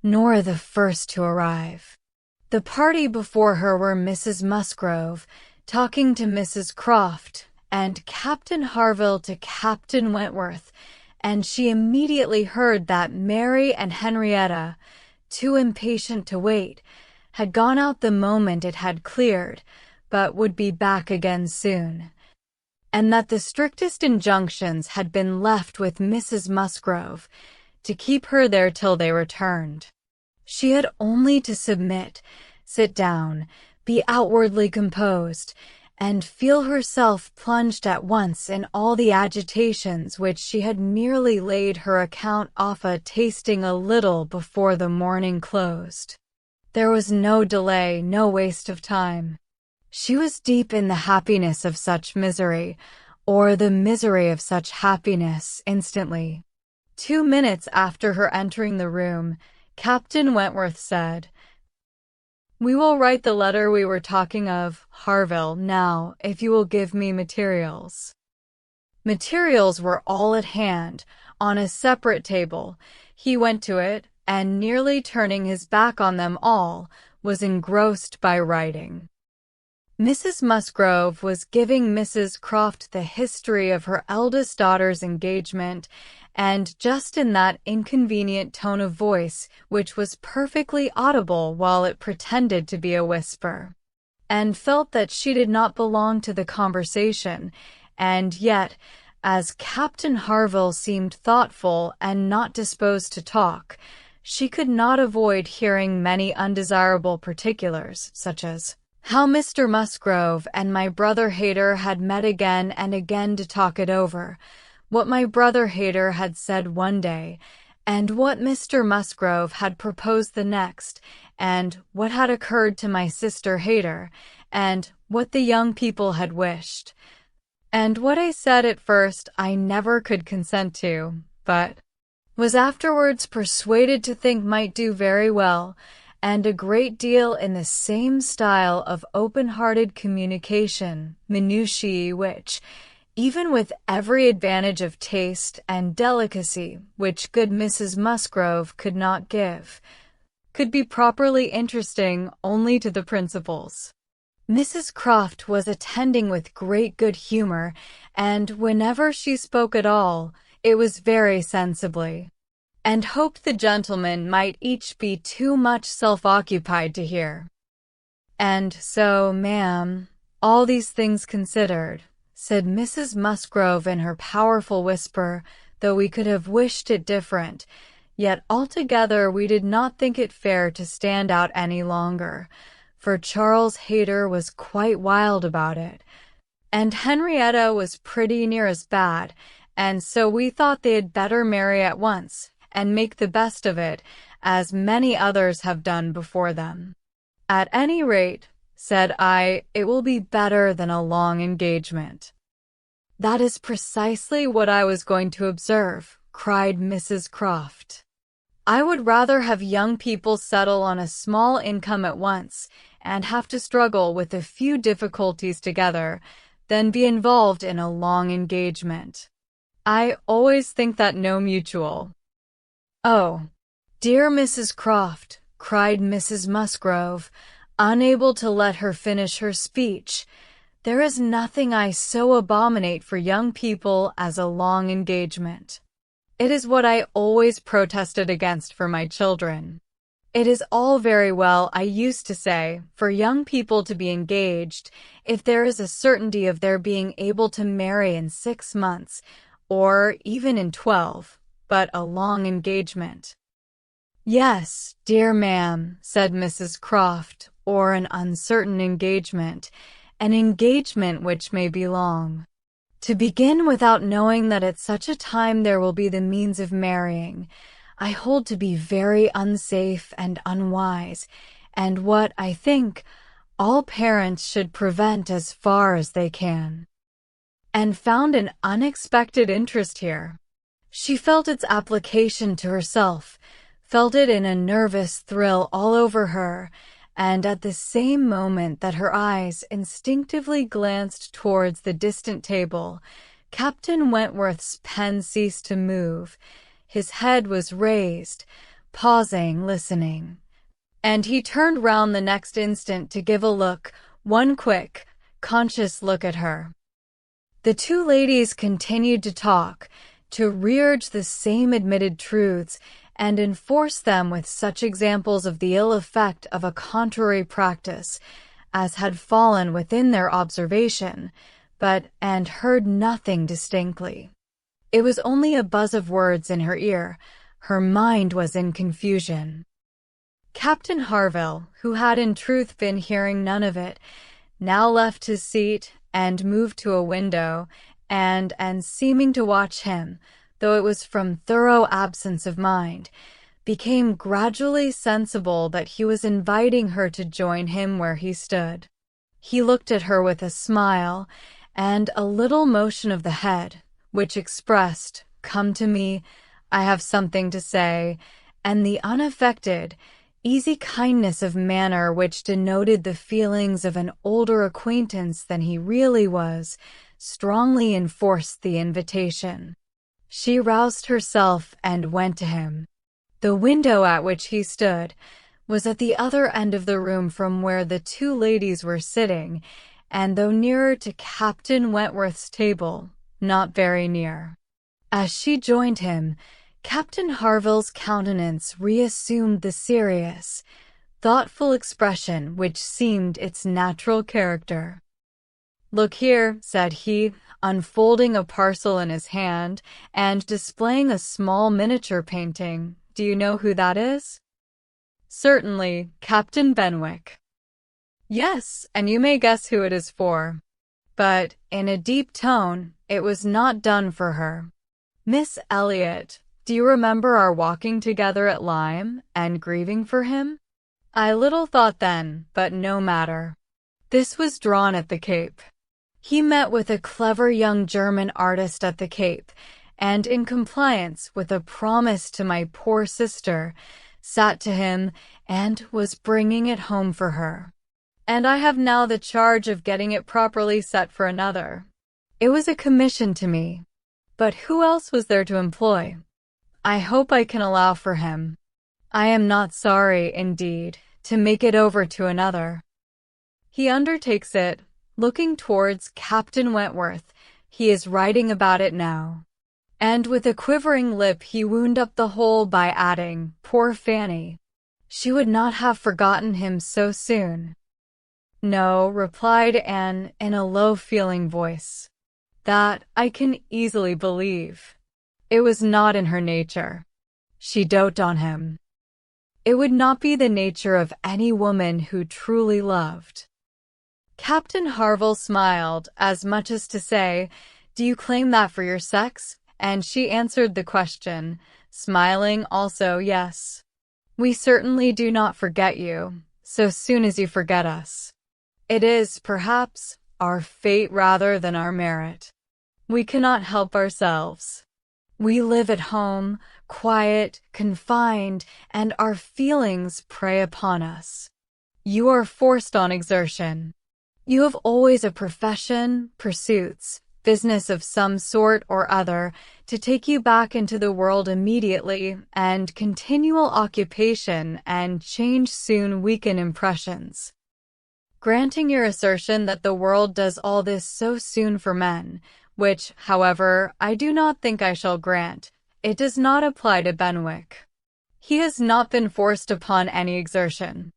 nor the first to arrive. The party before her were Mrs. Musgrove, talking to Mrs. Croft, and Captain Harville to Captain Wentworth, and she immediately heard that Mary and Henrietta, too impatient to wait, had gone out the moment it had cleared, but would be back again soon, and that the strictest injunctions had been left with Mrs. Musgrove to keep her there till they returned. She had only to submit, sit down, be outwardly composed, and feel herself plunged at once in all the agitations which she had merely laid her account off tasting a little before the morning closed. There was no delay, no waste of time. She was deep in the happiness of such misery, or the misery of such happiness, instantly. 2 minutes after her entering the room, Captain Wentworth said, "We will write the letter we were talking of, Harville, now, if you will give me materials." Materials were all at hand, on a separate table. He went to it, and nearly turning his back on them all, was engrossed by writing. Mrs. Musgrove was giving Mrs. Croft the history of her eldest daughter's engagement, and just in that inconvenient tone of voice which was perfectly audible while it pretended to be a whisper, and felt that she did not belong to the conversation, and yet, as Captain Harville seemed thoughtful and not disposed to talk, she could not avoid hearing many undesirable particulars, such as how Mr. Musgrove and my brother Hayter had met again and again to talk it over, what my brother Hayter had said one day, and what Mr. Musgrove had proposed the next, and what had occurred to my sister Hayter, and what the young people had wished, and what I said at first I never could consent to, but was afterwards persuaded to think might do very well, and a great deal in the same style of open-hearted communication, minutiae which, even with every advantage of taste and delicacy which good Mrs. Musgrove could not give, could be properly interesting only to the principals. Mrs. Croft was attending with great good humour, and whenever she spoke at all, it was very sensibly, and hoped the gentlemen might each be too much self-occupied to hear. "And so, ma'am, all these things considered," said Mrs. Musgrove in her powerful whisper, though we could have wished it different, yet altogether we did not think it fair to stand out any longer, for Charles Hayter was quite wild about it, and Henrietta was pretty near as bad, and so we thought they had better marry at once, and make the best of it, as many others have done before them. "At any rate," said I, "it will be better than a long engagement." "That is precisely what I was going to observe," cried Mrs. Croft. "I would rather have young people settle on a small income at once, and have to struggle with a few difficulties together, than be involved in a long engagement. I always think that no mutual—" "Oh, dear Mrs. Croft," cried Mrs. Musgrove, unable to let her finish her speech, "there is nothing I so abominate for young people as a long engagement. It is what I always protested against for my children. It is all very well, I used to say, for young people to be engaged, if there is a certainty of their being able to marry in 6 months, or even in 12, but a long engagement—" "Yes, dear ma'am," said Mrs. Croft, "or an uncertain engagement, an engagement which may be long. To begin without knowing that at such a time there will be the means of marrying, I hold to be very unsafe and unwise, and what, I think, all parents should prevent as far as they can." And found an unexpected interest here. She felt its application to herself, felt it in a nervous thrill all over her, and at the same moment that her eyes instinctively glanced towards the distant table, Captain Wentworth's pen ceased to move. His head was raised, pausing, listening. And he turned round the next instant to give a look, one quick, conscious look at her. The two ladies continued to talk, to reurge the same admitted truths, and enforce them with such examples of the ill effect of a contrary practice as had fallen within their observation, and heard nothing distinctly. It was only a buzz of words in her ear. Her mind was in confusion. Captain Harville, who had in truth been hearing none of it, now left his seat and moved to a window, and seeming to watch him, though it was from thorough absence of mind, became gradually sensible that he was inviting her to join him where he stood. He looked at her with a smile and a little motion of the head, which expressed, "Come to me, I have something to say," and the unaffected, easy kindness of manner which denoted the feelings of an older acquaintance than he really was, strongly enforced the invitation. She roused herself and went to him. The window at which he stood was at the other end of the room from where the two ladies were sitting, and though nearer to Captain Wentworth's table, not very near. As she joined him, Captain Harville's countenance reassumed the serious, thoughtful expression which seemed its natural character. "Look here," said he, unfolding a parcel in his hand and displaying a small miniature painting. "Do you know who that is?" "Certainly, Captain Benwick." "Yes, and you may guess who it is for." But, in a deep tone, it was not done for her. "Miss Elliot, do you remember our walking together at Lyme, and grieving for him? I little thought then, but no matter. This was drawn at the Cape. He met with a clever young German artist at the Cape, and in compliance with a promise to my poor sister, sat to him and was bringing it home for her. And I have now the charge of getting it properly set for another. It was a commission to me. But who else was there to employ? I hope I can allow for him. I am not sorry, indeed, to make it over to another. He undertakes it, looking towards Captain Wentworth. He is writing about it now." And with a quivering lip he wound up the whole by adding, "Poor Fanny! She would not have forgotten him so soon." "No," replied Anne in a low feeling voice. "That I can easily believe. It was not in her nature. She doted on him. It would not be the nature of any woman who truly loved." Captain Harville smiled, as much as to say, "Do you claim that for your sex?" And she answered the question, smiling also, "Yes. We certainly do not forget you, so soon as you forget us. It is, perhaps, our fate rather than our merit. We cannot help ourselves. We live at home, quiet, confined, and our feelings prey upon us. You are forced on exertion. You have always a profession, pursuits, business of some sort or other to take you back into the world immediately, and continual occupation and change soon weaken impressions. Granting your assertion that the world does all this so soon for men, which, however, I do not think I shall grant, it does not apply to Benwick. He has not been forced upon any exertion.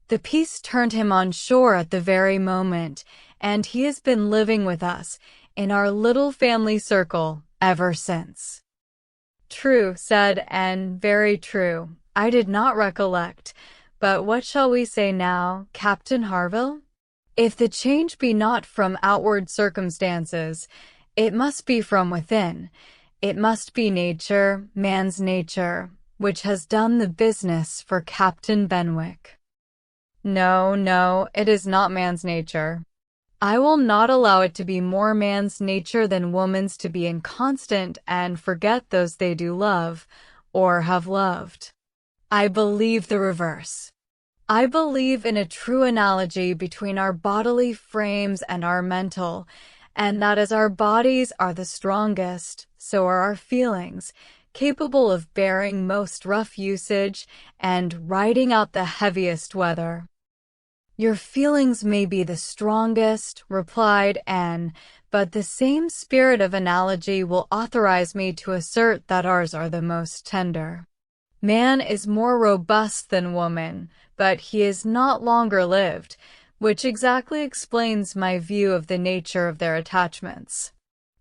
The peace turned him on shore at the very moment, and he has been living with us, in our little family circle, ever since." "True," said Anne, "very true. I did not recollect. But what shall we say now, Captain Harville? If the change be not from outward circumstances, it must be from within. It must be nature, man's nature, which has done the business for Captain Benwick." "No, no, it is not man's nature. I will not allow it to be more man's nature than woman's to be inconstant and forget those they do love, or have loved. I believe the reverse. I believe in a true analogy between our bodily frames and our mental, and that as our bodies are the strongest, so are our feelings, capable of bearing most rough usage and riding out the heaviest weather. Your feelings may be the strongest, replied Anne, but the same spirit of analogy will authorize me to assert that ours are the most tender. Man is more robust than woman, but he is not longer lived, which exactly explains my view of the nature of their attachments.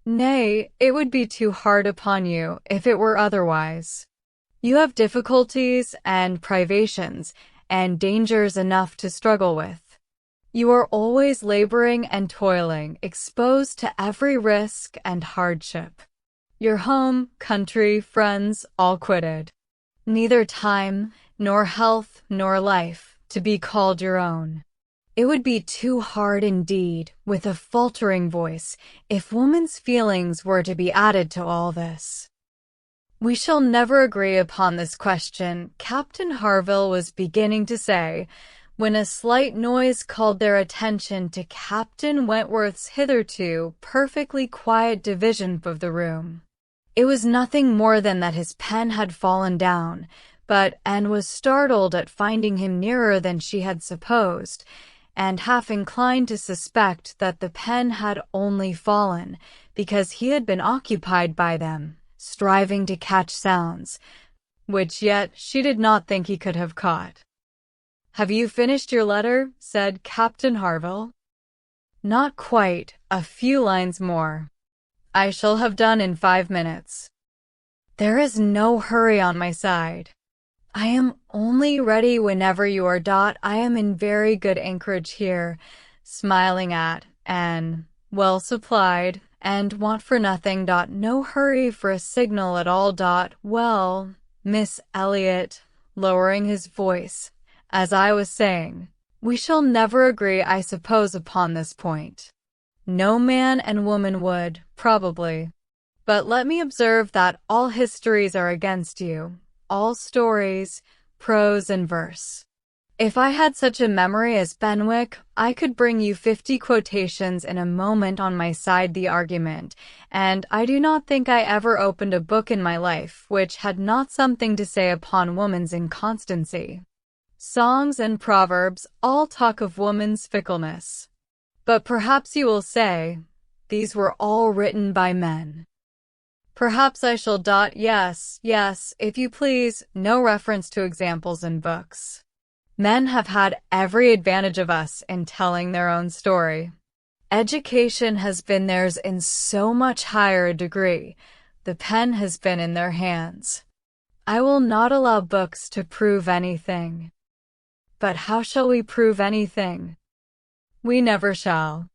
Nay, it would be too hard upon you if it were otherwise. You have difficulties and privations, and dangers enough to struggle with. You are always laboring and toiling, exposed to every risk and hardship. Your home, country, friends, all quitted. Neither time, nor health, nor life, to be called your own. It would be too hard indeed, with a faltering voice, if woman's feelings were to be added to all this. We shall never agree upon this question, Captain Harville was beginning to say, when a slight noise called their attention to Captain Wentworth's hitherto perfectly quiet division of the room. It was nothing more than that his pen had fallen down, but Anne was startled at finding him nearer than she had supposed, and half inclined to suspect that the pen had only fallen because he had been occupied by them, striving to catch sounds, which yet she did not think he could have caught. "Have you finished your letter?" said Captain Harville. "Not quite, a few lines more. I shall have done in 5 minutes. There is no hurry on my side. I am only ready whenever you are. I am in very good anchorage here," smiling at Anne, "well supplied, and want for nothing. No hurry for a signal at all. Well, Miss Elliot," lowering his voice, "as I was saying, we shall never agree, I suppose, upon this point. No man and woman would, probably. But let me observe that all histories are against you, all stories, prose and verse. If I had such a memory as Benwick, I could bring you 50 quotations in a moment on my side the argument, and I do not think I ever opened a book in my life which had not something to say upon woman's inconstancy. Songs and proverbs all talk of woman's fickleness. But perhaps you will say, these were all written by men. Perhaps I shall. Yes, if you please, no reference to examples in books. Men have had every advantage of us in telling their own story. Education has been theirs in so much higher a degree. The pen has been in their hands. I will not allow books to prove anything. But how shall we prove anything? We never shall.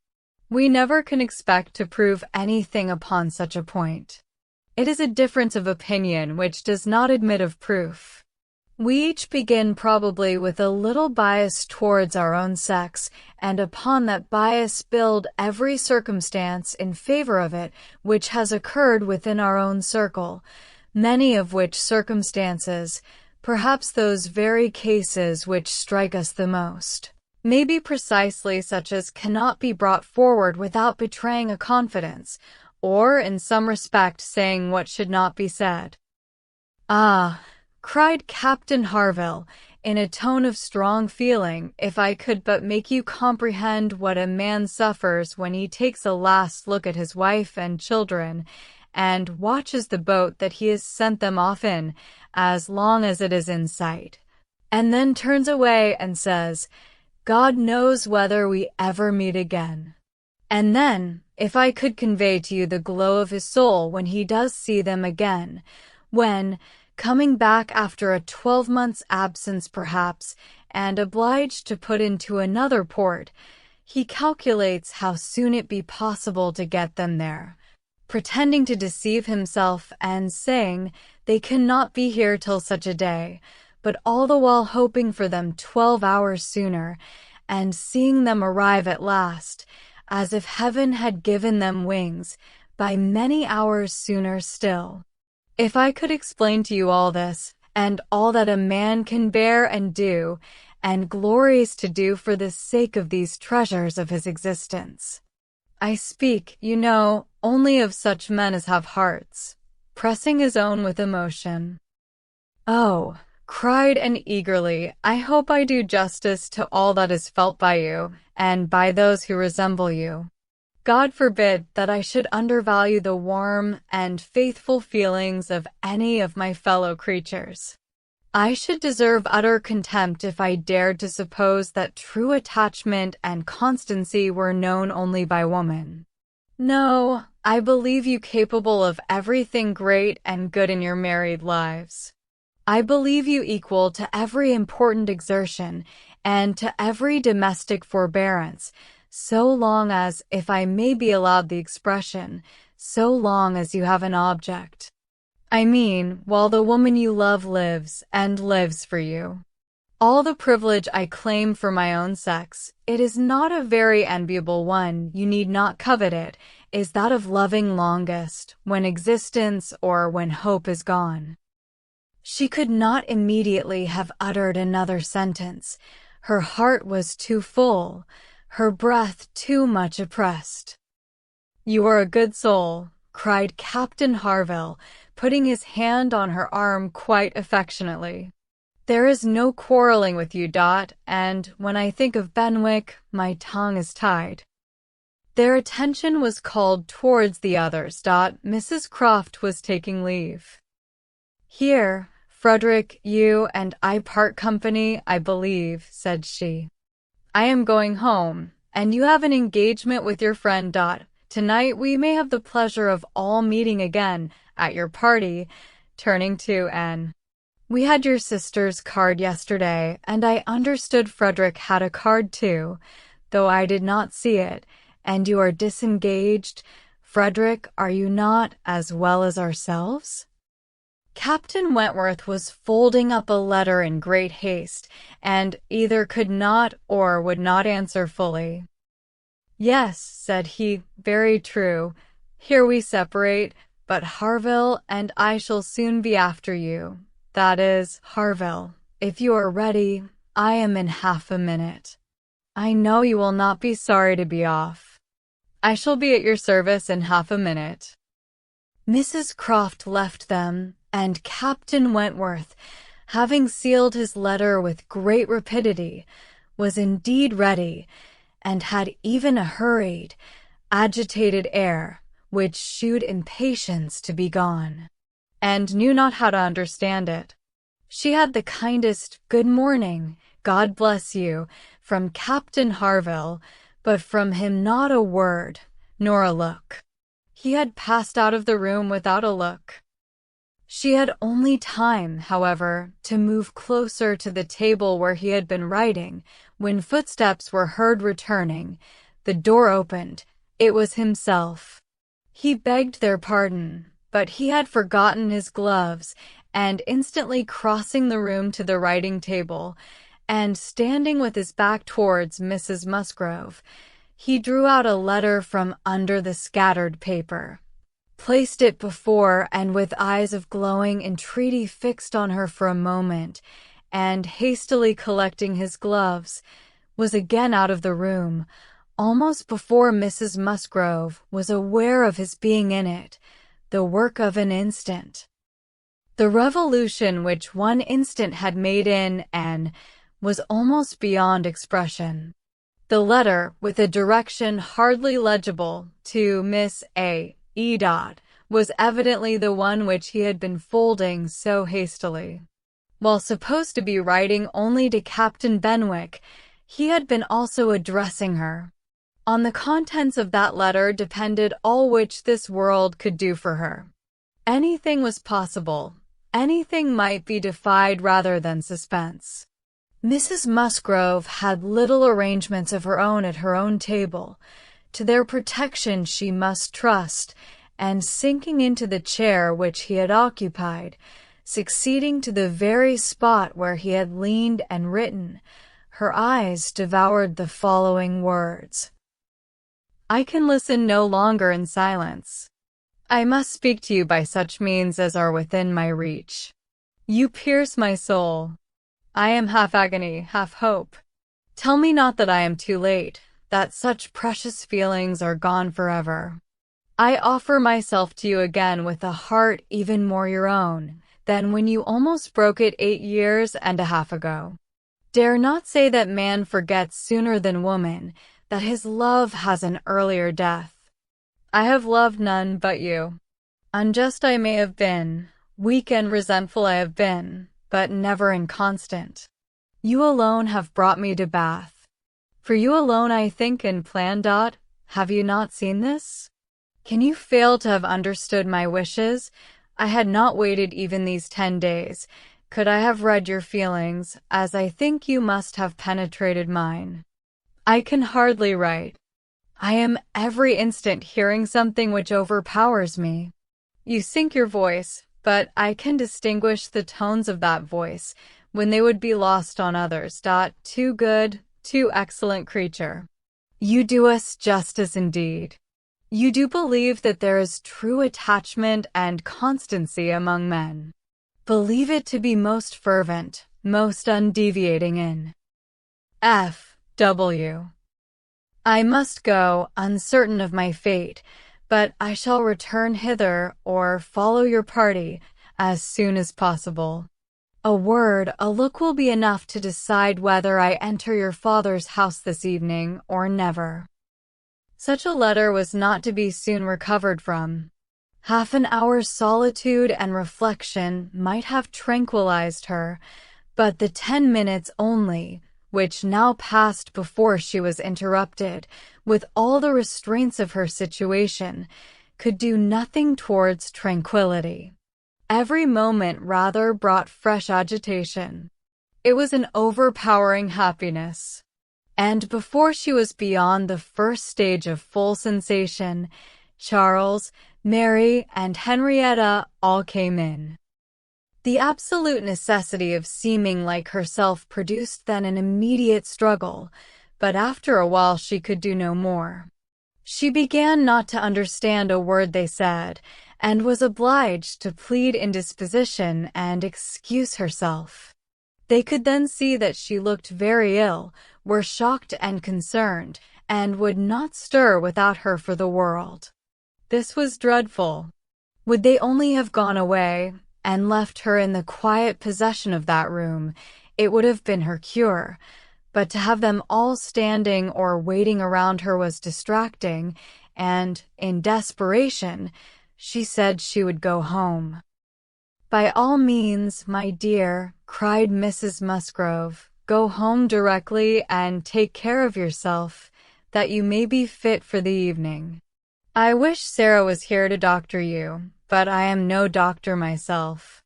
We never can expect to prove anything upon such a point. It is a difference of opinion which does not admit of proof. We each begin probably with a little bias towards our own sex, and upon that bias build every circumstance in favor of it which has occurred within our own circle, many of which circumstances, perhaps those very cases which strike us the most, may be precisely such as cannot be brought forward without betraying a confidence, or in some respect saying what should not be said. "Ah," cried Captain Harville, in a tone of strong feeling, "if I could but make you comprehend what a man suffers when he takes a last look at his wife and children, and watches the boat that he has sent them off in, as long as it is in sight, and then turns away and says, 'God knows whether we ever meet again.' And then, if I could convey to you the glow of his soul when he does see them again, when, coming back after a 12-month's absence perhaps, and obliged to put into another port, he calculates how soon it be possible to get them there, pretending to deceive himself and saying they cannot be here till such a day, but all the while hoping for them 12 hours sooner, and seeing them arrive at last, as if heaven had given them wings, by many hours sooner still. If I could explain to you all this, and all that a man can bear and do, and glories to do for the sake of these treasures of his existence. I speak, you know, only of such men as have hearts. pressing his own with emotion. "Oh," cried Anne eagerly, "I hope I do justice to all that is felt by you, and by those who resemble you. God forbid that I should undervalue the warm and faithful feelings of any of my fellow creatures. I should deserve utter contempt if I dared to suppose that true attachment and constancy were known only by woman. No, I believe you capable of everything great and good in your married lives. I believe you equal to every important exertion and to every domestic forbearance, so long as, if I may be allowed the expression, so long as you have an object. I mean, while the woman you love lives, and lives for you. All the privilege I claim for my own sex, it is not a very enviable one, you need not covet it, is that of loving longest, when existence or when hope is gone." She could not immediately have uttered another sentence. Her heart was too full, her breath too much oppressed. "You are a good soul," cried Captain Harville, putting his hand on her arm quite affectionately. "There is no quarreling with you, Dot, and when I think of Benwick, my tongue is tied." Their attention was called towards the others. Mrs. Croft was taking leave. "Here, Frederick, you and I part company, I believe," said she. "I am going home, and you have an engagement with your friend. Tonight we may have the pleasure of all meeting again at your party," turning to Anne. "We had your sister's card yesterday, and I understood Frederick had a card too, though I did not see it, and you are disengaged. Frederick, are you not, as well as ourselves?" Captain Wentworth was folding up a letter in great haste, and either could not or would not answer fully. "Yes," said he, "very true. Here we separate, but Harville and I shall soon be after you. That is, Harville, if you are ready, I am in half a minute. I know you will not be sorry to be off. I shall be at your service in half a minute." Mrs. Croft left them, and Captain Wentworth, having sealed his letter with great rapidity, was indeed ready, and had even a hurried, agitated air, which shewed impatience to be gone, and knew not how to understand it. She had the kindest "Good morning, God bless you," from Captain Harville, but from him not a word, nor a look. He had passed out of the room without a look. She had only time, however, to move closer to the table where he had been writing, when footsteps were heard returning. The door opened. It was himself. He begged their pardon, but he had forgotten his gloves, and instantly crossing the room to the writing table, and standing with his back towards Mrs. Musgrove, he drew out a letter from under the scattered paper, placed it before, and with eyes of glowing entreaty fixed on her for a moment, and hastily collecting his gloves, was again out of the room, almost before Mrs. Musgrove was aware of his being in it, the work of an instant. The revolution which one instant had made in Anne was almost beyond expression. The letter, with a direction hardly legible, to Miss A. E. was evidently the one which he had been folding so hastily. While supposed to be writing only to Captain Benwick, he had been also addressing her. On the contents of that letter depended all which this world could do for her. Anything was possible. Anything might be defied rather than suspense. Mrs. Musgrove had little arrangements of her own at her own table. To their protection she must trust, and sinking into the chair which he had occupied, succeeding to the very spot where he had leaned and written, her eyes devoured the following words: "I can listen no longer in silence. I must speak to you by such means as are within my reach. You pierce my soul. I am half agony, half hope. Tell me not that I am too late, that such precious feelings are gone forever. I offer myself to you again with a heart even more your own than when you almost broke it 8 years and a half ago. Dare not say that man forgets sooner than woman, that his love has an earlier death. I have loved none but you. Unjust I may have been, weak and resentful I have been, but never inconstant. You alone have brought me to Bath. For you alone I think and plan. Have you not seen this? Can you fail to have understood my wishes? I had not waited even these 10 days. Could I have read your feelings, as I think you must have penetrated mine? I can hardly write. I am every instant hearing something which overpowers me. You sink your voice, but I can distinguish the tones of that voice, when they would be lost on others. Too good, too excellent creature. You do us justice indeed. You do believe that there is true attachment and constancy among men. Believe it to be most fervent, most undeviating in F.W. I must go, uncertain of my fate, but I shall return hither or follow your party as soon as possible. A word, a look will be enough to decide whether I enter your father's house this evening or never. Such a letter was not to be soon recovered from. Half an hour's solitude and reflection might have tranquilized her, but the 10 minutes only, which now passed before she was interrupted, with all the restraints of her situation, could do nothing towards tranquillity. Every moment rather brought fresh agitation. It was an overpowering happiness. And before she was beyond the first stage of full sensation, Charles, Mary, and Henrietta all came in. The absolute necessity of seeming like herself produced then an immediate struggle, but after a while she could do no more. She began not to understand a word they said, and was obliged to plead indisposition and excuse herself. They could then see that she looked very ill, were shocked and concerned, and would not stir without her for the world. This was dreadful. Would they only have gone away, and left her in the quiet possession of that room, it would have been her cure, but to have them all standing or waiting around her was distracting, and, in desperation, she said she would go home. "By all means, my dear," cried Mrs. Musgrove, "go home directly and take care of yourself, that you may be fit for the evening. I wish Sarah was here to doctor you, but I am no doctor myself.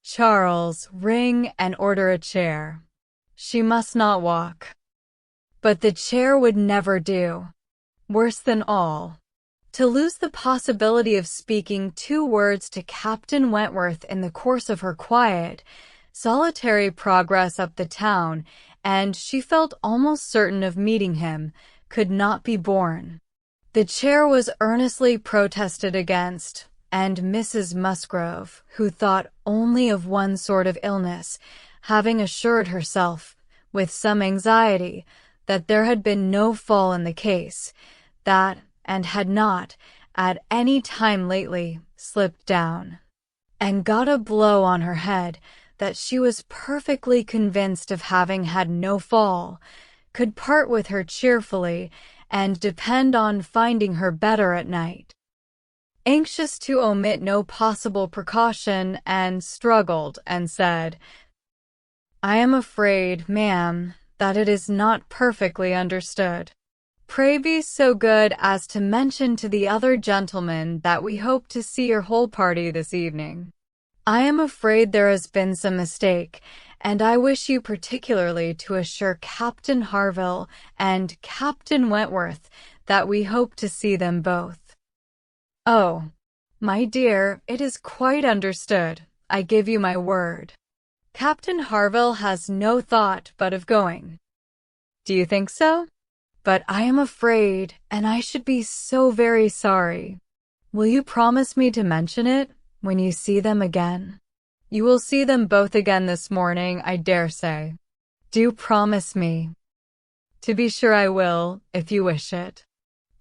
Charles, ring and order a chair. She must not walk." But the chair would never do. Worse than all, to lose the possibility of speaking 2 words to Captain Wentworth in the course of her quiet, solitary progress up the town, and she felt almost certain of meeting him, could not be borne. The chair was earnestly protested against, and Mrs. Musgrove, who thought only of one sort of illness, having assured herself, with some anxiety, that there had been no fall in the case, that, and had not, at any time lately, slipped down, and got a blow on her head, that she was perfectly convinced of having had no fall, could part with her cheerfully, and depend on finding her better at night. Anxious to omit no possible precaution, and struggled, and said, "I am afraid, ma'am, that it is not perfectly understood. Pray be so good as to mention to the other gentlemen that we hope to see your whole party this evening. I am afraid there has been some mistake, and I wish you particularly to assure Captain Harville and Captain Wentworth that we hope to see them both." "Oh, my dear, it is quite understood, I give you my word. Captain Harville has no thought but of going." "Do you think so? But I am afraid, and I should be so very sorry. Will you promise me to mention it when you see them again? You will see them both again this morning, I dare say. Do promise me." "To be sure I will, if you wish it."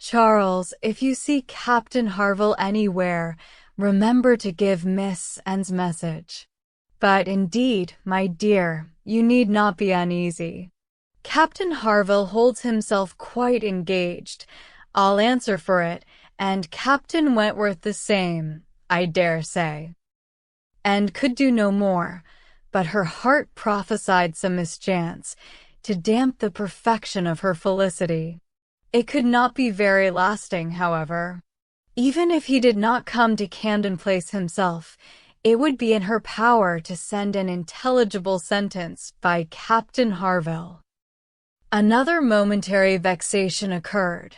Charles, if you see Captain Harville anywhere, remember to give Miss N's message. But indeed, my dear, you need not be uneasy. Captain Harville holds himself quite engaged, I'll answer for it, and Captain Wentworth the same, I dare say. And could do no more, but her heart prophesied some mischance, to damp the perfection of her felicity. It could not be very lasting, however. Even if he did not come to Camden Place himself, it would be in her power to send an intelligible sentence by Captain Harville. Another momentary vexation occurred.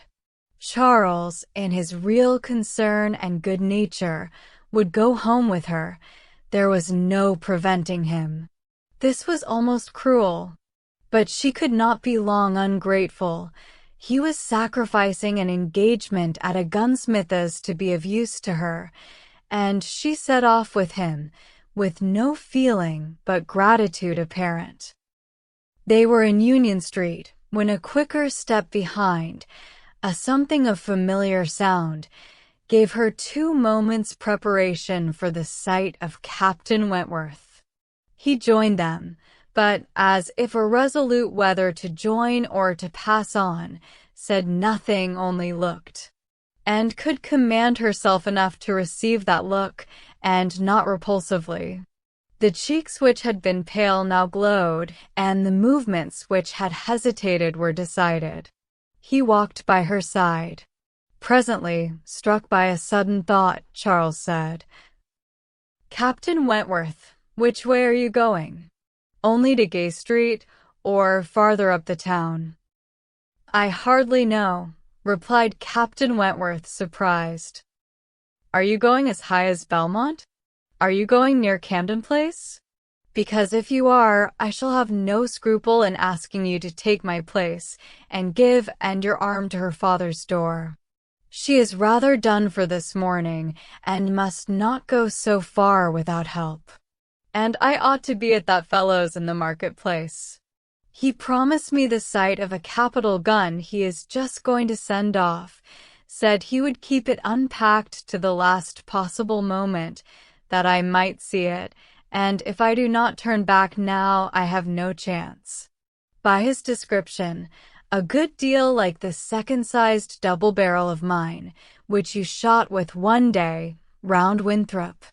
Charles, in his real concern and good nature, would go home with her. There was no preventing him. This was almost cruel. But she could not be long ungrateful. He was sacrificing an engagement at a gunsmith's to be of use to her, and she set off with him, with no feeling but gratitude apparent. They were in Union Street, when a quicker step behind, a something of familiar sound, gave her 2 moments' preparation for the sight of Captain Wentworth. He joined them, but as if irresolute whether to join or to pass on, said nothing, only looked, and could command herself enough to receive that look, and not repulsively. The cheeks which had been pale now glowed, and the movements which had hesitated were decided. He walked by her side. Presently, struck by a sudden thought, Charles said, "Captain Wentworth, which way are you going? Only to Gay Street, or farther up the town?" "I hardly know," replied Captain Wentworth, surprised. "Are you going as high as Belmont? Are you going near Camden Place? Because if you are, I shall have no scruple in asking you to take my place, and give your arm to her father's door. She is rather done for this morning, and must not go so far without help. And I ought to be at that fellow's in the market-place. He promised me the sight of a capital gun he is just going to send off, said he would keep it unpacked to the last possible moment, that I might see it, and if I do not turn back now, I have no chance. By his description, a good deal like the second-sized double barrel of mine, which you shot with one day round Winthrop."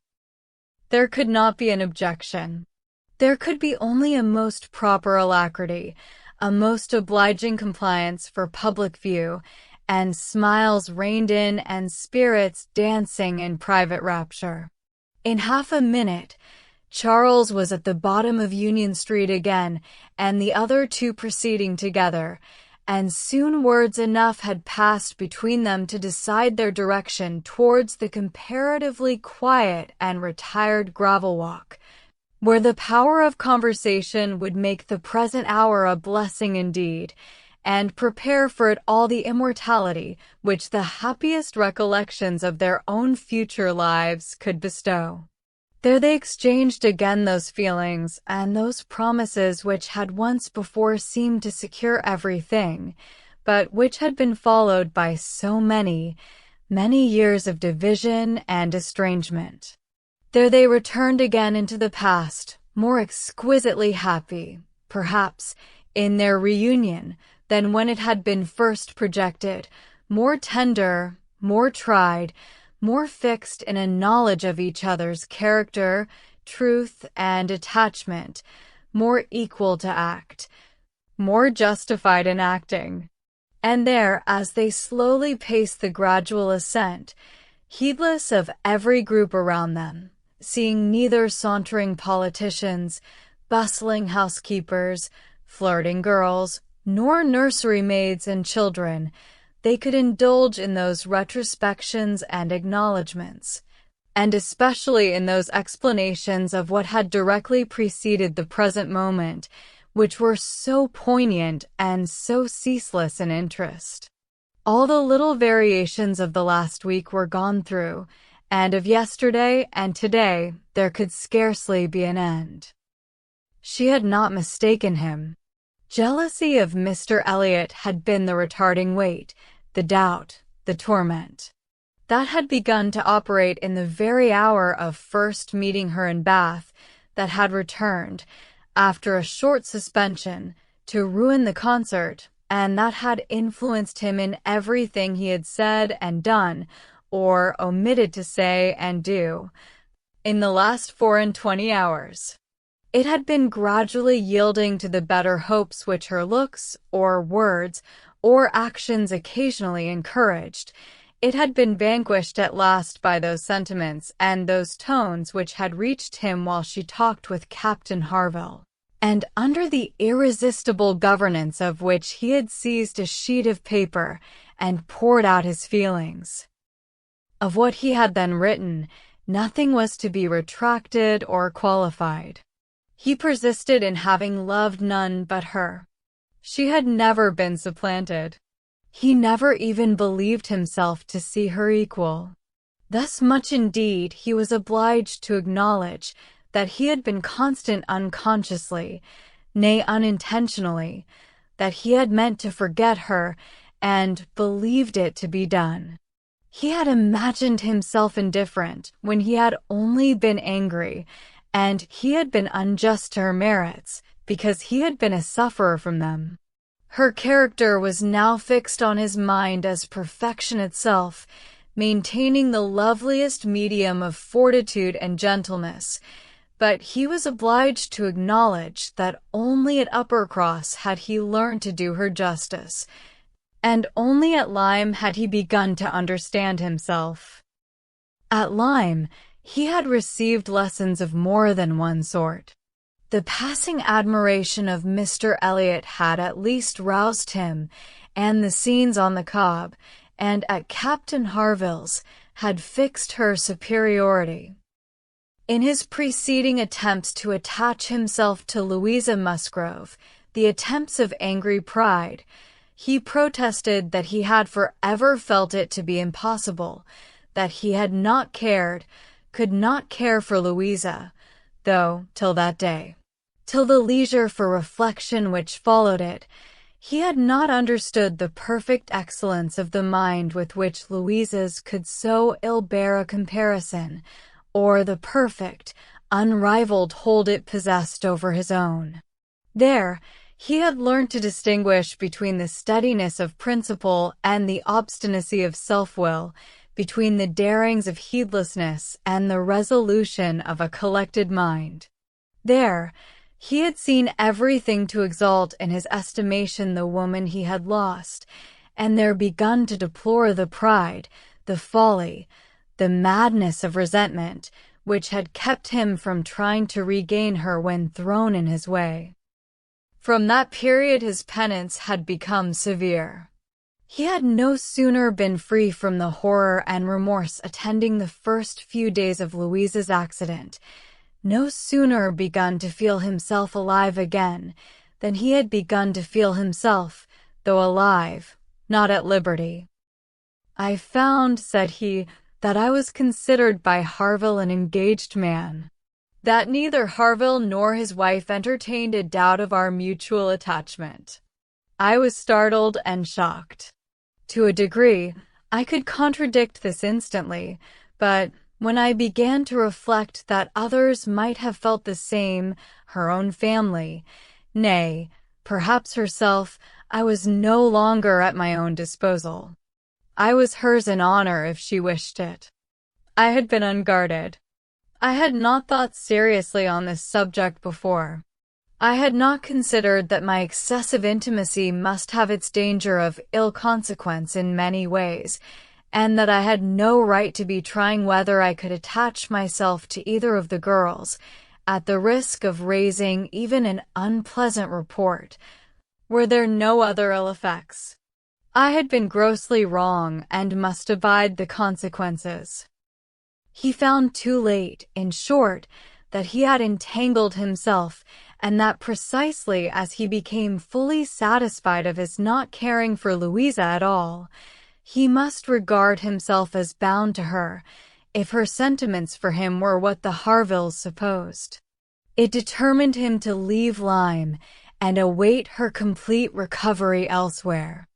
There could not be an objection. There could be only a most proper alacrity, a most obliging compliance for public view, and smiles reined in and spirits dancing in private rapture. In half a minute, Charles was at the bottom of Union Street again, and the other 2 proceeding together, and soon words enough had passed between them to decide their direction towards the comparatively quiet and retired gravel walk, where the power of conversation would make the present hour a blessing indeed, and prepare for it all the immortality which the happiest recollections of their own future lives could bestow. There they exchanged again those feelings and those promises which had once before seemed to secure everything, but which had been followed by so many, many years of division and estrangement. There they returned again into the past, more exquisitely happy, perhaps, in their reunion than when it had been first projected, more tender, more tried, more fixed in a knowledge of each other's character, truth, and attachment, more equal to act, more justified in acting. And there, as they slowly paced the gradual ascent, heedless of every group around them, seeing neither sauntering politicians, bustling housekeepers, flirting girls, nor nursery maids and children, they could indulge in those retrospections and acknowledgments, and especially in those explanations of what had directly preceded the present moment, which were so poignant and so ceaseless in interest. All the little variations of the last week were gone through, and of yesterday and today there could scarcely be an end. She had not mistaken him. Jealousy of Mr. Elliot had been the retarding weight, the doubt, the torment that had begun to operate in the very hour of first meeting her in Bath, that had returned, after a short suspension, to ruin the concert, and that had influenced him in everything he had said and done, or omitted to say and do, in the last 24 hours. It had been gradually yielding to the better hopes which her looks, or words, or actions occasionally encouraged. It had been vanquished at last by those sentiments and those tones which had reached him while she talked with Captain Harville, and under the irresistible governance of which he had seized a sheet of paper and poured out his feelings. Of what he had then written, nothing was to be retracted or qualified. He persisted in having loved none but her. She had never been supplanted. He never even believed himself to see her equal. Thus much indeed he was obliged to acknowledge, that he had been constant unconsciously, nay unintentionally, that he had meant to forget her, and believed it to be done. He had imagined himself indifferent when he had only been angry, and he had been unjust to her merits, because he had been a sufferer from them. Her character was now fixed on his mind as perfection itself, maintaining the loveliest medium of fortitude and gentleness, but he was obliged to acknowledge that only at Uppercross had he learned to do her justice, and only at Lyme had he begun to understand himself. At Lyme, he had received lessons of more than one sort. The passing admiration of Mr. Elliot had at least roused him, and the scenes on the Cobb, and at Captain Harville's, had fixed her superiority. In his preceding attempts to attach himself to Louisa Musgrove, the attempts of angry pride, he protested that he had forever felt it to be impossible, that he had not cared, could not care for Louisa, though, till that day, till the leisure for reflection which followed it, he had not understood the perfect excellence of the mind with which Louisa's could so ill bear a comparison, or the perfect, unrivaled hold it possessed over his own. There, he had learned to distinguish between the steadiness of principle and the obstinacy of self-will, between the darings of heedlessness and the resolution of a collected mind. There, he had seen everything to exalt in his estimation the woman he had lost, and there begun to deplore the pride, the folly, the madness of resentment, which had kept him from trying to regain her when thrown in his way. From that period his penance had become severe. He had no sooner been free from the horror and remorse attending the first few days of Louisa's accident, no sooner begun to feel himself alive again, than he had begun to feel himself, though alive, not at liberty. "I found," said he, "that I was considered by Harville an engaged man, that neither Harville nor his wife entertained a doubt of our mutual attachment. I was startled and shocked. To a degree, I could contradict this instantly, but when I began to reflect that others might have felt the same, her own family, nay, perhaps herself, I was no longer at my own disposal. I was hers in honor if she wished it. I had been unguarded. I had not thought seriously on this subject before. I had not considered that my excessive intimacy must have its danger of ill consequence in many ways, and that I had no right to be trying whether I could attach myself to either of the girls, at the risk of raising even an unpleasant report, were there no other ill effects. I had been grossly wrong and must abide the consequences." He found too late, in short, that he had entangled himself, and that precisely as he became fully satisfied of his not caring for Louisa at all, he must regard himself as bound to her, if her sentiments for him were what the Harvilles supposed. It determined him to leave Lyme, and await her complete recovery elsewhere.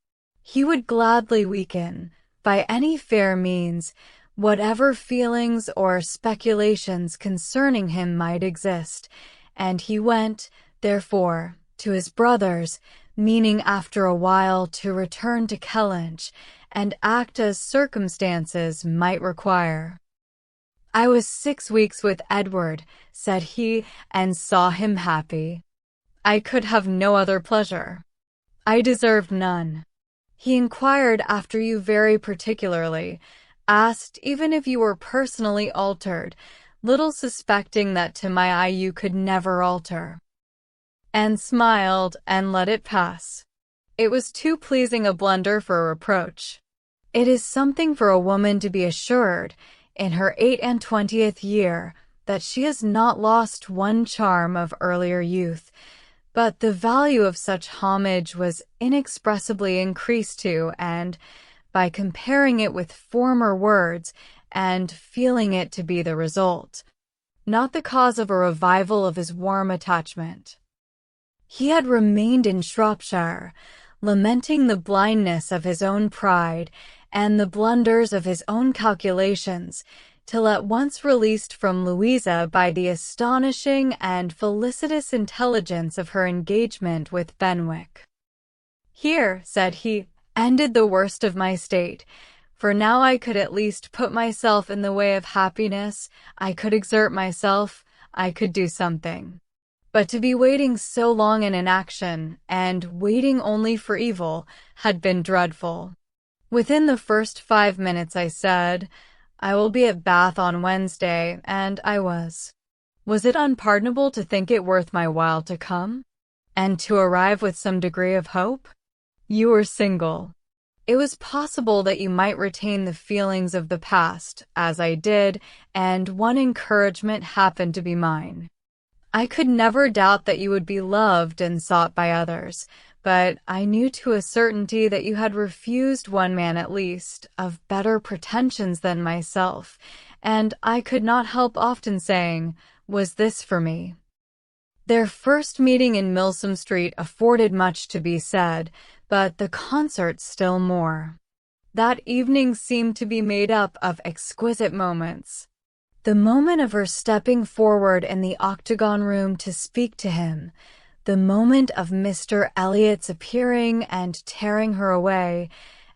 He would gladly weaken, by any fair means, whatever feelings or speculations concerning him might exist, and he went, therefore, to his brothers, meaning after a while to return to Kellynch, and act as circumstances might require. "I was 6 weeks with Edward," said he, "and saw him happy. I could have no other pleasure. I deserved none. He inquired after you very particularly, asked even if you were personally altered, little suspecting that to my eye you could never alter, and smiled and let it pass. It was too pleasing a blunder for a reproach. It is something for a woman to be assured, in her 28th year, that she has not lost one charm of earlier youth, but the value of such homage was inexpressibly increased to, and, by comparing it with former words, and feeling it to be the result, not the cause of a revival of his warm attachment. He had remained in Shropshire, lamenting the blindness of his own pride and the blunders of his own calculations, till at once released from Louisa by the astonishing and felicitous intelligence of her engagement with Benwick. "Here," said he, "ended the worst of my state, for now I could at least put myself in the way of happiness, I could exert myself, I could do something. But to be waiting so long in inaction, and waiting only for evil, had been dreadful. Within the first 5 minutes I said, 'I will be at Bath on Wednesday,' and I was. Was it unpardonable to think it worth my while to come, and to arrive with some degree of hope? You were single. It was possible that you might retain the feelings of the past, as I did, and one encouragement happened to be mine. I could never doubt that you would be loved and sought by others, but I knew to a certainty that you had refused one man at least, of better pretensions than myself, and I could not help often saying, 'Was this for me?' Their first meeting in Milsom Street afforded much to be said, but the concert still more. That evening seemed to be made up of exquisite moments. The moment of her stepping forward in the octagon room to speak to him, the moment of Mr. Elliot's appearing and tearing her away,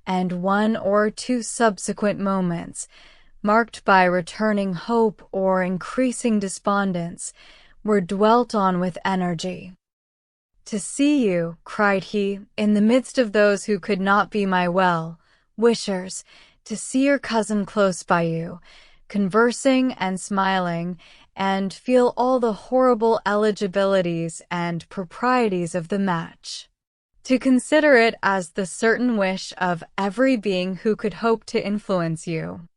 and 1 or 2 subsequent moments, marked by returning hope or increasing despondence, were dwelt on with energy. 'To see you,' cried he, 'in the midst of those who could not be my well-wishers, to see your cousin close by you, conversing and smiling, and feel all the horrible eligibilities and proprieties of the match. To consider it as the certain wish of every being who could hope to influence you,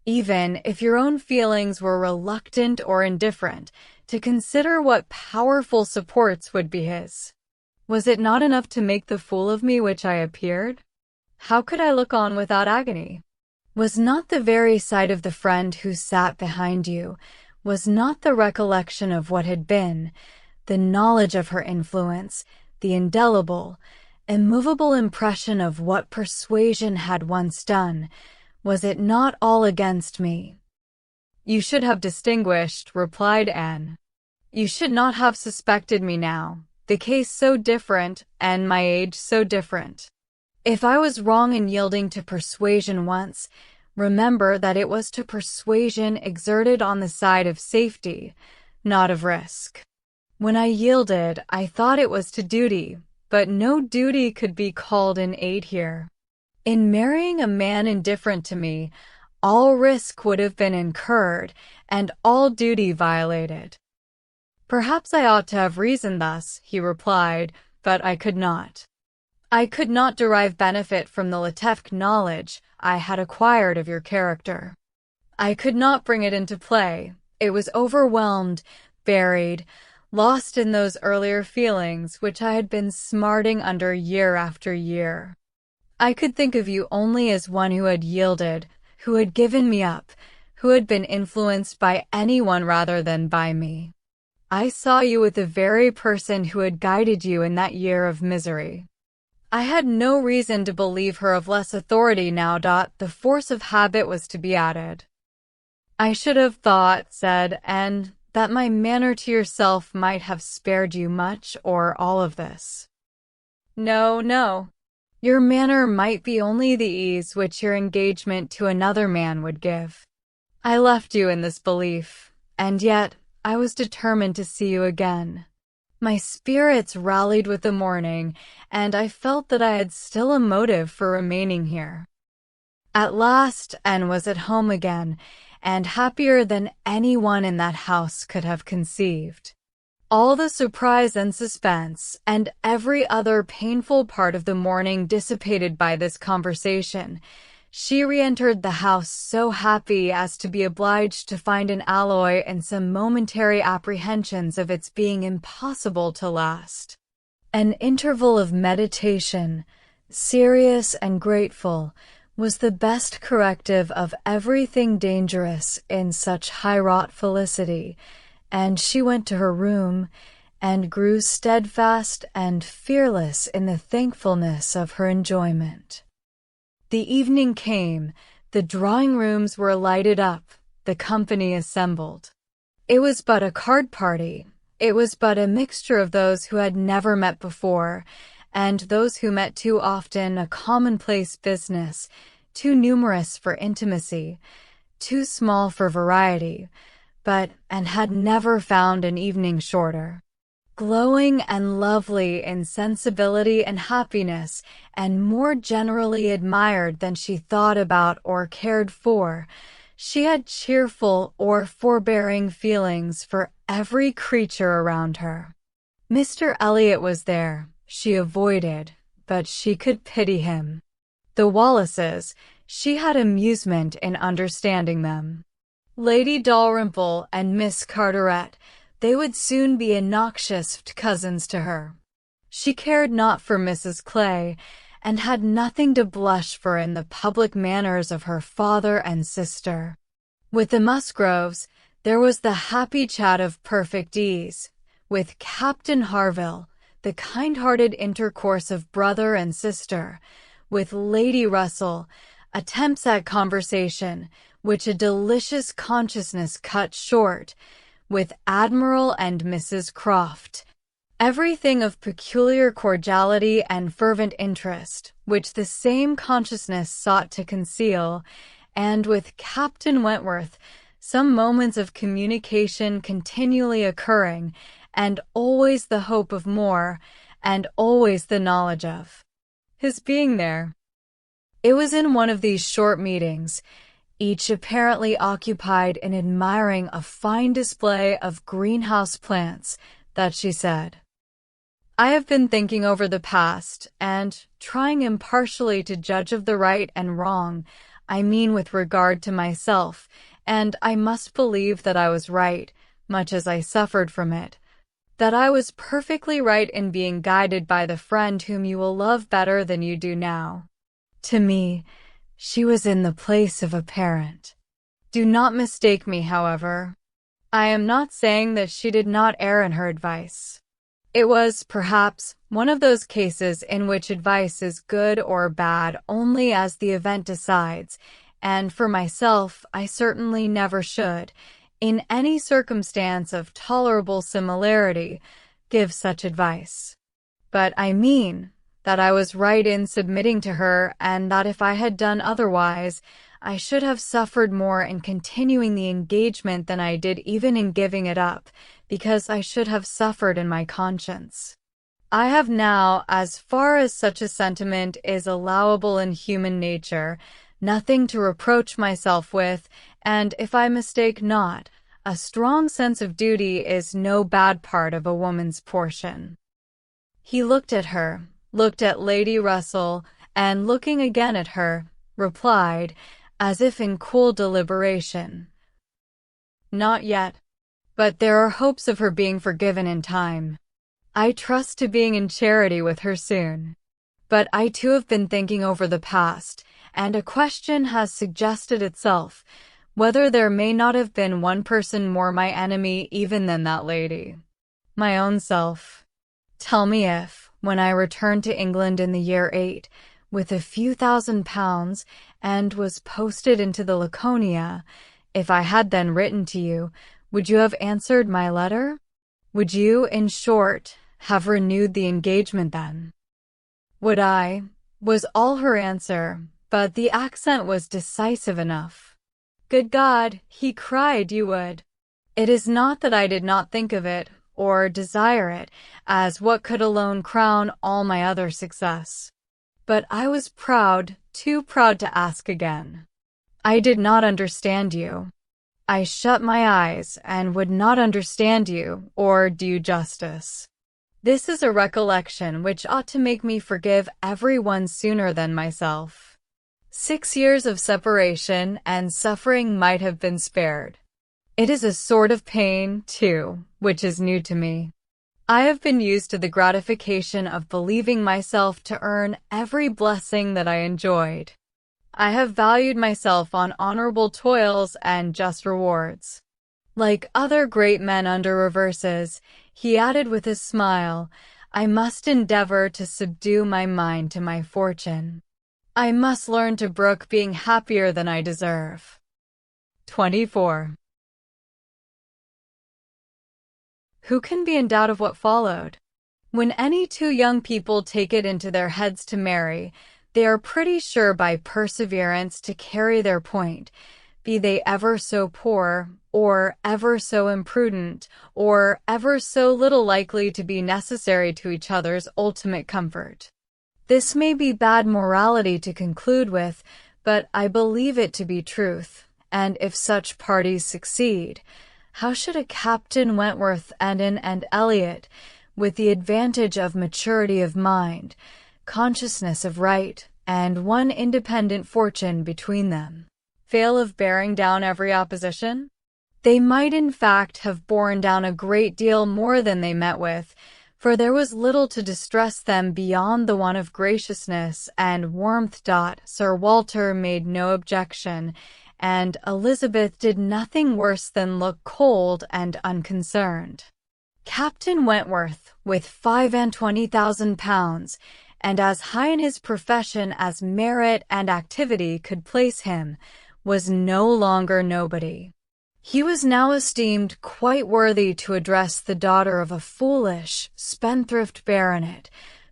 even if your own feelings were reluctant or indifferent, to consider what powerful supports would be his. Was it not enough to make the fool of me which I appeared? How could I look on without agony? Was not the very sight of the friend who sat behind you, was not the recollection of what had been, the knowledge of her influence, the indelible, immovable impression of what Persuasion had once done, was it not all against me?" "You should have distinguished," replied Anne. "You should not have suspected me now, the case so different, and my age so different. If I was wrong in yielding to Persuasion once, remember that it was to persuasion exerted on the side of safety, not of risk. When I yielded, I thought it was to duty, but no duty could be called in aid here. In marrying a man indifferent to me, all risk would have been incurred, and all duty violated." "Perhaps I ought to have reasoned thus," he replied, "but I could not. I could not derive benefit from the Letefque knowledge I had acquired of your character. I could not bring it into play. It was overwhelmed, buried, lost in those earlier feelings which I had been smarting under year after year. I could think of you only as one who had yielded, who had given me up, who had been influenced by anyone rather than by me. I saw you with the very person who had guided you in that year of misery. I had no reason to believe her of less authority now. The force of habit was to be added. I should have thought, said, and that my manner to yourself might have spared you much or all of this. No, no. Your manner might be only the ease which your engagement to another man would give. I left you in this belief, and yet I was determined to see you again. My spirits rallied with the morning, and I felt that I had still a motive for remaining here. At last, Anne was at home again, and happier than anyone in that house could have conceived. All the surprise and suspense, and every other painful part of the morning dissipated by this conversation. She re-entered the house so happy as to be obliged to find an alloy in some momentary apprehensions of its being impossible to last. An interval of meditation, serious and grateful, was the best corrective of everything dangerous in such high-wrought felicity, and she went to her room and grew steadfast and fearless in the thankfulness of her enjoyment. The evening came, the drawing-rooms were lighted up, the company assembled. It was but a card party. It was but a mixture of those who had never met before, and those who met too often, a commonplace business, too numerous for intimacy, too small for variety, and had never found an evening shorter. Glowing and lovely in sensibility and happiness, and more generally admired than she thought about or cared for, she had cheerful or forbearing feelings for every creature around her. Mr. Elliot was there, she avoided, but she could pity him. The Wallaces, she had amusement in understanding them. Lady Dalrymple and Miss Carteret, they would soon be innoxious cousins to her. She cared not for Mrs. Clay, and had nothing to blush for in the public manners of her father and sister. With the Musgroves, there was the happy chat of perfect ease. With Captain Harville, the kind-hearted intercourse of brother and sister. With Lady Russell, attempts at conversation, which a delicious consciousness cut short. With Admiral and Mrs. Croft, everything of peculiar cordiality and fervent interest, which the same consciousness sought to conceal, and with Captain Wentworth, some moments of communication continually occurring, and always the hope of more, and always the knowledge of his being there. It was in one of these short meetings, each apparently occupied in admiring a fine display of greenhouse plants, that she said, "I have been thinking over the past, and trying impartially to judge of the right and wrong, I mean with regard to myself, and I must believe that I was right, much as I suffered from it, that I was perfectly right in being guided by the friend whom you will love better than you do now. To me, she was in the place of a parent. Do not mistake me, however. I am not saying that she did not err in her advice. It was, perhaps, one of those cases in which advice is good or bad only as the event decides, and for myself, I certainly never should, in any circumstance of tolerable similarity, give such advice. But I mean that I was right in submitting to her, and that if I had done otherwise, I should have suffered more in continuing the engagement than I did even in giving it up, because I should have suffered in my conscience. I have now, as far as such a sentiment is allowable in human nature, nothing to reproach myself with, and if I mistake not, a strong sense of duty is no bad part of a woman's portion." He looked at her, looked at Lady Russell, and looking again at her, replied, as if in cool deliberation, "Not yet. But there are hopes of her being forgiven in time. I trust to being in charity with her soon. But I too have been thinking over the past, and a question has suggested itself, whether there may not have been one person more my enemy even than that lady. My own self. Tell me if, when I returned to England in the year 8, with a few £1,000 and was posted into the Laconia, if I had then written to you, would you have answered my letter? Would you, in short, have renewed the engagement then? Would I? Was all her answer, but the accent was decisive enough. Good God, he cried, you would. It is not that I did not think of it, or desire it, as what could alone crown all my other success. But I was proud, too proud to ask again. I did not understand you. I shut my eyes and would not understand you, or do you justice. This is a recollection which ought to make me forgive every one sooner than myself. 6 years of separation and suffering might have been spared. It is a sort of pain, too, which is new to me. I have been used to the gratification of believing myself to earn every blessing that I enjoyed. I have valued myself on honorable toils and just rewards. Like other great men under reverses, he added with a smile, I must endeavor to subdue my mind to my fortune. I must learn to brook being happier than I deserve. 24. Who can be in doubt of what followed? When any two young people take it into their heads to marry, they are pretty sure by perseverance to carry their point, be they ever so poor, or ever so imprudent, or ever so little likely to be necessary to each other's ultimate comfort. This may be bad morality to conclude with, but I believe it to be truth, and if such parties succeed, how should a Captain Wentworth and an Elliot, with the advantage of maturity of mind, consciousness of right, and one independent fortune between them, fail of bearing down every opposition? They might in fact have borne down a great deal more than they met with, for there was little to distress them beyond the want of graciousness and warmth. Sir Walter made no objection, and Elizabeth did nothing worse than look cold and unconcerned. Captain Wentworth, with £25,000, and as high in his profession as merit and activity could place him, was no longer nobody. He was now esteemed quite worthy to address the daughter of a foolish, spendthrift baronet,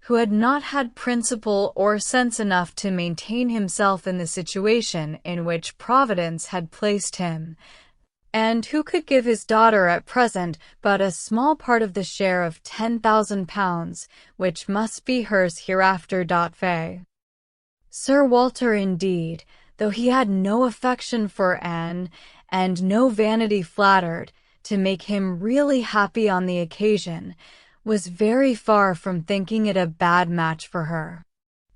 who had not had principle or sense enough to maintain himself in the situation in which Providence had placed him, and who could give his daughter at present but a small part of the share of £10,000, which must be hers hereafter. Sir Walter, indeed, though he had no affection for Anne, and no vanity flattered to make him really happy on the occasion, was very far from thinking it a bad match for her.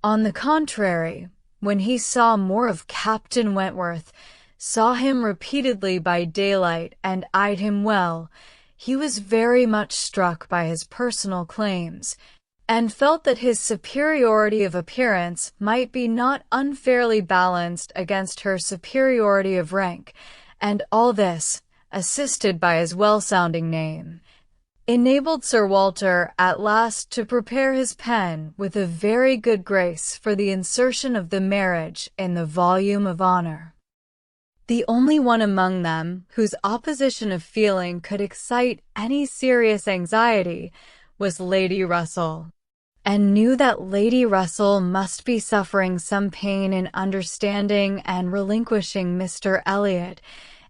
On the contrary, when he saw more of Captain Wentworth, saw him repeatedly by daylight, and eyed him well, he was very much struck by his personal claims, and felt that his superiority of appearance might be not unfairly balanced against her superiority of rank, and all this, assisted by his well-sounding name, enabled Sir Walter at last to prepare his pen with a very good grace for the insertion of the marriage in the volume of honor. The only one among them whose opposition of feeling could excite any serious anxiety was Lady Russell, and knew that Lady Russell must be suffering some pain in understanding and relinquishing Mr. Elliot,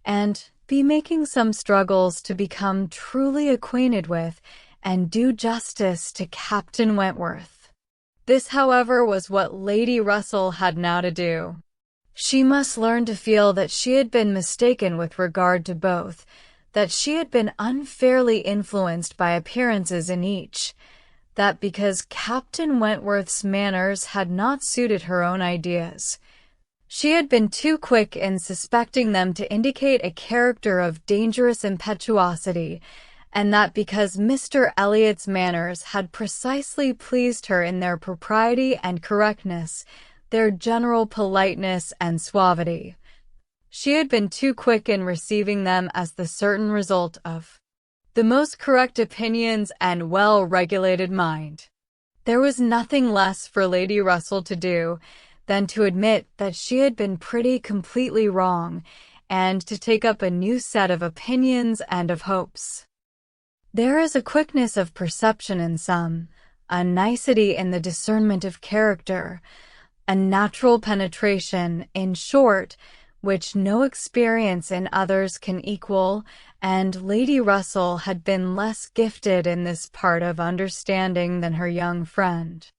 and be making some struggles to become truly acquainted with and do justice to Captain Wentworth. This, however, was what Lady Russell had now to do. She must learn to feel that she had been mistaken with regard to both, that she had been unfairly influenced by appearances in each, that because Captain Wentworth's manners had not suited her own ideas, she had been too quick in suspecting them to indicate a character of dangerous impetuosity, and that because Mr. Elliot's manners had precisely pleased her in their propriety and correctness, their general politeness and suavity, she had been too quick in receiving them as the certain result of the most correct opinions and well-regulated mind. There was nothing less for Lady Russell to do than to admit that she had been pretty completely wrong and to take up a new set of opinions and of hopes. There is a quickness of perception in some, a nicety in the discernment of character, a natural penetration, in short, which no experience in others can equal, and Lady Russell had been less gifted in this part of understanding than her young friend.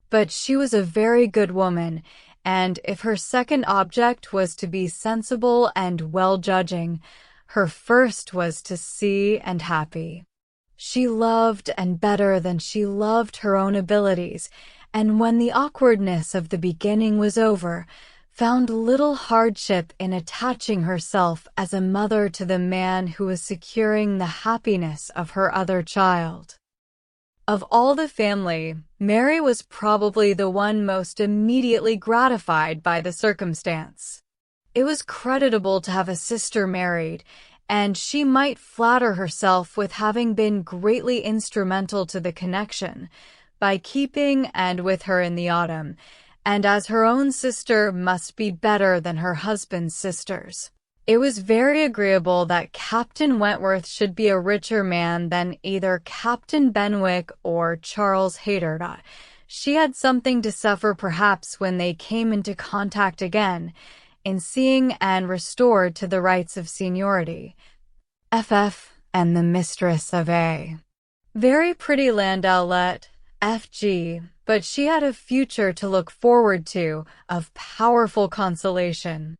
But she was a very good woman, and if her second object was to be sensible and well-judging, her first was to see and happy. She loved, and better than she loved her own abilities, and when the awkwardness of the beginning was over, found little hardship in attaching herself as a mother to the man who was securing the happiness of her other child. Of all the family, Mary was probably the one most immediately gratified by the circumstance. It was creditable to have a sister married, and she might flatter herself with having been greatly instrumental to the connection, by keeping and with her in the autumn, and as her own sister must be better than her husband's sisters. It was very agreeable that Captain Wentworth should be a richer man than either Captain Benwick or Charles Hayter. She had something to suffer perhaps when they came into contact again, in seeing and restored to the rights of seniority. F.F. and the mistress of A. Very pretty Landaulet, F.G., but she had a future to look forward to, of powerful consolation,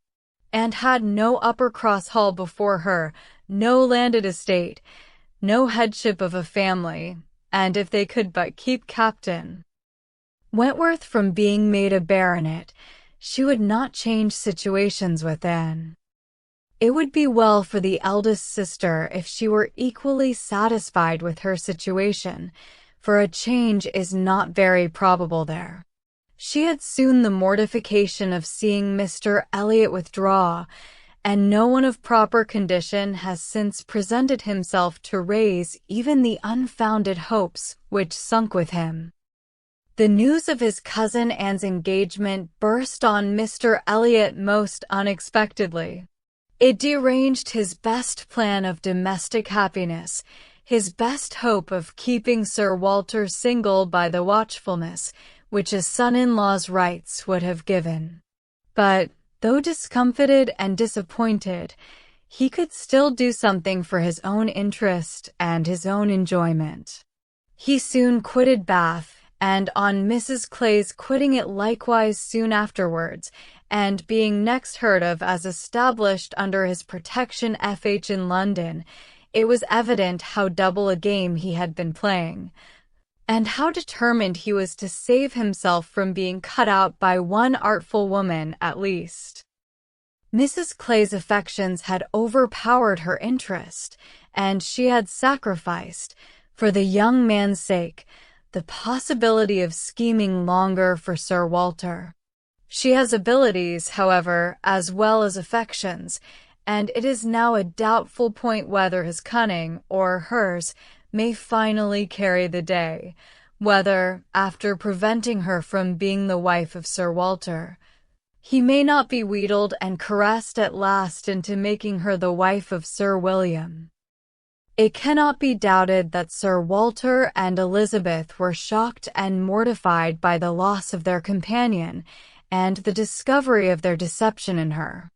and had no Upper Cross Hall before her, no landed estate, no headship of a family, and if they could but keep Captain Wentworth from being made a baronet, she would not change situations with Anne. It would be well for the eldest sister if she were equally satisfied with her situation, for a change is not very probable there. She had soon the mortification of seeing Mr. Elliot withdraw, and no one of proper condition has since presented himself to raise even the unfounded hopes which sunk with him. The news of his cousin Anne's engagement burst on Mr. Elliot most unexpectedly. It deranged his best plan of domestic happiness, his best hope of keeping Sir Walter single by the watchfulness which a son-in-law's rights would have given. But, though discomfited and disappointed, he could still do something for his own interest and his own enjoyment. He soon quitted Bath, and on Mrs. Clay's quitting it likewise soon afterwards, and being next heard of as established under his protection F.H. in London, it was evident how double a game he had been playing, and how determined he was to save himself from being cut out by one artful woman at least. Mrs. Clay's affections had overpowered her interest, and she had sacrificed, for the young man's sake, the possibility of scheming longer for Sir Walter. She has abilities, however, as well as affections, and it is now a doubtful point whether his cunning, or hers, may finally carry the day, whether, after preventing her from being the wife of Sir Walter, he may not be wheedled and caressed at last into making her the wife of Sir William. It cannot be doubted that Sir Walter and Elizabeth were shocked and mortified by the loss of their companion, and the discovery of their deception in her.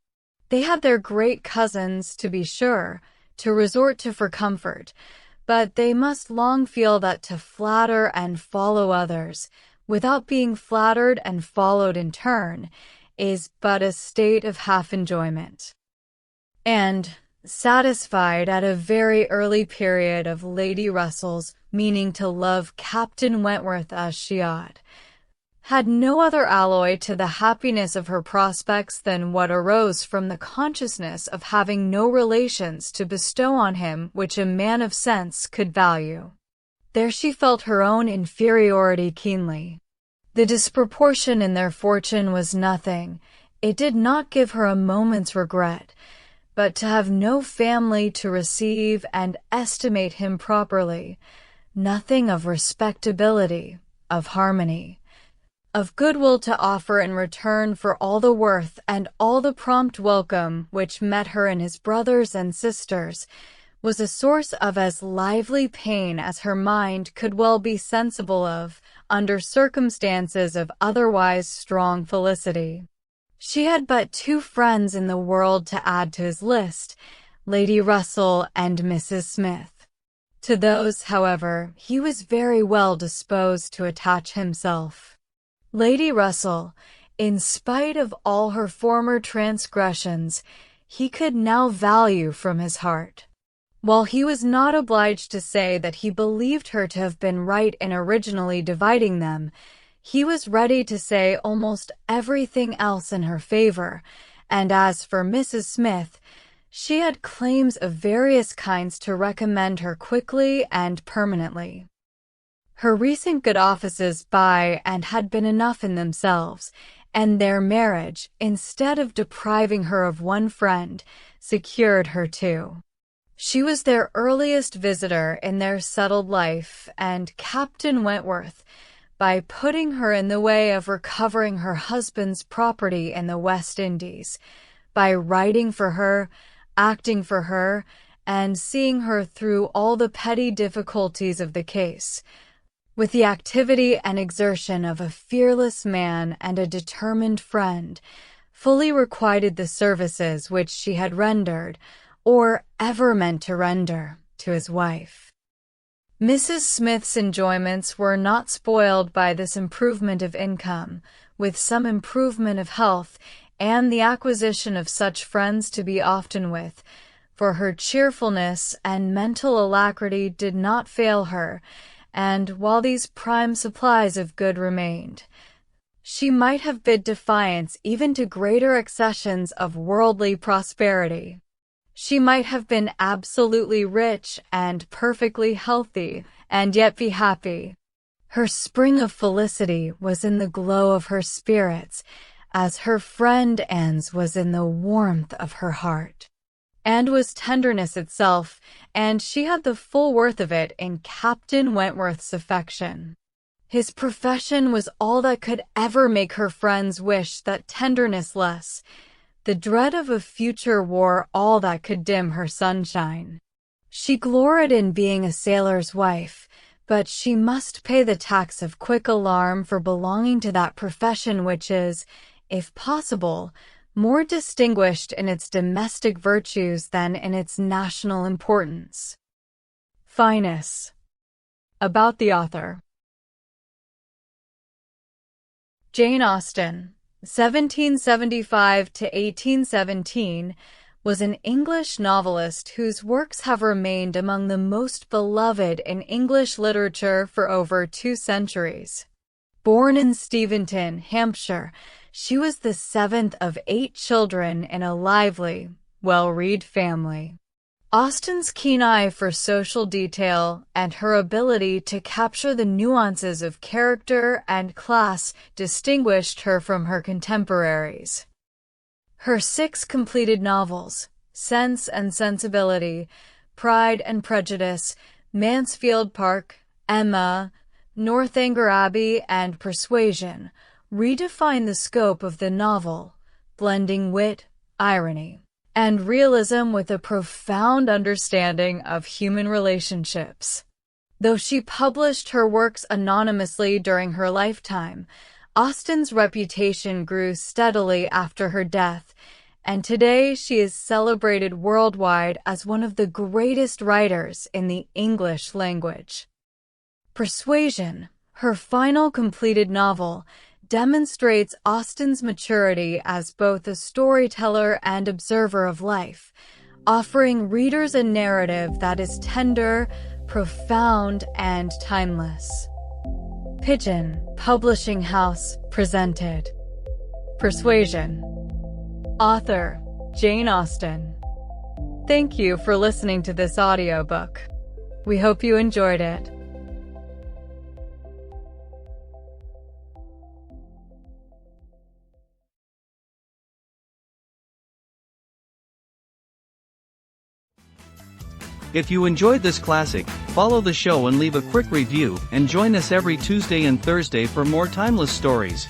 They had their great cousins, to be sure, to resort to for comfort, but they must long feel that to flatter and follow others, without being flattered and followed in turn, is but a state of half-enjoyment. And, satisfied at a very early period of Lady Russell's meaning to love Captain Wentworth as she ought, had no other alloy to the happiness of her prospects than what arose from the consciousness of having no relations to bestow on him which a man of sense could value. There she felt her own inferiority keenly. The disproportion in their fortune was nothing. It did not give her a moment's regret, but to have no family to receive and estimate him properly, nothing of respectability, of harmony, of goodwill to offer in return for all the worth and all the prompt welcome which met her and his brothers and sisters, was a source of as lively pain as her mind could well be sensible of, under circumstances of otherwise strong felicity. She had but two friends in the world to add to his list, Lady Russell and Mrs. Smith. To those, however, he was very well disposed to attach himself. Lady Russell, in spite of all her former transgressions, he could now value from his heart. While he was not obliged to say that he believed her to have been right in originally dividing them, he was ready to say almost everything else in her favor, and as for Mrs. Smith, she had claims of various kinds to recommend her quickly and permanently. Her recent good offices by and had been enough in themselves, and their marriage, instead of depriving her of one friend, secured her two. She was their earliest visitor in their settled life, and Captain Wentworth, by putting her in the way of recovering her husband's property in the West Indies, by writing for her, acting for her, and seeing her through all the petty difficulties of the case, with the activity and exertion of a fearless man and a determined friend, fully requited the services which she had rendered, or ever meant to render, to his wife. Mrs. Smith's enjoyments were not spoiled by this improvement of income, with some improvement of health, and the acquisition of such friends to be often with, for her cheerfulness and mental alacrity did not fail her, and while these prime supplies of good remained, she might have bid defiance even to greater accessions of worldly prosperity. She might have been absolutely rich and perfectly healthy, and yet be happy. Her spring of felicity was in the glow of her spirits, as her friend Anne's was in the warmth of her heart. Anne was tenderness itself, and she had the full worth of it in Captain Wentworth's affection. His profession was all that could ever make her friends wish that tenderness less. The dread of a future wore all that could dim her sunshine. She gloried in being a sailor's wife, but she must pay the tax of quick alarm for belonging to that profession which is, if possible, more distinguished in its domestic virtues than in its national importance. Finesse. About the author. Jane Austen, 1775 to 1817, was an English novelist whose works have remained among the most beloved in English literature for over 2 centuries. Born in Steventon, Hampshire, she was the 7th of 8 children in a lively, well-read family. Austen's keen eye for social detail and her ability to capture the nuances of character and class distinguished her from her contemporaries. Her 6 completed novels, Sense and Sensibility, Pride and Prejudice, Mansfield Park, Emma, Northanger Abbey, and Persuasion, redefine the scope of the novel, blending wit, irony, and realism with a profound understanding of human relationships. Though she published her works anonymously during her lifetime, Austen's reputation grew steadily after her death, and today she is celebrated worldwide as one of the greatest writers in the English language. Persuasion, her final completed novel, demonstrates Austen's maturity as both a storyteller and observer of life, offering readers a narrative that is tender, profound, and timeless. Pigeon Publishing House presented Persuasion. Author, Jane Austen. Thank you for listening to this audiobook. We hope you enjoyed it. If you enjoyed this classic, follow the show and leave a quick review, and join us every Tuesday and Thursday for more timeless stories.